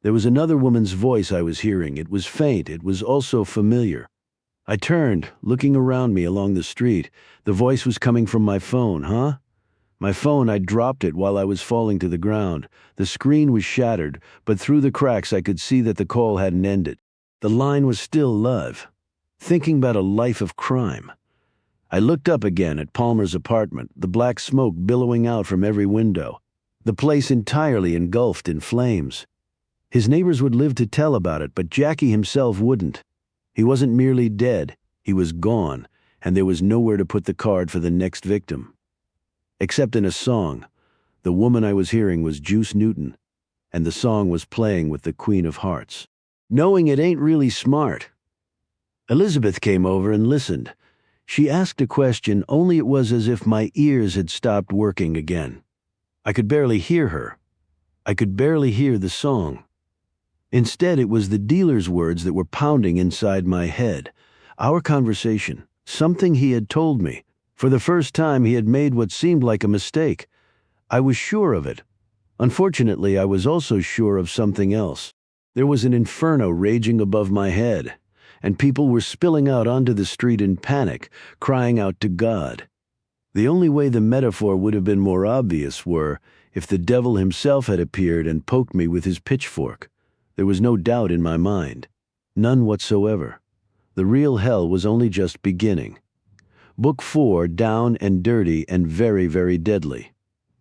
There was another woman's voice I was hearing. It was faint, it was also familiar. I turned, looking around me along the street. The voice was coming from my phone, huh? My phone, I dropped it while I was falling to the ground. The screen was shattered, but through the cracks I could see that the call hadn't ended. The line was still live. Thinking about a life of crime. I looked up again at Palmer's apartment, the black smoke billowing out from every window. The place entirely engulfed in flames. His neighbors would live to tell about it, but Jackie himself wouldn't. He wasn't merely dead, he was gone, and there was nowhere to put the card for the next victim. Except in a song. The woman I was hearing was Juice Newton, and the song was playing with the Queen of Hearts. Knowing it ain't really smart. Elizabeth came over and listened. She asked a question, only it was as if my ears had stopped working again. I could barely hear her. I could barely hear the song. Instead, it was the dealer's words that were pounding inside my head. Our conversation, something he had told me. For the first time, he had made what seemed like a mistake. I was sure of it. Unfortunately, I was also sure of something else. There was an inferno raging above my head, and people were spilling out onto the street in panic, crying out to God. The only way the metaphor would have been more obvious were if the devil himself had appeared and poked me with his pitchfork. There was no doubt in my mind. None whatsoever. The real hell was only just beginning. Book 4, Down and Dirty and Very, Very Deadly.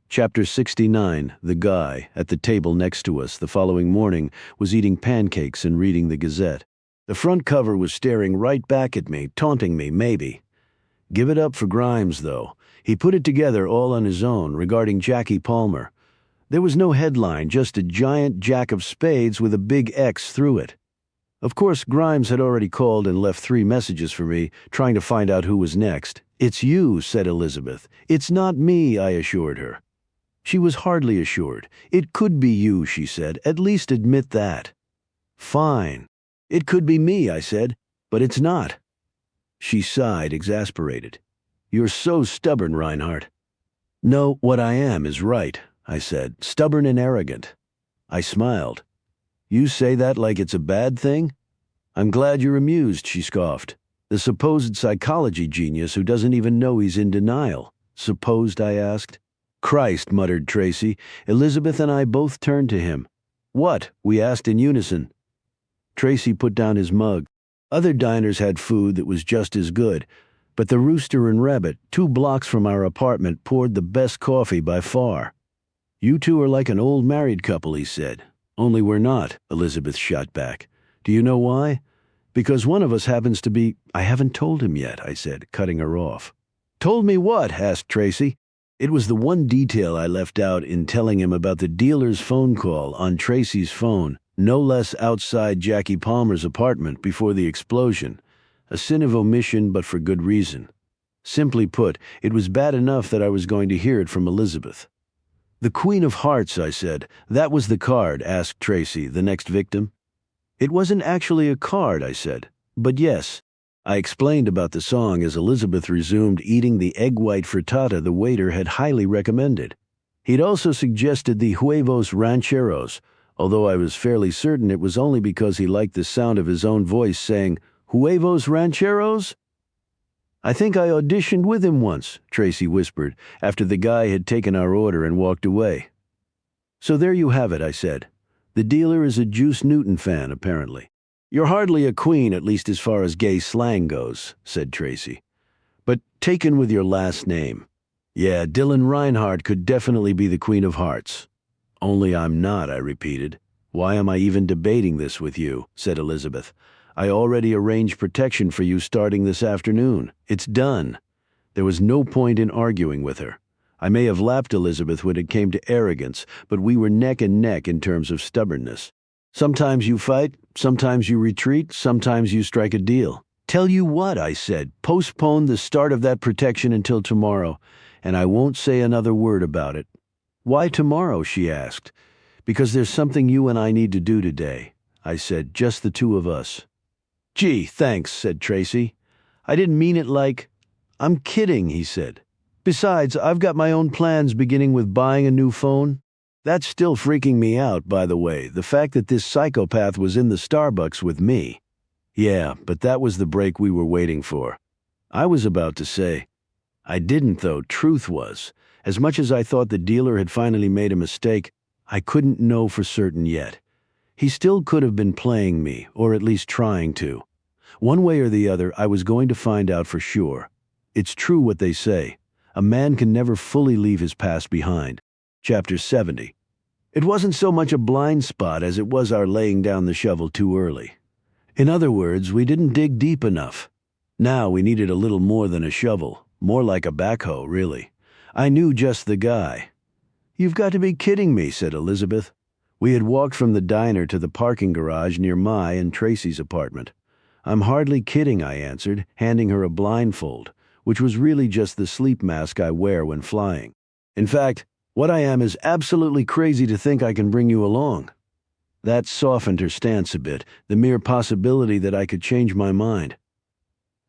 Chapter 69, The guy, at the table next to us the following morning, was eating pancakes and reading the Gazette. The front cover was staring right back at me, taunting me, maybe. Give it up for Grimes, though. He put it together all on his own regarding Jackie Palmer. There was no headline, just a giant jack of spades with a big X through it. Of course, Grimes had already called and left 3 messages for me, trying to find out who was next. "It's you," said Elizabeth. "It's not me," I assured her. She was hardly assured. "It could be you," she said. "At least admit that." "Fine. It could be me," I said, "but it's not." She sighed, exasperated. "You're so stubborn, Reinhardt." "No, what I am is right," I said. "Stubborn and arrogant." I smiled. "You say that like it's a bad thing?" "I'm glad you're amused," she scoffed. "The supposed psychology genius who doesn't even know he's in denial." "Supposed?" I asked. "Christ," muttered Tracy. Elizabeth and I both turned to him. "What?" we asked in unison. Tracy put down his mug. Other diners had food that was just as good, but the Rooster and Rabbit, 2 blocks from our apartment, poured the best coffee by far. "You two are like an old married couple," he said. "Only we're not," Elizabeth shot back. "Do you know why? Because one of us happens to be—" "I haven't told him yet," I said, cutting her off. "Told me what?" asked Tracy. It was the one detail I left out in telling him about the dealer's phone call on Tracy's phone, no less outside Jackie Palmer's apartment before the explosion. A sin of omission, but for good reason. Simply put, it was bad enough that I was going to hear it from Elizabeth. "The Queen of Hearts," I said. "That was the card," asked Tracy, the next victim. "It wasn't actually a card," I said. "But yes." I explained about the song as Elizabeth resumed eating the egg white frittata the waiter had highly recommended. He'd also suggested the huevos rancheros, although I was fairly certain it was only because he liked the sound of his own voice saying, "Huevos rancheros?" "I think I auditioned with him once," Tracy whispered, after the guy had taken our order and walked away. "So there you have it," I said. "The dealer is a Juice Newton fan, apparently." "You're hardly a queen, at least as far as gay slang goes," said Tracy. "But taken with your last name. Yeah, Dylan Reinhardt could definitely be the Queen of Hearts." "Only I'm not," I repeated. "Why am I even debating this with you?" said Elizabeth. "I already arranged protection for you starting this afternoon. It's done." There was no point in arguing with her. I may have lapped Elizabeth when it came to arrogance, but we were neck and neck in terms of stubbornness. Sometimes you fight, sometimes you retreat, sometimes you strike a deal. "Tell you what," I said, "postpone the start of that protection until tomorrow, and I won't say another word about it." "Why tomorrow?" she asked. "Because there's something you and I need to do today," I said, "just the 2 of us." "Gee, thanks," said Tracy. "I didn't mean it like—" "I'm kidding," he said. "Besides, I've got my own plans, beginning with buying a new phone. That's still freaking me out, by the way, the fact that this psychopath was in the Starbucks with me." "Yeah, but that was the break we were waiting for." I was about to say. I didn't, though. Truth was, as much as I thought the dealer had finally made a mistake, I couldn't know for certain yet. He still could have been playing me, or at least trying to. One way or the other, I was going to find out for sure. It's true what they say. A man can never fully leave his past behind. Chapter 70. It wasn't so much a blind spot as it was our laying down the shovel too early. In other words, we didn't dig deep enough. Now we needed a little more than a shovel, more like a backhoe, really. I knew just the guy. "You've got to be kidding me," said Elizabeth. We had walked from the diner to the parking garage near my and Tracy's apartment. "I'm hardly kidding," I answered, handing her a blindfold. which was really just the sleep mask I wear when flying. In fact, what I am is absolutely crazy to think I can bring you along. That softened her stance a bit, the mere possibility that I could change my mind.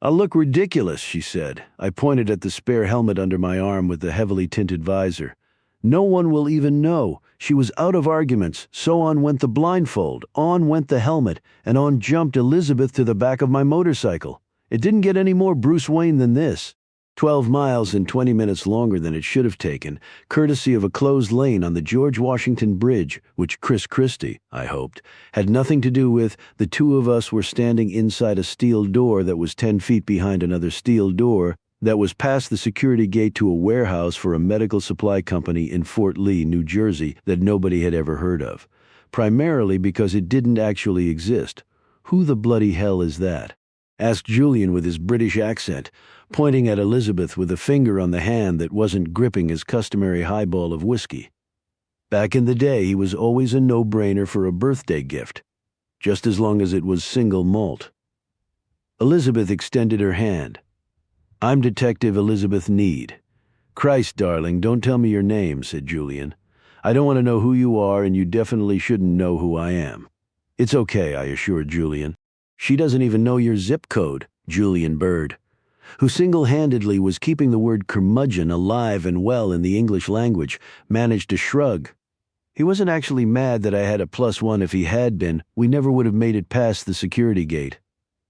I'll look ridiculous, she said. I pointed at the spare helmet under my arm with the heavily tinted visor. No one will even know. She was out of arguments, so on went the blindfold, on went the helmet, and on jumped Elizabeth to the back of my motorcycle. It didn't get any more Bruce Wayne than this. 12 miles and 20 minutes longer than it should have taken, courtesy of a closed lane on the George Washington Bridge, which Chris Christie, I hoped, had nothing to do with. The two of us were standing inside a steel door that was 10 feet behind another steel door that was past the security gate to a warehouse for a medical supply company in Fort Lee, New Jersey, that nobody had ever heard of, primarily because it didn't actually exist. Who the bloody hell is that? Asked Julian with his British accent, pointing at Elizabeth with a finger on the hand that wasn't gripping his customary highball of whiskey. Back in the day, he was always a no-brainer for a birthday gift, just as long as it was single malt. Elizabeth extended her hand. I'm Detective Elizabeth Need. Christ, darling, don't tell me your name, said Julian. I don't want to know who you are, and you definitely shouldn't know who I am. It's okay, I assured Julian. She doesn't even know your zip code, Julian Bird, who single-handedly was keeping the word curmudgeon alive and well in the English language, managed to shrug. He wasn't actually mad that I had a +1. If he had been, we never would have made it past the security gate.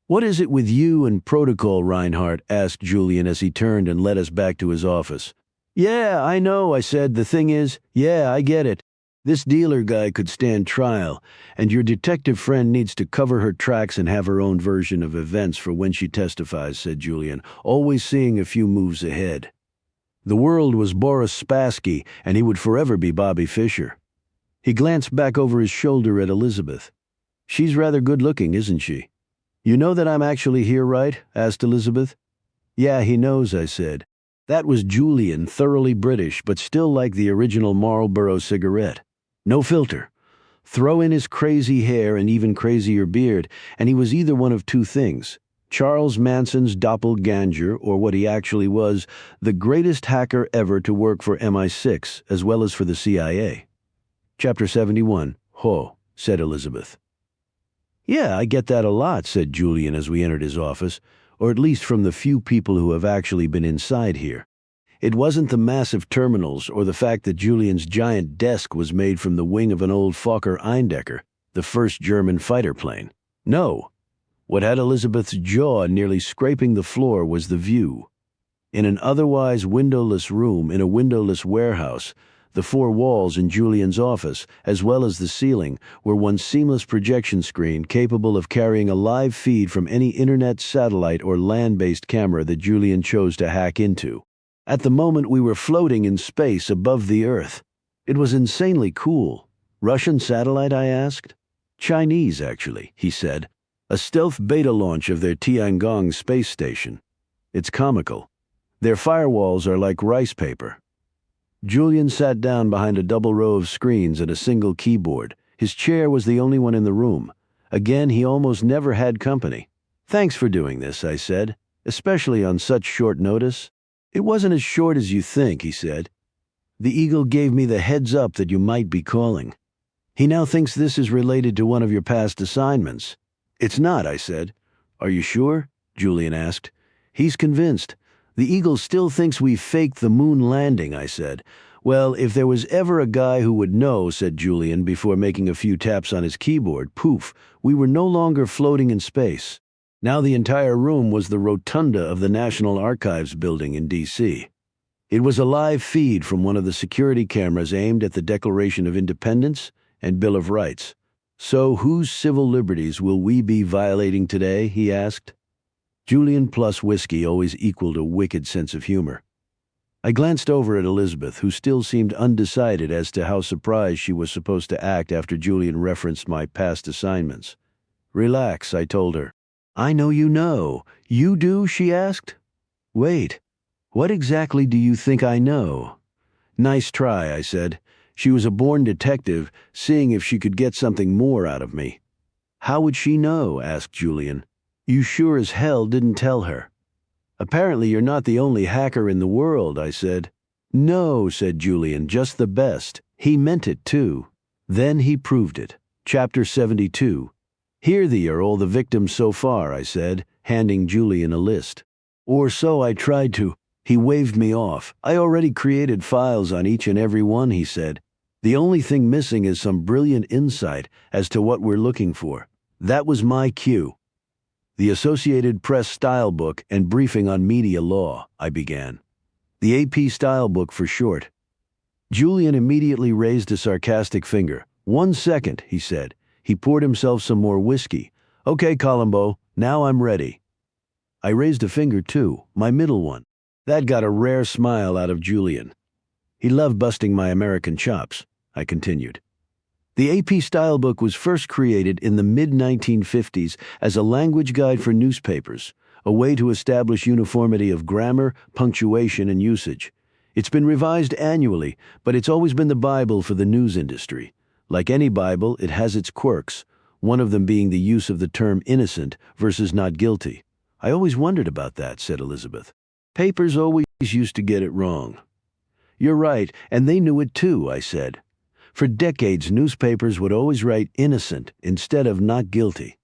What is it with you and protocol, Reinhardt? Asked Julian as he turned and led us back to his office. Yeah, I know, I said. The thing is, yeah, I get it. This dealer guy could stand trial, and your detective friend needs to cover her tracks and have her own version of events for when she testifies, said Julian, always seeing a few moves ahead. The world was Boris Spassky, and he would forever be Bobby Fischer. He glanced back over his shoulder at Elizabeth. She's rather good-looking, isn't she? You know that I'm actually here, right? Asked Elizabeth. Yeah, he knows, I said. That was Julian, thoroughly British, but still like the original Marlboro cigarette. No filter. Throw in his crazy hair and even crazier beard, and he was either one of two things: Charles Manson's doppelganger, or what he actually was, the greatest hacker ever to work for MI6, as well as for the CIA. Chapter 71. Ho, said Elizabeth. Yeah, I get that a lot, said Julian as we entered his office, or at least from the few people who have actually been inside here. It wasn't the massive terminals or the fact that Julian's giant desk was made from the wing of an old Fokker Eindecker, the first German fighter plane. No. What had Elizabeth's jaw nearly scraping the floor was the view. In an otherwise windowless room in a windowless warehouse, the four walls in Julian's office, as well as the ceiling, were one seamless projection screen capable of carrying a live feed from any internet, satellite, or land-based camera that Julian chose to hack into. At the moment, we were floating in space above the Earth. It was insanely cool. Russian satellite, I asked. Chinese, actually, he said. A stealth beta launch of their Tiangong space station. It's comical. Their firewalls are like rice paper. Julian sat down behind a double row of screens and a single keyboard. His chair was the only one in the room. Again, he almost never had company. Thanks for doing this, I said, especially on such short notice. It wasn't as short as you think, he said. The Eagle gave me the heads up that you might be calling. He now thinks this is related to one of your past assignments. It's not, I said. Are you sure? Julian asked. He's convinced. The Eagle still thinks we faked the moon landing, I said. Well, if there was ever a guy who would know, said Julian before making a few taps on his keyboard, poof, we were no longer floating in space. Now the entire room was the rotunda of the National Archives building in D.C. It was a live feed from one of the security cameras aimed at the Declaration of Independence and Bill of Rights. So whose civil liberties will we be violating today, he asked. Julian plus whiskey always equaled a wicked sense of humor. I glanced over at Elizabeth, who still seemed undecided as to how surprised she was supposed to act after Julian referenced my past assignments. Relax, I told her. I know you know. You do, she asked. Wait, what exactly do you think I know? Nice try, I said. She was a born detective, seeing if she could get something more out of me. How would she know? Asked Julian. You sure as hell didn't tell her. Apparently you're not the only hacker in the world, I said. No, said Julian, just the best. He meant it too. Then he proved it. Chapter 72. Here thee are all the victims so far, I said, handing Julian a list. Or so I tried to. He waved me off. I already created files on each and every one, he said. The only thing missing is some brilliant insight as to what we're looking for. That was my cue. The Associated Press Style Book and Briefing on Media Law, I began. The AP Style Book for short. Julian immediately raised a sarcastic finger. 1 second, he said. He poured himself some more whiskey. Okay, Columbo, now I'm ready. I raised a finger too, my middle one. That got a rare smile out of Julian. He loved busting my American chops, I continued. The AP Style Book was first created in the mid-1950s as a language guide for newspapers, a way to establish uniformity of grammar, punctuation, and usage. It's been revised annually, but it's always been the Bible for the news industry. Like any Bible, it has its quirks, one of them being the use of the term innocent versus not guilty. I always wondered about that, said Elizabeth. Papers always used to get it wrong. You're right, and they knew it too, I said. For decades, newspapers would always write innocent instead of not guilty.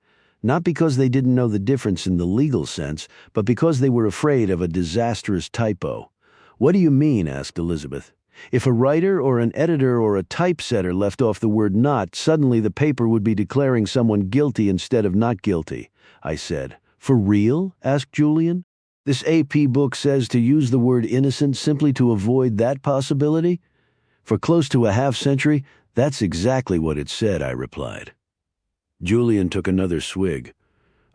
Not because they didn't know the difference in the legal sense, but because they were afraid of a disastrous typo. What do you mean? Asked Elizabeth. If a writer or an editor or a typesetter left off the word not, suddenly the paper would be declaring someone guilty instead of not guilty, I said. For real? Asked Julian. This AP book says to use the word innocent simply to avoid that possibility? For close to a half-century, that's exactly what it said, I replied. Julian took another swig.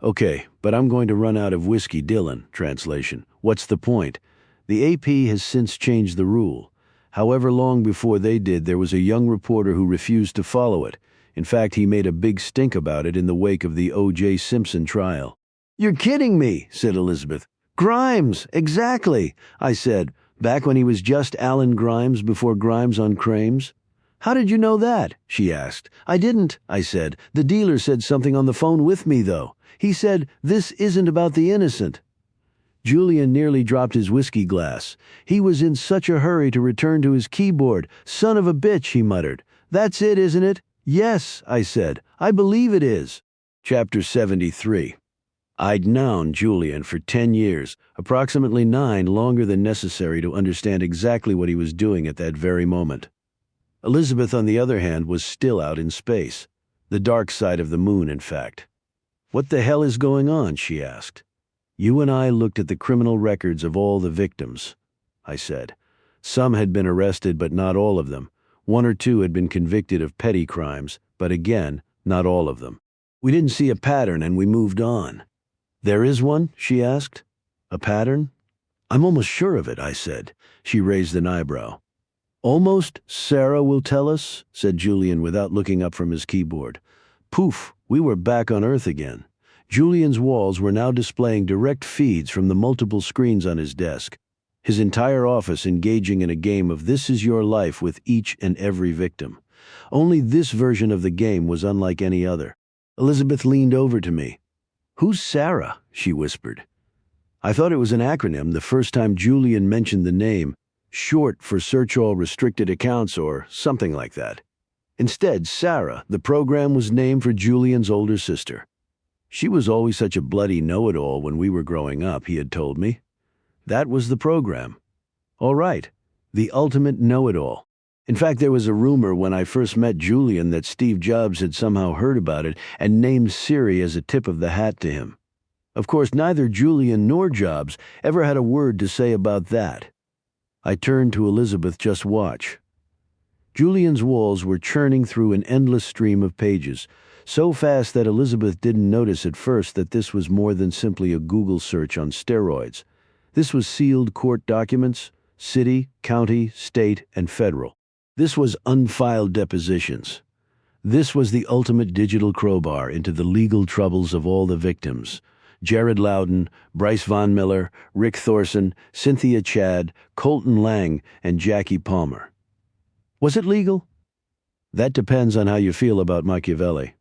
Okay, but I'm going to run out of whiskey, Dylan. Translation. What's the point? The AP has since changed the rule. However long before they did, there was a young reporter who refused to follow it. In fact, he made a big stink about it in the wake of the O.J. Simpson trial. You're kidding me, said Elizabeth. Grimes, exactly, I said, back when he was just Alan Grimes before Grimes on Crames. How did you know that? She asked. I didn't, I said. The dealer said something on the phone with me, though. He said, this isn't about the innocent. Julian nearly dropped his whiskey glass. He was in such a hurry to return to his keyboard. Son of a bitch, he muttered. That's it, isn't it? Yes, I said. I believe it is. Chapter 73. I'd known Julian for 10 years, approximately 9 longer than necessary to understand exactly what he was doing at that very moment. Elizabeth, on the other hand, was still out in space. The dark side of the moon, in fact. What the hell is going on? She asked. You and I looked at the criminal records of all the victims, I said. Some had been arrested, but not all of them. 1 or 2 had been convicted of petty crimes, but again, not all of them. We didn't see a pattern and we moved on. There is one? She asked. A pattern? I'm almost sure of it, I said. She raised an eyebrow. Almost, Sarah will tell us, said Julian without looking up from his keyboard. Poof, we were back on Earth again. Julian's walls were now displaying direct feeds from the multiple screens on his desk. His entire office engaging in a game of This Is Your Life with each and every victim. Only this version of the game was unlike any other. Elizabeth leaned over to me. Who's Sarah? She whispered. I thought it was an acronym the first time Julian mentioned the name, short for Search All Restricted Accounts or something like that. Instead, Sarah, the program, was named for Julian's older sister. She was always such a bloody know-it-all when we were growing up, he had told me. That was the program. All right, the ultimate know-it-all. In fact, there was a rumor when I first met Julian that Steve Jobs had somehow heard about it and named Siri as a tip of the hat to him. Of course, neither Julian nor Jobs ever had a word to say about that. I turned to Elizabeth. Just watch. Julian's walls were churning through an endless stream of pages, so fast that Elizabeth didn't notice at first that this was more than simply a Google search on steroids. This was sealed court documents, city, county, state, and federal. This was unfiled depositions. This was the ultimate digital crowbar into the legal troubles of all the victims. Jared Loudon, Bryce Von Miller, Rick Thorson, Cynthia Chad, Colton Lang, and Jackie Palmer. Was it legal? That depends on how you feel about Machiavelli.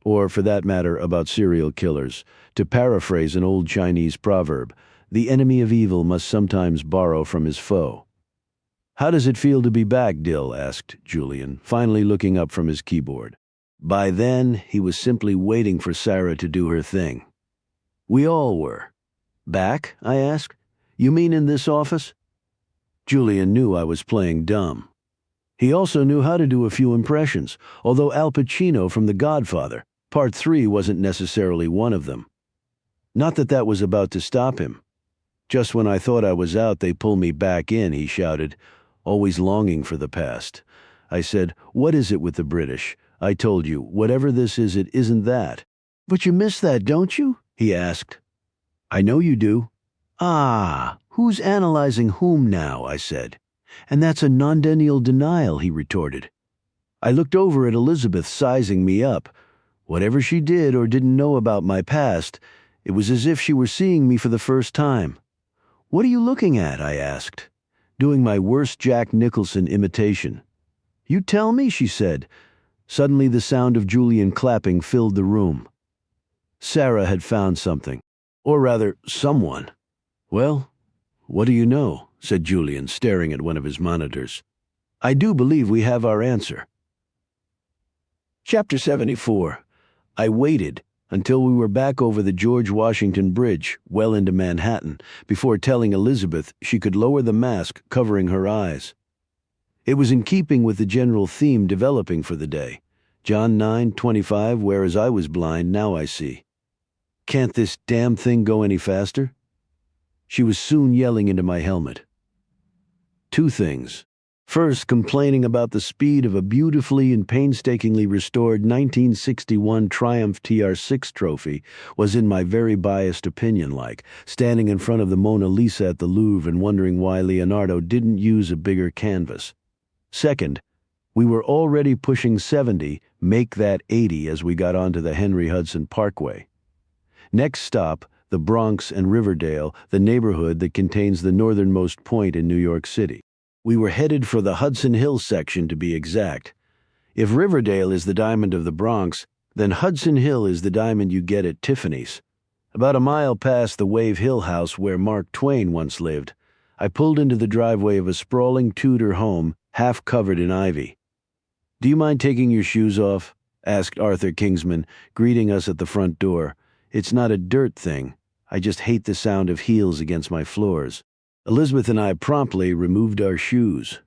Or, for that matter, about serial killers. To paraphrase an old Chinese proverb, The enemy of evil must sometimes borrow from his foe. How does it feel to be back, Dill? Asked Julian, finally looking up from his keyboard. By then, he was simply waiting for Sarah to do her thing. We all were. Back? I asked. You mean in this office? Julian knew I was playing dumb. He also knew how to do a few impressions, although Al Pacino from The Godfather, Part 3 wasn't necessarily one of them. Not that that was about to stop him. Just when I thought I was out, they pull me back in, he shouted, always longing for the past. I said, what is it with the British? I told you, whatever this is, it isn't that. But you miss that, don't you? He asked. I know you do. Ah, who's analyzing whom now? I said. And that's a non-denial denial, he retorted. I looked over at Elizabeth sizing me up. Whatever she did or didn't know about my past, it was as if she were seeing me for the first time. What are you looking at? I asked, doing my worst Jack Nicholson imitation. You tell me, she said. Suddenly the sound of Julian clapping filled the room. Sarah had found something. Or rather, someone. Well, what do you know? Said Julian, staring at one of his monitors. I do believe we have our answer. Chapter 74. I waited until we were back over the George Washington Bridge, well into Manhattan, before telling Elizabeth she could lower the mask covering her eyes. It was in keeping with the general theme developing for the day. John 9:25, whereas I was blind, now I see. Can't this damn thing go any faster? She was soon yelling into my helmet. Two things. First, complaining about the speed of a beautifully and painstakingly restored 1961 Triumph TR6 trophy was, in my very biased opinion, like standing in front of the Mona Lisa at the Louvre and wondering why Leonardo didn't use a bigger canvas. Second, we were already pushing 70, make that 80 as we got onto the Henry Hudson Parkway. Next stop, the Bronx and Riverdale, the neighborhood that contains the northernmost point in New York City. We were headed for the Hudson Hills section, to be exact. If Riverdale is the diamond of the Bronx, then Hudson Hill is the diamond you get at Tiffany's. About a mile past the Wave Hill house where Mark Twain once lived, I pulled into the driveway of a sprawling Tudor home, half covered in ivy. Do you mind taking your shoes off? Asked Arthur Kingsman, greeting us at the front door. It's not a dirt thing. I just hate the sound of heels against my floors. Elizabeth and I promptly removed our shoes.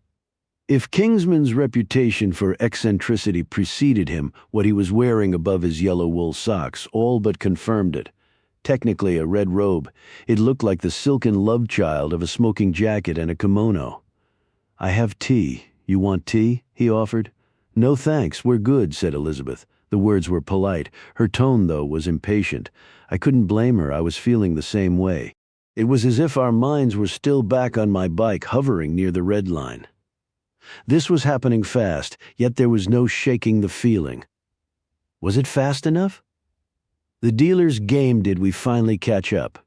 If Kingsman's reputation for eccentricity preceded him, what he was wearing above his yellow wool socks all but confirmed it. Technically a red robe, it looked like the silken love child of a smoking jacket and a kimono. I have tea. You want tea? He offered. No thanks, we're good, said Elizabeth. The words were polite. Her tone, though, was impatient. I couldn't blame her. I was feeling the same way. It was as if our minds were still back on my bike, hovering near the red line. This was happening fast, yet there was no shaking the feeling. Was it fast enough? The dealer's game did we finally catch up.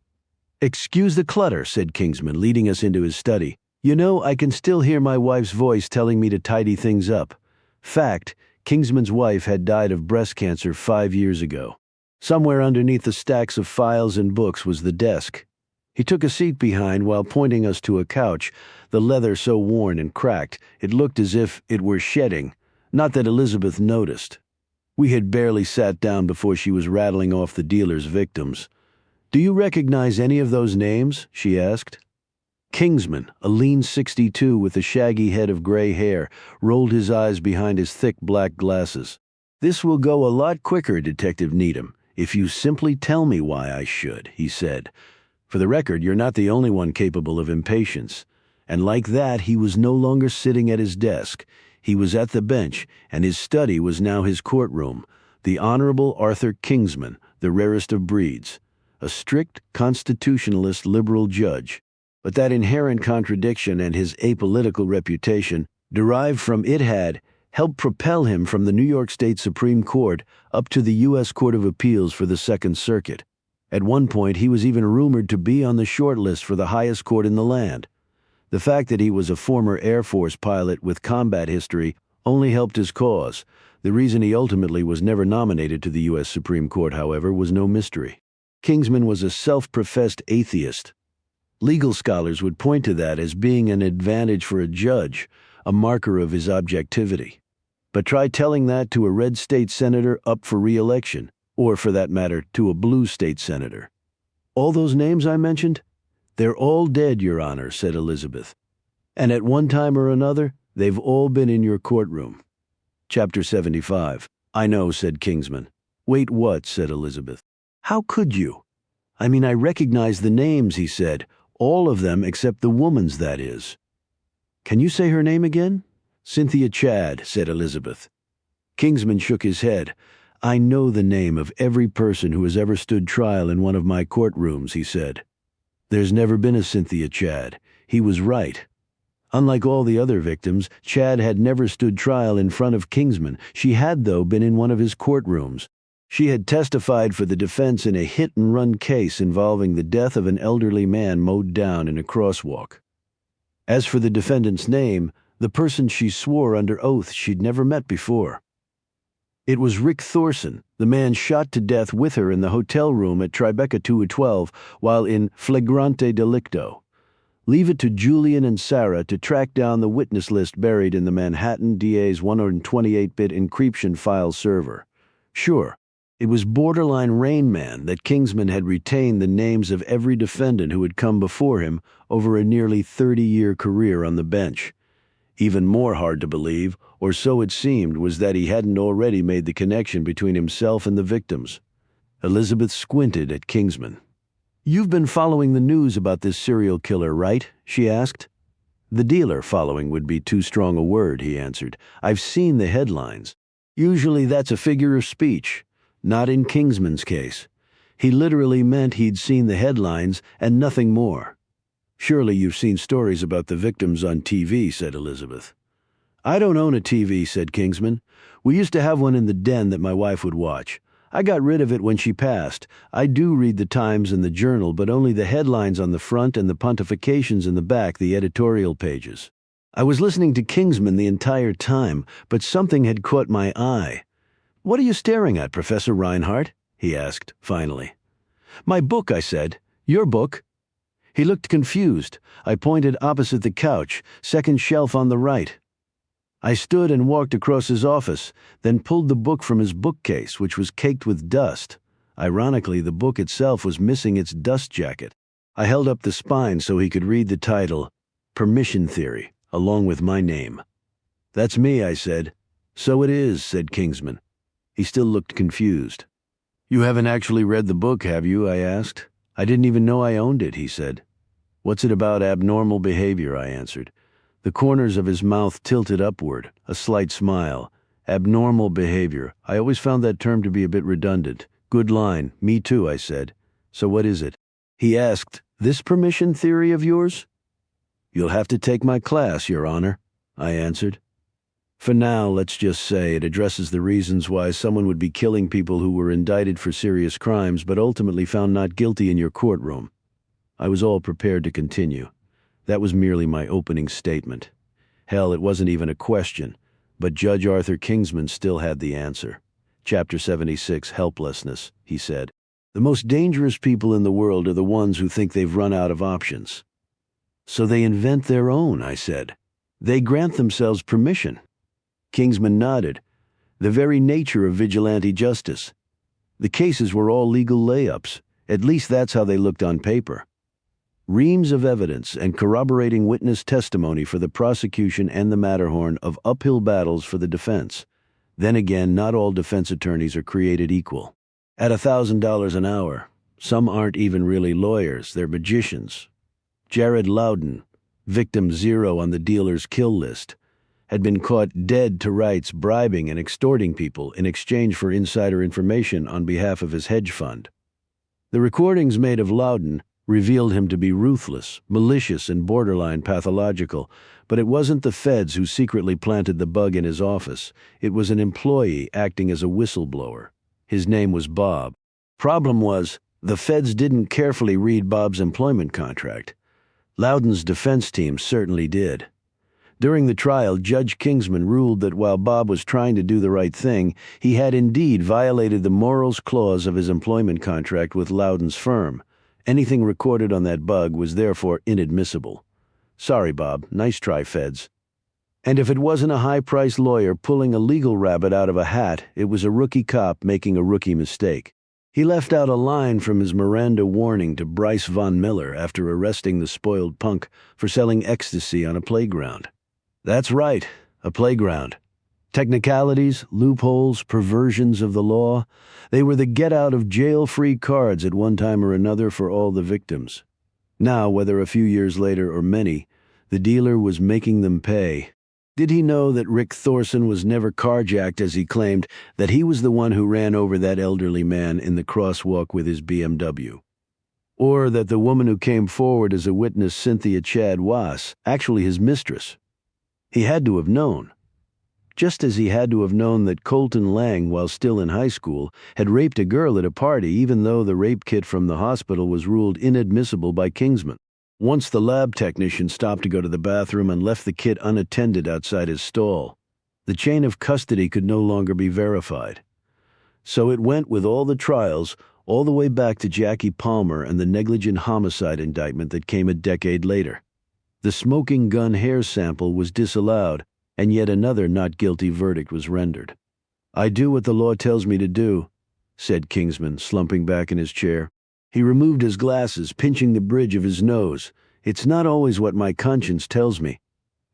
Excuse the clutter, said Kingsman, leading us into his study. You know, I can still hear my wife's voice telling me to tidy things up. Fact, Kingsman's wife had died of breast cancer 5 years ago. Somewhere underneath the stacks of files and books was the desk. He took a seat behind while pointing us to a couch, the leather so worn and cracked it looked as if it were shedding, not that Elizabeth noticed. We had barely sat down before she was rattling off the dealer's victims. Do you recognize any of those names? She asked. Kingsman, a lean 62 with a shaggy head of gray hair, rolled his eyes behind his thick black glasses. This will go a lot quicker, Detective Needham, if you simply tell me why I should, he said. For the record, you're not the only one capable of impatience. And like that, he was no longer sitting at his desk. He was at the bench, and his study was now his courtroom. The Honorable Arthur Kingsman, the rarest of breeds. A strict, constitutionalist liberal judge. But that inherent contradiction and his apolitical reputation, derived from it, had helped propel him from the New York State Supreme Court up to the U.S. Court of Appeals for the Second Circuit. At one point, he was even rumored to be on the short list for the highest court in the land. The fact that he was a former Air Force pilot with combat history only helped his cause. The reason he ultimately was never nominated to the U.S. Supreme Court, however, was no mystery. Kingsman was a self-professed atheist. Legal scholars would point to that as being an advantage for a judge, a marker of his objectivity. But try telling that to a red state senator up for re-election, or for that matter, to a blue state senator. All those names I mentioned? They're all dead, Your Honor, said Elizabeth. And at one time or another, they've all been in your courtroom. Chapter 75. I know, said Kingsman. Wait, what? Said Elizabeth. How could you? I mean, I recognize the names, he said. All of them except the woman's, that is. Can you say her name again? Cynthia Chad, said Elizabeth. Kingsman shook his head. I know the name of every person who has ever stood trial in one of my courtrooms, he said. There's never been a Cynthia Chad. He was right. Unlike all the other victims, Chad had never stood trial in front of Kingsman. She had, though, been in one of his courtrooms. She had testified for the defense in a hit-and-run case involving the death of an elderly man mowed down in a crosswalk. As for the defendant's name, the person she swore under oath she'd never met before. It was Rick Thorson, the man shot to death with her in the hotel room at Tribeca 212 while in flagrante delicto. Leave it to Julian and Sarah to track down the witness list buried in the Manhattan DA's 128-bit encryption file server. Sure, it was borderline Rain Man that Kingsman had retained the names of every defendant who had come before him over a nearly 30-year career on the bench. Even more hard to believe, or so it seemed, was that he hadn't already made the connection between himself and the victims. Elizabeth squinted at Kingsman. You've been following the news about this serial killer, right? She asked. The dealer following would be too strong a word, he answered. I've seen the headlines. Usually that's a figure of speech. Not in Kingsman's case. He literally meant he'd seen the headlines and nothing more. Surely you've seen stories about the victims on TV, said Elizabeth. I don't own a TV, said Kingsman. We used to have one in the den that my wife would watch. I got rid of it when she passed. I do read the Times and the Journal, but only the headlines on the front and the pontifications in the back, the editorial pages. I was listening to Kingsman the entire time, but something had caught my eye. What are you staring at, Professor Reinhardt? He asked, finally. My book, I said. Your book? He looked confused. I pointed opposite the couch, second shelf on the right. I stood and walked across his office, then pulled the book from his bookcase, which was caked with dust. Ironically, the book itself was missing its dust jacket. I held up the spine so he could read the title, Permission Theory, along with my name. That's me, I said. So it is, said Kingsman. He still looked confused. You haven't actually read the book, have you? I asked. I didn't even know I owned it, he said. What's it about abnormal behavior? I answered. The corners of his mouth tilted upward, a slight smile. Abnormal behavior. I always found that term to be a bit redundant. Good line. Me too, I said. So what is it? He asked, This permission theory of yours? You'll have to take my class, Your Honor, I answered. For now, let's just say it addresses the reasons why someone would be killing people who were indicted for serious crimes but ultimately found not guilty in your courtroom. I was all prepared to continue. That was merely my opening statement. Hell, it wasn't even a question, but Judge Arthur Kingsman still had the answer. Chapter 76, Helplessness, he said. The most dangerous people in the world are the ones who think they've run out of options. So they invent their own, I said. They grant themselves permission. Kingsman nodded. The very nature of vigilante justice. The cases were all legal layups. At least that's how they looked on paper. Reams of evidence and corroborating witness testimony for the prosecution and the Matterhorn of uphill battles for the defense. Then again, not all defense attorneys are created equal. At $1,000 an hour, some aren't even really lawyers, they're magicians. Jared Loudon, victim 0 on the dealer's kill list, had been caught dead to rights bribing and extorting people in exchange for insider information on behalf of his hedge fund. The recordings made of Loudon revealed him to be ruthless, malicious, and borderline pathological, but it wasn't the feds who secretly planted the bug in his office. It was an employee acting as a whistleblower. His name was Bob. Problem was, the feds didn't carefully read Bob's employment contract. Loudon's defense team certainly did. During the trial, Judge Kingsman ruled that while Bob was trying to do the right thing, he had indeed violated the morals clause of his employment contract with Loudon's firm, Anything recorded on that bug was therefore inadmissible. Sorry, Bob. Nice try, feds. And if it wasn't a high-priced lawyer pulling a legal rabbit out of a hat, it was a rookie cop making a rookie mistake. He left out a line from his Miranda warning to Bryce Von Miller after arresting the spoiled punk for selling ecstasy on a playground. That's right, a playground. Technicalities, loopholes, perversions of the law, they were the get-out-of-jail-free cards at one time or another for all the victims. Now, whether a few years later or many, the dealer was making them pay. Did he know that Rick Thorson was never carjacked as he claimed, that he was the one who ran over that elderly man in the crosswalk with his BMW? Or that the woman who came forward as a witness, Cynthia Chad Was, actually his mistress? He had to have known. Just as he had to have known that Colton Lang, while still in high school, had raped a girl at a party even though the rape kit from the hospital was ruled inadmissible by Kingsman. Once the lab technician stopped to go to the bathroom and left the kit unattended outside his stall, the chain of custody could no longer be verified. So it went with all the trials, all the way back to Jackie Palmer and the negligent homicide indictment that came a decade later. The smoking gun hair sample was disallowed, and yet another not guilty verdict was rendered. "I do what the law tells me to do," said Kingsman, slumping back in his chair. He removed his glasses, pinching the bridge of his nose. "It's not always what my conscience tells me,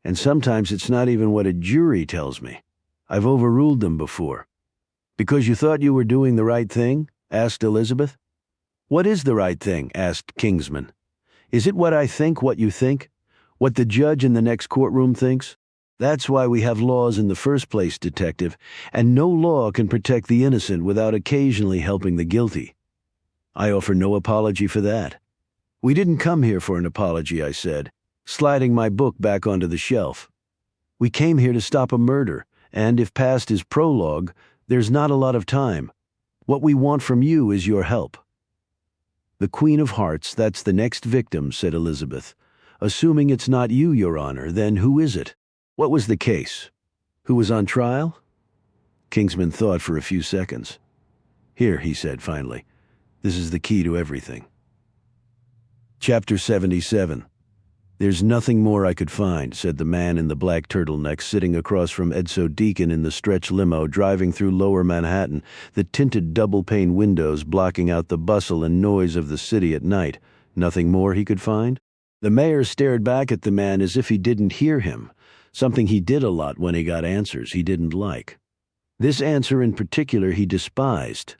and sometimes it's not even what a jury tells me. I've overruled them before." "Because you thought you were doing the right thing?" asked Elizabeth. "What is the right thing?" asked Kingsman. "Is it what I think, what you think? What the judge in the next courtroom thinks? That's why we have laws in the first place, detective, and no law can protect the innocent without occasionally helping the guilty." "I offer no apology for that." "We didn't come here for an apology," I said, sliding my book back onto the shelf. "We came here to stop a murder, and if past is prologue, there's not a lot of time. What we want from you is your help." "The Queen of Hearts, that's the next victim," said Elizabeth. "Assuming it's not you, Your Honor, then who is it? What was the case? Who was on trial?" Kingsman thought for a few seconds. "Here," he said finally. "This is the key to everything." Chapter 77. "There's nothing more I could find," said the man in the black turtleneck sitting across from Edso Deacon in the stretch limo driving through lower Manhattan, the tinted double-pane windows blocking out the bustle and noise of the city at night. Nothing more he could find? The mayor stared back at the man as if he didn't hear him, something he did a lot when he got answers he didn't like. This answer in particular he despised.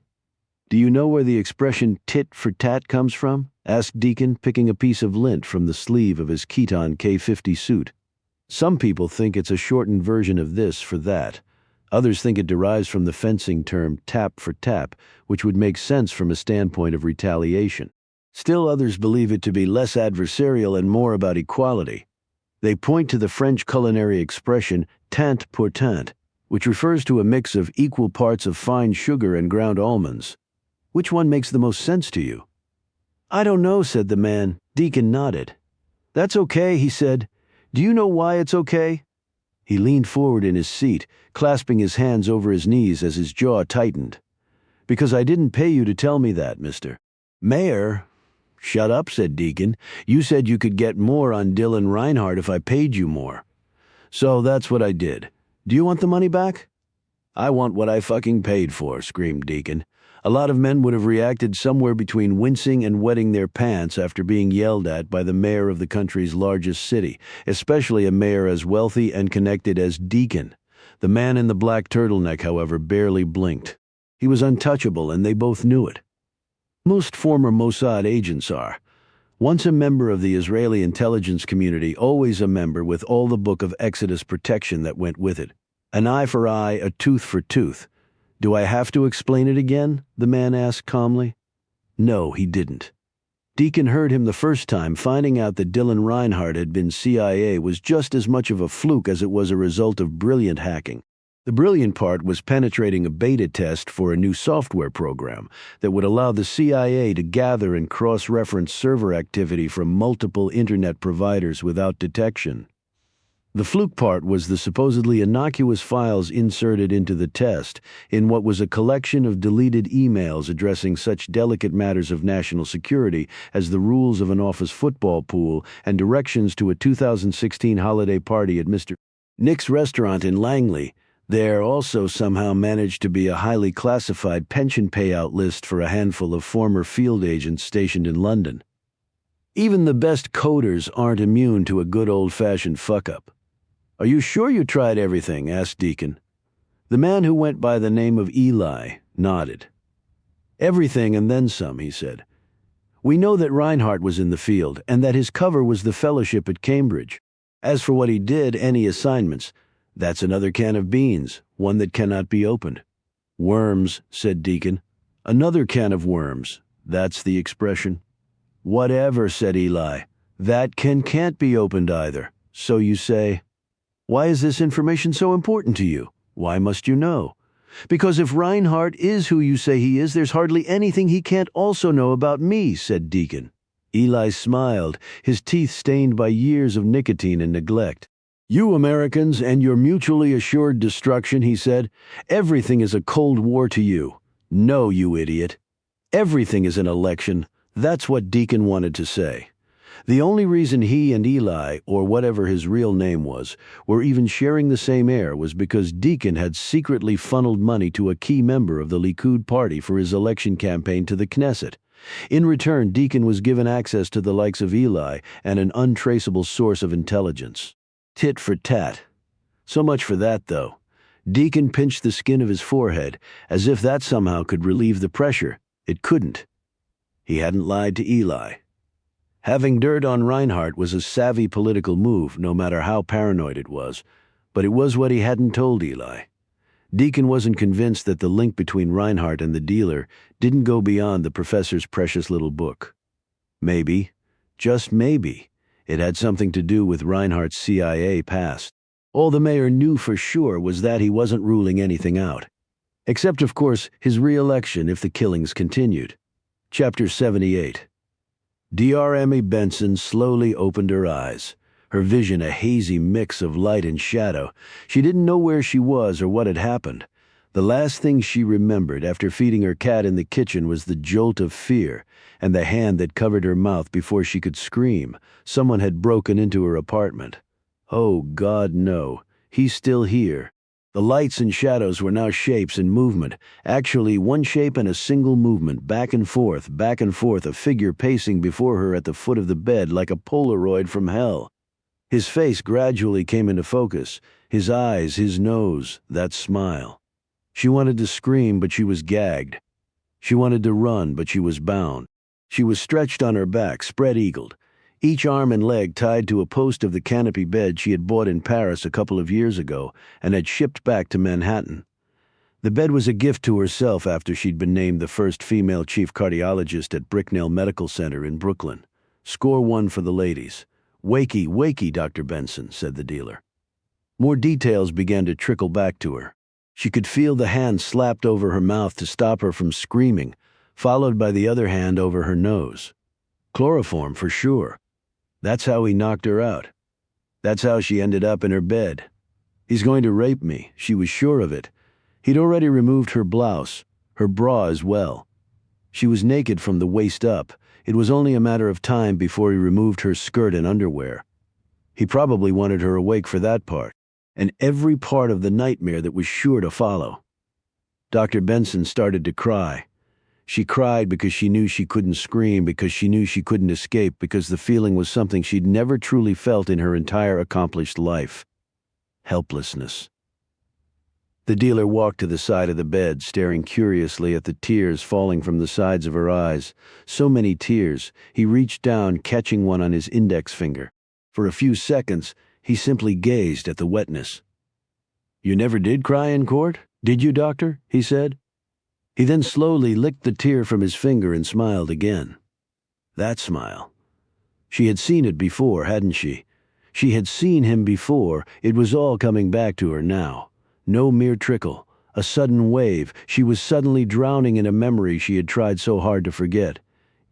"Do you know where the expression tit for tat comes from?" asked Deacon, picking a piece of lint from the sleeve of his Keaton K50 suit. "Some people think it's a shortened version of this for that. Others think it derives from the fencing term tap for tap, which would make sense from a standpoint of retaliation. Still others believe it to be less adversarial and more about equality. They point to the French culinary expression tant pour tant, which refers to a mix of equal parts of fine sugar and ground almonds. Which one makes the most sense to you?" "I don't know," said the man. Deacon nodded. "That's okay," he said. "Do you know why it's okay?" He leaned forward in his seat, clasping his hands over his knees as his jaw tightened. "Because I didn't pay you to tell me that, mister." "Mayor?" "Shut up," said Deacon. "You said you could get more on Dylan Reinhardt if I paid you more. So that's what I did. Do you want the money back?" "I want what I fucking paid for," screamed Deacon. A lot of men would have reacted somewhere between wincing and wetting their pants after being yelled at by the mayor of the country's largest city, especially a mayor as wealthy and connected as Deacon. The man in the black turtleneck, however, barely blinked. He was untouchable, and they both knew it. Most former Mossad agents are. Once a member of the Israeli intelligence community, always a member with all the Book of Exodus protection that went with it. An eye for eye, a tooth for tooth. "Do I have to explain it again?" the man asked calmly. No, he didn't. Deacon heard him the first time. Finding out that Dylan Reinhardt had been CIA was just as much of a fluke as it was a result of brilliant hacking. The brilliant part was penetrating a beta test for a new software program that would allow the CIA to gather and cross-reference server activity from multiple internet providers without detection. The fluke part was the supposedly innocuous files inserted into the test in what was a collection of deleted emails addressing such delicate matters of national security as the rules of an office football pool and directions to a 2016 holiday party at Mr. Nick's restaurant in Langley. There also somehow managed to be a highly classified pension payout list for a handful of former field agents stationed in London. Even the best coders aren't immune to a good old-fashioned fuck-up. "Are you sure you tried everything?" asked Deacon. The man who went by the name of Eli nodded. "Everything and then some," he said. "We know that Reinhardt was in the field and that his cover was the fellowship at Cambridge. As for what he did, any assignments, that's another can of beans, one that cannot be opened." "Worms," said Deacon. "Another can of worms. That's the expression." "Whatever," said Eli. "That can can't be opened either. So you say. Why is this information so important to you? Why must you know?" "Because if Reinhardt is who you say he is, there's hardly anything he can't also know about me," said Deacon. Eli smiled, his teeth stained by years of nicotine and neglect. "You Americans and your mutually assured destruction," he said. "Everything is a Cold War to you. No, you idiot. Everything is an election." That's what Deacon wanted to say. The only reason he and Eli, or whatever his real name was, were even sharing the same air was because Deacon had secretly funneled money to a key member of the Likud party for his election campaign to the Knesset. In return, Deacon was given access to the likes of Eli and an untraceable source of intelligence. Tit for tat. So much for that, though. Deacon pinched the skin of his forehead, as if that somehow could relieve the pressure. It couldn't. He hadn't lied to Eli. Having dirt on Reinhardt was a savvy political move, no matter how paranoid it was, but it was what he hadn't told Eli. Deacon wasn't convinced that the link between Reinhardt and the dealer didn't go beyond the professor's precious little book. Maybe, just maybe, it had something to do with Reinhardt's CIA past. All the mayor knew for sure was that he wasn't ruling anything out. Except, of course, his re-election if the killings continued. Chapter 78. Dr. Emmy Benson slowly opened her eyes, her vision a hazy mix of light and shadow. She didn't know where she was or what had happened. The last thing she remembered after feeding her cat in the kitchen was the jolt of fear and the hand that covered her mouth before she could scream. Someone had broken into her apartment. Oh, God, no. He's still here. The lights and shadows were now shapes in movement, actually one shape and a single movement, back and forth, a figure pacing before her at the foot of the bed like a Polaroid from hell. His face gradually came into focus, his eyes, his nose, that smile. She wanted to scream, but she was gagged. She wanted to run, but she was bound. She was stretched on her back, spread-eagled, each arm and leg tied to a post of the canopy bed she had bought in Paris a couple of years ago and had shipped back to Manhattan. The bed was a gift to herself after she'd been named the first female chief cardiologist at Bricknell Medical Center in Brooklyn. Score one for the ladies. "Wakey, wakey, Dr. Benson," said the dealer. More details began to trickle back to her. She could feel the hand slapped over her mouth to stop her from screaming, followed by the other hand over her nose. Chloroform for sure. That's how he knocked her out. That's how she ended up in her bed. He's going to rape me, she was sure of it. He'd already removed her blouse, her bra as well. She was naked from the waist up. It was only a matter of time before he removed her skirt and underwear. He probably wanted her awake for that part, and every part of the nightmare that was sure to follow. Dr. Benson started to cry. She cried because she knew she couldn't scream, because she knew she couldn't escape, because the feeling was something she'd never truly felt in her entire accomplished life. Helplessness. The dealer walked to the side of the bed, staring curiously at the tears falling from the sides of her eyes. So many tears, he reached down, catching one on his index finger. For a few seconds, he simply gazed at the wetness. "You never did cry in court, did you, doctor?" he said. He then slowly licked the tear from his finger and smiled again. That smile. She had seen it before, hadn't she? She had seen him before. It was all coming back to her now. No mere trickle, a sudden wave. She was suddenly drowning in a memory she had tried so hard to forget.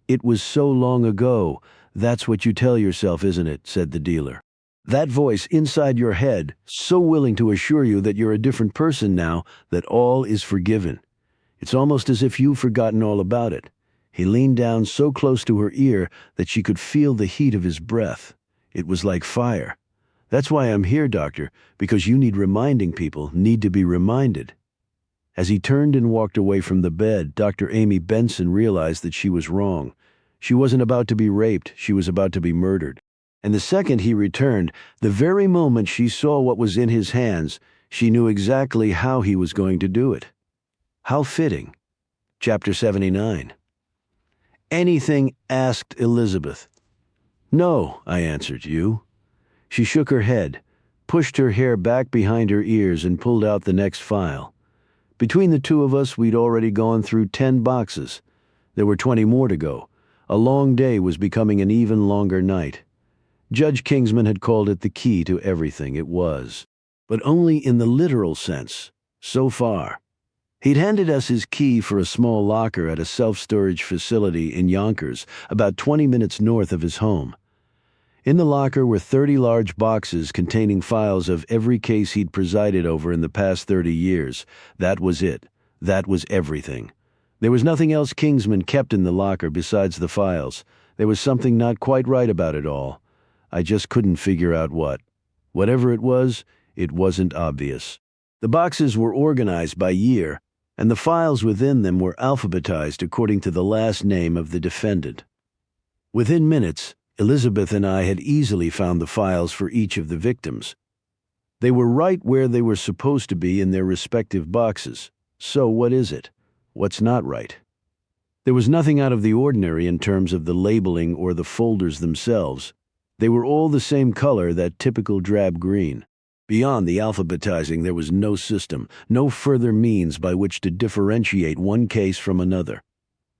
"It was so long ago. That's what you tell yourself, isn't it?" said the dealer. That voice inside your head, so willing to assure you that you're a different person now, that all is forgiven. It's almost as if you've forgotten all about it. He leaned down so close to her ear that she could feel the heat of his breath. It was like fire. That's why I'm here, doctor, because you need reminding people, need to be reminded. As he turned and walked away from the bed, Dr. Amy Benson realized that she was wrong. She wasn't about to be raped, she was about to be murdered. And the second he returned, the very moment she saw what was in his hands, she knew exactly how he was going to do it. How fitting. Chapter 79. Anything? Asked Elizabeth. No, I answered, you. She shook her head, pushed her hair back behind her ears, and pulled out the next file. Between the two of us, we'd already gone through 10 boxes. There were 20 more to go. A long day was becoming an even longer night. Judge Kingsman had called it the key to everything. It was. But only in the literal sense, so far. He'd handed us his key for a small locker at a self-storage facility in Yonkers, about 20 minutes north of his home. In the locker were 30 large boxes containing files of every case he'd presided over in the past 30 years. That was it. That was everything. There was nothing else Kingsman kept in the locker besides the files. There was something not quite right about it all. I just couldn't figure out what. Whatever it wasn't obvious. The boxes were organized by year, and the files within them were alphabetized according to the last name of the defendant. Within minutes, Elizabeth and I had easily found the files for each of the victims. They were right where they were supposed to be in their respective boxes. So what is it? What's not right? There was nothing out of the ordinary in terms of the labeling or the folders themselves. They were all the same color, that typical drab green. Beyond the alphabetizing, there was no system, no further means by which to differentiate one case from another.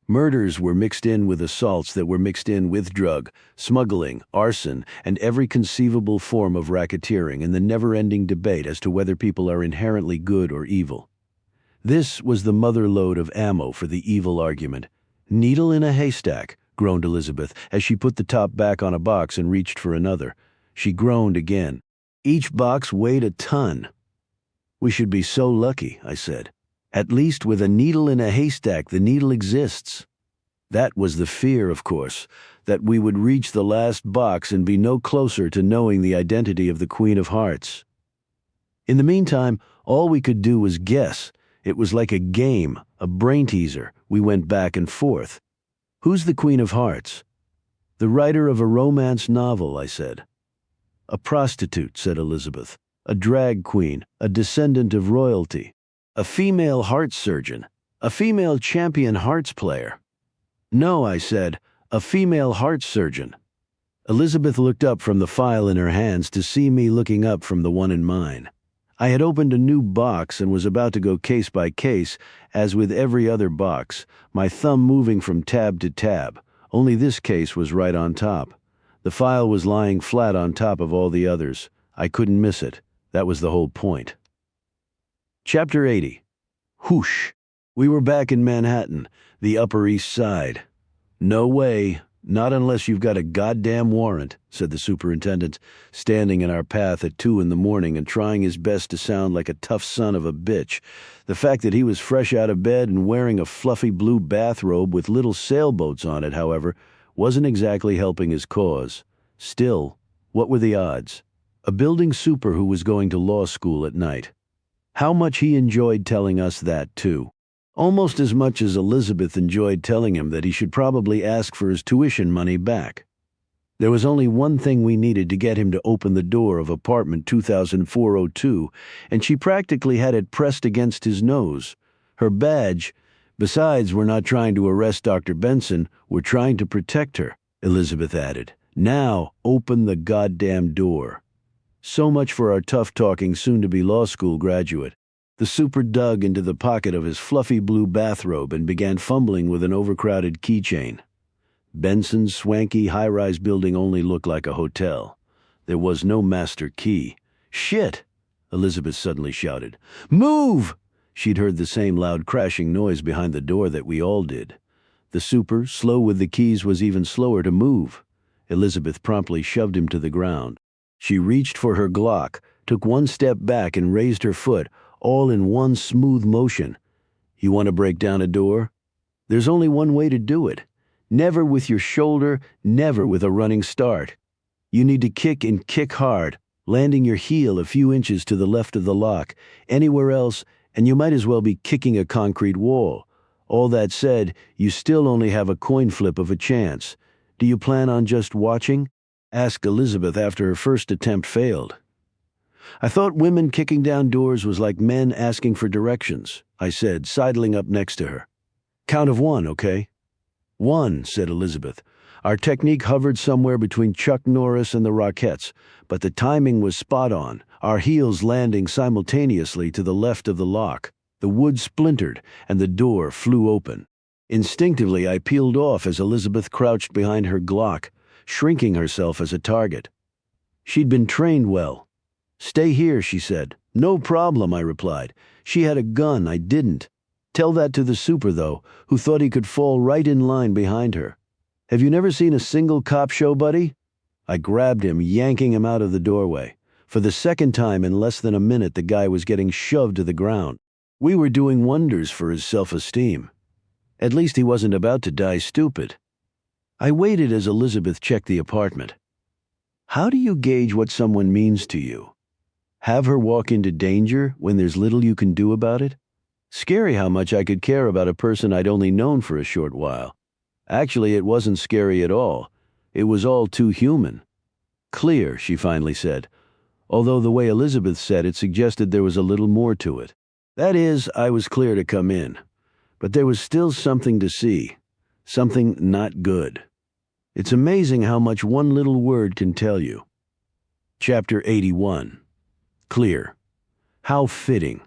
Murders were mixed in with assaults that were mixed in with drug, smuggling, arson, and every conceivable form of racketeering in the never-ending debate as to whether people are inherently good or evil. This was the mother lode of ammo for the evil argument. Needle in a haystack, groaned Elizabeth as she put the top back on a box and reached for another. She groaned again. Each box weighed a ton. We should be so lucky, I said. At least with a needle in a haystack, the needle exists. That was the fear, of course, that we would reach the last box and be no closer to knowing the identity of the Queen of Hearts. In the meantime, all we could do was guess. It was like a game, a brain teaser. We went back and forth. Who's the Queen of Hearts? The writer of a romance novel, I said. A prostitute, said Elizabeth. A drag queen, a descendant of royalty. A female heart surgeon. A female champion hearts player. No, I said, a female heart surgeon. Elizabeth looked up from the file in her hands to see me looking up from the one in mine. I had opened a new box and was about to go case by case, as with every other box, my thumb moving from tab to tab. Only this case was right on top. The file was lying flat on top of all the others. I couldn't miss it. That was the whole point. Chapter 80. Whoosh. We were back in Manhattan, the Upper East Side. No way. Not unless you've got a goddamn warrant, said the superintendent, standing in our path at 2 in the morning and trying his best to sound like a tough son of a bitch. The fact that he was fresh out of bed and wearing a fluffy blue bathrobe with little sailboats on it, however, wasn't exactly helping his cause. Still, what were the odds? A building super who was going to law school at night. How much he enjoyed telling us that, too. Almost as much as Elizabeth enjoyed telling him that he should probably ask for his tuition money back. There was only one thing we needed to get him to open the door of apartment 2402, and she practically had it pressed against his nose. Her badge. Besides, we're not trying to arrest Dr. Benson, we're trying to protect her, Elizabeth added. Now, open the goddamn door. So much for our tough-talking soon-to-be law school graduate. The super dug into the pocket of his fluffy blue bathrobe and began fumbling with an overcrowded keychain. Benson's swanky high-rise building only looked like a hotel. There was no master key. Shit! Elizabeth suddenly shouted. Move! She'd heard the same loud crashing noise behind the door that we all did. The super, slow with the keys, was even slower to move. Elizabeth promptly shoved him to the ground. She reached for her Glock, took one step back and raised her foot, all in one smooth motion. You want to break down a door? There's only one way to do it. Never with your shoulder, never with a running start. You need to kick and kick hard, landing your heel a few inches to the left of the lock. Anywhere else, and you might as well be kicking a concrete wall. All that said, you still only have a coin flip of a chance. Do you plan on just watching? Asked Elizabeth after her first attempt failed. I thought women kicking down doors was like men asking for directions, I said, sidling up next to her. Count of one, okay? One, said Elizabeth. Our technique hovered somewhere between Chuck Norris and the Rockettes, but the timing was spot on, our heels landing simultaneously to the left of the lock. The wood splintered, and the door flew open. Instinctively, I peeled off as Elizabeth crouched behind her Glock, shrinking herself as a target. She'd been trained well. Stay here, she said. No problem, I replied. She had a gun, I didn't. Tell that to the super, though, who thought he could fall right in line behind her. Have you never seen a single cop show, buddy? I grabbed him, yanking him out of the doorway. For the second time in less than a minute, the guy was getting shoved to the ground. We were doing wonders for his self-esteem. At least he wasn't about to die stupid. I waited as Elizabeth checked the apartment. How do you gauge what someone means to you? Have her walk into danger when there's little you can do about it? Scary how much I could care about a person I'd only known for a short while. Actually, it wasn't scary at all. It was all too human. Clear, she finally said, although the way Elizabeth said it suggested there was a little more to it. That is, I was clear to come in. But there was still something to see. Something not good. It's amazing how much one little word can tell you. Chapter 81. Clear. How fitting.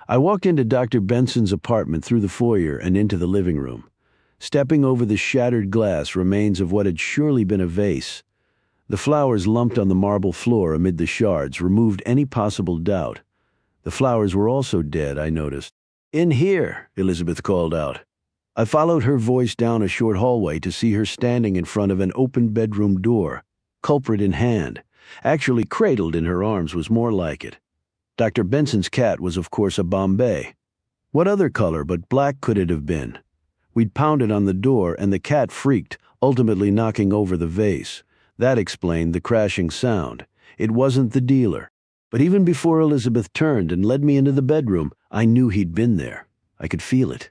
I walked into Dr. Benson's apartment through the foyer and into the living room. Stepping over the shattered glass remains of what had surely been a vase. The flowers lumped on the marble floor amid the shards removed any possible doubt. The flowers were also dead, I noticed. In here, Elizabeth called out. I followed her voice down a short hallway to see her standing in front of an open bedroom door, culprit in hand. Actually cradled in her arms was more like it. Dr. Benson's cat was of course a Bombay. What other color but black could it have been? We'd pounded on the door and the cat freaked, ultimately knocking over the vase. That explained the crashing sound. It wasn't the dealer. But even before Elizabeth turned and led me into the bedroom, I knew he'd been there. I could feel it.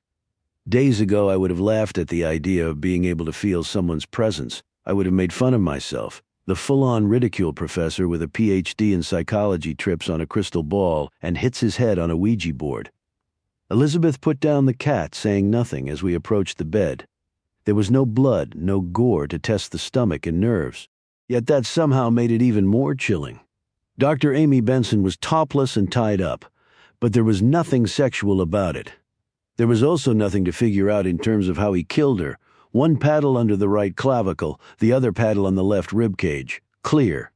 Days ago I would have laughed at the idea of being able to feel someone's presence. I would have made fun of myself. The full-on ridicule professor with a PhD in psychology trips on a crystal ball and hits his head on a Ouija board. Elizabeth put down the cat, saying nothing as we approached the bed. There was no blood, no gore to test the stomach and nerves. Yet that somehow made it even more chilling. Dr. Amy Benson was topless and tied up, but there was nothing sexual about it. There was also nothing to figure out in terms of how he killed her. One paddle under the right clavicle, the other paddle on the left ribcage. Clear.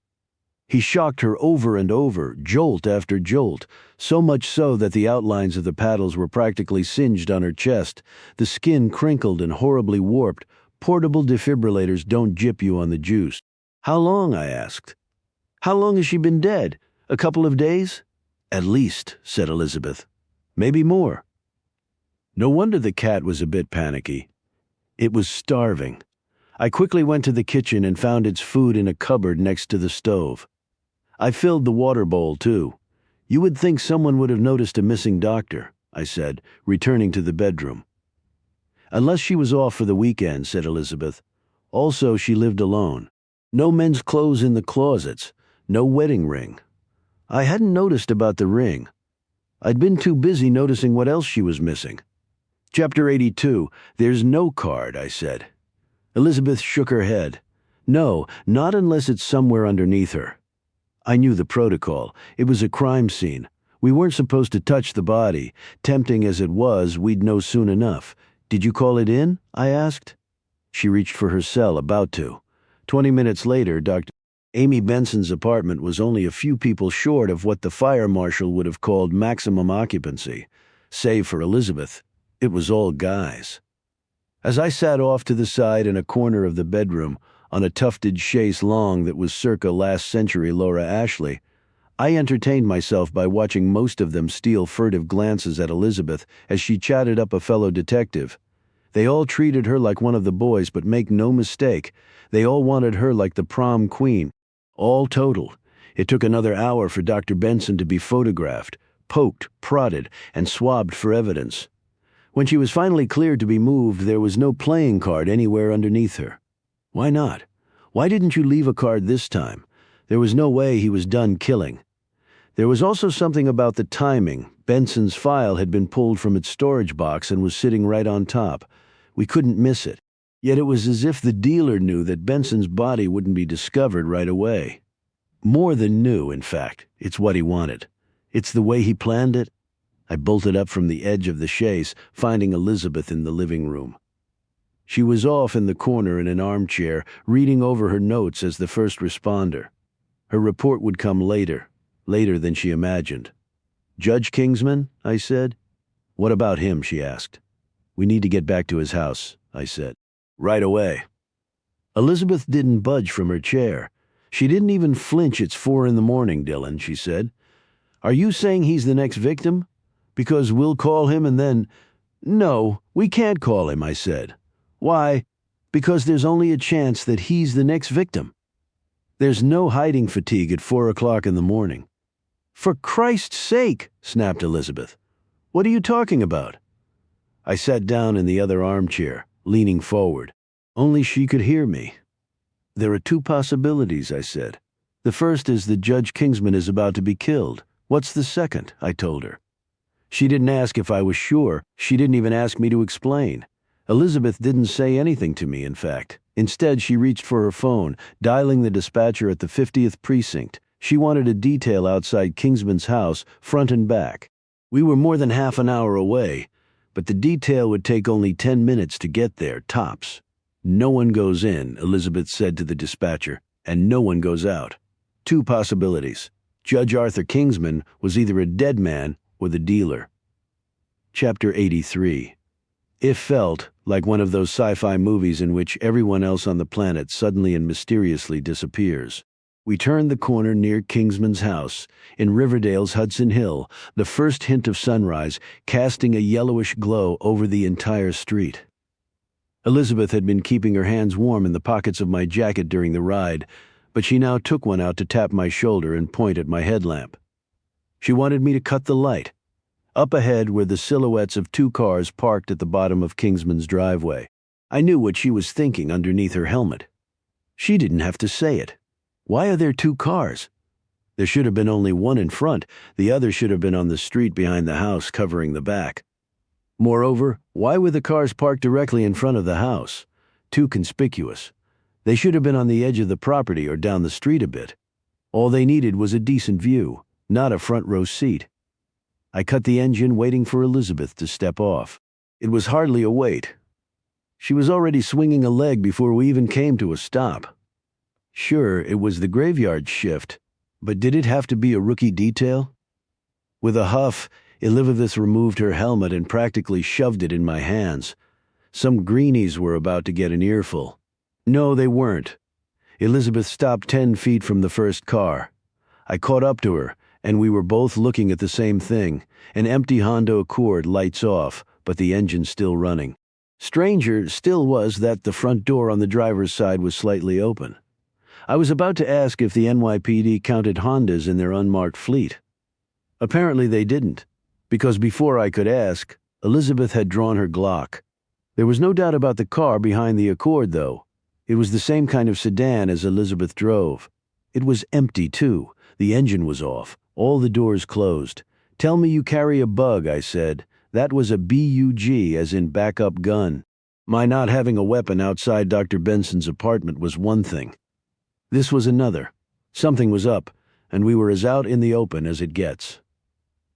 He shocked her over and over, jolt after jolt, so much so that the outlines of the paddles were practically singed on her chest, the skin crinkled and horribly warped. Portable defibrillators don't jip you on the juice. How long? I asked. How long has she been dead? A couple of days? At least, said Elizabeth. Maybe more. No wonder the cat was a bit panicky. It was starving. I quickly went to the kitchen and found its food in a cupboard next to the stove. I filled the water bowl, too. You would think someone would have noticed a missing doctor, I said, returning to the bedroom. Unless she was off for the weekend, said Elizabeth. Also, she lived alone. No men's clothes in the closets. No wedding ring. I hadn't noticed about the ring. I'd been too busy noticing what else she was missing. Chapter 82. There's no card, I said. Elizabeth shook her head. No, not unless it's somewhere underneath her. I knew the protocol. It was a crime scene. We weren't supposed to touch the body. Tempting as it was, we'd know soon enough. Did you call it in? I asked. She reached for her cell, about to. 20 minutes later, Dr. Amy Benson's apartment was only a few people short of what the fire marshal would have called maximum occupancy. Save for Elizabeth, it was all guys. As I sat off to the side in a corner of the bedroom, on a tufted chaise longue that was circa last century Laura Ashley. I entertained myself by watching most of them steal furtive glances at Elizabeth as she chatted up a fellow detective. They all treated her like one of the boys, but make no mistake, they all wanted her like the prom queen. All total, it took another hour for Dr. Benson to be photographed, poked, prodded, and swabbed for evidence. When she was finally cleared to be moved, there was no playing card anywhere underneath her. Why not? Why didn't you leave a card this time? There was no way he was done killing. There was also something about the timing. Benson's file had been pulled from its storage box and was sitting right on top. We couldn't miss it. Yet it was as if the dealer knew that Benson's body wouldn't be discovered right away. More than knew, in fact. It's what he wanted. It's the way he planned it. I bolted up from the edge of the chaise, finding Elizabeth in the living room. She was off in the corner in an armchair, reading over her notes as the first responder. Her report would come later than she imagined. "Judge Kingsman?" I said. "What about him?" she asked. "We need to get back to his house," I said. "Right away." Elizabeth didn't budge from her chair. She didn't even flinch. "It's 4 in the morning, Dylan," she said. "Are you saying he's the next victim? Because we'll call him and then—" "No, we can't call him," I said. "Why?" "Because there's only a chance that he's the next victim. There's no hiding fatigue at 4 o'clock in the morning." "For Christ's sake," snapped Elizabeth. "What are you talking about?" I sat down in the other armchair, leaning forward. Only she could hear me. "There are 2 possibilities," I said. "The first is that Judge Kingsman is about to be killed. What's the second?" I told her. She didn't ask if I was sure. She didn't even ask me to explain. Elizabeth didn't say anything to me, in fact. Instead, she reached for her phone, dialing the dispatcher at the 50th precinct. She wanted a detail outside Kingsman's house, front and back. We were more than half an hour away, but the detail would take only 10 minutes to get there, tops. "No one goes in," Elizabeth said to the dispatcher, "and no one goes out." 2 possibilities. Judge Arthur Kingsman was either a dead man or the dealer. Chapter 83. It felt like one of those sci-fi movies in which everyone else on the planet suddenly and mysteriously disappears. We turned the corner near Kingsman's house, in Riverdale's Hudson Hill, the first hint of sunrise casting a yellowish glow over the entire street. Elizabeth had been keeping her hands warm in the pockets of my jacket during the ride, but she now took one out to tap my shoulder and point at my headlamp. She wanted me to cut the light. Up ahead were the silhouettes of 2 cars parked at the bottom of Kingsman's driveway. I knew what she was thinking underneath her helmet. She didn't have to say it. Why are there 2 cars? There should have been only one in front. The other should have been on the street behind the house, covering the back. Moreover, why were the cars parked directly in front of the house? Too conspicuous. They should have been on the edge of the property or down the street a bit. All they needed was a decent view, not a front row seat. I cut the engine, waiting for Elizabeth to step off. It was hardly a wait. She was already swinging a leg before we even came to a stop. Sure, it was the graveyard shift, but did it have to be a rookie detail? With a huff, Elizabeth removed her helmet and practically shoved it in my hands. Some greenies were about to get an earful. No, they weren't. Elizabeth stopped 10 feet from the first car. I caught up to her, and we were both looking at the same thing. An empty Honda Accord, lights off, but the engine still running. Stranger still was that the front door on the driver's side was slightly open. I was about to ask if the NYPD counted Hondas in their unmarked fleet. Apparently they didn't, because before I could ask, Elizabeth had drawn her Glock. There was no doubt about the car behind the Accord, though. It was the same kind of sedan as Elizabeth drove. It was empty, too. The engine was off. All the doors closed. "Tell me you carry a bug," I said. That was a BUG, as in backup gun. My not having a weapon outside Dr. Benson's apartment was one thing. This was another. Something was up, and we were as out in the open as it gets.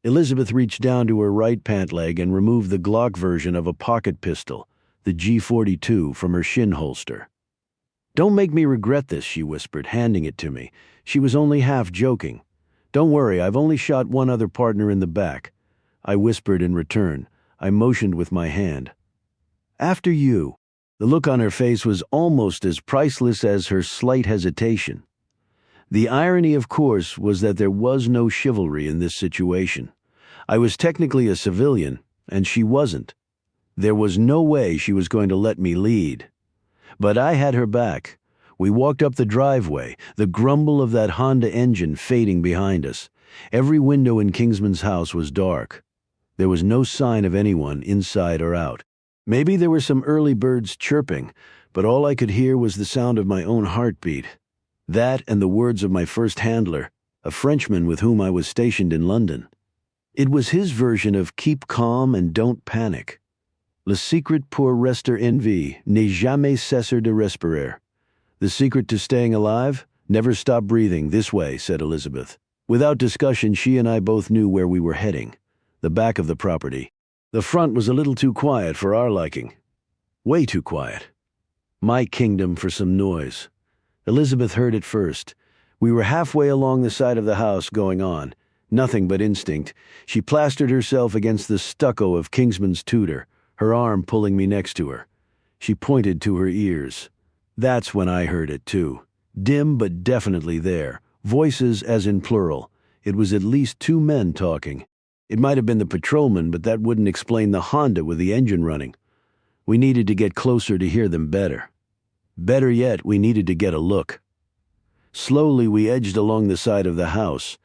Elizabeth reached down to her right pant leg and removed the Glock version of a pocket pistol, the G42, from her shin holster. "Don't make me regret this," she whispered, handing it to me. She was only half joking. "Don't worry, I've only shot one other partner in the back." I whispered in return. I motioned with my hand. "After you." The look on her face was almost as priceless as her slight hesitation. The irony, of course, was that there was no chivalry in this situation. I was technically a civilian, and she wasn't. There was no way she was going to let me lead. But I had her back. We walked up the driveway, the grumble of that Honda engine fading behind us. Every window in Kingsman's house was dark. There was no sign of anyone inside or out. Maybe there were some early birds chirping, but all I could hear was the sound of my own heartbeat. That and the words of my first handler, a Frenchman with whom I was stationed in London. It was his version of keep calm and don't panic. Le secret pour rester en vie, ne jamais cesser de respirer. The secret to staying alive? Never stop breathing, this way, said Elizabeth. Without discussion, she and I both knew where we were heading. The back of the property. The front was a little too quiet for our liking. Way too quiet. My kingdom for some noise. Elizabeth heard it first. We were halfway along the side of the house going on. Nothing but instinct. She plastered herself against the stucco of Kingsman's Tudor, her arm pulling me next to her. She pointed to her ears. That's when I heard it too. Dim but definitely there. Voices as in plural. It was at least two men talking. It might have been the patrolman, but that wouldn't explain the Honda with the engine running. We needed to get closer to hear them better. Better yet, we needed to get a look. Slowly, we edged along the side of the house,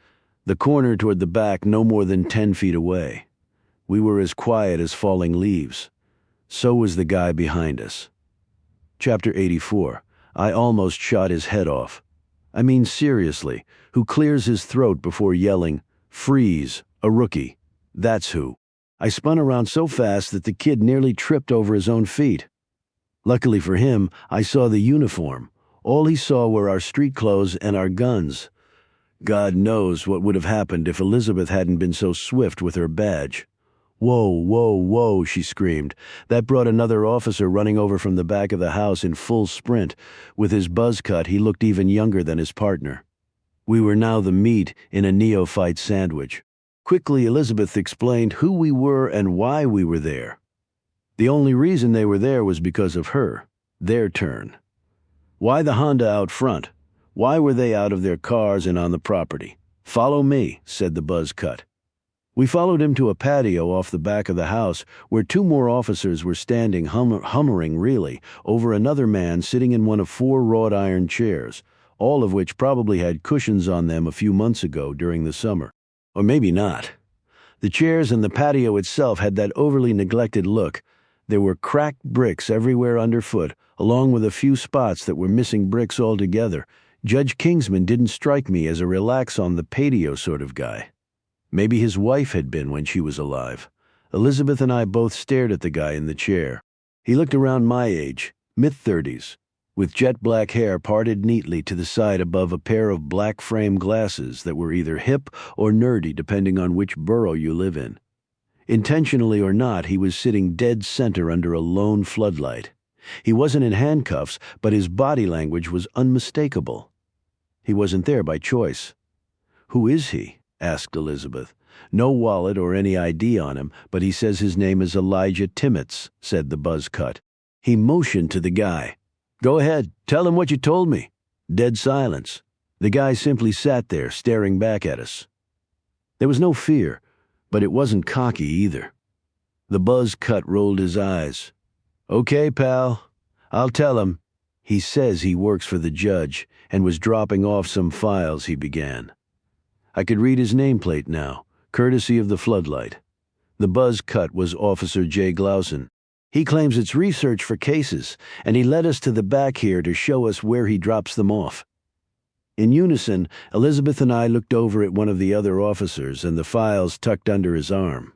the corner toward the back no more than 10 feet away. We were as quiet as falling leaves. So was the guy behind us. Chapter 84. I almost shot his head off. I mean seriously, who clears his throat before yelling, "Freeze, a rookie." That's who. I spun around so fast that the kid nearly tripped over his own feet. Luckily for him, I saw the uniform. All he saw were our street clothes and our guns. God knows what would have happened if Elizabeth hadn't been so swift with her badge. "Whoa, whoa, whoa," she screamed. That brought another officer running over from the back of the house in full sprint. With his buzz cut, he looked even younger than his partner. We were now the meat in a neophyte sandwich. Quickly, Elizabeth explained who we were and why we were there. The only reason they were there was because of her. Their turn. Why the Honda out front? Why were they out of their cars and on the property? "Follow me," said the buzz cut. We followed him to a patio off the back of the house where two more officers were standing hummering really, over another man sitting in one of 4 wrought iron chairs, all of which probably had cushions on them a few months ago during the summer. Or maybe not. The chairs and the patio itself had that overly neglected look. There were cracked bricks everywhere underfoot, along with a few spots that were missing bricks altogether. Judge Kingsman didn't strike me as a relax-on-the-patio sort of guy. Maybe his wife had been when she was alive. Elizabeth and I both stared at the guy in the chair. He looked around my age, mid-30s, with jet black hair parted neatly to the side above a pair of black frame glasses that were either hip or nerdy depending on which borough you live in. Intentionally or not, he was sitting dead center under a lone floodlight. He wasn't in handcuffs, but his body language was unmistakable. He wasn't there by choice. "Who is he?" asked Elizabeth. "No wallet or any ID on him, but he says his name is Elijah Timmets," said the buzz cut. He motioned to the guy. "Go ahead, tell him what you told me." Dead silence. The guy simply sat there, staring back at us. There was no fear, but it wasn't cocky either. The buzz cut rolled his eyes. "Okay, pal, I'll tell him. He says he works for the judge and was dropping off some files," he began. I could read his nameplate now, courtesy of the floodlight. The buzz cut was Officer J. Glausen. He claims it's research for cases, and he led us to the back here to show us where he drops them off. In unison, Elizabeth and I looked over at one of the other officers and the files tucked under his arm.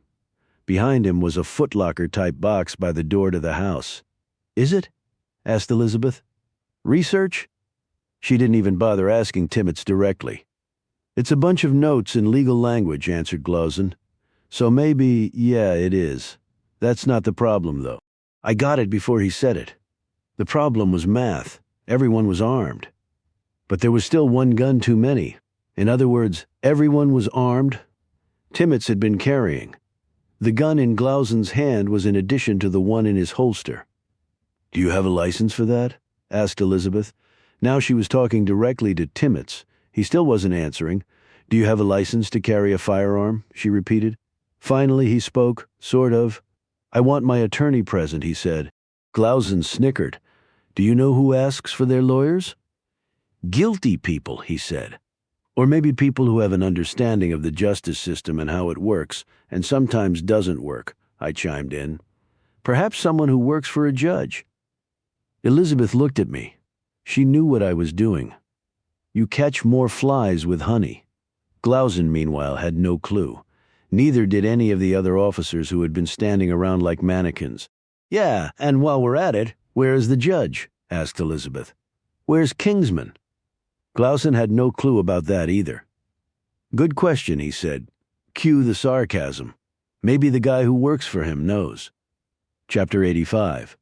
Behind him was a footlocker-type box by the door to the house. "Is it?" asked Elizabeth. "Research?" She didn't even bother asking Timmets directly. "It's a bunch of notes in legal language," answered Glausen. "So maybe, yeah, it is. That's not the problem, though." I got it before he said it. The problem was math. Everyone was armed. But there was still one gun too many. In other words, everyone was armed. Timmets had been carrying. The gun in Glausen's hand was in addition to the one in his holster. "Do you have a license for that?" asked Elizabeth. Now she was talking directly to Timmets. He still wasn't answering. "Do you have a license to carry a firearm?" she repeated. Finally he spoke, sort of. "I want my attorney present," he said. Glausen snickered. "Do you know who asks for their lawyers?" "Guilty people," he said. "Or maybe people who have an understanding of the justice system and how it works, and sometimes doesn't work," I chimed in. "Perhaps someone who works for a judge." Elizabeth looked at me. She knew what I was doing. You catch more flies with honey. Glausen, meanwhile, had no clue. Neither did any of the other officers who had been standing around like mannequins. "Yeah, and while we're at it, where is the judge?" asked Elizabeth. "Where's Kingsman?" Glausen had no clue about that either. "Good question," he said. Cue the sarcasm. Maybe the guy who works for him knows. Chapter 85.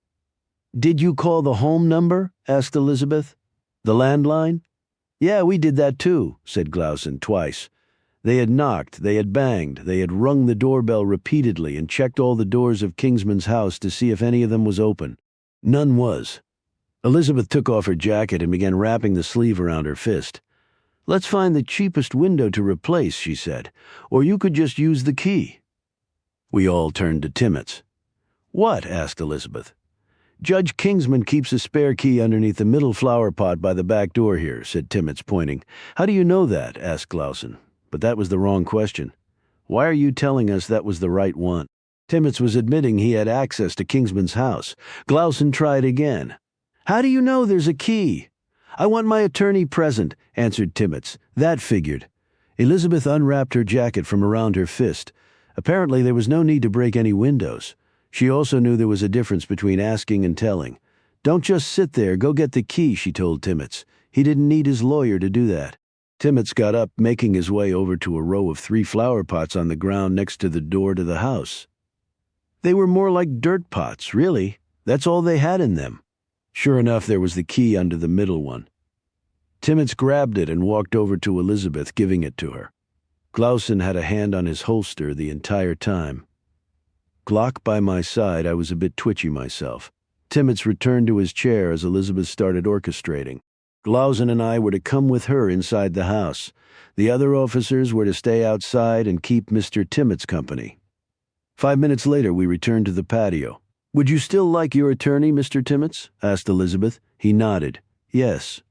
"Did you call the home number?" asked Elizabeth. "The landline?" "Yeah, we did that too," said Glausen twice. They had knocked, they had banged, they had rung the doorbell repeatedly and checked all the doors of Kingsman's house to see if any of them was open. None was. Elizabeth took off her jacket and began wrapping the sleeve around her fist. "Let's find the cheapest window to replace," she said, "or you could just use the key." We all turned to Timmets. "What?" asked Elizabeth. "Judge Kingsman keeps a spare key underneath the middle flower pot by the back door here," said Timmets, pointing. "How do you know that?" asked Glausen. But that was the wrong question. "Why are you telling us that was the right one?" Timmets was admitting he had access to Kingsman's house. Glausen tried again. "How do you know there's a key?" "I want my attorney present," answered Timmets. That figured. Elizabeth unwrapped her jacket from around her fist. Apparently there was no need to break any windows. She also knew there was a difference between asking and telling. "Don't just sit there, go get the key," she told Timmets. He didn't need his lawyer to do that. Timmets got up, making his way over to a row of 3 flower pots on the ground next to the door to the house. They were more like dirt pots, really. That's all they had in them. Sure enough, there was the key under the middle one. Timmets grabbed it and walked over to Elizabeth, giving it to her. Glausen had a hand on his holster the entire time. Glock by my side, I was a bit twitchy myself. Timmets returned to his chair as Elizabeth started orchestrating. Glausen and I were to come with her inside the house. The other officers were to stay outside and keep Mr. Timmets company. 5 minutes later, we returned to the patio. "Would you still like your attorney, Mr. Timmets?" asked Elizabeth. He nodded. "Yes."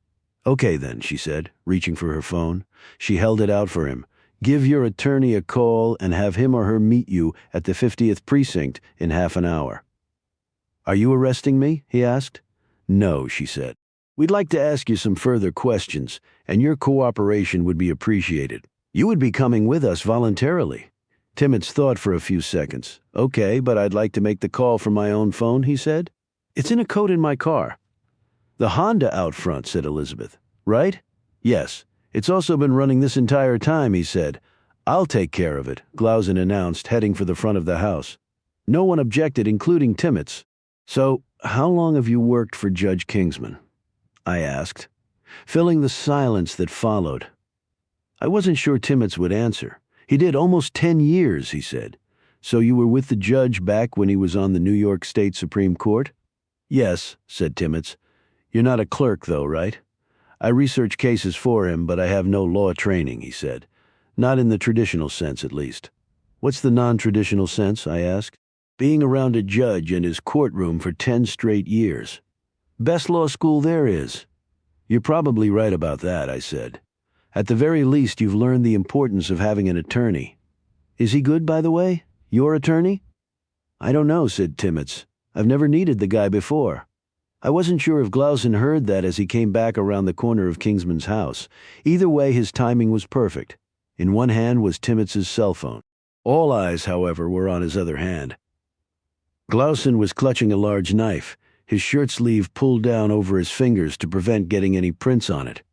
"Okay then," she said, reaching for her phone. She held it out for him. "Give your attorney a call and have him or her meet you at the 50th Precinct in half an hour." "Are you arresting me?" he asked. "No," she said. "We'd like to ask you some further questions, and your cooperation would be appreciated. You would be coming with us voluntarily." Timmets thought for a few seconds. "Okay, but I'd like to make the call from my own phone," he said. "It's in a coat in my car." "The Honda out front," said Elizabeth. "Right?" "Yes. It's also been running this entire time," he said. "I'll take care of it," Glausen announced, heading for the front of the house. No one objected, including Timmets. "So, how long have you worked for Judge Kingsman?" I asked, filling the silence that followed. I wasn't sure Timmets would answer. "He did almost 10 years, he said. "So you were with the judge back when he was on the New York State Supreme Court?" "Yes," said Timmets. "You're not a clerk, though, right?" "I research cases for him, but I have no law training," he said. "Not in the traditional sense, at least." "What's the non-traditional sense?" I asked. "Being around a judge and his courtroom for 10 straight years. Best law school there is." "You're probably right about that," I said. "At the very least, you've learned the importance of having an attorney. Is he good, by the way? Your attorney?" "I don't know," said Timmets. "I've never needed the guy before." I wasn't sure if Glausen heard that as he came back around the corner of Kingsman's house. Either way, his timing was perfect. In one hand was Timmets's cell phone. All eyes, however, were on his other hand. Glausen was clutching a large knife, his shirt sleeve pulled down over his fingers to prevent getting any prints on it.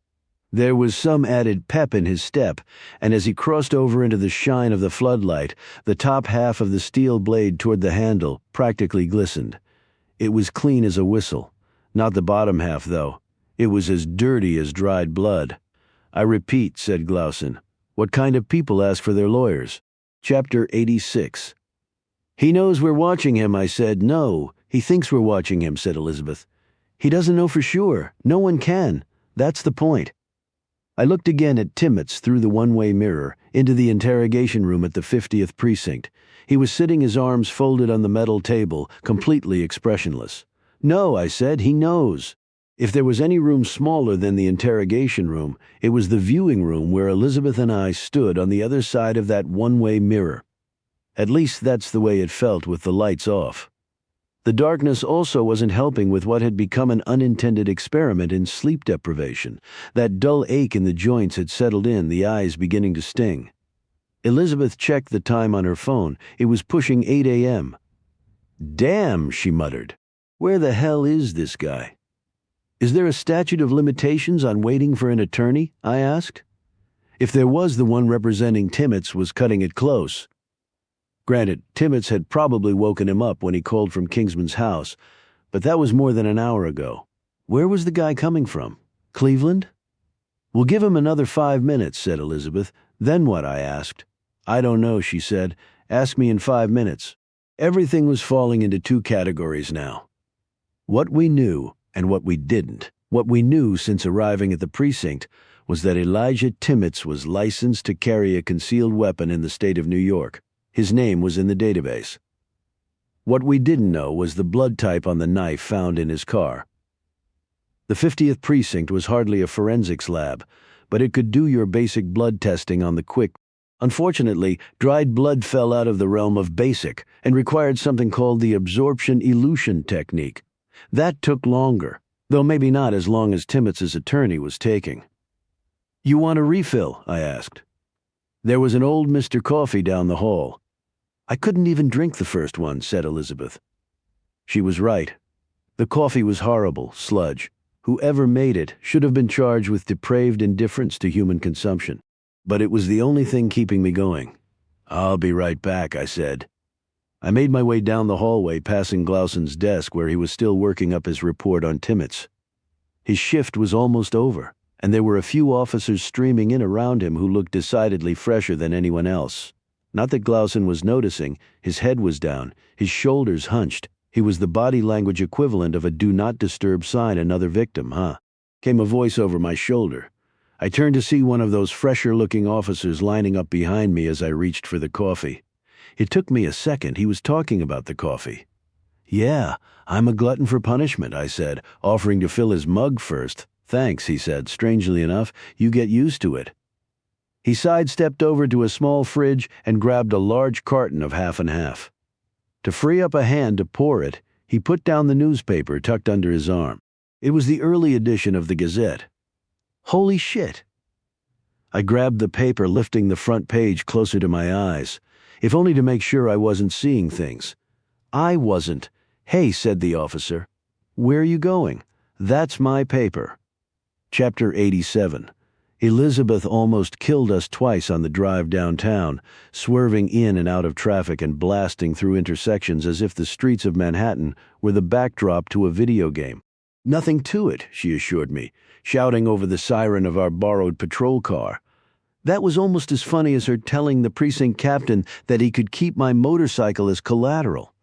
There was some added pep in his step, and as he crossed over into the shine of the floodlight, the top half of the steel blade toward the handle practically glistened. It was clean as a whistle. Not the bottom half, though. It was as dirty as dried blood. "I repeat," said Glausen, "what kind of people ask for their lawyers?" Chapter 86. "He knows we're watching him," I said. "No, He thinks we're watching him, said Elizabeth. He doesn't know for sure. No one can. That's the point. I looked again at Timmets through the one-way mirror, into the interrogation room at the 50th precinct. He was sitting, his arms folded on the metal table, completely expressionless. No, I said, he knows. If there was any room smaller than the interrogation room, it was the viewing room where Elizabeth and I stood on the other side of that one-way mirror. At least that's the way it felt with the lights off. The darkness also wasn't helping with what had become an unintended experiment in sleep deprivation. That dull ache in the joints had settled in, the eyes beginning to sting. Elizabeth checked the time on her phone. It was pushing 8 a.m. Damn, she muttered. Where the hell is this guy? Is there a statute of limitations on waiting for an attorney? I asked. If there was, the one representing Timmets was cutting it close. Granted, Timmets had probably woken him up when he called from Kingsman's house, but that was more than an hour ago. Where was the guy coming from? Cleveland? We'll give him another 5 minutes, said Elizabeth. Then what? I asked. I don't know, she said. Ask me in 5 minutes. Everything was falling into two categories now. What we knew and what we didn't. What we knew since arriving at the precinct was that Elijah Timmets was licensed to carry a concealed weapon in the state of New York. His name was in the database. What we didn't know was the blood type on the knife found in his car. The 50th precinct was hardly a forensics lab, but it could do your basic blood testing on the quick. Unfortunately, dried blood fell out of the realm of basic and required something called the absorption-elution technique. That took longer, though maybe not as long as Timmets' attorney was taking. You want a refill? I asked. There was an old Mr. Coffee down the hall. I couldn't even drink the first one, said Elizabeth. She was right. The coffee was horrible, sludge. Whoever made it should have been charged with depraved indifference to human consumption. But it was the only thing keeping me going. I'll be right back, I said. I made my way down the hallway, passing Glauson's desk where he was still working up his report on Timmets. His shift was almost over, and there were a few officers streaming in around him who looked decidedly fresher than anyone else. Not that Glauson was noticing. His head was down, his shoulders hunched. He was the body language equivalent of a do not disturb sign, another victim, huh? Came a voice over my shoulder. I turned to see one of those fresher-looking officers lining up behind me as I reached for the coffee. It took me a second. He was talking about the coffee. Yeah, I'm a glutton for punishment, I said, offering to fill his mug first. Thanks, he said. Strangely enough, you get used to it. He sidestepped over to a small fridge and grabbed a large carton of half and half. To free up a hand to pour it, he put down the newspaper tucked under his arm. It was the early edition of the Gazette. Holy shit! I grabbed the paper, lifting the front page closer to my eyes, if only to make sure I wasn't seeing things. I wasn't. Hey, said the officer. Where are you going? That's my paper. Chapter 87. Elizabeth almost killed us twice on the drive downtown, swerving in and out of traffic and blasting through intersections as if the streets of Manhattan were the backdrop to a video game. Nothing to it, she assured me, shouting over the siren of our borrowed patrol car. That was almost as funny as her telling the precinct captain that he could keep my motorcycle as collateral.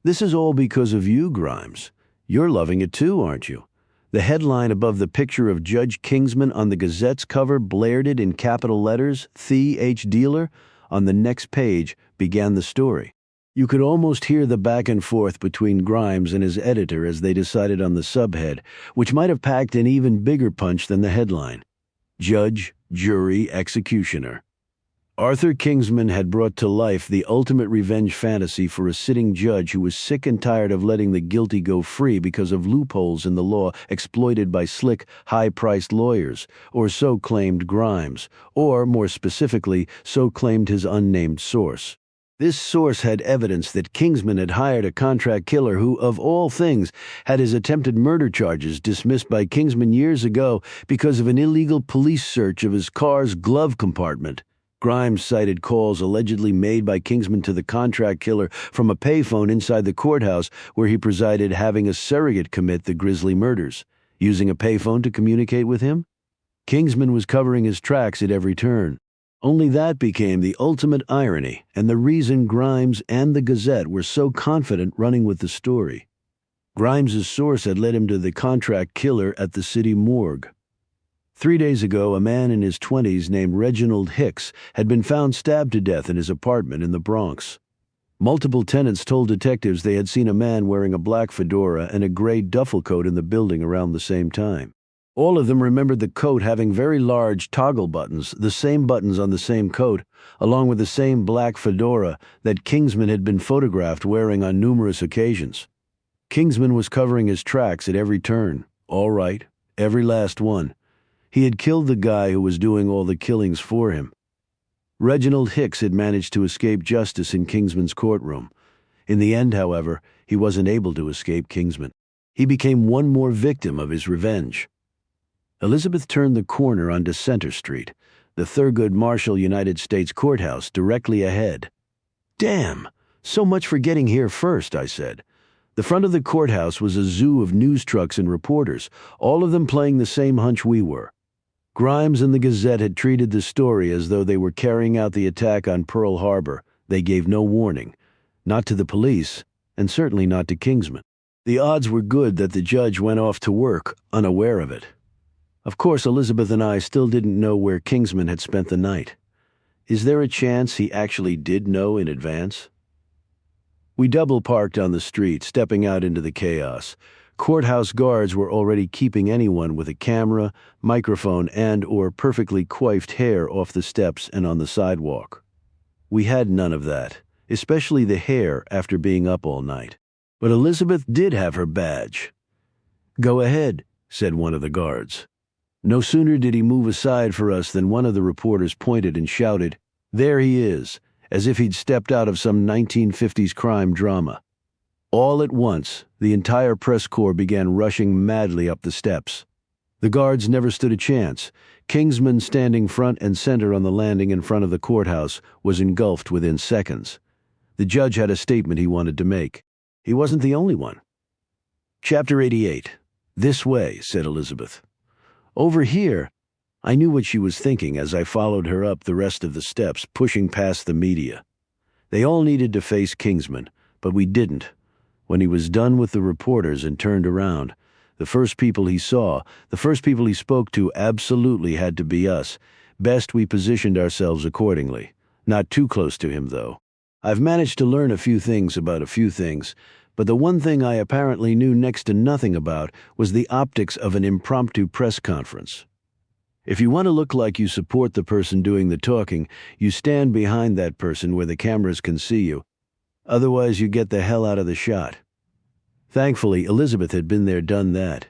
This is all because of you, Grimes. You're loving it too, aren't you? The headline above the picture of Judge Kingsman on the Gazette's cover blared it in capital letters, "Thee H. Dealer." On the next page began the story. You could almost hear the back and forth between Grimes and his editor as they decided on the subhead, which might have packed an even bigger punch than the headline. Judge, Jury, Executioner. Arthur Kingsman had brought to life the ultimate revenge fantasy for a sitting judge who was sick and tired of letting the guilty go free because of loopholes in the law exploited by slick, high-priced lawyers, or so claimed Grimes, or, more specifically, so claimed his unnamed source. This source had evidence that Kingsman had hired a contract killer who, of all things, had his attempted murder charges dismissed by Kingsman years ago because of an illegal police search of his car's glove compartment. Grimes cited calls allegedly made by Kingsman to the contract killer from a payphone inside the courthouse where he presided, having a surrogate commit the grisly murders. Using a payphone to communicate with him? Kingsman was covering his tracks at every turn. Only that became the ultimate irony and the reason Grimes and the Gazette were so confident running with the story. Grimes's source had led him to the contract killer at the city morgue. 3 days ago, a man in his 20s named Reginald Hicks had been found stabbed to death in his apartment in the Bronx. Multiple tenants told detectives they had seen a man wearing a black fedora and a gray duffel coat in the building around the same time. All of them remembered the coat having very large toggle buttons, the same buttons on the same coat, along with the same black fedora that Kingsman had been photographed wearing on numerous occasions. Kingsman was covering his tracks at every turn. All right, every last one. He had killed the guy who was doing all the killings for him. Reginald Hicks had managed to escape justice in Kingsman's courtroom. In the end, however, he wasn't able to escape Kingsman. He became one more victim of his revenge. Elizabeth turned the corner onto Center Street, the Thurgood Marshall United States Courthouse directly ahead. "Damn! So much for getting here first," I said. The front of the courthouse was a zoo of news trucks and reporters, all of them playing the same hunch we were. Grimes and the Gazette had treated the story as though they were carrying out the attack on Pearl Harbor. They gave no warning. Not to the police, and certainly not to Kingsman. The odds were good that the judge went off to work, unaware of it. Of course, Elizabeth and I still didn't know where Kingsman had spent the night. Is there a chance he actually did know in advance? We double-parked on the street, stepping out into the chaos. Courthouse guards were already keeping anyone with a camera, microphone, and/or perfectly coiffed hair off the steps and on the sidewalk. We had none of that, especially the hair after being up all night. But Elizabeth did have her badge. "Go ahead," said one of the guards. No sooner did he move aside for us than one of the reporters pointed and shouted, "There he is," as if he'd stepped out of some 1950s crime drama. All at once, the entire press corps began rushing madly up the steps. The guards never stood a chance. Kingsman, standing front and center on the landing in front of the courthouse, was engulfed within seconds. The judge had a statement he wanted to make. He wasn't the only one. Chapter 88. "This way," said Elizabeth. "Over here." I knew what she was thinking as I followed her up the rest of the steps, pushing past the media. They all needed to face Kingsman, but we didn't. When he was done with the reporters and turned around, the first people he saw, the first people he spoke to absolutely had to be us. Best we positioned ourselves accordingly. Not too close to him, though. I've managed to learn a few things about a few things, but the one thing I apparently knew next to nothing about was the optics of an impromptu press conference. If you want to look like you support the person doing the talking, you stand behind that person where the cameras can see you. Otherwise, you get the hell out of the shot. Thankfully, Elizabeth had been there, done that.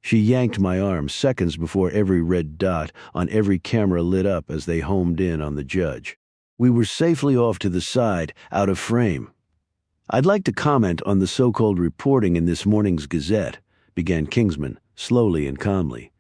She yanked my arm seconds before every red dot on every camera lit up as they homed in on the judge. We were safely off to the side, out of frame. "I'd like to comment on the so-called reporting in this morning's Gazette," began Kingsman, slowly and calmly.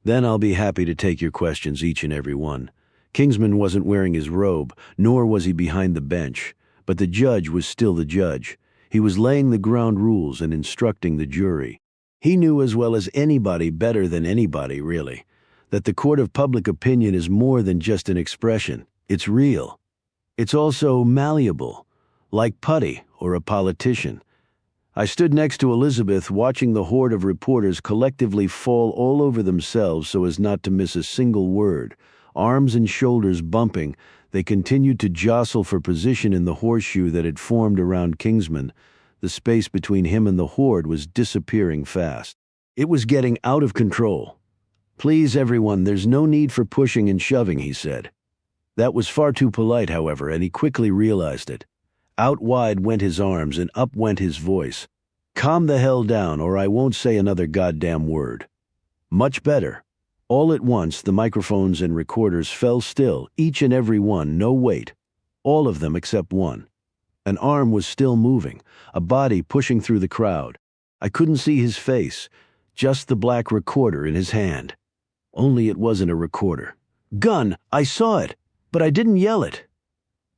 "Then I'll be happy to take your questions, each and every one." Kingsman wasn't wearing his robe, nor was he behind the bench. But the judge was still the judge. He was laying the ground rules and instructing the jury. He knew as well as anybody, better than anybody, really, that the court of public opinion is more than just an expression. It's real. It's also malleable, like putty or a politician. I stood next to Elizabeth, watching the horde of reporters collectively fall all over themselves so as not to miss a single word. Arms and shoulders bumping, they continued to jostle for position in the horseshoe that had formed around Kingsman. The space between him and the horde was disappearing fast. It was getting out of control. "Please, everyone, there's no need for pushing and shoving," he said. That was far too polite, however, and he quickly realized it. Out wide went his arms and up went his voice. "Calm the hell down, or I won't say another goddamn word." Much better. All at once, the microphones and recorders fell still, each and every one, no weight. All of them except one. An arm was still moving, a body pushing through the crowd. I couldn't see his face, just the black recorder in his hand. Only it wasn't a recorder. "Gun! I saw it, but I didn't yell it."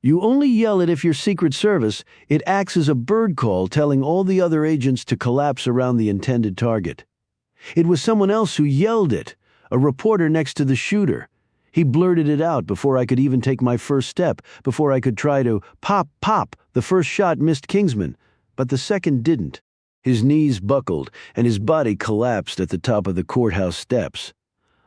"You only yell it if you're Secret Service. It acts as a bird call telling all the other agents to collapse around the intended target." "It was someone else who yelled it. A reporter next to the shooter. He blurted it out before I could even take my first step, before I could try to pop. The first shot missed Kingsman, but the second didn't. His knees buckled, and his body collapsed at the top of the courthouse steps.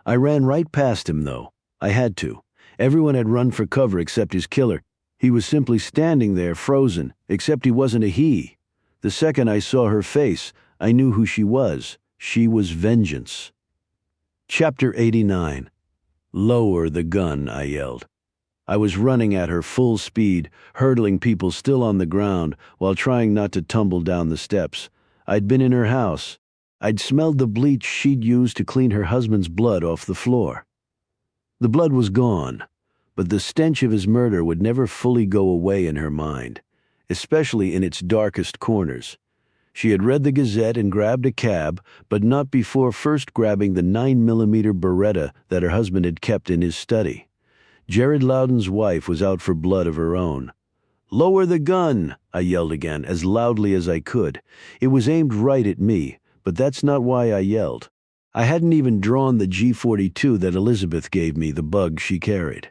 I ran right past him, though. I had to. Everyone had run for cover except his killer. He was simply standing there, frozen, except he wasn't a he. The second I saw her face, I knew who she was. She was Vengeance. Chapter 89. Lower the gun, I yelled. I was running at her full speed, hurdling people still on the ground, while trying not to tumble down the steps. I'd been in her house. I'd smelled the bleach she'd used to clean her husband's blood off the floor. The blood was gone, but the stench of his murder would never fully go away in her mind, especially in its darkest corners. She had read the Gazette and grabbed a cab, but not before first grabbing the 9mm Beretta that her husband had kept in his study. Jared Loudon's wife was out for blood of her own. "Lower the gun!" I yelled again, as loudly as I could. It was aimed right at me, but that's not why I yelled. I hadn't even drawn the G42 that Elizabeth gave me, the bug she carried.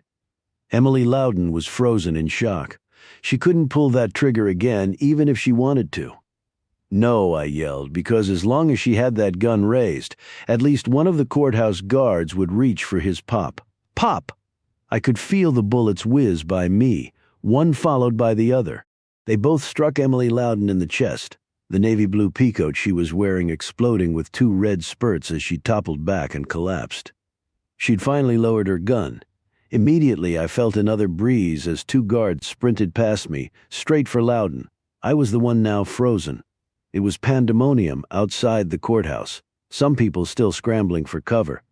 Emily Loudon was frozen in shock. She couldn't pull that trigger again, even if she wanted to. "No," I yelled, because as long as she had that gun raised, at least one of the courthouse guards would reach for his pop. Pop! I could feel the bullets whiz by me, one followed by the other. They both struck Emily Loudon in the chest, the navy blue peacoat she was wearing exploding with 2 red spurts as she toppled back and collapsed. She'd finally lowered her gun. Immediately I felt another breeze as 2 guards sprinted past me, straight for Loudon. I was the one now frozen. It was pandemonium outside the courthouse, some people still scrambling for cover,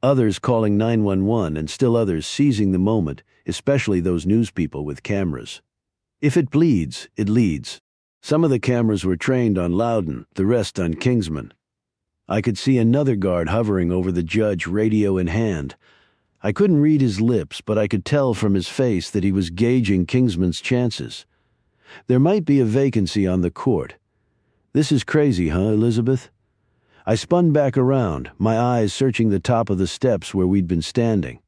others calling 911, and still others seizing the moment, especially those news people with cameras. If it bleeds, it leads. Some of the cameras were trained on Loudon, the rest on Kingsman. I could see another guard hovering over the judge, radio in hand. I couldn't read his lips, but I could tell from his face that he was gauging Kingsman's chances. There might be a vacancy on the court. "This is crazy, huh, Elizabeth?" I spun back around, my eyes searching the top of the steps where we'd been standing.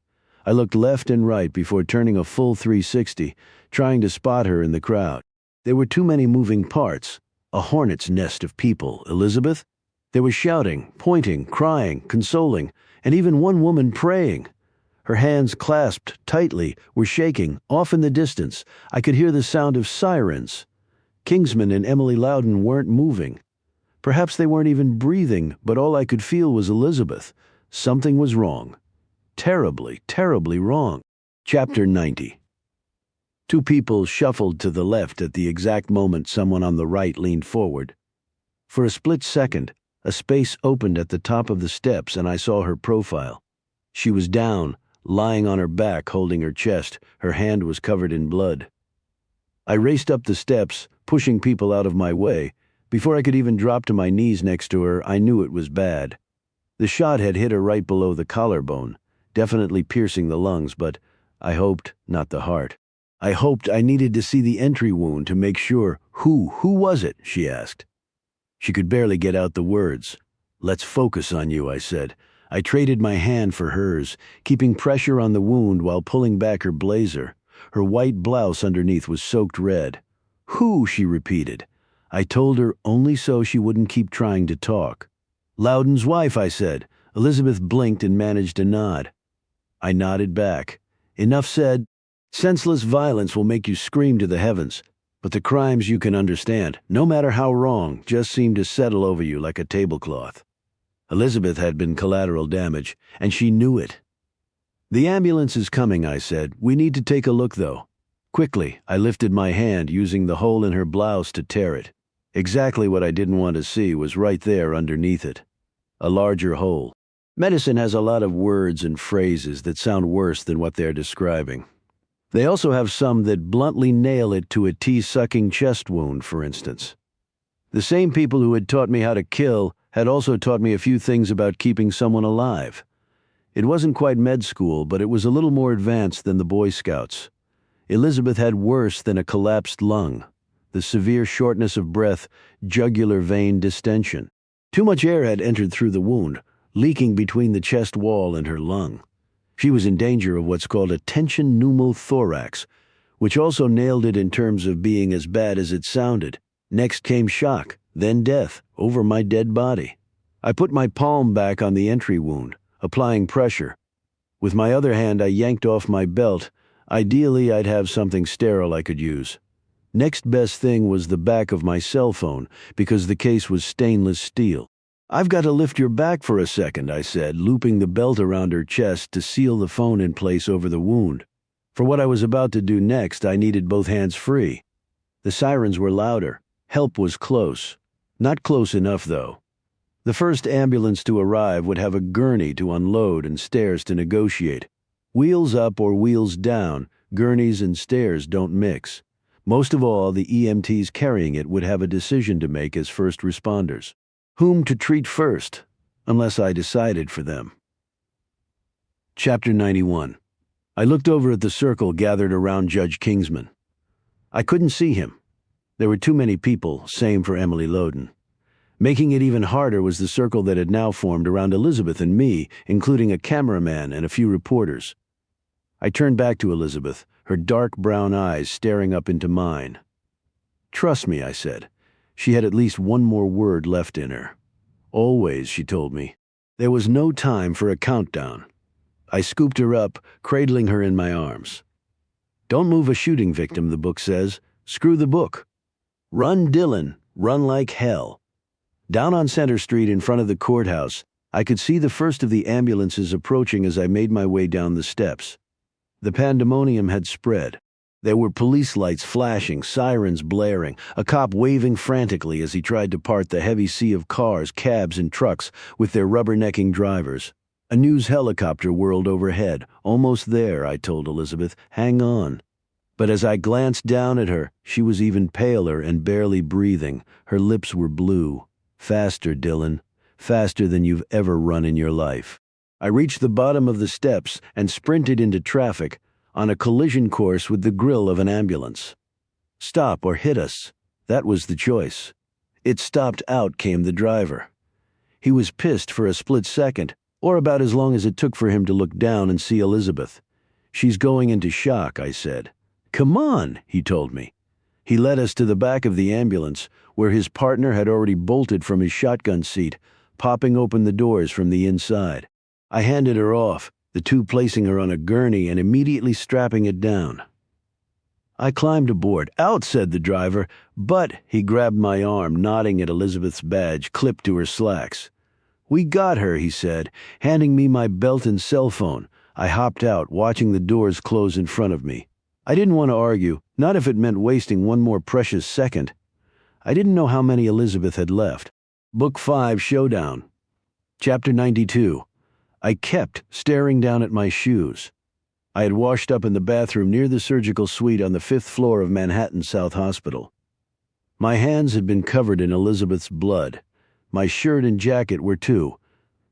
I looked left and right before turning a full 360, trying to spot her in the crowd. There were too many moving parts. A hornet's nest of people, Elizabeth. There was shouting, pointing, crying, consoling, and even one woman praying. Her hands clasped tightly, were shaking. Off in the distance, I could hear the sound of sirens. Kingsman and Emily Loudon weren't moving. Perhaps they weren't even breathing, but all I could feel was Elizabeth. Something was wrong. Terribly, terribly wrong. Chapter 90. 2 people shuffled to the left at the exact moment someone on the right leaned forward. For a split second, a space opened at the top of the steps and I saw her profile. She was down, lying on her back, holding her chest. Her hand was covered in blood. I raced up the steps, pushing people out of my way. Before I could even drop to my knees next to her, I knew it was bad. The shot had hit her right below the collarbone, definitely piercing the lungs, but I hoped not the heart. I hoped I needed to see the entry wound to make sure. Who was it?" she asked. She could barely get out the words. "Let's focus on you," I said. I traded my hand for hers, keeping pressure on the wound while pulling back her blazer. Her white blouse underneath was soaked red. "Who?" she repeated. I told her only so she wouldn't keep trying to talk. "Loudon's wife," I said. Elizabeth blinked and managed a nod. I nodded back. "Enough said. Senseless violence will make you scream to the heavens, but the crimes you can understand, no matter how wrong, just seem to settle over you like a tablecloth." Elizabeth had been collateral damage, and she knew it. "The ambulance is coming," I said. "We need to take a look, though." Quickly, I lifted my hand, using the hole in her blouse to tear it. Exactly what I didn't want to see was right there underneath it. A larger hole. Medicine has a lot of words and phrases that sound worse than what they're describing. They also have some that bluntly nail it to a tea-sucking chest wound, for instance. The same people who had taught me how to kill had also taught me a few things about keeping someone alive. It wasn't quite med school, but it was a little more advanced than the Boy Scouts. Elizabeth had worse than a collapsed lung. The severe shortness of breath, jugular vein distension. Too much air had entered through the wound, leaking between the chest wall and her lung. She was in danger of what's called a tension pneumothorax, which also nailed it in terms of being as bad as it sounded. Next came shock, then death over my dead body. I put my palm back on the entry wound, applying pressure. With my other hand, I yanked off my belt. Ideally, I'd have something sterile I could use. Next best thing was the back of my cell phone, because the case was stainless steel. "I've got to lift your back for a second," I said, looping the belt around her chest to seal the phone in place over the wound. For what I was about to do next, I needed both hands free. The sirens were louder. Help was close. Not close enough, though. The first ambulance to arrive would have a gurney to unload and stairs to negotiate. Wheels up or wheels down, gurneys and stairs don't mix. Most of all, the EMTs carrying it would have a decision to make as first responders. Whom to treat first, unless I decided for them. Chapter 91. I looked over at the circle gathered around Judge Kingsman. I couldn't see him. There were too many people, same for Emily Loden. Making it even harder was the circle that had now formed around Elizabeth and me, including a cameraman and a few reporters. I turned back to Elizabeth, her dark brown eyes staring up into mine. "Trust me," I said. She had at least one more word left in her. "Always," she told me. There was no time for a countdown. I scooped her up, cradling her in my arms. "Don't move a shooting victim, the book says. Screw the book. Run, Dylan. Run like hell." Down on Center Street in front of the courthouse, I could see the first of the ambulances approaching as I made my way down the steps. The pandemonium had spread. There were police lights flashing, sirens blaring, a cop waving frantically as he tried to part the heavy sea of cars, cabs, and trucks with their rubbernecking drivers. A news helicopter whirled overhead. "Almost there," I told Elizabeth. "Hang on." But as I glanced down at her, she was even paler and barely breathing. Her lips were blue. "Faster, Dylan. Faster than you've ever run in your life." I reached the bottom of the steps and sprinted into traffic, on a collision course with the grill of an ambulance. Stop or hit us. That was the choice. It stopped. Out came the driver. He was pissed for a split second, or about as long as it took for him to look down and see Elizabeth. "She's going into shock," I said. "Come on," he told me. He led us to the back of the ambulance, where his partner had already bolted from his shotgun seat, popping open the doors from the inside. I handed her off, the two placing her on a gurney and immediately strapping it down. I climbed aboard. "Out," said the driver, but he grabbed my arm, nodding at Elizabeth's badge clipped to her slacks. "We got her," he said, handing me my belt and cell phone. I hopped out, watching the doors close in front of me. I didn't want to argue, not if it meant wasting one more precious second. I didn't know how many Elizabeth had left. Book 5, Showdown. Chapter 92. I kept staring down at my shoes. I had washed up in the bathroom near the surgical suite on the 5th floor of Manhattan South Hospital. My hands had been covered in Elizabeth's blood. My shirt and jacket were too,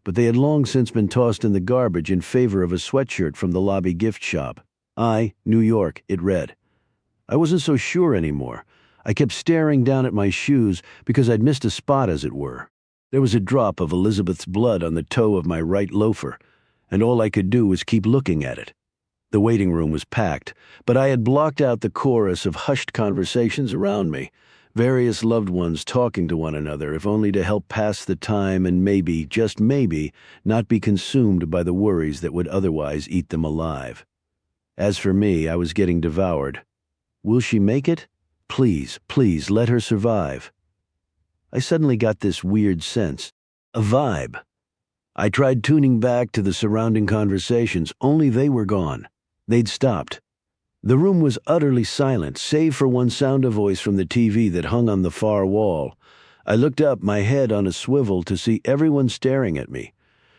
but they had long since been tossed in the garbage in favor of a sweatshirt from the lobby gift shop. New York, it read. I wasn't so sure anymore. I kept staring down at my shoes because I'd missed a spot, as it were. There was a drop of Elizabeth's blood on the toe of my right loafer, and all I could do was keep looking at it. The waiting room was packed, but I had blocked out the chorus of hushed conversations around me, various loved ones talking to one another, if only to help pass the time and maybe, just maybe, not be consumed by the worries that would otherwise eat them alive. As for me, I was getting devoured. Will she make it? Please, please, let her survive. I suddenly got this weird sense, a vibe. I tried tuning back to the surrounding conversations, only they were gone. They'd stopped. The room was utterly silent, save for one sound of voice from the TV that hung on the far wall. I looked up, my head on a swivel, to see everyone staring at me.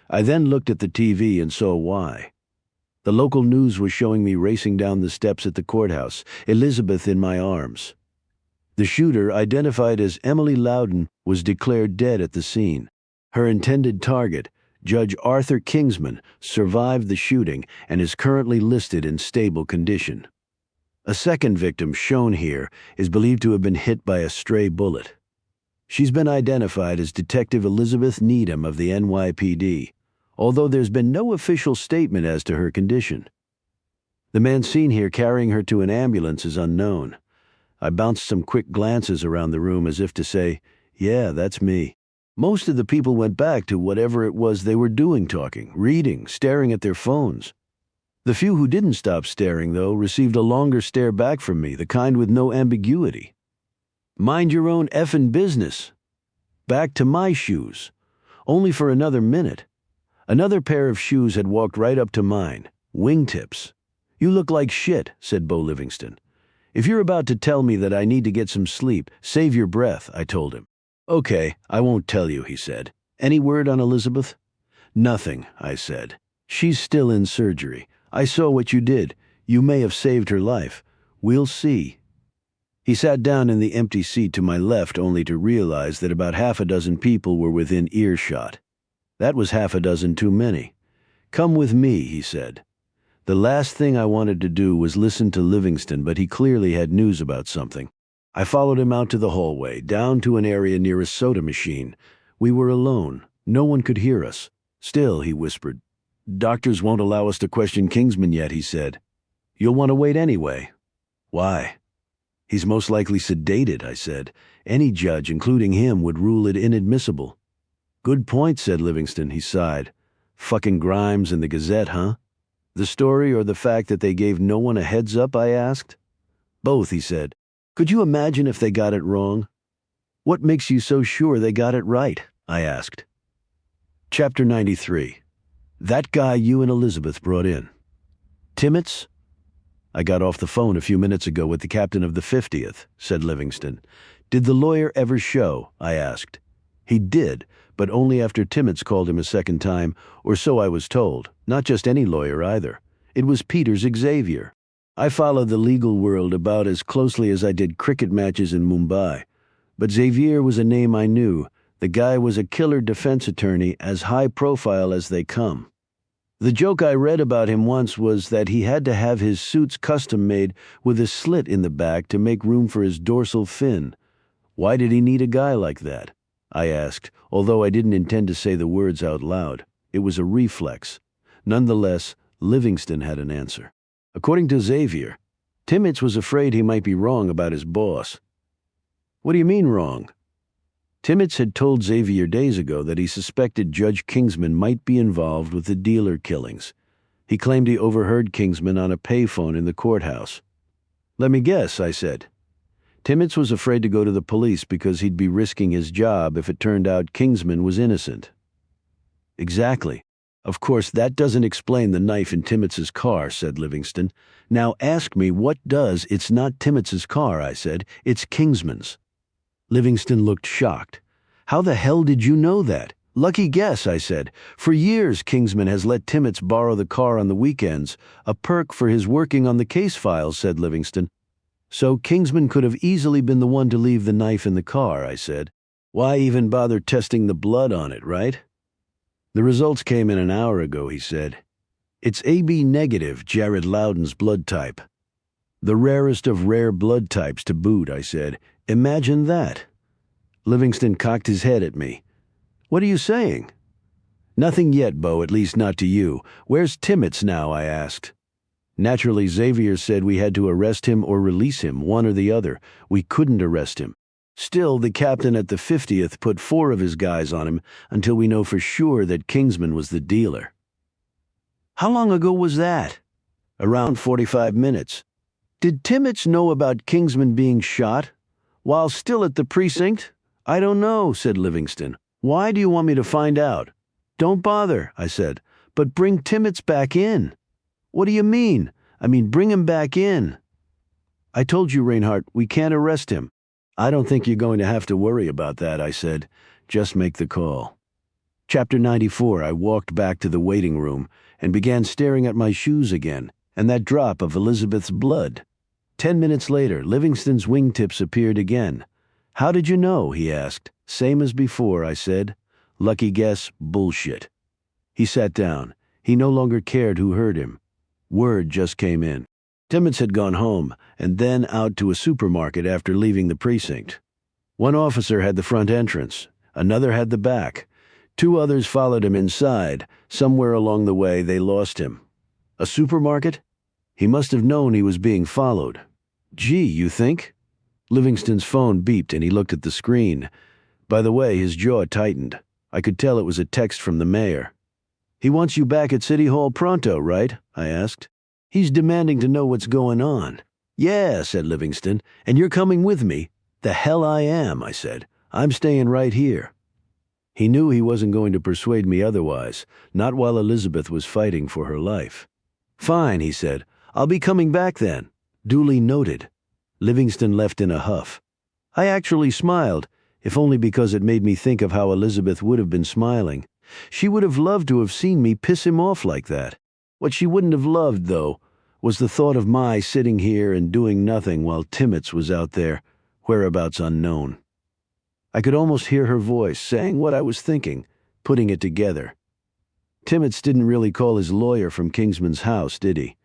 I then looked at the TV and saw why. The local news was showing me racing down the steps at the courthouse, Elizabeth in my arms. The shooter, identified as Emily Loudon, was declared dead at the scene. Her intended target, Judge Arthur Kingsman, survived the shooting and is currently listed in stable condition. A second victim, shown here, is believed to have been hit by a stray bullet. She's been identified as Detective Elizabeth Needham of the NYPD, although there's been no official statement as to her condition. The man seen here carrying her to an ambulance is unknown. I bounced some quick glances around the room as if to say, Yeah, that's me. Most of the people went back to whatever it was they were doing, talking, reading, staring at their phones. The few who didn't stop staring, though, received a longer stare back from me, the kind with no ambiguity. Mind your own effing business. Back to my shoes. Only for another minute. Another pair of shoes had walked right up to mine. Wingtips. You look like shit, said Bo Livingston. If you're about to tell me that I need to get some sleep, save your breath, I told him. Okay, I won't tell you, he said. Any word on Elizabeth? Nothing, I said. She's still in surgery. I saw what you did. You may have saved her life. We'll see. He sat down in the empty seat to my left only to realize that about half a dozen people were within earshot. That was half a dozen too many. Come with me, he said. The last thing I wanted to do was listen to Livingston, but he clearly had news about something. I followed him out to the hallway, down to an area near a soda machine. We were alone. No one could hear us. Still, he whispered. Doctors won't allow us to question Kingsman yet, he said. You'll want to wait anyway. Why? He's most likely sedated, I said. Any judge, including him, would rule it inadmissible. Good point, said Livingston. He sighed. Fucking Grimes and the Gazette, huh? The story or the fact that they gave no one a heads up, I asked. Both, he said. Could you imagine if they got it wrong? What makes you so sure they got it right? I asked. Chapter 93. That guy you and Elizabeth brought in. Timmets? I got off the phone a few minutes ago with the captain of the 50th, said Livingston. Did the lawyer ever show? I asked. He did, but only after Timmets called him a second time, or so I was told. Not just any lawyer either. It was Peters Xavier. I followed the legal world about as closely as I did cricket matches in Mumbai. But Xavier was a name I knew. The guy was a killer defense attorney, as high profile as they come. The joke I read about him once was that he had to have his suits custom made with a slit in the back to make room for his dorsal fin. Why did he need a guy like that? I asked, although I didn't intend to say the words out loud. It was a reflex. Nonetheless, Livingston had an answer. According to Xavier, Timmets was afraid he might be wrong about his boss. What do you mean wrong? Timmets had told Xavier days ago that he suspected Judge Kingsman might be involved with the dealer killings. He claimed he overheard Kingsman on a payphone in the courthouse. Let me guess, I said. Timmets was afraid to go to the police because he'd be risking his job if it turned out Kingsman was innocent. Exactly. Of course, that doesn't explain the knife in Timmets's car, said Livingston. Now ask me what does. It's not Timmets's car, I said. It's Kingsman's. Livingston looked shocked. How the hell did you know that? Lucky guess, I said. For years, Kingsman has let Timmets borrow the car on the weekends, a perk for his working on the case files, said Livingston. So Kingsman could have easily been the one to leave the knife in the car, I said. Why even bother testing the blood on it, right? The results came in an hour ago, he said. It's AB negative, Jared Loudon's blood type. The rarest of rare blood types to boot, I said. Imagine that. Livingston cocked his head at me. What are you saying? Nothing yet, Bo, at least not to you. Where's Timmets now, I asked. Naturally, Xavier said we had to arrest him or release him, one or the other. We couldn't arrest him. Still, the captain at the 50th put 4 of his guys on him until we know for sure that Kingsman was the dealer. How long ago was that? Around 45 minutes. Did Timmets know about Kingsman being shot? While still at the precinct? I don't know, said Livingston. Why do you want me to find out? Don't bother, I said, but bring Timmets back in. What do you mean? I mean, bring him back in. I told you, Reinhardt, we can't arrest him. I don't think you're going to have to worry about that, I said. Just make the call. Chapter 94, I walked back to the waiting room and began staring at my shoes again, and that drop of Elizabeth's blood. 10 minutes later, Livingston's wingtips appeared again. How did you know? He asked. Same as before, I said. Lucky guess, bullshit. He sat down. He no longer cared who heard him. Word just came in. Timmets had gone home, and then out to a supermarket after leaving the precinct. One officer had the front entrance. Another had the back. 2 others followed him inside. Somewhere along the way, they lost him. A supermarket? He must have known he was being followed. Gee, you think? Livingston's phone beeped, and he looked at the screen. By the way, his jaw tightened. I could tell it was a text from the mayor. "He wants you back at City Hall pronto, right?" I asked. "He's demanding to know what's going on." "Yeah," said Livingston, "and you're coming with me?" "The hell I am," I said. "I'm staying right here." He knew he wasn't going to persuade me otherwise, not while Elizabeth was fighting for her life. "Fine," he said. "I'll be coming back then." Duly noted. Livingston left in a huff. I actually smiled, if only because it made me think of how Elizabeth would have been smiling. She would have loved to have seen me piss him off like that. What she wouldn't have loved, though, was the thought of my sitting here and doing nothing while Timmets was out there, whereabouts unknown. I could almost hear her voice saying what I was thinking, putting it together. Timmets didn't really call his lawyer from Kingsman's house, did he?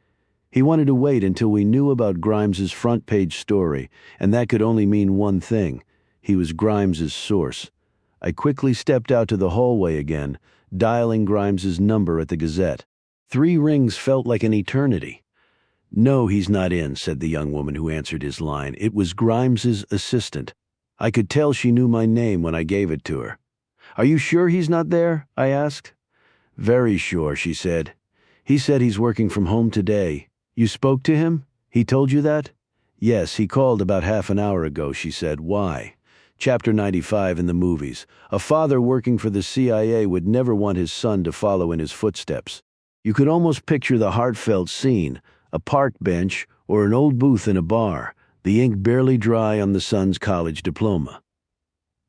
He wanted to wait until we knew about Grimes's front-page story, and that could only mean one thing. He was Grimes's source. I quickly stepped out to the hallway again, dialing Grimes's number at the Gazette. 3 rings felt like an eternity. "No, he's not in," said the young woman who answered his line. It was Grimes's assistant. I could tell she knew my name when I gave it to her. "Are you sure he's not there?" I asked. "Very sure," she said. "He said he's working from home today. You spoke to him? He told you that?" "Yes, he called about half an hour ago," she said. "Why?" Chapter 95 in the movies. A father working for the CIA would never want his son to follow in his footsteps. You could almost picture the heartfelt scene, a park bench or an old booth in a bar, the ink barely dry on the son's college diploma.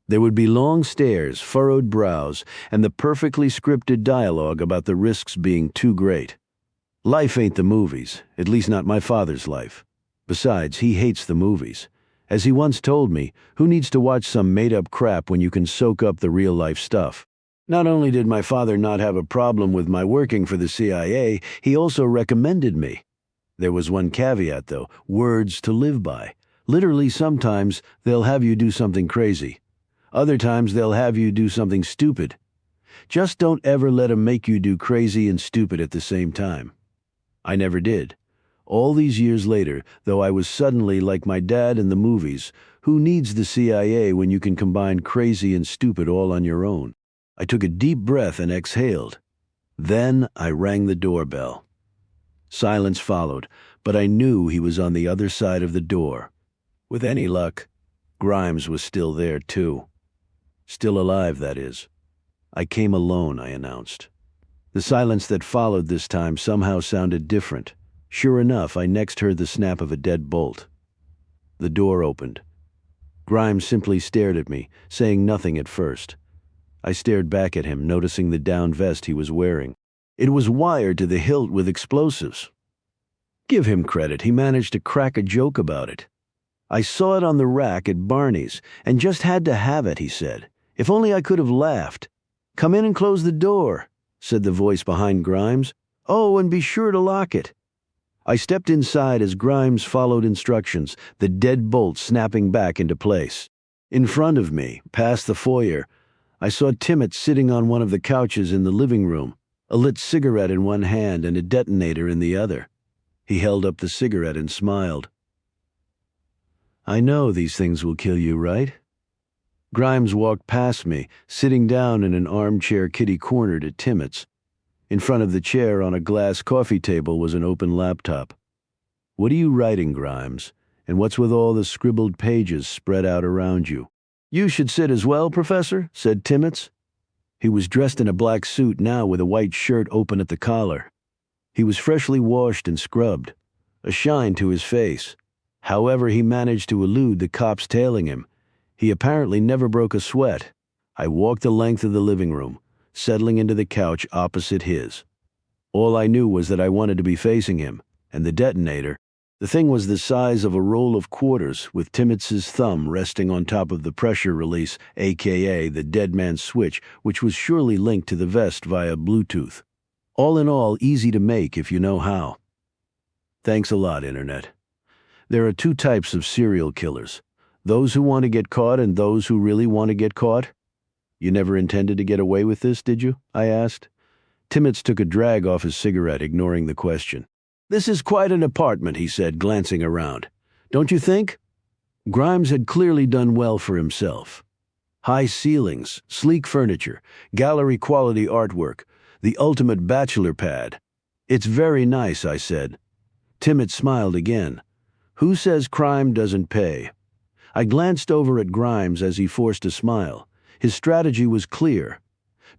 There would be long stares, furrowed brows, and the perfectly scripted dialogue about the risks being too great. Life ain't the movies, at least not my father's life. Besides, he hates the movies. As he once told me, who needs to watch some made-up crap when you can soak up the real-life stuff? Not only did my father not have a problem with my working for the CIA, he also recommended me. There was one caveat, though: words to live by. Literally, sometimes they'll have you do something crazy. Other times they'll have you do something stupid. Just don't ever let 'em make you do crazy and stupid at the same time. I never did. All these years later, though I was suddenly like my dad in the movies, who needs the CIA when you can combine crazy and stupid all on your own? I took a deep breath and exhaled. Then I rang the doorbell. Silence followed, but I knew he was on the other side of the door. With any luck, Grimes was still there too. Still alive, that is. "I came alone," I announced. The silence that followed this time somehow sounded different. Sure enough, I next heard the snap of a dead bolt. The door opened. Grimes simply stared at me, saying nothing at first. I stared back at him, noticing the down vest he was wearing. It was wired to the hilt with explosives. Give him credit, he managed to crack a joke about it. "I saw it on the rack at Barney's, and just had to have it," he said. "If only I could have laughed." "Come in and close the door," said the voice behind Grimes. "Oh, and be sure to lock it." I stepped inside as Grimes followed instructions, the dead bolt snapping back into place. In front of me, past the foyer, I saw Timmets sitting on one of the couches in the living room, a lit cigarette in one hand and a detonator in the other. He held up the cigarette and smiled. "I know these things will kill you, right?" Grimes walked past me, sitting down in an armchair kitty-cornered at Timmets. In front of the chair on a glass coffee table was an open laptop. "What are you writing, Grimes? And what's with all the scribbled pages spread out around you?" "You should sit as well, Professor," said Timmets. He was dressed in a black suit now with a white shirt open at the collar. He was freshly washed and scrubbed, a shine to his face. However, he managed to elude the cops tailing him. He apparently never broke a sweat. I walked the length of the living room, settling into the couch opposite his. All I knew was that I wanted to be facing him, and the detonator. The thing was the size of a roll of quarters, with Timmets's thumb resting on top of the pressure release, aka the dead man's switch, which was surely linked to the vest via Bluetooth. All in all, easy to make if you know how. Thanks a lot, Internet. There are 2 types of serial killers: those who want to get caught and those who really want to get caught. "You never intended to get away with this, did you?" I asked. Timmets took a drag off his cigarette, ignoring the question. "This is quite an apartment," he said, glancing around. "Don't you think?" Grimes had clearly done well for himself. High ceilings, sleek furniture, gallery-quality artwork, the ultimate bachelor pad. It's very nice, I said. Timmets smiled again. Who says crime doesn't pay? I glanced over at Grimes as he forced a smile. His strategy was clear.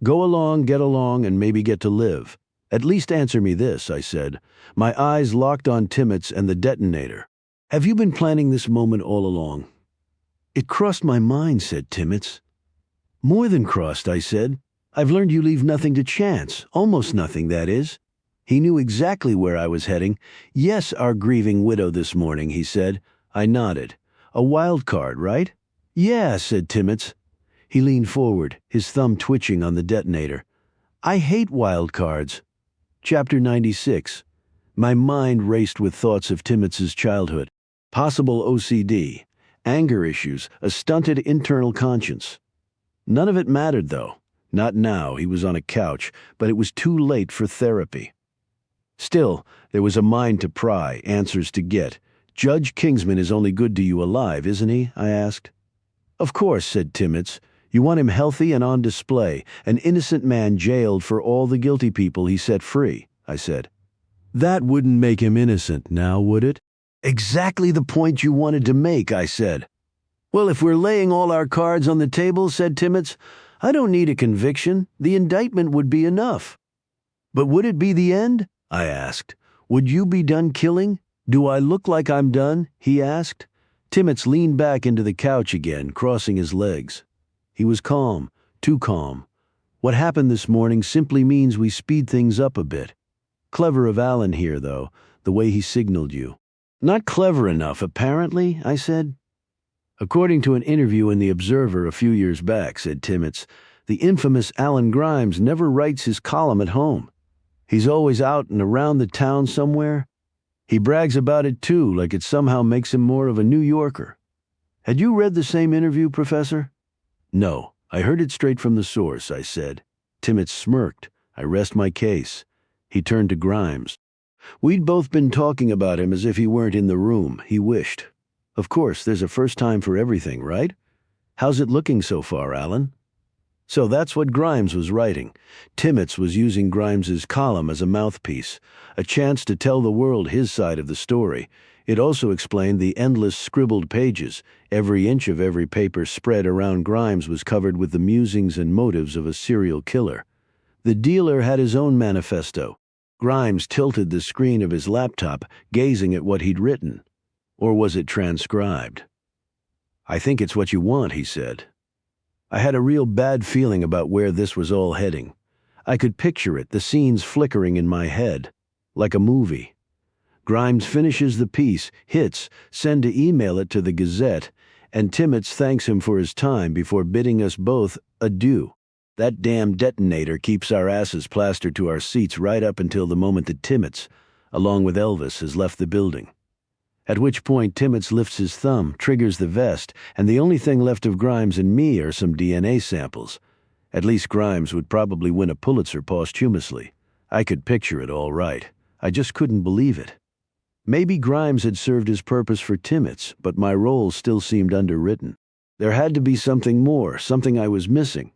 Go along, get along, and maybe get to live. At least answer me this, I said. My eyes locked on Timmets and the detonator. Have you been planning this moment all along? It crossed my mind, said Timmets. More than crossed, I said. I've learned you leave nothing to chance. Almost nothing, that is. He knew exactly where I was heading. Yes, our grieving widow this morning, he said. I nodded. A wild card, right? Yeah, said Timmets. He leaned forward, his thumb twitching on the detonator. I hate wild cards. Chapter 96. My mind raced with thoughts of Timmets's childhood. Possible OCD, anger issues, a stunted internal conscience. None of it mattered, though. Not now, he was on a couch, but it was too late for therapy. Still, there was a mind to pry, answers to get. Judge Kingsman is only good to you alive, isn't he? I asked. Of course, said Timmets. You want him healthy and on display, an innocent man jailed for all the guilty people he set free, I said. That wouldn't make him innocent now, would it? Exactly the point you wanted to make, I said. Well, if we're laying all our cards on the table, said Timmets, I don't need a conviction. The indictment would be enough. But would it be the end? I asked. Would you be done killing? Do I look like I'm done? He asked. Timmets leaned back into the couch again, crossing his legs. He was calm, too calm. What happened this morning simply means we speed things up a bit. Clever of Alan here, though, the way he signaled you. Not clever enough, apparently, I said. According to an interview in The Observer a few years back, said Timmets, the infamous Alan Grimes never writes his column at home. He's always out and around the town somewhere. He brags about it too, like it somehow makes him more of a New Yorker. Had you read the same interview, Professor? No, I heard it straight from the source, I said. Timmets smirked. I rest my case. He turned to Grimes. We'd both been talking about him as if he weren't in the room, he wished. Of course, there's a first time for everything, right? How's it looking so far, Alan? So that's what Grimes was writing. Timmets was using Grimes's column as a mouthpiece, a chance to tell the world his side of the story. It also explained the endless scribbled pages. Every inch of every paper spread around Grimes was covered with the musings and motives of a serial killer. The dealer had his own manifesto. Grimes tilted the screen of his laptop, gazing at what he'd written. Or was it transcribed? I think it's what you want, he said. I had a real bad feeling about where this was all heading. I could picture it, the scenes flickering in my head, like a movie. Grimes finishes the piece, hits, send to email it to the Gazette, and Timmets thanks him for his time before bidding us both adieu. That damn detonator keeps our asses plastered to our seats right up until the moment that Timmets, along with Elvis, has left the building. At which point Timmets lifts his thumb, triggers the vest, and the only thing left of Grimes and me are some DNA samples. At least Grimes would probably win a Pulitzer posthumously. I could picture it all right. I just couldn't believe it. Maybe Grimes had served his purpose for Timmets, but my role still seemed underwritten. There had to be something more, something I was missing.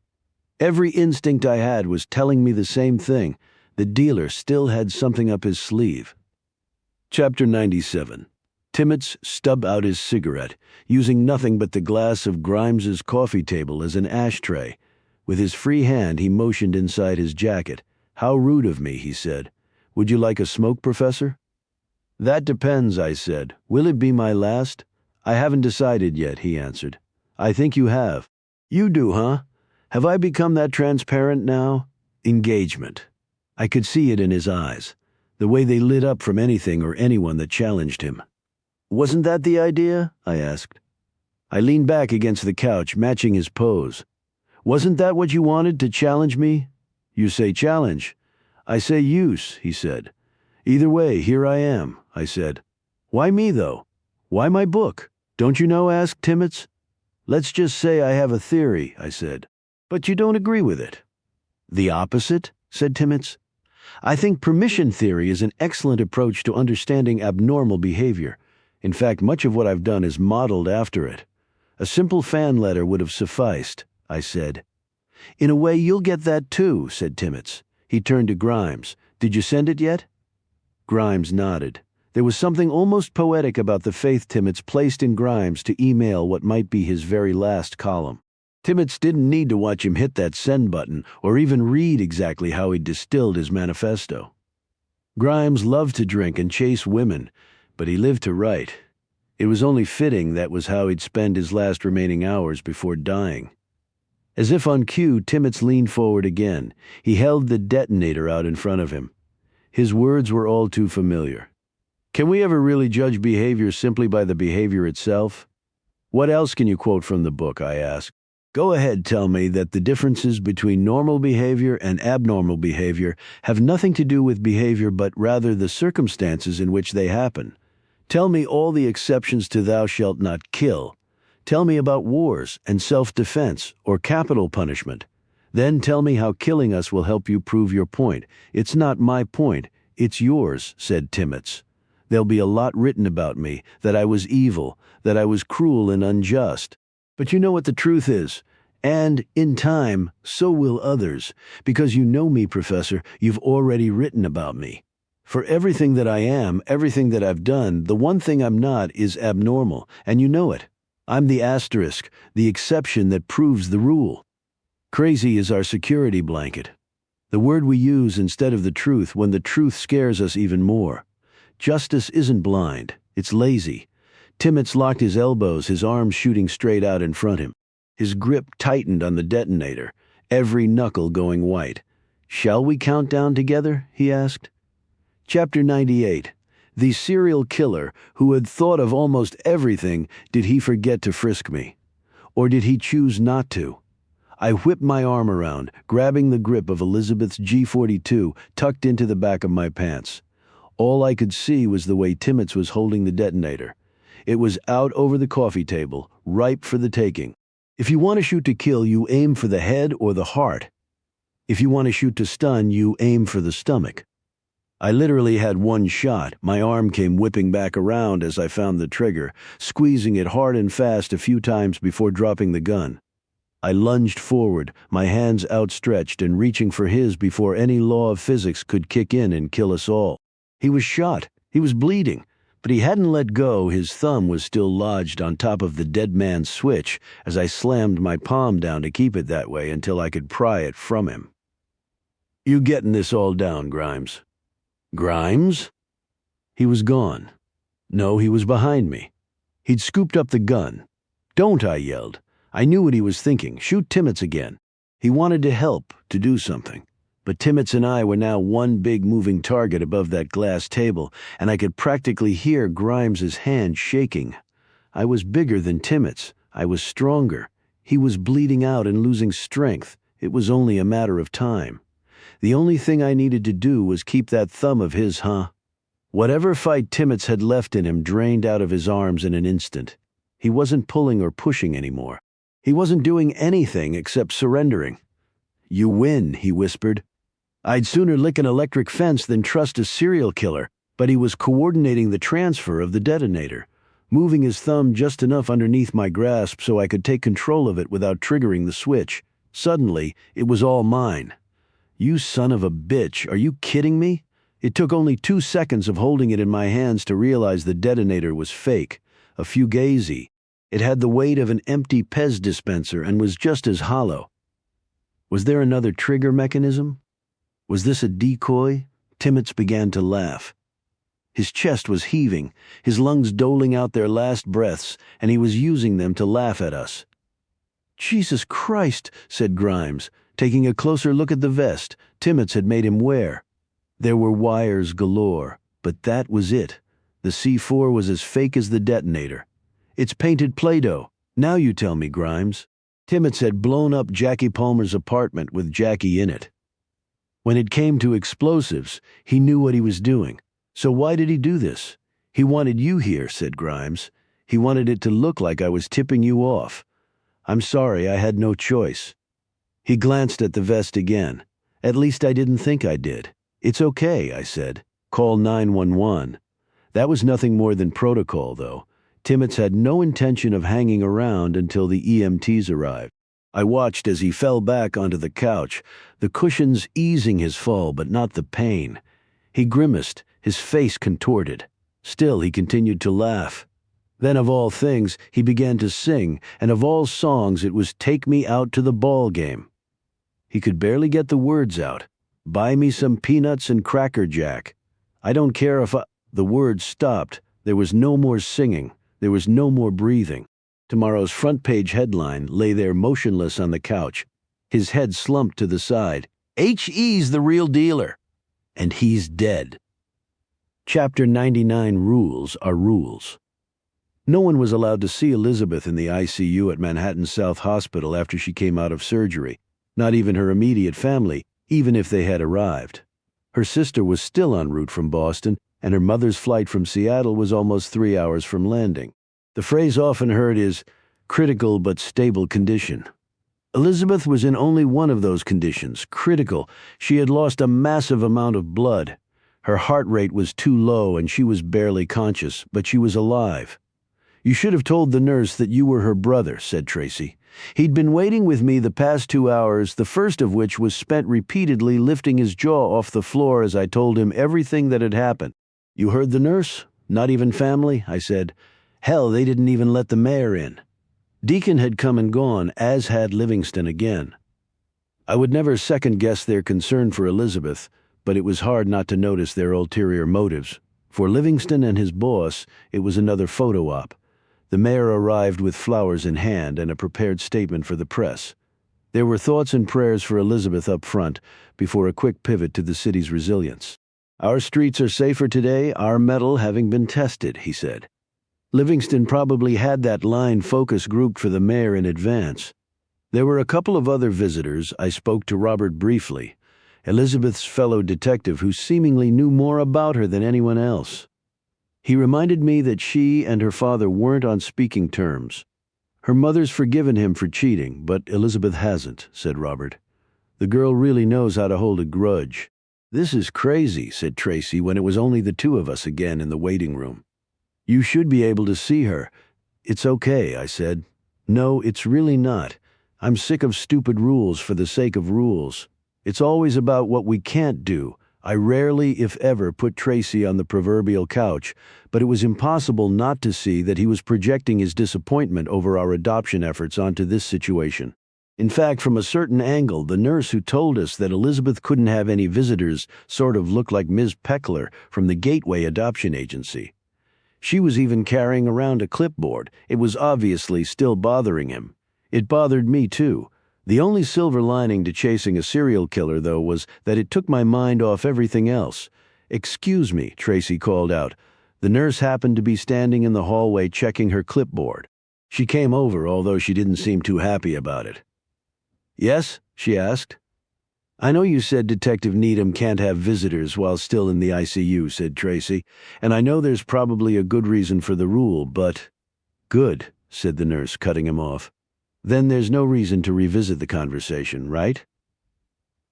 Every instinct I had was telling me the same thing. The dealer still had something up his sleeve. Chapter 97. Timmets stubbed out his cigarette, using nothing but the glass of Grimes's coffee table as an ashtray. With his free hand, he motioned inside his jacket. How rude of me, he said. Would you like a smoke, Professor? That depends, I said. Will it be my last? I haven't decided yet, he answered. I think you have. You do, huh? Have I become that transparent now? Engagement. I could see it in his eyes, the way they lit up from anything or anyone that challenged him. Wasn't that the idea? I asked. I leaned back against the couch, matching his pose. Wasn't that what you wanted, to challenge me? You say challenge. I say use, he said. Either way, here I am, I said. Why me, though? Why my book? Don't you know? Asked Timmets. Let's just say I have a theory, I said. But you don't agree with it. The opposite? Said Timmets. I think permission theory is an excellent approach to understanding abnormal behavior. In fact, much of what I've done is modeled after it. A simple fan letter would have sufficed. I said. In a way, you'll get that too, said Timmets. He turned to Grimes. Did you send it yet? Grimes nodded. There was something almost poetic about the faith Timmets placed in Grimes to email what might be his very last column. Timmets didn't need to watch him hit that send button or even read exactly how he distilled his manifesto. Grimes loved to drink and chase women, but he lived to write. It was only fitting that was how he'd spend his last remaining hours before dying. As if on cue, Timmets leaned forward again. He held the detonator out in front of him. His words were all too familiar. Can we ever really judge behavior simply by the behavior itself? What else can you quote from the book, I asked. Go ahead, tell me that the differences between normal behavior and abnormal behavior have nothing to do with behavior but rather the circumstances in which they happen. Tell me all the exceptions to thou shalt not kill. Tell me about wars and self-defense or capital punishment. Then tell me how killing us will help you prove your point. It's not my point, it's yours, said Timmets. There'll be a lot written about me, that I was evil, that I was cruel and unjust. But you know what the truth is. And, in time, so will others. Because you know me, Professor, you've already written about me. For everything that I am, everything that I've done, the one thing I'm not is abnormal, and you know it. I'm the asterisk, the exception that proves the rule. Crazy is our security blanket. The word we use instead of the truth when the truth scares us even more. Justice isn't blind, it's lazy. Timmets locked his elbows, his arms shooting straight out in front of him. His grip tightened on the detonator, every knuckle going white. Shall we count down together? He asked. Chapter 98. The serial killer who had thought of almost everything, did he forget to frisk me? Or did he choose not to? I whipped my arm around, grabbing the grip of Elizabeth's G42 tucked into the back of my pants. All I could see was the way Timmets was holding the detonator. It was out over the coffee table, ripe for the taking. If you want to shoot to kill, you aim for the head or the heart. If you want to shoot to stun, you aim for the stomach. I literally had one shot. My arm came whipping back around as I found the trigger, squeezing it hard and fast a few times before dropping the gun. I lunged forward, my hands outstretched and reaching for his before any law of physics could kick in and kill us all. He was shot. He was bleeding. But he hadn't let go. His thumb was still lodged on top of the dead man's switch as I slammed my palm down to keep it that way until I could pry it from him. You getting this all down, Grimes? Grimes? He was gone. No, he was behind me. He'd scooped up the gun. Don't, I yelled. I knew what he was thinking. Shoot Timmets again. He wanted to help, to do something. But Timmets and I were now one big moving target above that glass table, and I could practically hear Grimes's hand shaking. I was bigger than Timmets. I was stronger. He was bleeding out and losing strength. It was only a matter of time. The only thing I needed to do was keep that thumb of his, Whatever fight Timmets had left in him drained out of his arms in an instant. He wasn't pulling or pushing anymore. He wasn't doing anything except surrendering. You win, he whispered. I'd sooner lick an electric fence than trust a serial killer, but he was coordinating the transfer of the detonator, moving his thumb just enough underneath my grasp so I could take control of it without triggering the switch. Suddenly, it was all mine. You son of a bitch, are you kidding me? It took only 2 seconds of holding it in my hands to realize the detonator was fake, a fugazi. It had the weight of an empty Pez dispenser and was just as hollow. Was there another trigger mechanism? Was this a decoy? Timmets began to laugh. His chest was heaving, his lungs doling out their last breaths, and he was using them to laugh at us. Jesus Christ, said Grimes, taking a closer look at the vest Timmets had made him wear. There were wires galore, but that was it. The C4 was as fake as the detonator. It's painted Play-Doh. Now you tell me, Grimes. Timmets had blown up Jackie Palmer's apartment with Jackie in it. When it came to explosives, he knew what he was doing. So why did he do this? He wanted you here, said Grimes. He wanted it to look like I was tipping you off. I'm sorry, I had no choice. He glanced at the vest again. At least I didn't think I did. It's okay, I said. Call 911. That was nothing more than protocol, though. Timmets had no intention of hanging around until the EMTs arrived. I watched as he fell back onto the couch, the cushions easing his fall but not the pain. He grimaced, his face contorted. Still, he continued to laugh. Then, of all things, he began to sing, and of all songs it was "Take Me Out to the Ball Game." He could barely get the words out. "Buy me some peanuts and Cracker Jack. I don't care if I—" The words stopped. There was no more singing. There was no more breathing. Tomorrow's front-page headline lay there motionless on the couch, his head slumped to the side. "H.E.'s the real dealer. And he's dead." Chapter 99 Rules are rules. No one was allowed to see Elizabeth in the ICU at Manhattan South Hospital after she came out of surgery, not even her immediate family, even if they had arrived. Her sister was still en route from Boston, and her mother's flight from Seattle was almost 3 hours from landing. The phrase often heard is, "critical but stable condition." Elizabeth was in only one of those conditions, critical. She had lost a massive amount of blood. Her heart rate was too low and she was barely conscious, but she was alive. "You should have told the nurse that you were her brother," said Tracy. "He'd been waiting with me the past 2 hours, the first of which was spent repeatedly lifting his jaw off the floor as I told him everything that had happened." "You heard the nurse? Not even family?" I said. "Hell, they didn't even let the mayor in." Deacon had come and gone, as had Livingston again. I would never second-guess their concern for Elizabeth, but it was hard not to notice their ulterior motives. For Livingston and his boss, it was another photo op. The mayor arrived with flowers in hand and a prepared statement for the press. There were thoughts and prayers for Elizabeth up front, before a quick pivot to the city's resilience. "Our streets are safer today, our metal having been tested," he said. Livingston probably had that line focus grouped for the mayor in advance. There were a couple of other visitors. I spoke to Robert briefly, Elizabeth's fellow detective who seemingly knew more about her than anyone else. He reminded me that she and her father weren't on speaking terms. "Her mother's forgiven him for cheating, but Elizabeth hasn't," said Robert. "The girl really knows how to hold a grudge." "This is crazy," said Tracy when it was only the two of us again in the waiting room. "You should be able to see her." "It's okay," I said. "No, it's really not. I'm sick of stupid rules for the sake of rules. It's always about what we can't do." I rarely, if ever, put Tracy on the proverbial couch, but it was impossible not to see that he was projecting his disappointment over our adoption efforts onto this situation. In fact, from a certain angle, the nurse who told us that Elizabeth couldn't have any visitors sort of looked like Ms. Peckler from the Gateway Adoption Agency. She was even carrying around a clipboard. It was obviously still bothering him. It bothered me too. The only silver lining to chasing a serial killer, though, was that it took my mind off everything else. "Excuse me," Tracy called out. The nurse happened to be standing in the hallway checking her clipboard. She came over, although she didn't seem too happy about it. "Yes?" she asked. "I know you said Detective Needham can't have visitors while still in the ICU," said Tracy, "and I know there's probably a good reason for the rule, but—" "Good," said the nurse, cutting him off. "Then there's no reason to revisit the conversation, right?"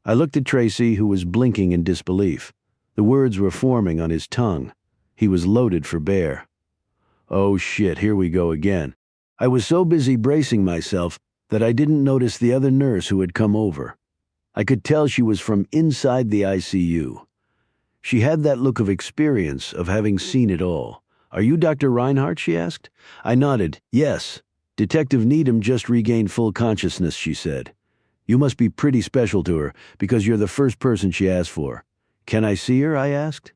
I looked at Tracy, who was blinking in disbelief. The words were forming on his tongue. He was loaded for bear. Oh shit, here we go again. I was so busy bracing myself that I didn't notice the other nurse who had come over. I could tell she was from inside the ICU. She had that look of experience, of having seen it all. "Are you Dr. Reinhardt?" she asked. I nodded. "Yes. Detective Needham just regained full consciousness," she said. "You must be pretty special to her, because you're the first person she asked for." "Can I see her?" I asked.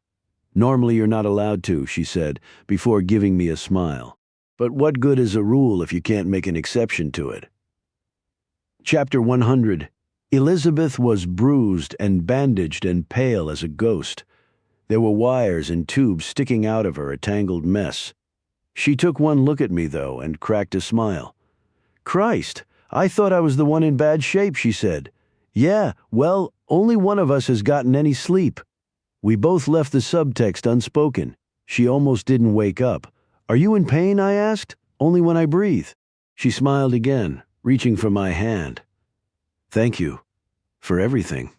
"Normally you're not allowed to," she said, before giving me a smile. "But what good is a rule if you can't make an exception to it?" Chapter 100. Elizabeth was bruised and bandaged and pale as a ghost. There were wires and tubes sticking out of her, a tangled mess. She took one look at me, though, and cracked a smile. "Christ, I thought I was the one in bad shape," she said. "Yeah, well, only one of us has gotten any sleep." We both left the subtext unspoken. She almost didn't wake up. "Are you in pain?" I asked. "Only when I breathe." She smiled again, reaching for my hand. "Thank you. For everything."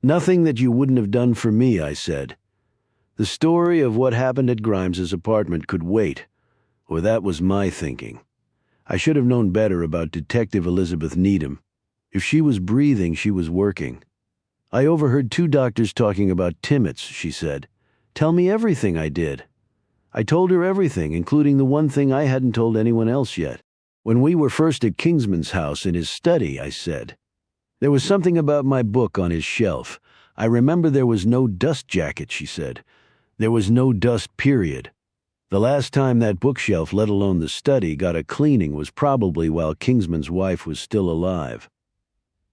"Nothing that you wouldn't have done for me," I said. The story of what happened at Grimes's apartment could wait, or that was my thinking. I should have known better about Detective Elizabeth Needham. If she was breathing, she was working. I overheard 2 doctors talking about Timmets, she said. Tell me everything, I did. I told her everything, including the one thing I hadn't told anyone else yet. When we were first at Kingsman's house in his study, I said. There was something about my book on his shelf. I remember there was no dust jacket, she said. There was no dust, period. The last time that bookshelf, let alone the study, got a cleaning was probably while Kingsman's wife was still alive.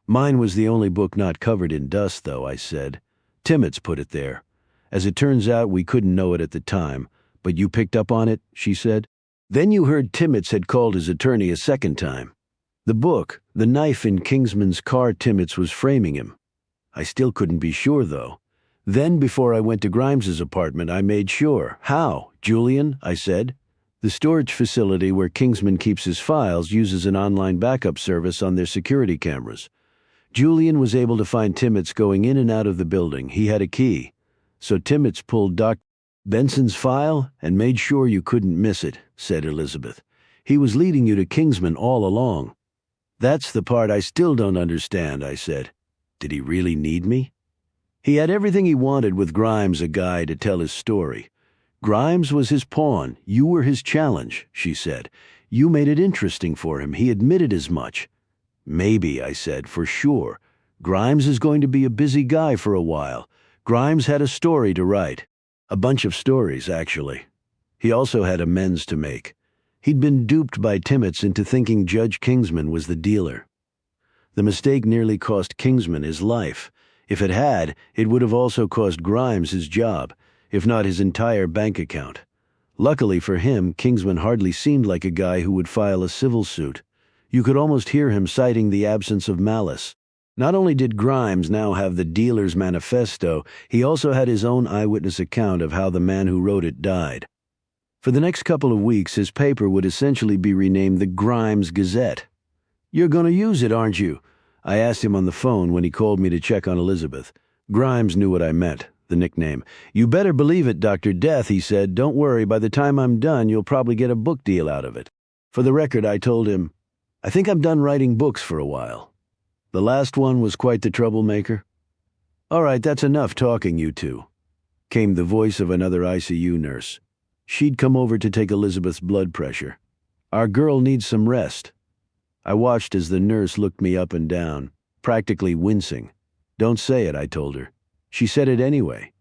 Mine was the only book not covered in dust, though, I said. Timmets put it there. As it turns out, we couldn't know it at the time. But you picked up on it, she said. Then you heard Timmets had called his attorney a second time. The book, the knife in Kingsman's car, Timmets was framing him. I still couldn't be sure, though. Then, before I went to Grimes's apartment, I made sure. How, Julian? I said. The storage facility where Kingsman keeps his files uses an online backup service on their security cameras. Julian was able to find Timmets going in and out of the building. He had a key. So Timmets pulled Dr. Benson's file and made sure you couldn't miss it, said Elizabeth. He was leading you to Kingsman all along. That's the part I still don't understand, I said. Did he really need me? He had everything he wanted with Grimes, a guy to tell his story. Grimes was his pawn. You were his challenge, she said. You made it interesting for him. He admitted as much. Maybe, I said, for sure. Grimes is going to be a busy guy for a while. Grimes had a story to write. A bunch of stories, actually. He also had amends to make. He'd been duped by Timmets into thinking Judge Kingsman was the dealer. The mistake nearly cost Kingsman his life. If it had, it would have also cost Grimes his job, if not his entire bank account. Luckily for him, Kingsman hardly seemed like a guy who would file a civil suit. You could almost hear him citing the absence of malice. Not only did Grimes now have the dealer's manifesto, he also had his own eyewitness account of how the man who wrote it died. For the next couple of weeks, his paper would essentially be renamed the Grimes Gazette. You're going to use it, aren't you? I asked him on the phone when he called me to check on Elizabeth. Grimes knew what I meant, the nickname. You better believe it, Dr. Death, he said. Don't worry, by the time I'm done, you'll probably get a book deal out of it. For the record, I told him, I think I'm done writing books for a while. The last one was quite the troublemaker. All right, that's enough talking, you two, came the voice of another ICU nurse. She'd come over to take Elizabeth's blood pressure. Our girl needs some rest. I watched as the nurse looked me up and down, practically wincing. Don't say it, I told her. She said it anyway.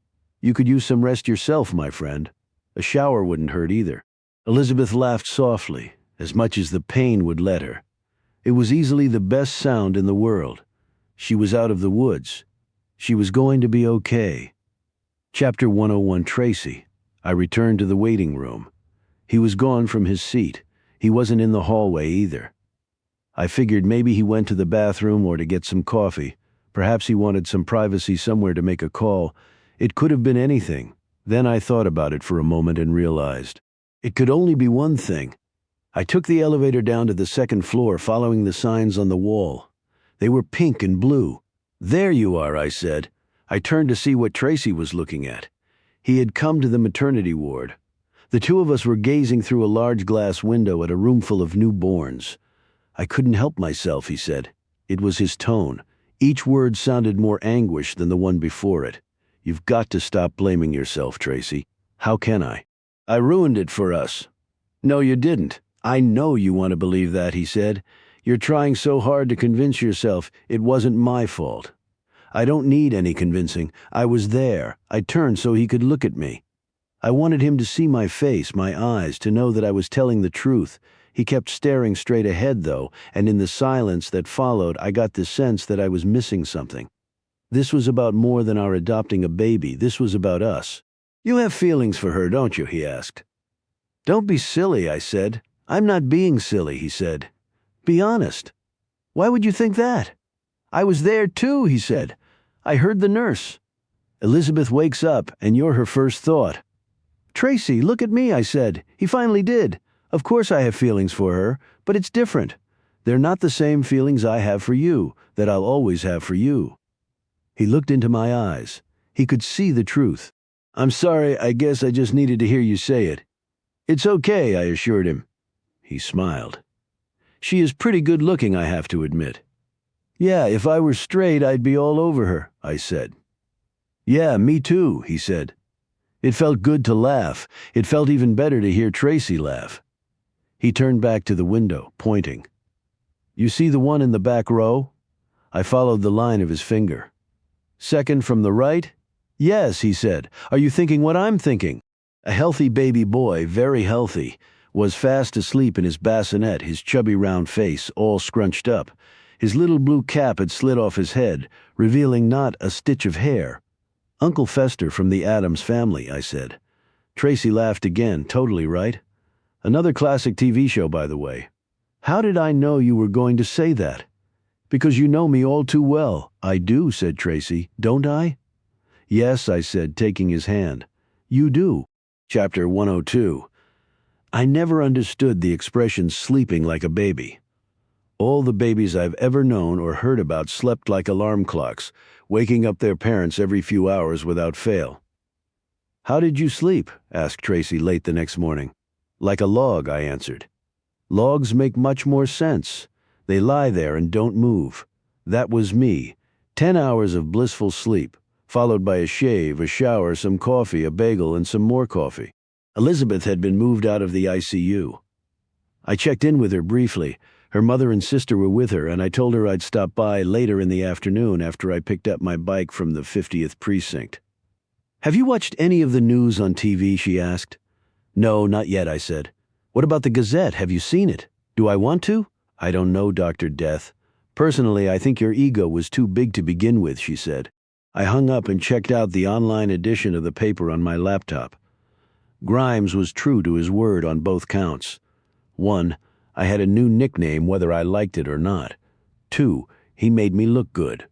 You could use some rest yourself, my friend. A shower wouldn't hurt either. Elizabeth laughed softly, as much as the pain would let her. It was easily the best sound in the world. She was out of the woods. She was going to be okay. Chapter 101, Tracy. I returned to the waiting room. He was gone from his seat. He wasn't in the hallway either. I figured maybe he went to the bathroom or to get some coffee. Perhaps he wanted some privacy somewhere to make a call. It could have been anything. Then I thought about it for a moment and realized it could only be one thing. I took the elevator down to the second floor, following the signs on the wall. They were pink and blue. There you are, I said. I turned to see what Tracy was looking at. He had come to the maternity ward. The two of us were gazing through a large glass window at a room full of newborns. I couldn't help myself, he said. It was his tone. Each word sounded more anguish than the one before it. You've got to stop blaming yourself, Tracy. How can I? I ruined it for us. No, you didn't. I know you want to believe that, he said. You're trying so hard to convince yourself it wasn't my fault. I don't need any convincing. I was there. I turned so he could look at me. I wanted him to see my face, my eyes, to know that I was telling the truth. He kept staring straight ahead, though, and in the silence that followed, I got the sense that I was missing something. This was about more than our adopting a baby. This was about us. You have feelings for her, don't you? He asked. Don't be silly, I said. I'm not being silly, he said. Be honest. Why would you think that? I was there too, he said. I heard the nurse. Elizabeth wakes up, and you're her first thought. Tracy, look at me, I said. He finally did. Of course I have feelings for her, but it's different. They're not the same feelings I have for you, that I'll always have for you. He looked into my eyes. He could see the truth. I'm sorry, I guess I just needed to hear you say it. It's okay, I assured him. He smiled. She is pretty good looking, I have to admit. Yeah, if I were straight, I'd be all over her, I said. Yeah, me too, he said. It felt good to laugh. It felt even better to hear Tracy laugh. He turned back to the window, pointing. You see the one in the back row? I followed the line of his finger. Second from the right? Yes, he said. Are you thinking what I'm thinking? A healthy baby boy, very healthy, was fast asleep in his bassinet, his chubby round face all scrunched up. His little blue cap had slid off his head, revealing not a stitch of hair. Uncle Fester from the Addams Family, I said. Tracy laughed again, totally right. Another classic TV show, by the way. How did I know you were going to say that? Because you know me all too well. I do, said Tracy, don't I? Yes, I said, taking his hand. You do. Chapter 102. I never understood the expression sleeping like a baby. All the babies I've ever known or heard about slept like alarm clocks, waking up their parents every few hours without fail. How did you sleep? Asked Tracy late the next morning. Like a log, I answered. Logs make much more sense. They lie there and don't move. That was me. 10 hours of blissful sleep, followed by a shave, a shower, some coffee, a bagel, and some more coffee. Elizabeth had been moved out of the ICU. I checked in with her briefly. Her mother and sister were with her, and I told her I'd stop by later in the afternoon after I picked up my bike from the 50th precinct. Have you watched any of the news on TV, she asked. No, not yet, I said. What about the Gazette? Have you seen it? Do I want to? I don't know, Dr. Death. Personally, I think your ego was too big to begin with, she said. I hung up and checked out the online edition of the paper on my laptop. Grimes was true to his word on both counts. 1, I had a new nickname whether I liked it or not. 2, he made me look good.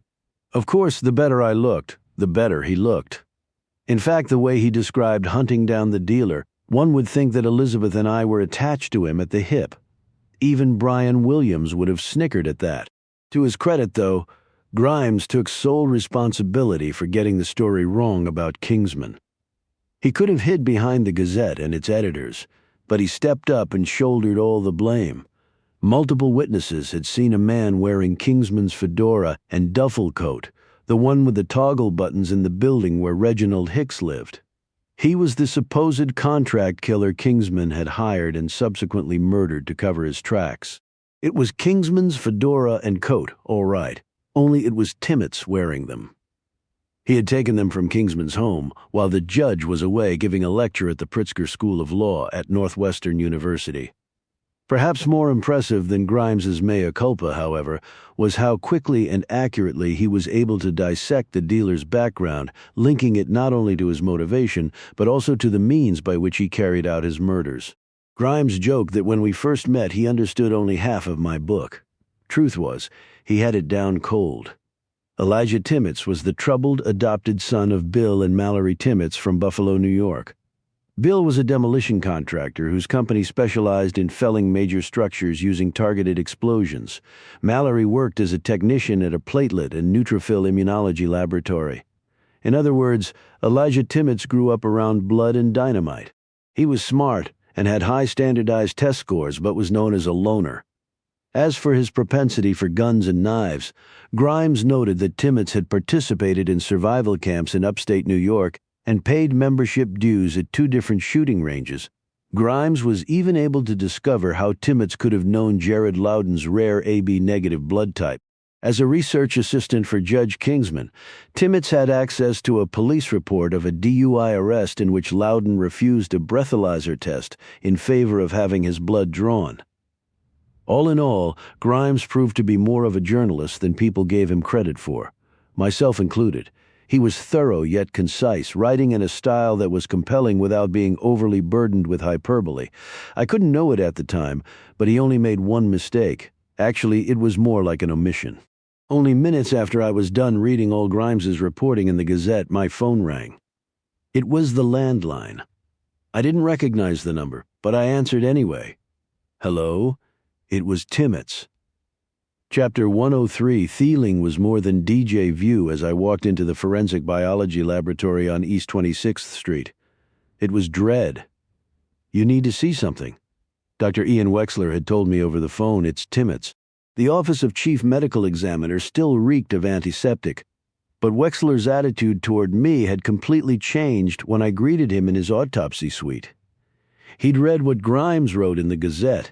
Of course, the better I looked, the better he looked. In fact, the way he described hunting down the dealer, one would think that Elizabeth and I were attached to him at the hip. Even Brian Williams would have snickered at that. To his credit, though, Grimes took sole responsibility for getting the story wrong about Kingsman. He could have hid behind the Gazette and its editors, but he stepped up and shouldered all the blame. Multiple witnesses had seen a man wearing Kingsman's fedora and duffel coat, the one with the toggle buttons in the building where Reginald Hicks lived. He was the supposed contract killer Kingsman had hired and subsequently murdered to cover his tracks. It was Kingsman's fedora and coat, all right, only it was Timmett's wearing them. He had taken them from Kingsman's home while the judge was away giving a lecture at the Pritzker School of Law at Northwestern University. Perhaps more impressive than Grimes's mea culpa, however, was how quickly and accurately he was able to dissect the dealer's background, linking it not only to his motivation, but also to the means by which he carried out his murders. Grimes joked that when we first met he understood only half of my book. Truth was, he had it down cold. Elijah Timmets was the troubled, adopted son of Bill and Mallory Timmets from Buffalo, New York. Bill was a demolition contractor whose company specialized in felling major structures using targeted explosions. Mallory worked as a technician at a platelet and neutrophil immunology laboratory. In other words, Elijah Timmets grew up around blood and dynamite. He was smart and had high standardized test scores but was known as a loner. As for his propensity for guns and knives, Grimes noted that Timmets had participated in survival camps in upstate New York and paid membership dues at 2 different shooting ranges. Grimes was even able to discover how Timmets could have known Jared Loudon's rare AB-negative blood type. As a research assistant for Judge Kingsman, Timmets had access to a police report of a DUI arrest in which Loudon refused a breathalyzer test in favor of having his blood drawn. All in all, Grimes proved to be more of a journalist than people gave him credit for, myself included. He was thorough yet concise, writing in a style that was compelling without being overly burdened with hyperbole. I couldn't know it at the time, but he only made one mistake. Actually, it was more like an omission. Only minutes after I was done reading all Grimes's reporting in the Gazette, my phone rang. It was the landline. I didn't recognize the number, but I answered anyway. Hello? It was Timmets. Chapter 103, Thieving was more than DJ View as I walked into the forensic biology laboratory on East 26th Street. It was dread. You need to see something. Dr. Ian Wexler had told me over the phone it's Timmets. The Office of Chief Medical Examiner still reeked of antiseptic, but Wexler's attitude toward me had completely changed when I greeted him in his autopsy suite. He'd read what Grimes wrote in the Gazette.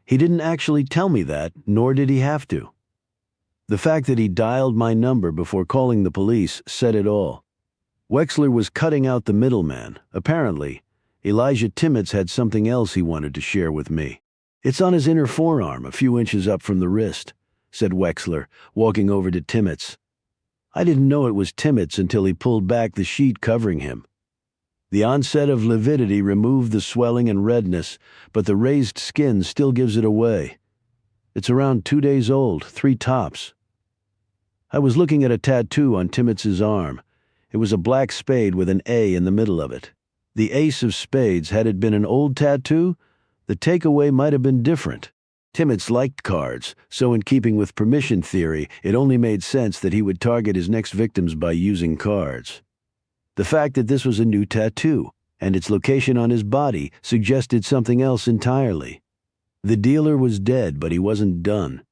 He didn't actually tell me that, nor did he have to. The fact that he dialed my number before calling the police said it all. Wexler was cutting out the middleman. Apparently, Elijah Timmets had something else he wanted to share with me. "It's on his inner forearm, a few inches up from the wrist," said Wexler, walking over to Timmets. I didn't know it was Timmets until he pulled back the sheet covering him. The onset of lividity removed the swelling and redness, but the raised skin still gives it away. It's around 2 days old, 3 tops. I was looking at a tattoo on Timmets's arm. It was a black spade with an A in the middle of it. The ace of spades, had it been an old tattoo, the takeaway might have been different. Timmets liked cards, so in keeping with permission theory, it only made sense that he would target his next victims by using cards. The fact that this was a new tattoo, and its location on his body, suggested something else entirely. The dealer was dead, but he wasn't done.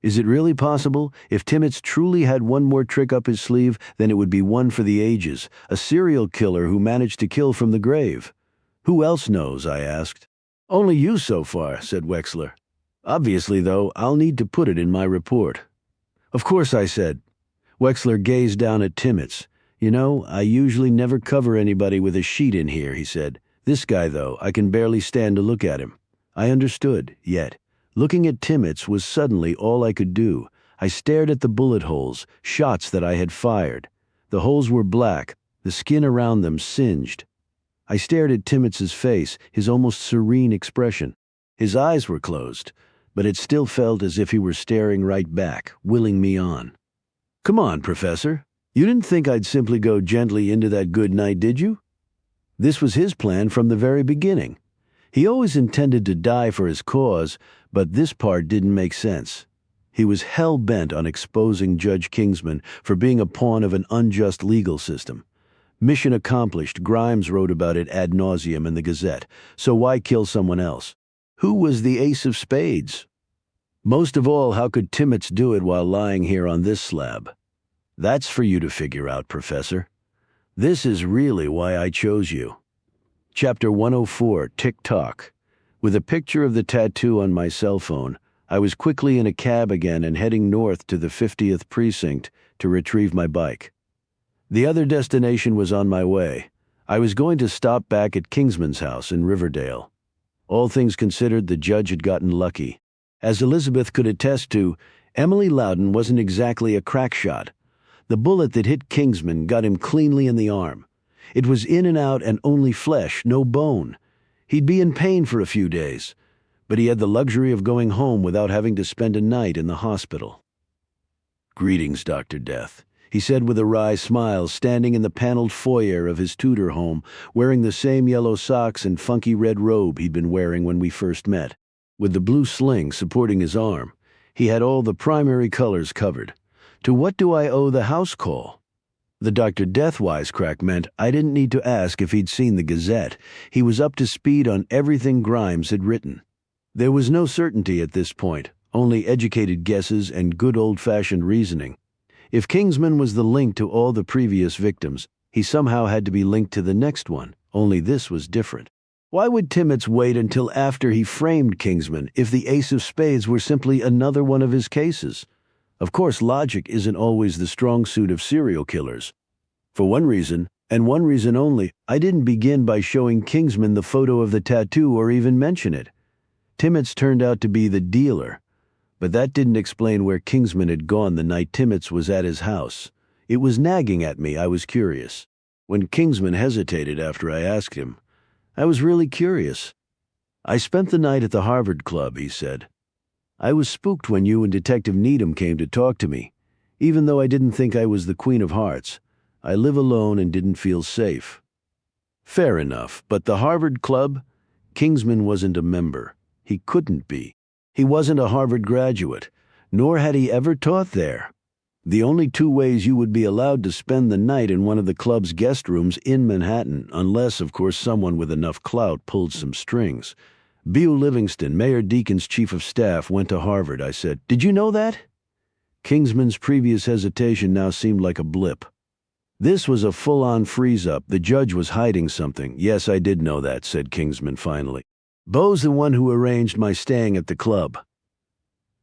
Is it really possible? If Timmets truly had one more trick up his sleeve, then it would be one for the ages, a serial killer who managed to kill from the grave. Who else knows? I asked. "Only you so far," said Wexler. "Obviously, though, I'll need to put it in my report." "Of course," I said. Wexler gazed down at Timmets. "You know, I usually never cover anybody with a sheet in here," he said. "This guy, though, I can barely stand to look at him." I understood, yet looking at Timmets was suddenly all I could do. I stared at the bullet holes, shots that I had fired. The holes were black, the skin around them singed. I stared at Timmets's face, his almost serene expression. His eyes were closed, but it still felt as if he were staring right back, willing me on. "Come on, Professor. You didn't think I'd simply go gently into that good night, did you?" This was his plan from the very beginning. He always intended to die for his cause, but this part didn't make sense. He was hell-bent on exposing Judge Kingsman for being a pawn of an unjust legal system. Mission accomplished. Grimes wrote about it ad nauseum in the Gazette, so why kill someone else? Who was the ace of spades? Most of all, how could Timmets do it while lying here on this slab? That's for you to figure out, Professor. This is really why I chose you. Chapter 104, Tick-Tock. With a picture of the tattoo on my cell phone, I was quickly in a cab again and heading north to the 50th precinct to retrieve my bike. The other destination was on my way. I was going to stop back at Kingsman's house in Riverdale. All things considered, the judge had gotten lucky. As Elizabeth could attest to, Emily Loudon wasn't exactly a crack shot. The bullet that hit Kingsman got him cleanly in the arm. It was in and out and only flesh, no bone. He'd be in pain for a few days, but he had the luxury of going home without having to spend a night in the hospital. "Greetings, Dr. Death," he said with a wry smile, standing in the paneled foyer of his Tudor home, wearing the same yellow socks and funky red robe he'd been wearing when we first met. With the blue sling supporting his arm, he had all the primary colors covered. "To what do I owe the house call?" The Dr. Death wisecrack meant I didn't need to ask if he'd seen the Gazette. He was up to speed on everything Grimes had written. There was no certainty at this point, only educated guesses and good old-fashioned reasoning. If Kingsman was the link to all the previous victims, he somehow had to be linked to the next one, only this was different. Why would Timmets wait until after he framed Kingsman if the ace of spades were simply another one of his cases? Of course, logic isn't always the strong suit of serial killers. For one reason, and one reason only, I didn't begin by showing Kingsman the photo of the tattoo or even mention it. Timmets turned out to be the dealer, but that didn't explain where Kingsman had gone the night Timmets was at his house. It was nagging at me. I was curious. When Kingsman hesitated after I asked him, I was really curious. "I spent the night at the Harvard Club," he said. "I was spooked when you and Detective Needham came to talk to me. Even though I didn't think I was the Queen of Hearts, I live alone and didn't feel safe." Fair enough, but the Harvard Club? Kingsman wasn't a member. He couldn't be. He wasn't a Harvard graduate, nor had he ever taught there. The only 2 ways you would be allowed to spend the night in one of the club's guest rooms in Manhattan, unless, of course, someone with enough clout pulled some strings. Beau Livingston, Mayor Deacon's chief of staff, went to Harvard, I said. Did you know that? Kingsman's previous hesitation now seemed like a blip. This was a full-on freeze-up. The judge was hiding something. Yes, I did know that, said Kingsman finally. Beau's the one who arranged my staying at the club.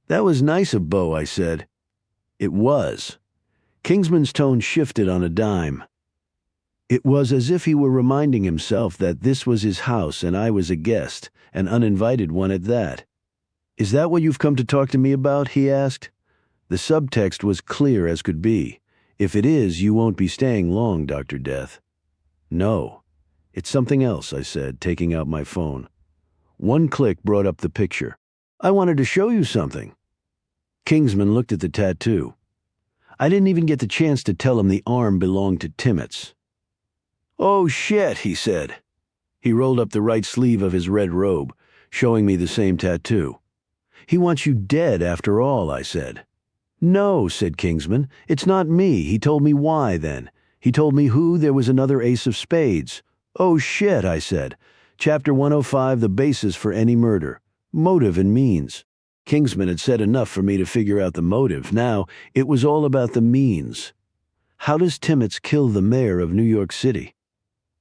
That was nice of Beau, I said. It was. Kingsman's tone shifted on a dime. It was as if he were reminding himself that this was his house and I was a guest, an uninvited one at that. Is that what you've come to talk to me about? He asked. The subtext was clear as could be. If it is, you won't be staying long, Dr. Death. No. It's something else, I said, taking out my phone. One click brought up the picture. I wanted to show you something. Kingsman looked at the tattoo. I didn't even get the chance to tell him the arm belonged to Timmets. Oh, shit, he said. He rolled up the right sleeve of his red robe, showing me the same tattoo. He wants you dead after all, I said. No, said Kingsman. It's not me. He told me why, then. He told me who. There was another ace of spades. Oh, shit, I said. Chapter 105, the basis for any murder. Motive and means. Kingsman had said enough for me to figure out the motive. Now, it was all about the means. How does Timmets kill the mayor of New York City?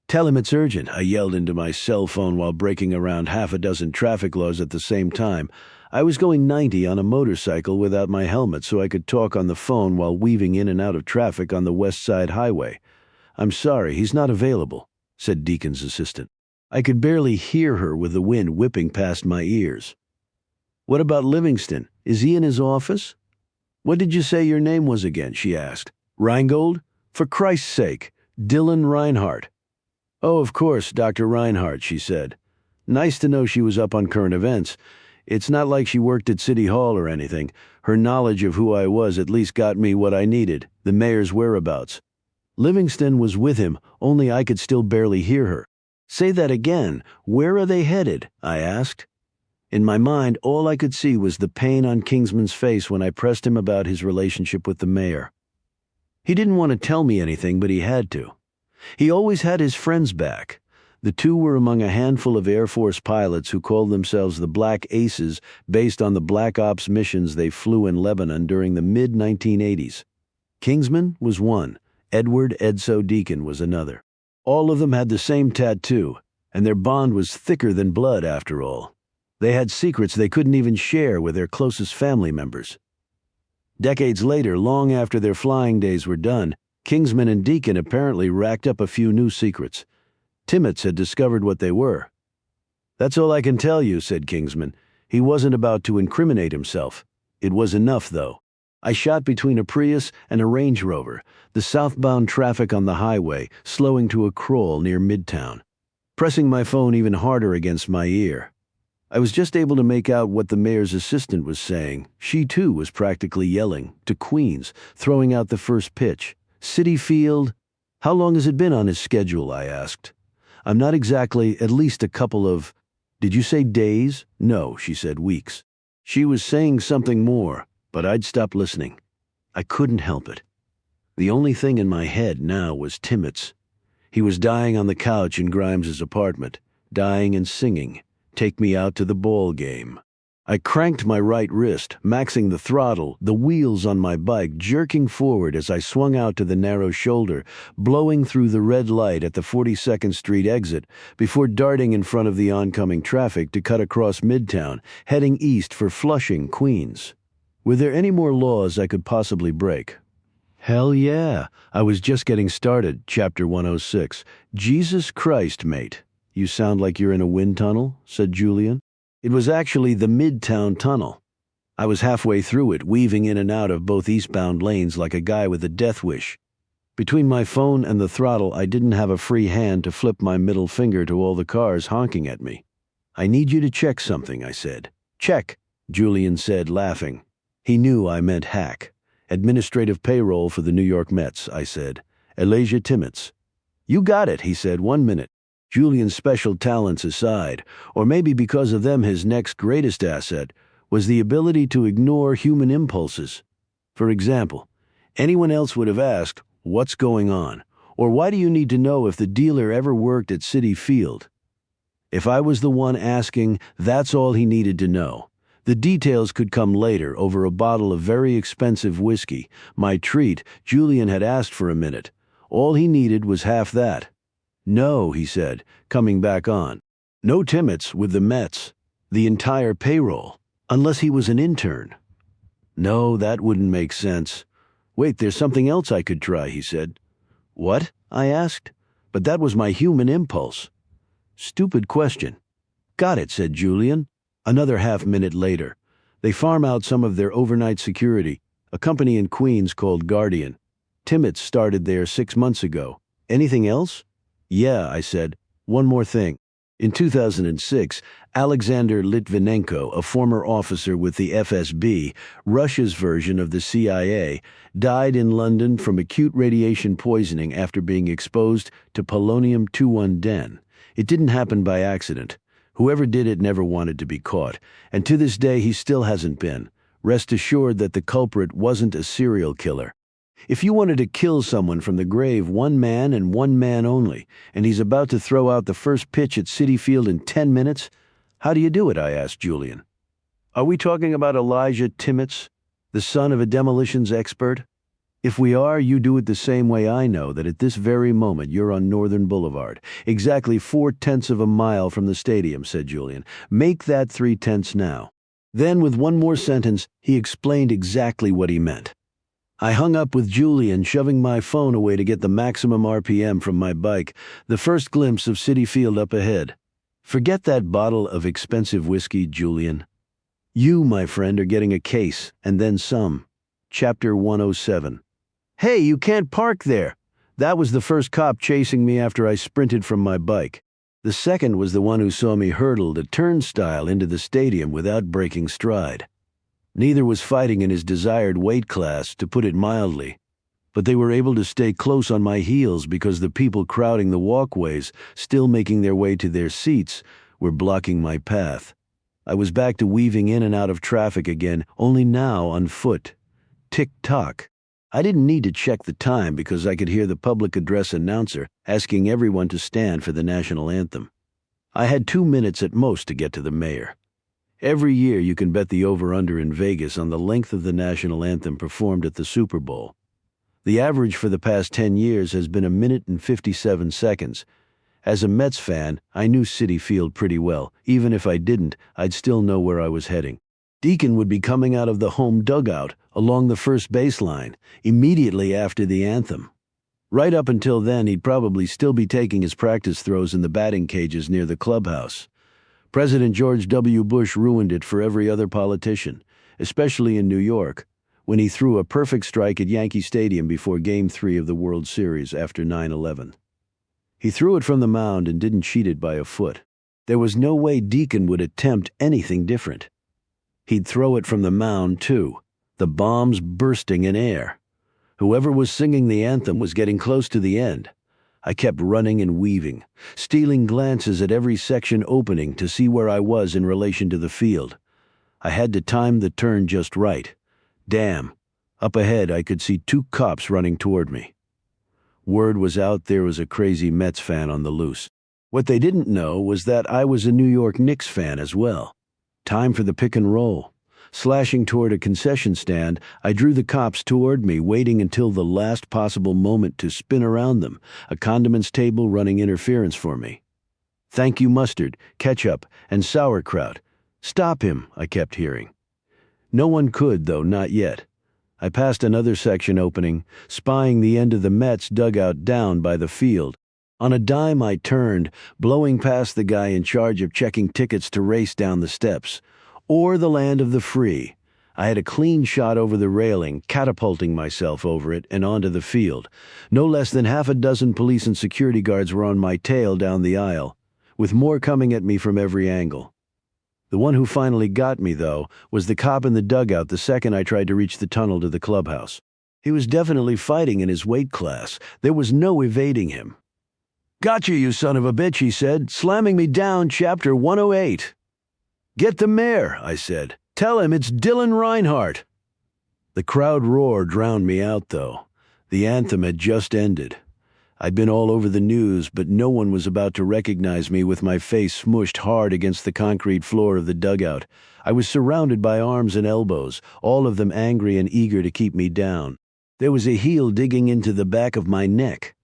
Tell him it's urgent, I yelled into my cell phone while breaking around half a dozen traffic laws at the same time. I was going 90 on a motorcycle without my helmet so I could talk on the phone while weaving in and out of traffic on the West Side Highway. I'm sorry, he's not available, said Deacon's assistant. I could barely hear her with the wind whipping past my ears. What about Livingston? Is he in his office? What did you say your name was again? She asked. Reingold? For Christ's sake, Dylan Reinhardt. Oh, of course, Dr. Reinhardt, she said. Nice to know she was up on current events. It's not like she worked at City Hall or anything. Her knowledge of who I was at least got me what I needed, the mayor's whereabouts. Livingston was with him, only I could still barely hear her. Say that again. Where are they headed? I asked. In my mind, all I could see was the pain on Kingsman's face when I pressed him about his relationship with the mayor. He didn't want to tell me anything, but he had to. He always had his friends back. The two were among a handful of Air Force pilots who called themselves the Black Aces based on the Black Ops missions they flew in Lebanon during the mid-1980s. Kingsman was one. Edward Edso Deacon was another. All of them had the same tattoo, and their bond was thicker than blood after all. They had secrets they couldn't even share with their closest family members. Decades later, long after their flying days were done, Kingsman and Deacon apparently racked up a few new secrets. Timmets had discovered what they were. That's all I can tell you, said Kingsman. He wasn't about to incriminate himself. It was enough, though. I shot between a Prius and a Range Rover, the southbound traffic on the highway slowing to a crawl near Midtown, pressing my phone even harder against my ear. I was just able to make out what the mayor's assistant was saying. She, too, was practically yelling, to Queens, throwing out the first pitch. Citi Field. How long has it been on his schedule? I asked. I'm not exactly, at least a couple of... Did you say days? No, she said, weeks. She was saying something more, but I'd stopped listening. I couldn't help it. The only thing in my head now was Timmets. He was dying on the couch in Grimes's apartment, dying and singing, "Take me out to the ball game." I cranked my right wrist, maxing the throttle, the wheels on my bike jerking forward as I swung out to the narrow shoulder, blowing through the red light at the 42nd Street exit before darting in front of the oncoming traffic to cut across Midtown, heading east for Flushing, Queens. Were there any more laws I could possibly break? Hell yeah. I was just getting started, Chapter 106. Jesus Christ, mate. You sound like you're in a wind tunnel, said Julian. It was actually the Midtown Tunnel. I was halfway through it, weaving in and out of both eastbound lanes like a guy with a death wish. Between my phone and the throttle, I didn't have a free hand to flip my middle finger to all the cars honking at me. I need you to check something, I said. Check, Julian said, laughing. He knew I meant hack. Administrative payroll for the New York Mets, I said. Elijah Timmets. You got it, he said. 1 minute. Julian's special talents aside, or maybe because of them his next greatest asset, was the ability to ignore human impulses. For example, anyone else would have asked, "What's going on?" or "Why do you need to know if the dealer ever worked at Citi Field?" If I was the one asking, that's all he needed to know. The details could come later over a bottle of very expensive whiskey. My treat, Julian had asked for a minute. All he needed was half that. No, he said, coming back on. No Timmets with the Mets. The entire payroll. Unless he was an intern. No, that wouldn't make sense. Wait, there's something else I could try, he said. What? I asked. But that was my human impulse. Stupid question. Got it, said Julian. Another half-minute later. They farm out some of their overnight security, a company in Queens called Guardian. Timmets started there 6 months ago. Anything else? Yeah, I said. One more thing. In 2006, Alexander Litvinenko, a former officer with the FSB, Russia's version of the CIA, died in London from acute radiation poisoning after being exposed to polonium-21 It didn't happen by accident. Whoever did it never wanted to be caught, and to this day he still hasn't been. Rest assured that the culprit wasn't a serial killer. If you wanted to kill someone from the grave, one man and one man only, and he's about to throw out the first pitch at Citi Field in 10 minutes, how do you do it? I asked Julian. Are we talking about Elijah Timmets, the son of a demolitions expert? If we are, you do it the same way I know that at this very moment you're on Northern Boulevard, exactly 4/10 of a mile from the stadium, said Julian. Make that 3/10 now. Then, with one more sentence, he explained exactly what he meant. I hung up with Julian, shoving my phone away to get the maximum RPM from my bike, the first glimpse of Citi Field up ahead. Forget that bottle of expensive whiskey, Julian. You, my friend, are getting a case, and then some. Chapter 107. Hey, you can't park there! That was the first cop chasing me after I sprinted from my bike. The second was the one who saw me hurdle the turnstile into the stadium without breaking stride. Neither was fighting in his desired weight class, to put it mildly. But they were able to stay close on my heels because the people crowding the walkways, still making their way to their seats, were blocking my path. I was back to weaving in and out of traffic again, only now on foot. Tick-tock. I didn't need to check the time because I could hear the public address announcer asking everyone to stand for the national anthem. I had 2 minutes at most to get to the mayor. Every year you can bet the over-under in Vegas on the length of the national anthem performed at the Super Bowl. The average for the past 10 years has been 1 minute and 57 seconds. As a Mets fan, I knew Citi Field pretty well. Even if I didn't, I'd still know where I was heading. Deacon would be coming out of the home dugout along the first baseline, immediately after the anthem. Right up until then, he'd probably still be taking his practice throws in the batting cages near the clubhouse. President George W. Bush ruined it for every other politician, especially in New York, when he threw a perfect strike at Yankee Stadium before Game 3 of the World Series after 9/11. He threw it from the mound and didn't cheat it by a foot. There was no way Deacon would attempt anything different. He'd throw it from the mound, too, the bombs bursting in air. Whoever was singing the anthem was getting close to the end. I kept running and weaving, stealing glances at every section opening to see where I was in relation to the field. I had to time the turn just right. Damn, up ahead I could see 2 cops running toward me. Word was out there was a crazy Mets fan on the loose. What they didn't know was that I was a New York Knicks fan as well. Time for the pick and roll. Slashing toward a concession stand, I drew the cops toward me, waiting until the last possible moment to spin around them, a condiments table running interference for me. Thank you, mustard, ketchup, and sauerkraut. Stop him, I kept hearing. No one could, though, not yet. I passed another section opening, spying the end of the Mets dugout down by the field. On a dime I turned, blowing past the guy in charge of checking tickets to race down the steps. Or the land of the free. I had a clean shot over the railing, catapulting myself over it and onto the field. No less than half a dozen police and security guards were on my tail down the aisle, with more coming at me from every angle. The one who finally got me, though, was the cop in the dugout the second I tried to reach the tunnel to the clubhouse. He was definitely fighting in his weight class. There was no evading him. "Gotcha, you son of a bitch," he said, slamming me down, chapter 108. "Get the mayor," I said. "Tell him it's Dylan Reinhardt." The crowd roar drowned me out, though. The anthem had just ended. I'd been all over the news, but no one was about to recognize me with my face smushed hard against the concrete floor of the dugout. I was surrounded by arms and elbows, all of them angry and eager to keep me down. There was a heel digging into the back of my neck.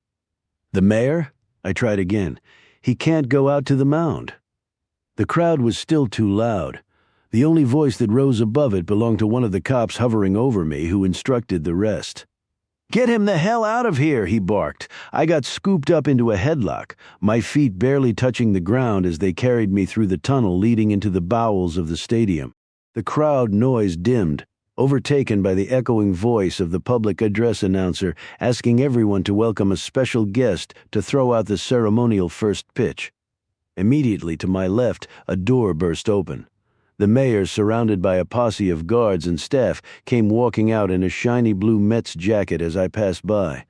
"The mayor?" I tried again. "He can't go out to the mound." The crowd was still too loud. The only voice that rose above it belonged to one of the cops hovering over me, who instructed the rest. "Get him the hell out of here," he barked. I got scooped up into a headlock, my feet barely touching the ground as they carried me through the tunnel leading into the bowels of the stadium. The crowd noise dimmed, overtaken by the echoing voice of the public address announcer asking everyone to welcome a special guest to throw out the ceremonial first pitch. Immediately to my left, a door burst open. The mayor, surrounded by a posse of guards and staff, came walking out in a shiny blue Mets jacket as I passed by.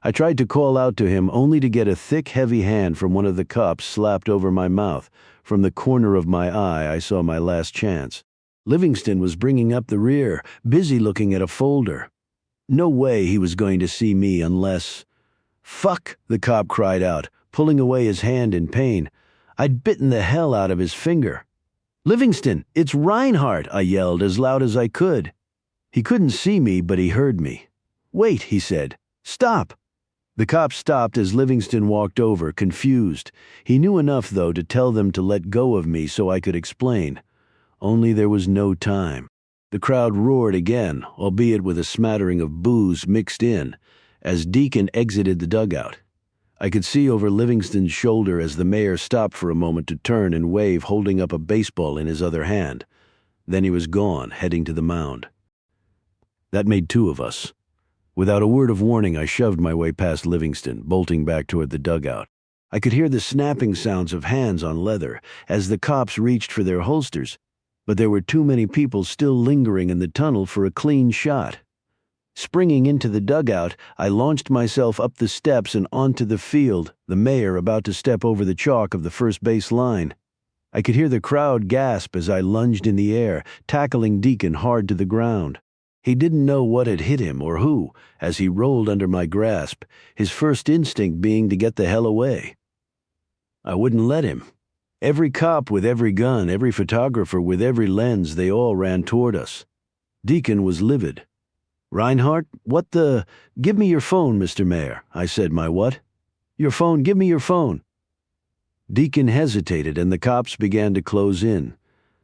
I tried to call out to him, only to get a thick, heavy hand from one of the cops slapped over my mouth. From the corner of my eye, I saw my last chance. Livingston was bringing up the rear, busy looking at a folder. No way he was going to see me unless... "Fuck!" the cop cried out, pulling away his hand in pain. I'd bitten the hell out of his finger. "Livingston, it's Reinhardt!" I yelled as loud as I could. He couldn't see me, but he heard me. "Wait," he said. "Stop!" The cop stopped as Livingston walked over, confused. He knew enough, though, to tell them to let go of me so I could explain. Only there was no time. The crowd roared again, albeit with a smattering of boos mixed in, as Deacon exited the dugout. I could see over Livingston's shoulder as the mayor stopped for a moment to turn and wave, holding up a baseball in his other hand. Then he was gone, heading to the mound. That made two of us. Without a word of warning, I shoved my way past Livingston, bolting back toward the dugout. I could hear the snapping sounds of hands on leather as the cops reached for their holsters, but there were too many people still lingering in the tunnel for a clean shot. Springing into the dugout, I launched myself up the steps and onto the field, the mayor about to step over the chalk of the first base line. I could hear the crowd gasp as I lunged in the air, tackling Deacon hard to the ground. He didn't know what had hit him or who, as he rolled under my grasp, his first instinct being to get the hell away. I wouldn't let him. Every cop with every gun, every photographer with every lens, they all ran toward us. Deacon was livid. "Reinhardt, what the—" "Give me your phone, Mr. Mayor." I said. "My what?" "Your phone, give me your phone." Deacon hesitated, and the cops began to close in.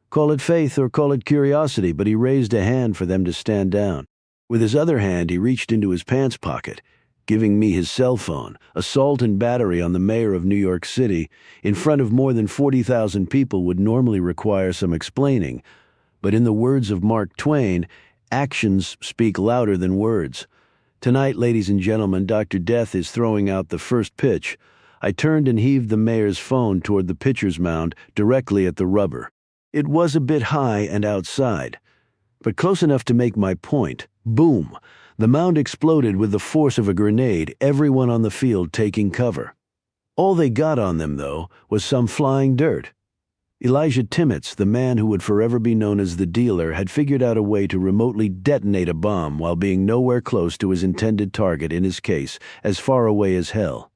Call it faith or call it curiosity, but he raised a hand for them to stand down. With his other hand, he reached into his pants pocket, giving me his cell phone, assault and battery on the mayor of New York City, in front of more than 40,000 people would normally require some explaining. But in the words of Mark Twain, actions speak louder than words. Tonight, ladies and gentlemen, Dr. Death is throwing out the first pitch. I turned and heaved the mayor's phone toward the pitcher's mound, directly at the rubber. It was a bit high and outside, but close enough to make my point. Boom! The mound exploded with the force of a grenade, everyone on the field taking cover. All they got on them, though, was some flying dirt. Elijah Timmets, the man who would forever be known as the dealer, had figured out a way to remotely detonate a bomb while being nowhere close to his intended target, in his case, as far away as hell.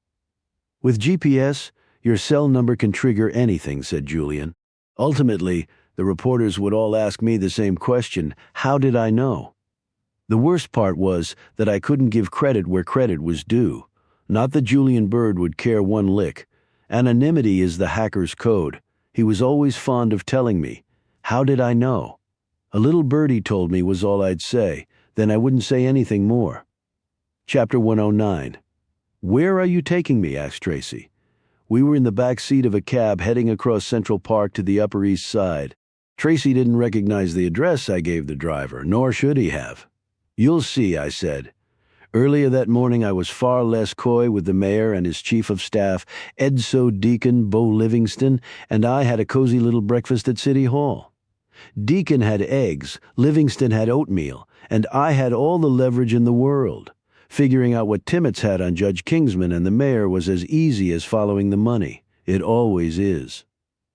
"With GPS, your cell number can trigger anything," said Julian. Ultimately, the reporters would all ask me the same question: how did I know? The worst part was that I couldn't give credit where credit was due. Not that Julian Bird would care one lick. Anonymity is the hacker's code. He was always fond of telling me. How did I know? A little birdie told me was all I'd say. Then I wouldn't say anything more. Chapter 109. "Where are you taking me?" asked Tracy. We were in the back seat of a cab heading across Central Park to the Upper East Side. Tracy didn't recognize the address I gave the driver, nor should he have. "You'll see," I said. Earlier that morning I was far less coy with the mayor and his chief of staff, Edso Deacon Bo Livingston, and I had a cozy little breakfast at City Hall. Deacon had eggs, Livingston had oatmeal, and I had all the leverage in the world. Figuring out what Timmets had on Judge Kingsman and the mayor was as easy as following the money. It always is.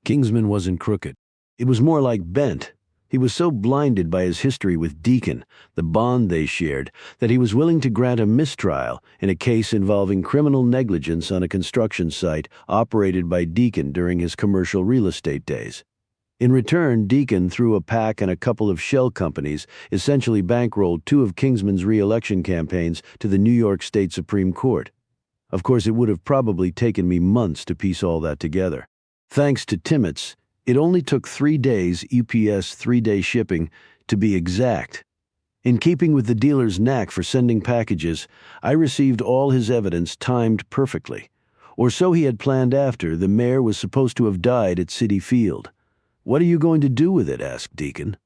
Kingsman wasn't crooked. It was more like bent. He was so blinded by his history with Deacon, the bond they shared, that he was willing to grant a mistrial in a case involving criminal negligence on a construction site operated by Deacon during his commercial real estate days. In return, Deacon, through a PAC and a couple of shell companies, essentially bankrolled two of Kingsman's re-election campaigns to the New York State Supreme Court. Of course, it would have probably taken me months to piece all that together. Thanks to Timmets, it only took 3 days, UPS 3-day shipping, to be exact. In keeping with the dealer's knack for sending packages, I received all his evidence timed perfectly. Or so he had planned after the mayor was supposed to have died at Citi Field. "What are you going to do with it?" asked Deacon.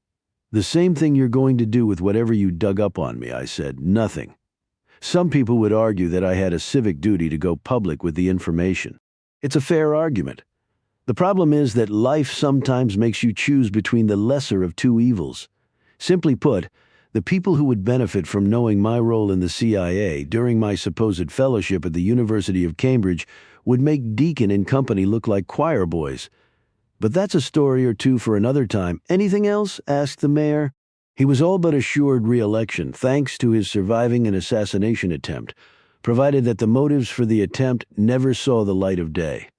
"The same thing you're going to do with whatever you dug up on me," I said. "Nothing." Some people would argue that I had a civic duty to go public with the information. It's a fair argument. The problem is that life sometimes makes you choose between the lesser of two evils. Simply put, the people who would benefit from knowing my role in the CIA during my supposed fellowship at the University of Cambridge would make Deacon and company look like choir boys. But that's a story or two for another time. "Anything else?" asked the mayor. He was all but assured re-election thanks to his surviving an assassination attempt, provided that the motives for the attempt never saw the light of day.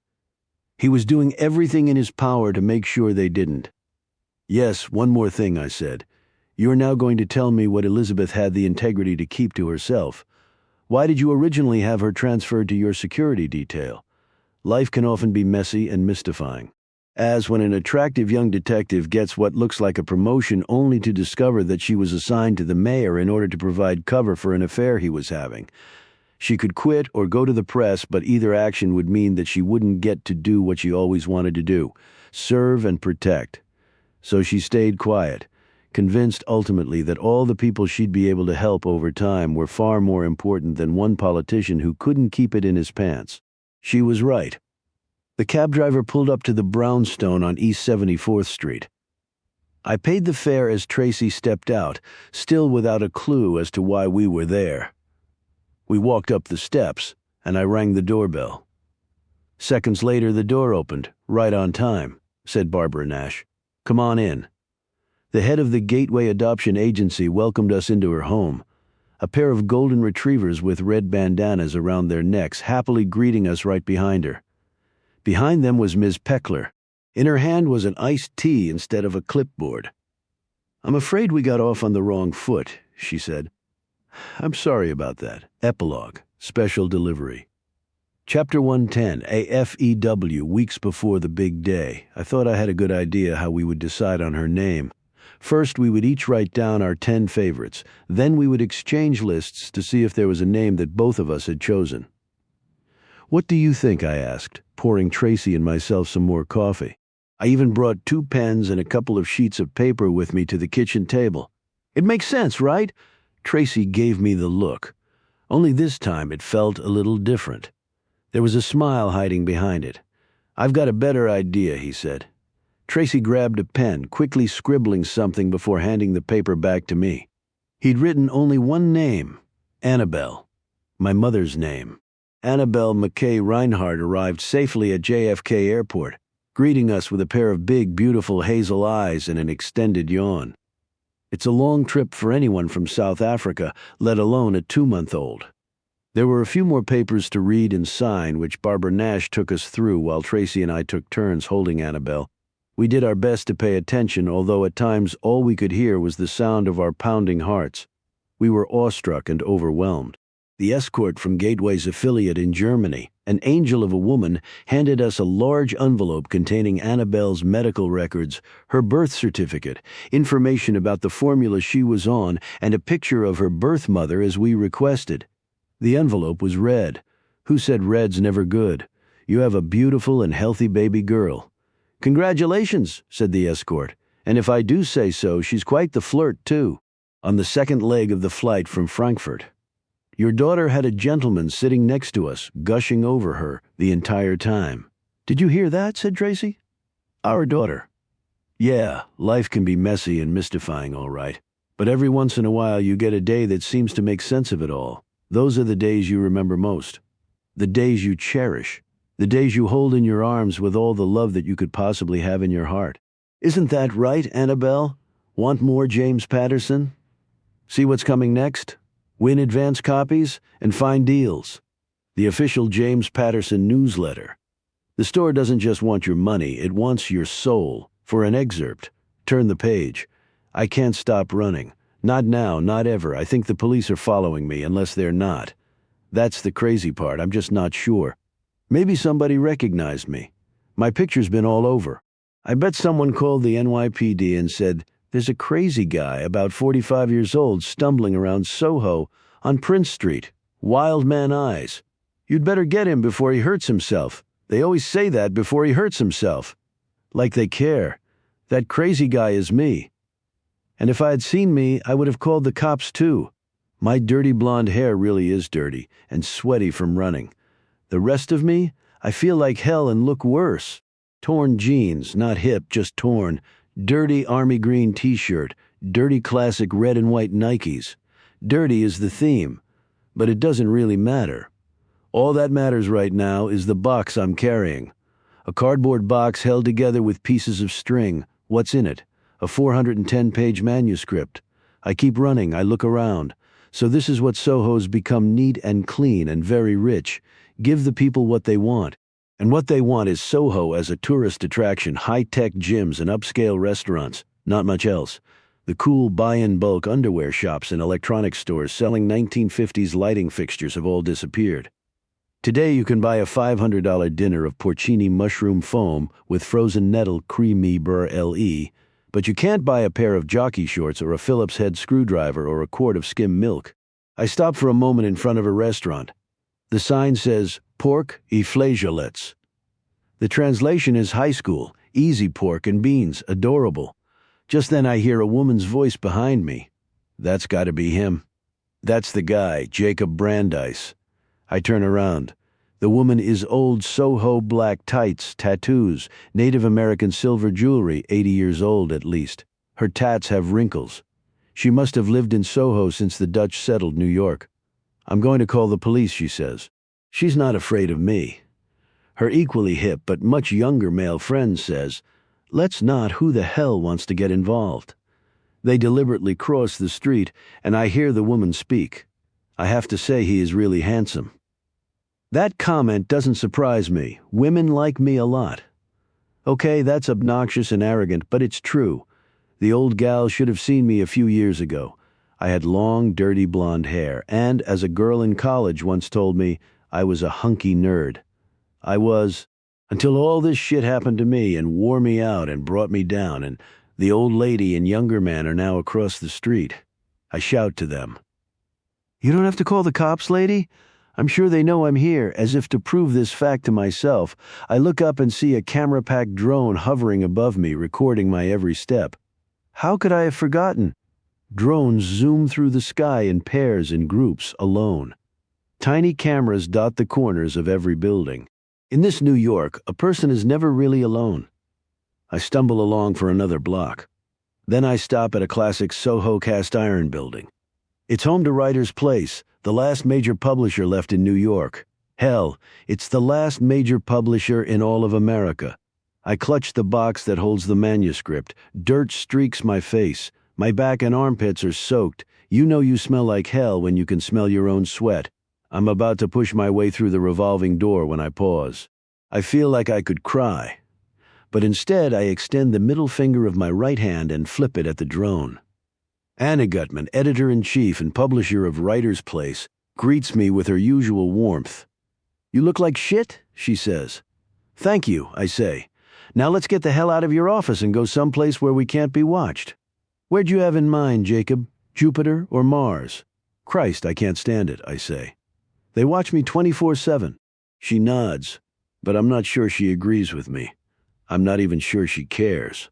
He was doing everything in his power to make sure they didn't. "Yes, one more thing," I said. "You're now going to tell me what Elizabeth had the integrity to keep to herself. Why did you originally have her transferred to your security detail? Life can often be messy and mystifying. As when an attractive young detective gets what looks like a promotion only to discover that she was assigned to the mayor in order to provide cover for an affair he was having. She could quit or go to the press, but either action would mean that she wouldn't get to do what she always wanted to do: serve and protect. So she stayed quiet, convinced ultimately that all the people she'd be able to help over time were far more important than one politician who couldn't keep it in his pants. She was right." The cab driver pulled up to the brownstone on East 74th Street. I paid the fare as Tracy stepped out, still without a clue as to why we were there. We walked up the steps, and I rang the doorbell. Seconds later, the door opened. "Right on time," said Barbara Nash. "Come on in." The head of the Gateway Adoption Agency welcomed us into her home. A pair of golden retrievers with red bandanas around their necks happily greeting us right behind her. Behind them was Ms. Peckler. In her hand was an iced tea instead of a clipboard. "I'm afraid we got off on the wrong foot," she said. "I'm sorry about that." Epilogue. Special delivery. Chapter 110, AFEW, weeks before the big day. I thought I had a good idea how we would decide on her name. First, we would each write down our 10 favorites. Then we would exchange lists to see if there was a name that both of us had chosen. "What do you think?" I asked, pouring Tracy and myself some more coffee. I even brought 2 pens and a couple of sheets of paper with me to the kitchen table. "It makes sense, right?" Tracy gave me the look. Only this time it felt a little different. There was a smile hiding behind it. "I've got a better idea," he said. Tracy grabbed a pen, quickly scribbling something before handing the paper back to me. He'd written only one name: Annabelle. My mother's name. Annabelle McKay Reinhardt arrived safely at JFK Airport, greeting us with a pair of big, beautiful hazel eyes and an extended yawn. It's a long trip for anyone from South Africa, let alone a 2-month-old. There were a few more papers to read and sign, which Barbara Nash took us through while Tracy and I took turns holding Annabelle. We did our best to pay attention, although at times all we could hear was the sound of our pounding hearts. We were awestruck and overwhelmed. The escort from Gateway's affiliate in Germany, an angel of a woman, handed us a large envelope containing Annabelle's medical records, her birth certificate, information about the formula she was on, and a picture of her birth mother as we requested. The envelope was red. Who said red's never good? "You have a beautiful and healthy baby girl." "Congratulations," said the escort. "And if I do say so, she's quite the flirt, too." On the second leg of the flight from Frankfurt, "Your daughter had a gentleman sitting next to us, gushing over her the entire time." "Did you hear that?" said Tracy. "Our daughter." "Yeah, life can be messy and mystifying, all right. But every once in a while you get a day that seems to make sense of it all. Those are the days you remember most. The days you cherish. The days you hold in your arms with all the love that you could possibly have in your heart. Isn't that right, Annabelle?" Want more James Patterson? See what's coming next? Win advance copies and find deals. The official James Patterson newsletter. The store doesn't just want your money, it wants your soul. For an excerpt, turn the page. I can't stop running. Not now, not ever. I think the police are following me, unless they're not. That's the crazy part, I'm just not sure. Maybe somebody recognized me. My picture's been all over. I bet someone called the NYPD and said, "There's a crazy guy, about 45 years old, stumbling around Soho on Prince Street. Wild man eyes. You'd better get him before he hurts himself. They always say that before he hurts himself." Like they care. That crazy guy is me. And if I had seen me, I would have called the cops too. My dirty blonde hair really is dirty and sweaty from running. The rest of me, I feel like hell and look worse. Torn jeans, not hip, just torn. Dirty army green t-shirt. Dirty classic red and white Nikes. Dirty is the theme. But it doesn't really matter. All that matters right now is the box I'm carrying. A cardboard box held together with pieces of string. What's in it? A 410-page manuscript. I keep running, I look around. So this is what Soho's become: neat and clean and very rich. Give the people what they want. And what they want is Soho as a tourist attraction, high-tech gyms and upscale restaurants. Not much else. The cool buy-in-bulk underwear shops and electronics stores selling 1950s lighting fixtures have all disappeared. Today you can buy a $500 dinner of porcini mushroom foam with frozen nettle creamy beurre LE, but you can't buy a pair of jockey shorts or a Phillips head screwdriver or a quart of skim milk. I stop for a moment in front of a restaurant. The sign says, "Pork et flageolets." The translation is high school, easy pork and beans, adorable. Just then I hear a woman's voice behind me. That's got to be him. That's the guy, Jacob Brandeis. I turn around. The woman is old Soho black tights, tattoos, Native American silver jewelry, 80 years old at least. Her tats have wrinkles. She must have lived in Soho since the Dutch settled New York. "I'm going to call the police," she says. She's not afraid of me. Her equally hip but much younger male friend says, "Let's not. Who the hell wants to get involved?" They deliberately cross the street, and I hear the woman speak. I have to say he is really handsome. That comment doesn't surprise me. Women like me a lot. Okay, that's obnoxious and arrogant, but it's true. The old gal should have seen me a few years ago. I had long, dirty blonde hair, and, as a girl in college once told me, I was a hunky nerd. I was, until all this shit happened to me and wore me out and brought me down, and the old lady and younger man are now across the street. I shout to them. "You don't have to call the cops, lady? I'm sure they know I'm here." As if to prove this fact to myself, I look up and see a camera-packed drone hovering above me, recording my every step. How could I have forgotten? Drones zoom through the sky in pairs and groups, alone. Tiny cameras dot the corners of every building. In this New York, a person is never really alone. I stumble along for another block. Then I stop at a classic Soho cast iron building. It's home to Writer's Place, the last major publisher left in New York. Hell, it's the last major publisher in all of America. I clutch the box that holds the manuscript. Dirt streaks my face. My back and armpits are soaked. You know you smell like hell when you can smell your own sweat. I'm about to push my way through the revolving door when I pause. I feel like I could cry. But instead, I extend the middle finger of my right hand and flip it at the drone. Anna Gutman, editor-in-chief and publisher of Writer's Place, greets me with her usual warmth. "You look like shit," she says. "Thank you," I say. "Now let's get the hell out of your office and go someplace where we can't be watched." "Where'd you have in mind, Jacob? Jupiter or Mars?" "Christ, I can't stand it," I say. "They watch me 24/7. She nods, but I'm not sure she agrees with me. I'm not even sure she cares.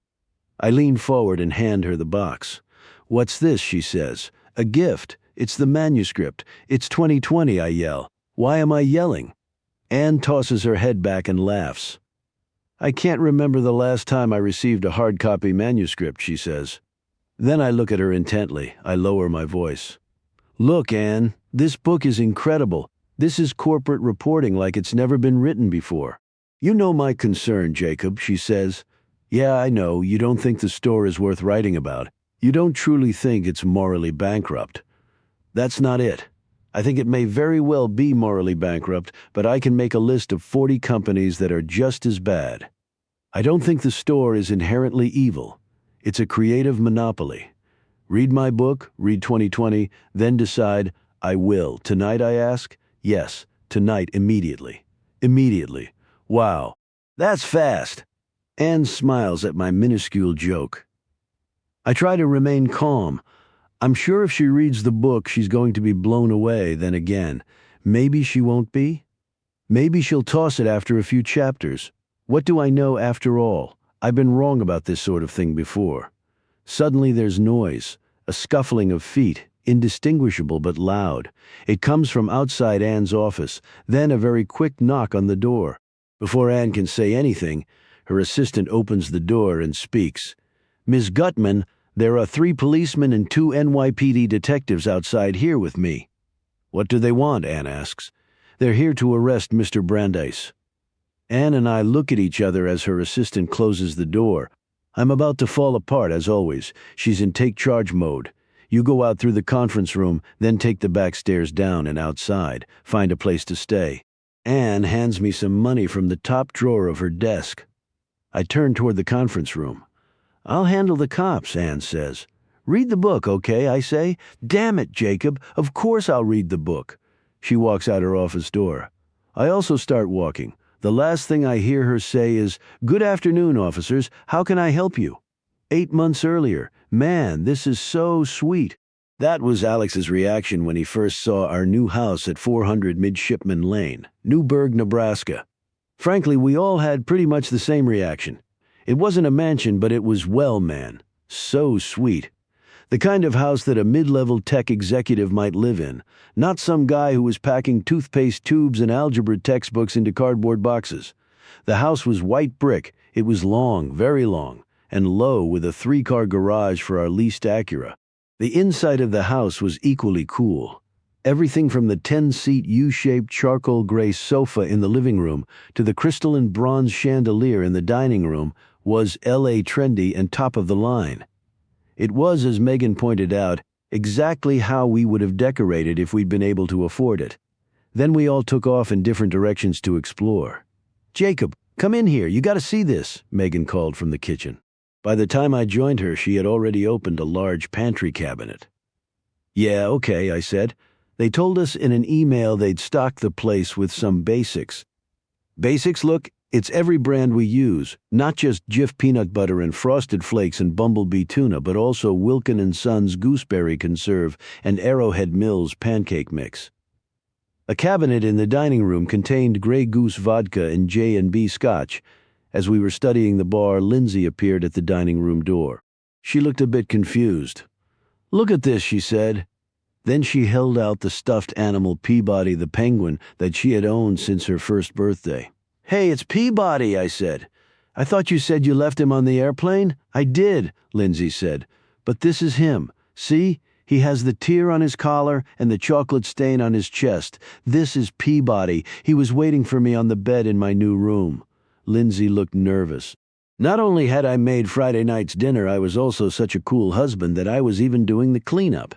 I lean forward and hand her the box. "What's this?" she says. "A gift. It's the manuscript. It's 2020, I yell. "Why am I yelling?" Anne tosses her head back and laughs. "I can't remember the last time I received a hard copy manuscript," she says. Then I look at her intently. I lower my voice. "Look, Anne, this book is incredible. This is corporate reporting like it's never been written before." "You know my concern, Jacob," she says. "Yeah, I know. You don't think the store is worth writing about. You don't truly think it's morally bankrupt. That's not it. I think it may very well be morally bankrupt, but I can make a list of 40 companies that are just as bad. I don't think the store is inherently evil. It's a creative monopoly. Read my book, read 2020, then decide, I will. Tonight, I ask? Yes, tonight, immediately. Immediately. Wow, that's fast. Anne smiles at my minuscule joke. I try to remain calm. I'm sure if she reads the book, she's going to be blown away. Then again, maybe she won't be. Maybe she'll toss it after a few chapters. What do I know after all? I've been wrong about this sort of thing before. Suddenly there's noise, a scuffling of feet, indistinguishable but loud. It comes from outside Anne's office, then a very quick knock on the door. Before Anne can say anything, her assistant opens the door and speaks. Ms. Gutman, there are 3 policemen and 2 NYPD detectives outside here with me. What do they want? Anne asks. They're here to arrest Mr. Brandeis. Anne and I look at each other as her assistant closes the door. I'm about to fall apart as always. She's in take charge mode. You go out through the conference room, then take the back stairs down and outside. Find a place to stay. Anne hands me some money from the top drawer of her desk. I turn toward the conference room. I'll handle the cops, Anne says. Read the book, okay, I say. Damn it, Jacob, of course I'll read the book. She walks out her office door. I also start walking. The last thing I hear her say is, Good afternoon, officers. How can I help you? 8 months earlier. Man, this is so sweet. That was Alex's reaction when he first saw our new house at 400 Midshipman Lane, Newburgh, Nebraska. Frankly, we all had pretty much the same reaction. It wasn't a mansion, but it was, well, man, so sweet. The kind of house that a mid-level tech executive might live in, not some guy who was packing toothpaste tubes and algebra textbooks into cardboard boxes. The house was white brick. It was long, very long, and low with a 3-car garage for our leased Acura. The inside of the house was equally cool. Everything from the 10-seat U-shaped charcoal gray sofa in the living room to the crystalline bronze chandelier in the dining room was LA trendy and top of the line. It was, as Megan pointed out, exactly how we would have decorated if we'd been able to afford it. Then we all took off in different directions to explore. Jacob, come in here, you gotta see this, Megan called from the kitchen. By the time I joined her, she had already opened a large pantry cabinet. Yeah, okay, I said. They told us in an email they'd stock the place with some basics. Basics, look, it's every brand we use, not just Jif peanut butter and Frosted Flakes and Bumblebee tuna, but also Wilkin & Sons gooseberry conserve and Arrowhead Mills pancake mix. A cabinet in the dining room contained Grey Goose vodka and J&B scotch. As we were studying the bar, Lindsay appeared at the dining room door. She looked a bit confused. Look at this, she said. Then she held out the stuffed animal Peabody the penguin that she had owned since her first birthday. Hey, it's Peabody, I said. I thought you said you left him on the airplane? I did, Lindsay said. But this is him. See? He has the tear on his collar and the chocolate stain on his chest. This is Peabody. He was waiting for me on the bed in my new room. Lindsay looked nervous. Not only had I made Friday night's dinner, I was also such a cool husband that I was even doing the cleanup.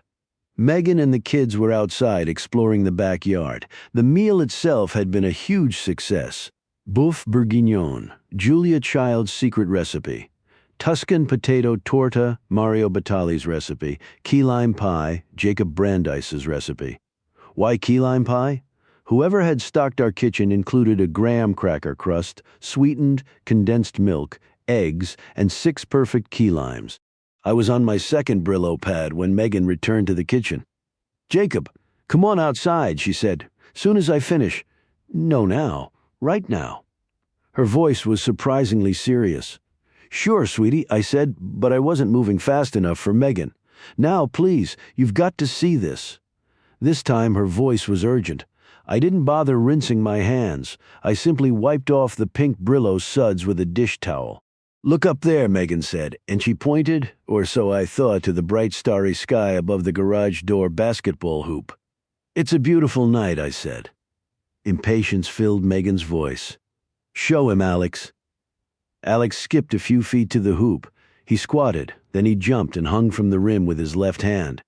Megan and the kids were outside exploring the backyard. The meal itself had been a huge success. Boeuf bourguignon, Julia Child's secret recipe. Tuscan potato torta, Mario Batali's recipe. Key lime pie, Jacob Brandeis's recipe. Why key lime pie? Whoever had stocked our kitchen included a graham cracker crust, sweetened, condensed milk, eggs, and 6 perfect key limes. I was on my second Brillo pad when Megan returned to the kitchen. Jacob, come on outside, she said. Soon as I finish. No, now. Right now. Her voice was surprisingly serious. Sure, sweetie, I said, but I wasn't moving fast enough for Megan. Now, please, you've got to see this. This time her voice was urgent. I didn't bother rinsing my hands. I simply wiped off the pink Brillo suds with a dish towel. Look up there, Megan said, and she pointed, or so I thought, to the bright starry sky above the garage door basketball hoop. It's a beautiful night, I said. Impatience filled Megan's voice. Show him, Alex. Alex skipped a few feet to the hoop. He squatted, Then he jumped and hung from the rim with his left hand.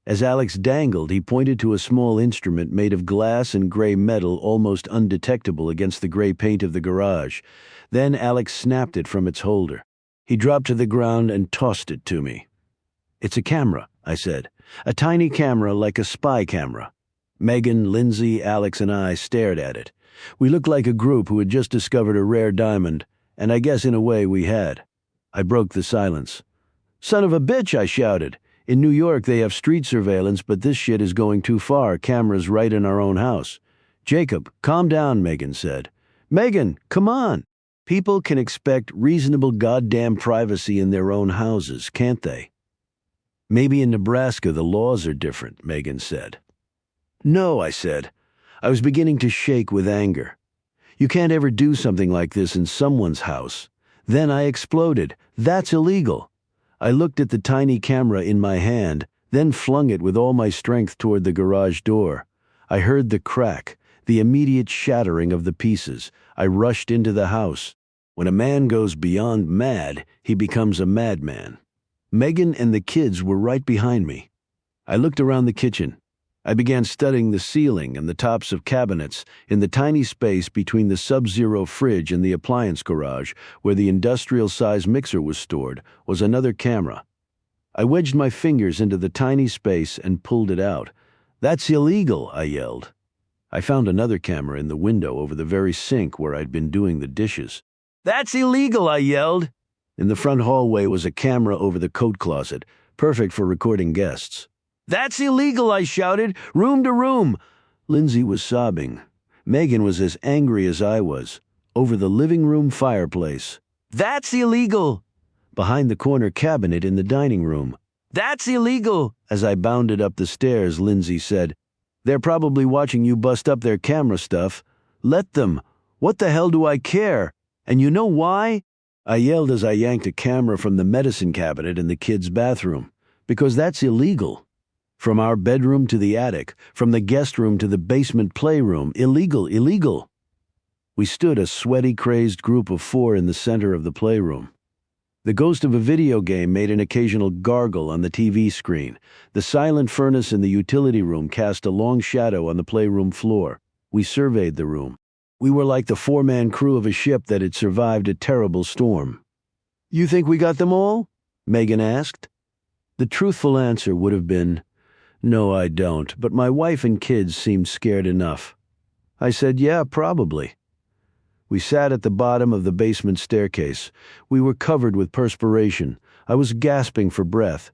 As Alex dangled, he pointed to a small instrument made of glass and gray metal almost undetectable against the gray paint of the garage. Then Alex snapped it from its holder. He dropped to the ground and tossed it to me. "It's a camera," I said. "A tiny camera like a spy camera." Megan, Lindsay, Alex, and I stared at it. We looked like a group who had just discovered a rare diamond, and I guess in a way we had. I broke the silence. "Son of a bitch," I shouted. "In New York they have street surveillance, but this shit is going too far. Cameras right in our own house." "Jacob, calm down," Megan said. "Megan, come on. People can expect reasonable goddamn privacy in their own houses, can't they?" "Maybe in Nebraska the laws are different," Megan said. "No," I said. I was beginning to shake with anger. "You can't ever do something like this in someone's house." Then I exploded. "That's illegal." I looked at the tiny camera in my hand, then flung it with all my strength toward the garage door. I heard the crack, the immediate shattering of the pieces. I rushed into the house. When a man goes beyond mad, he becomes a madman. Megan and the kids were right behind me. I looked around the kitchen. I began studying the ceiling and the tops of cabinets. In the tiny space between the Sub-Zero fridge and the appliance garage, where the industrial-size mixer was stored, was another camera. I wedged my fingers into the tiny space and pulled it out. "That's illegal," I yelled. I found another camera in the window over the very sink where I'd been doing the dishes. "That's illegal," I yelled. In the front hallway was a camera over the coat closet, perfect for recording guests. "That's illegal," I shouted. "Room to room." Lindsay was sobbing. Megan was as angry as I was. Over the living room fireplace. "That's illegal." Behind the corner cabinet in the dining room. "That's illegal." As I bounded up the stairs, Lindsay said, "They're probably watching you bust up their camera stuff. Let them. What the hell do I care? And you know why?" I yelled as I yanked a camera from the medicine cabinet in the kids' bathroom. "Because that's illegal. From our bedroom to the attic, from the guest room to the basement playroom, illegal, illegal." We stood a sweaty, crazed group of 4 in the center of the playroom. The ghost of a video game made an occasional gargle on the TV screen. The silent furnace in the utility room cast a long shadow on the playroom floor. We surveyed the room. We were like the 4-man crew of a ship that had survived a terrible storm. "You think we got them all?" Megan asked. The truthful answer would have been, "No, I don't, but my wife and kids seemed scared enough." I said, "Yeah, probably." We sat at the bottom of the basement staircase. We were covered with perspiration. I was gasping for breath.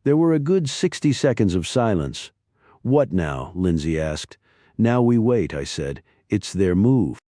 There were a good 60 seconds of silence. "What now?" Lindsay asked. "Now we wait," I said. "It's their move."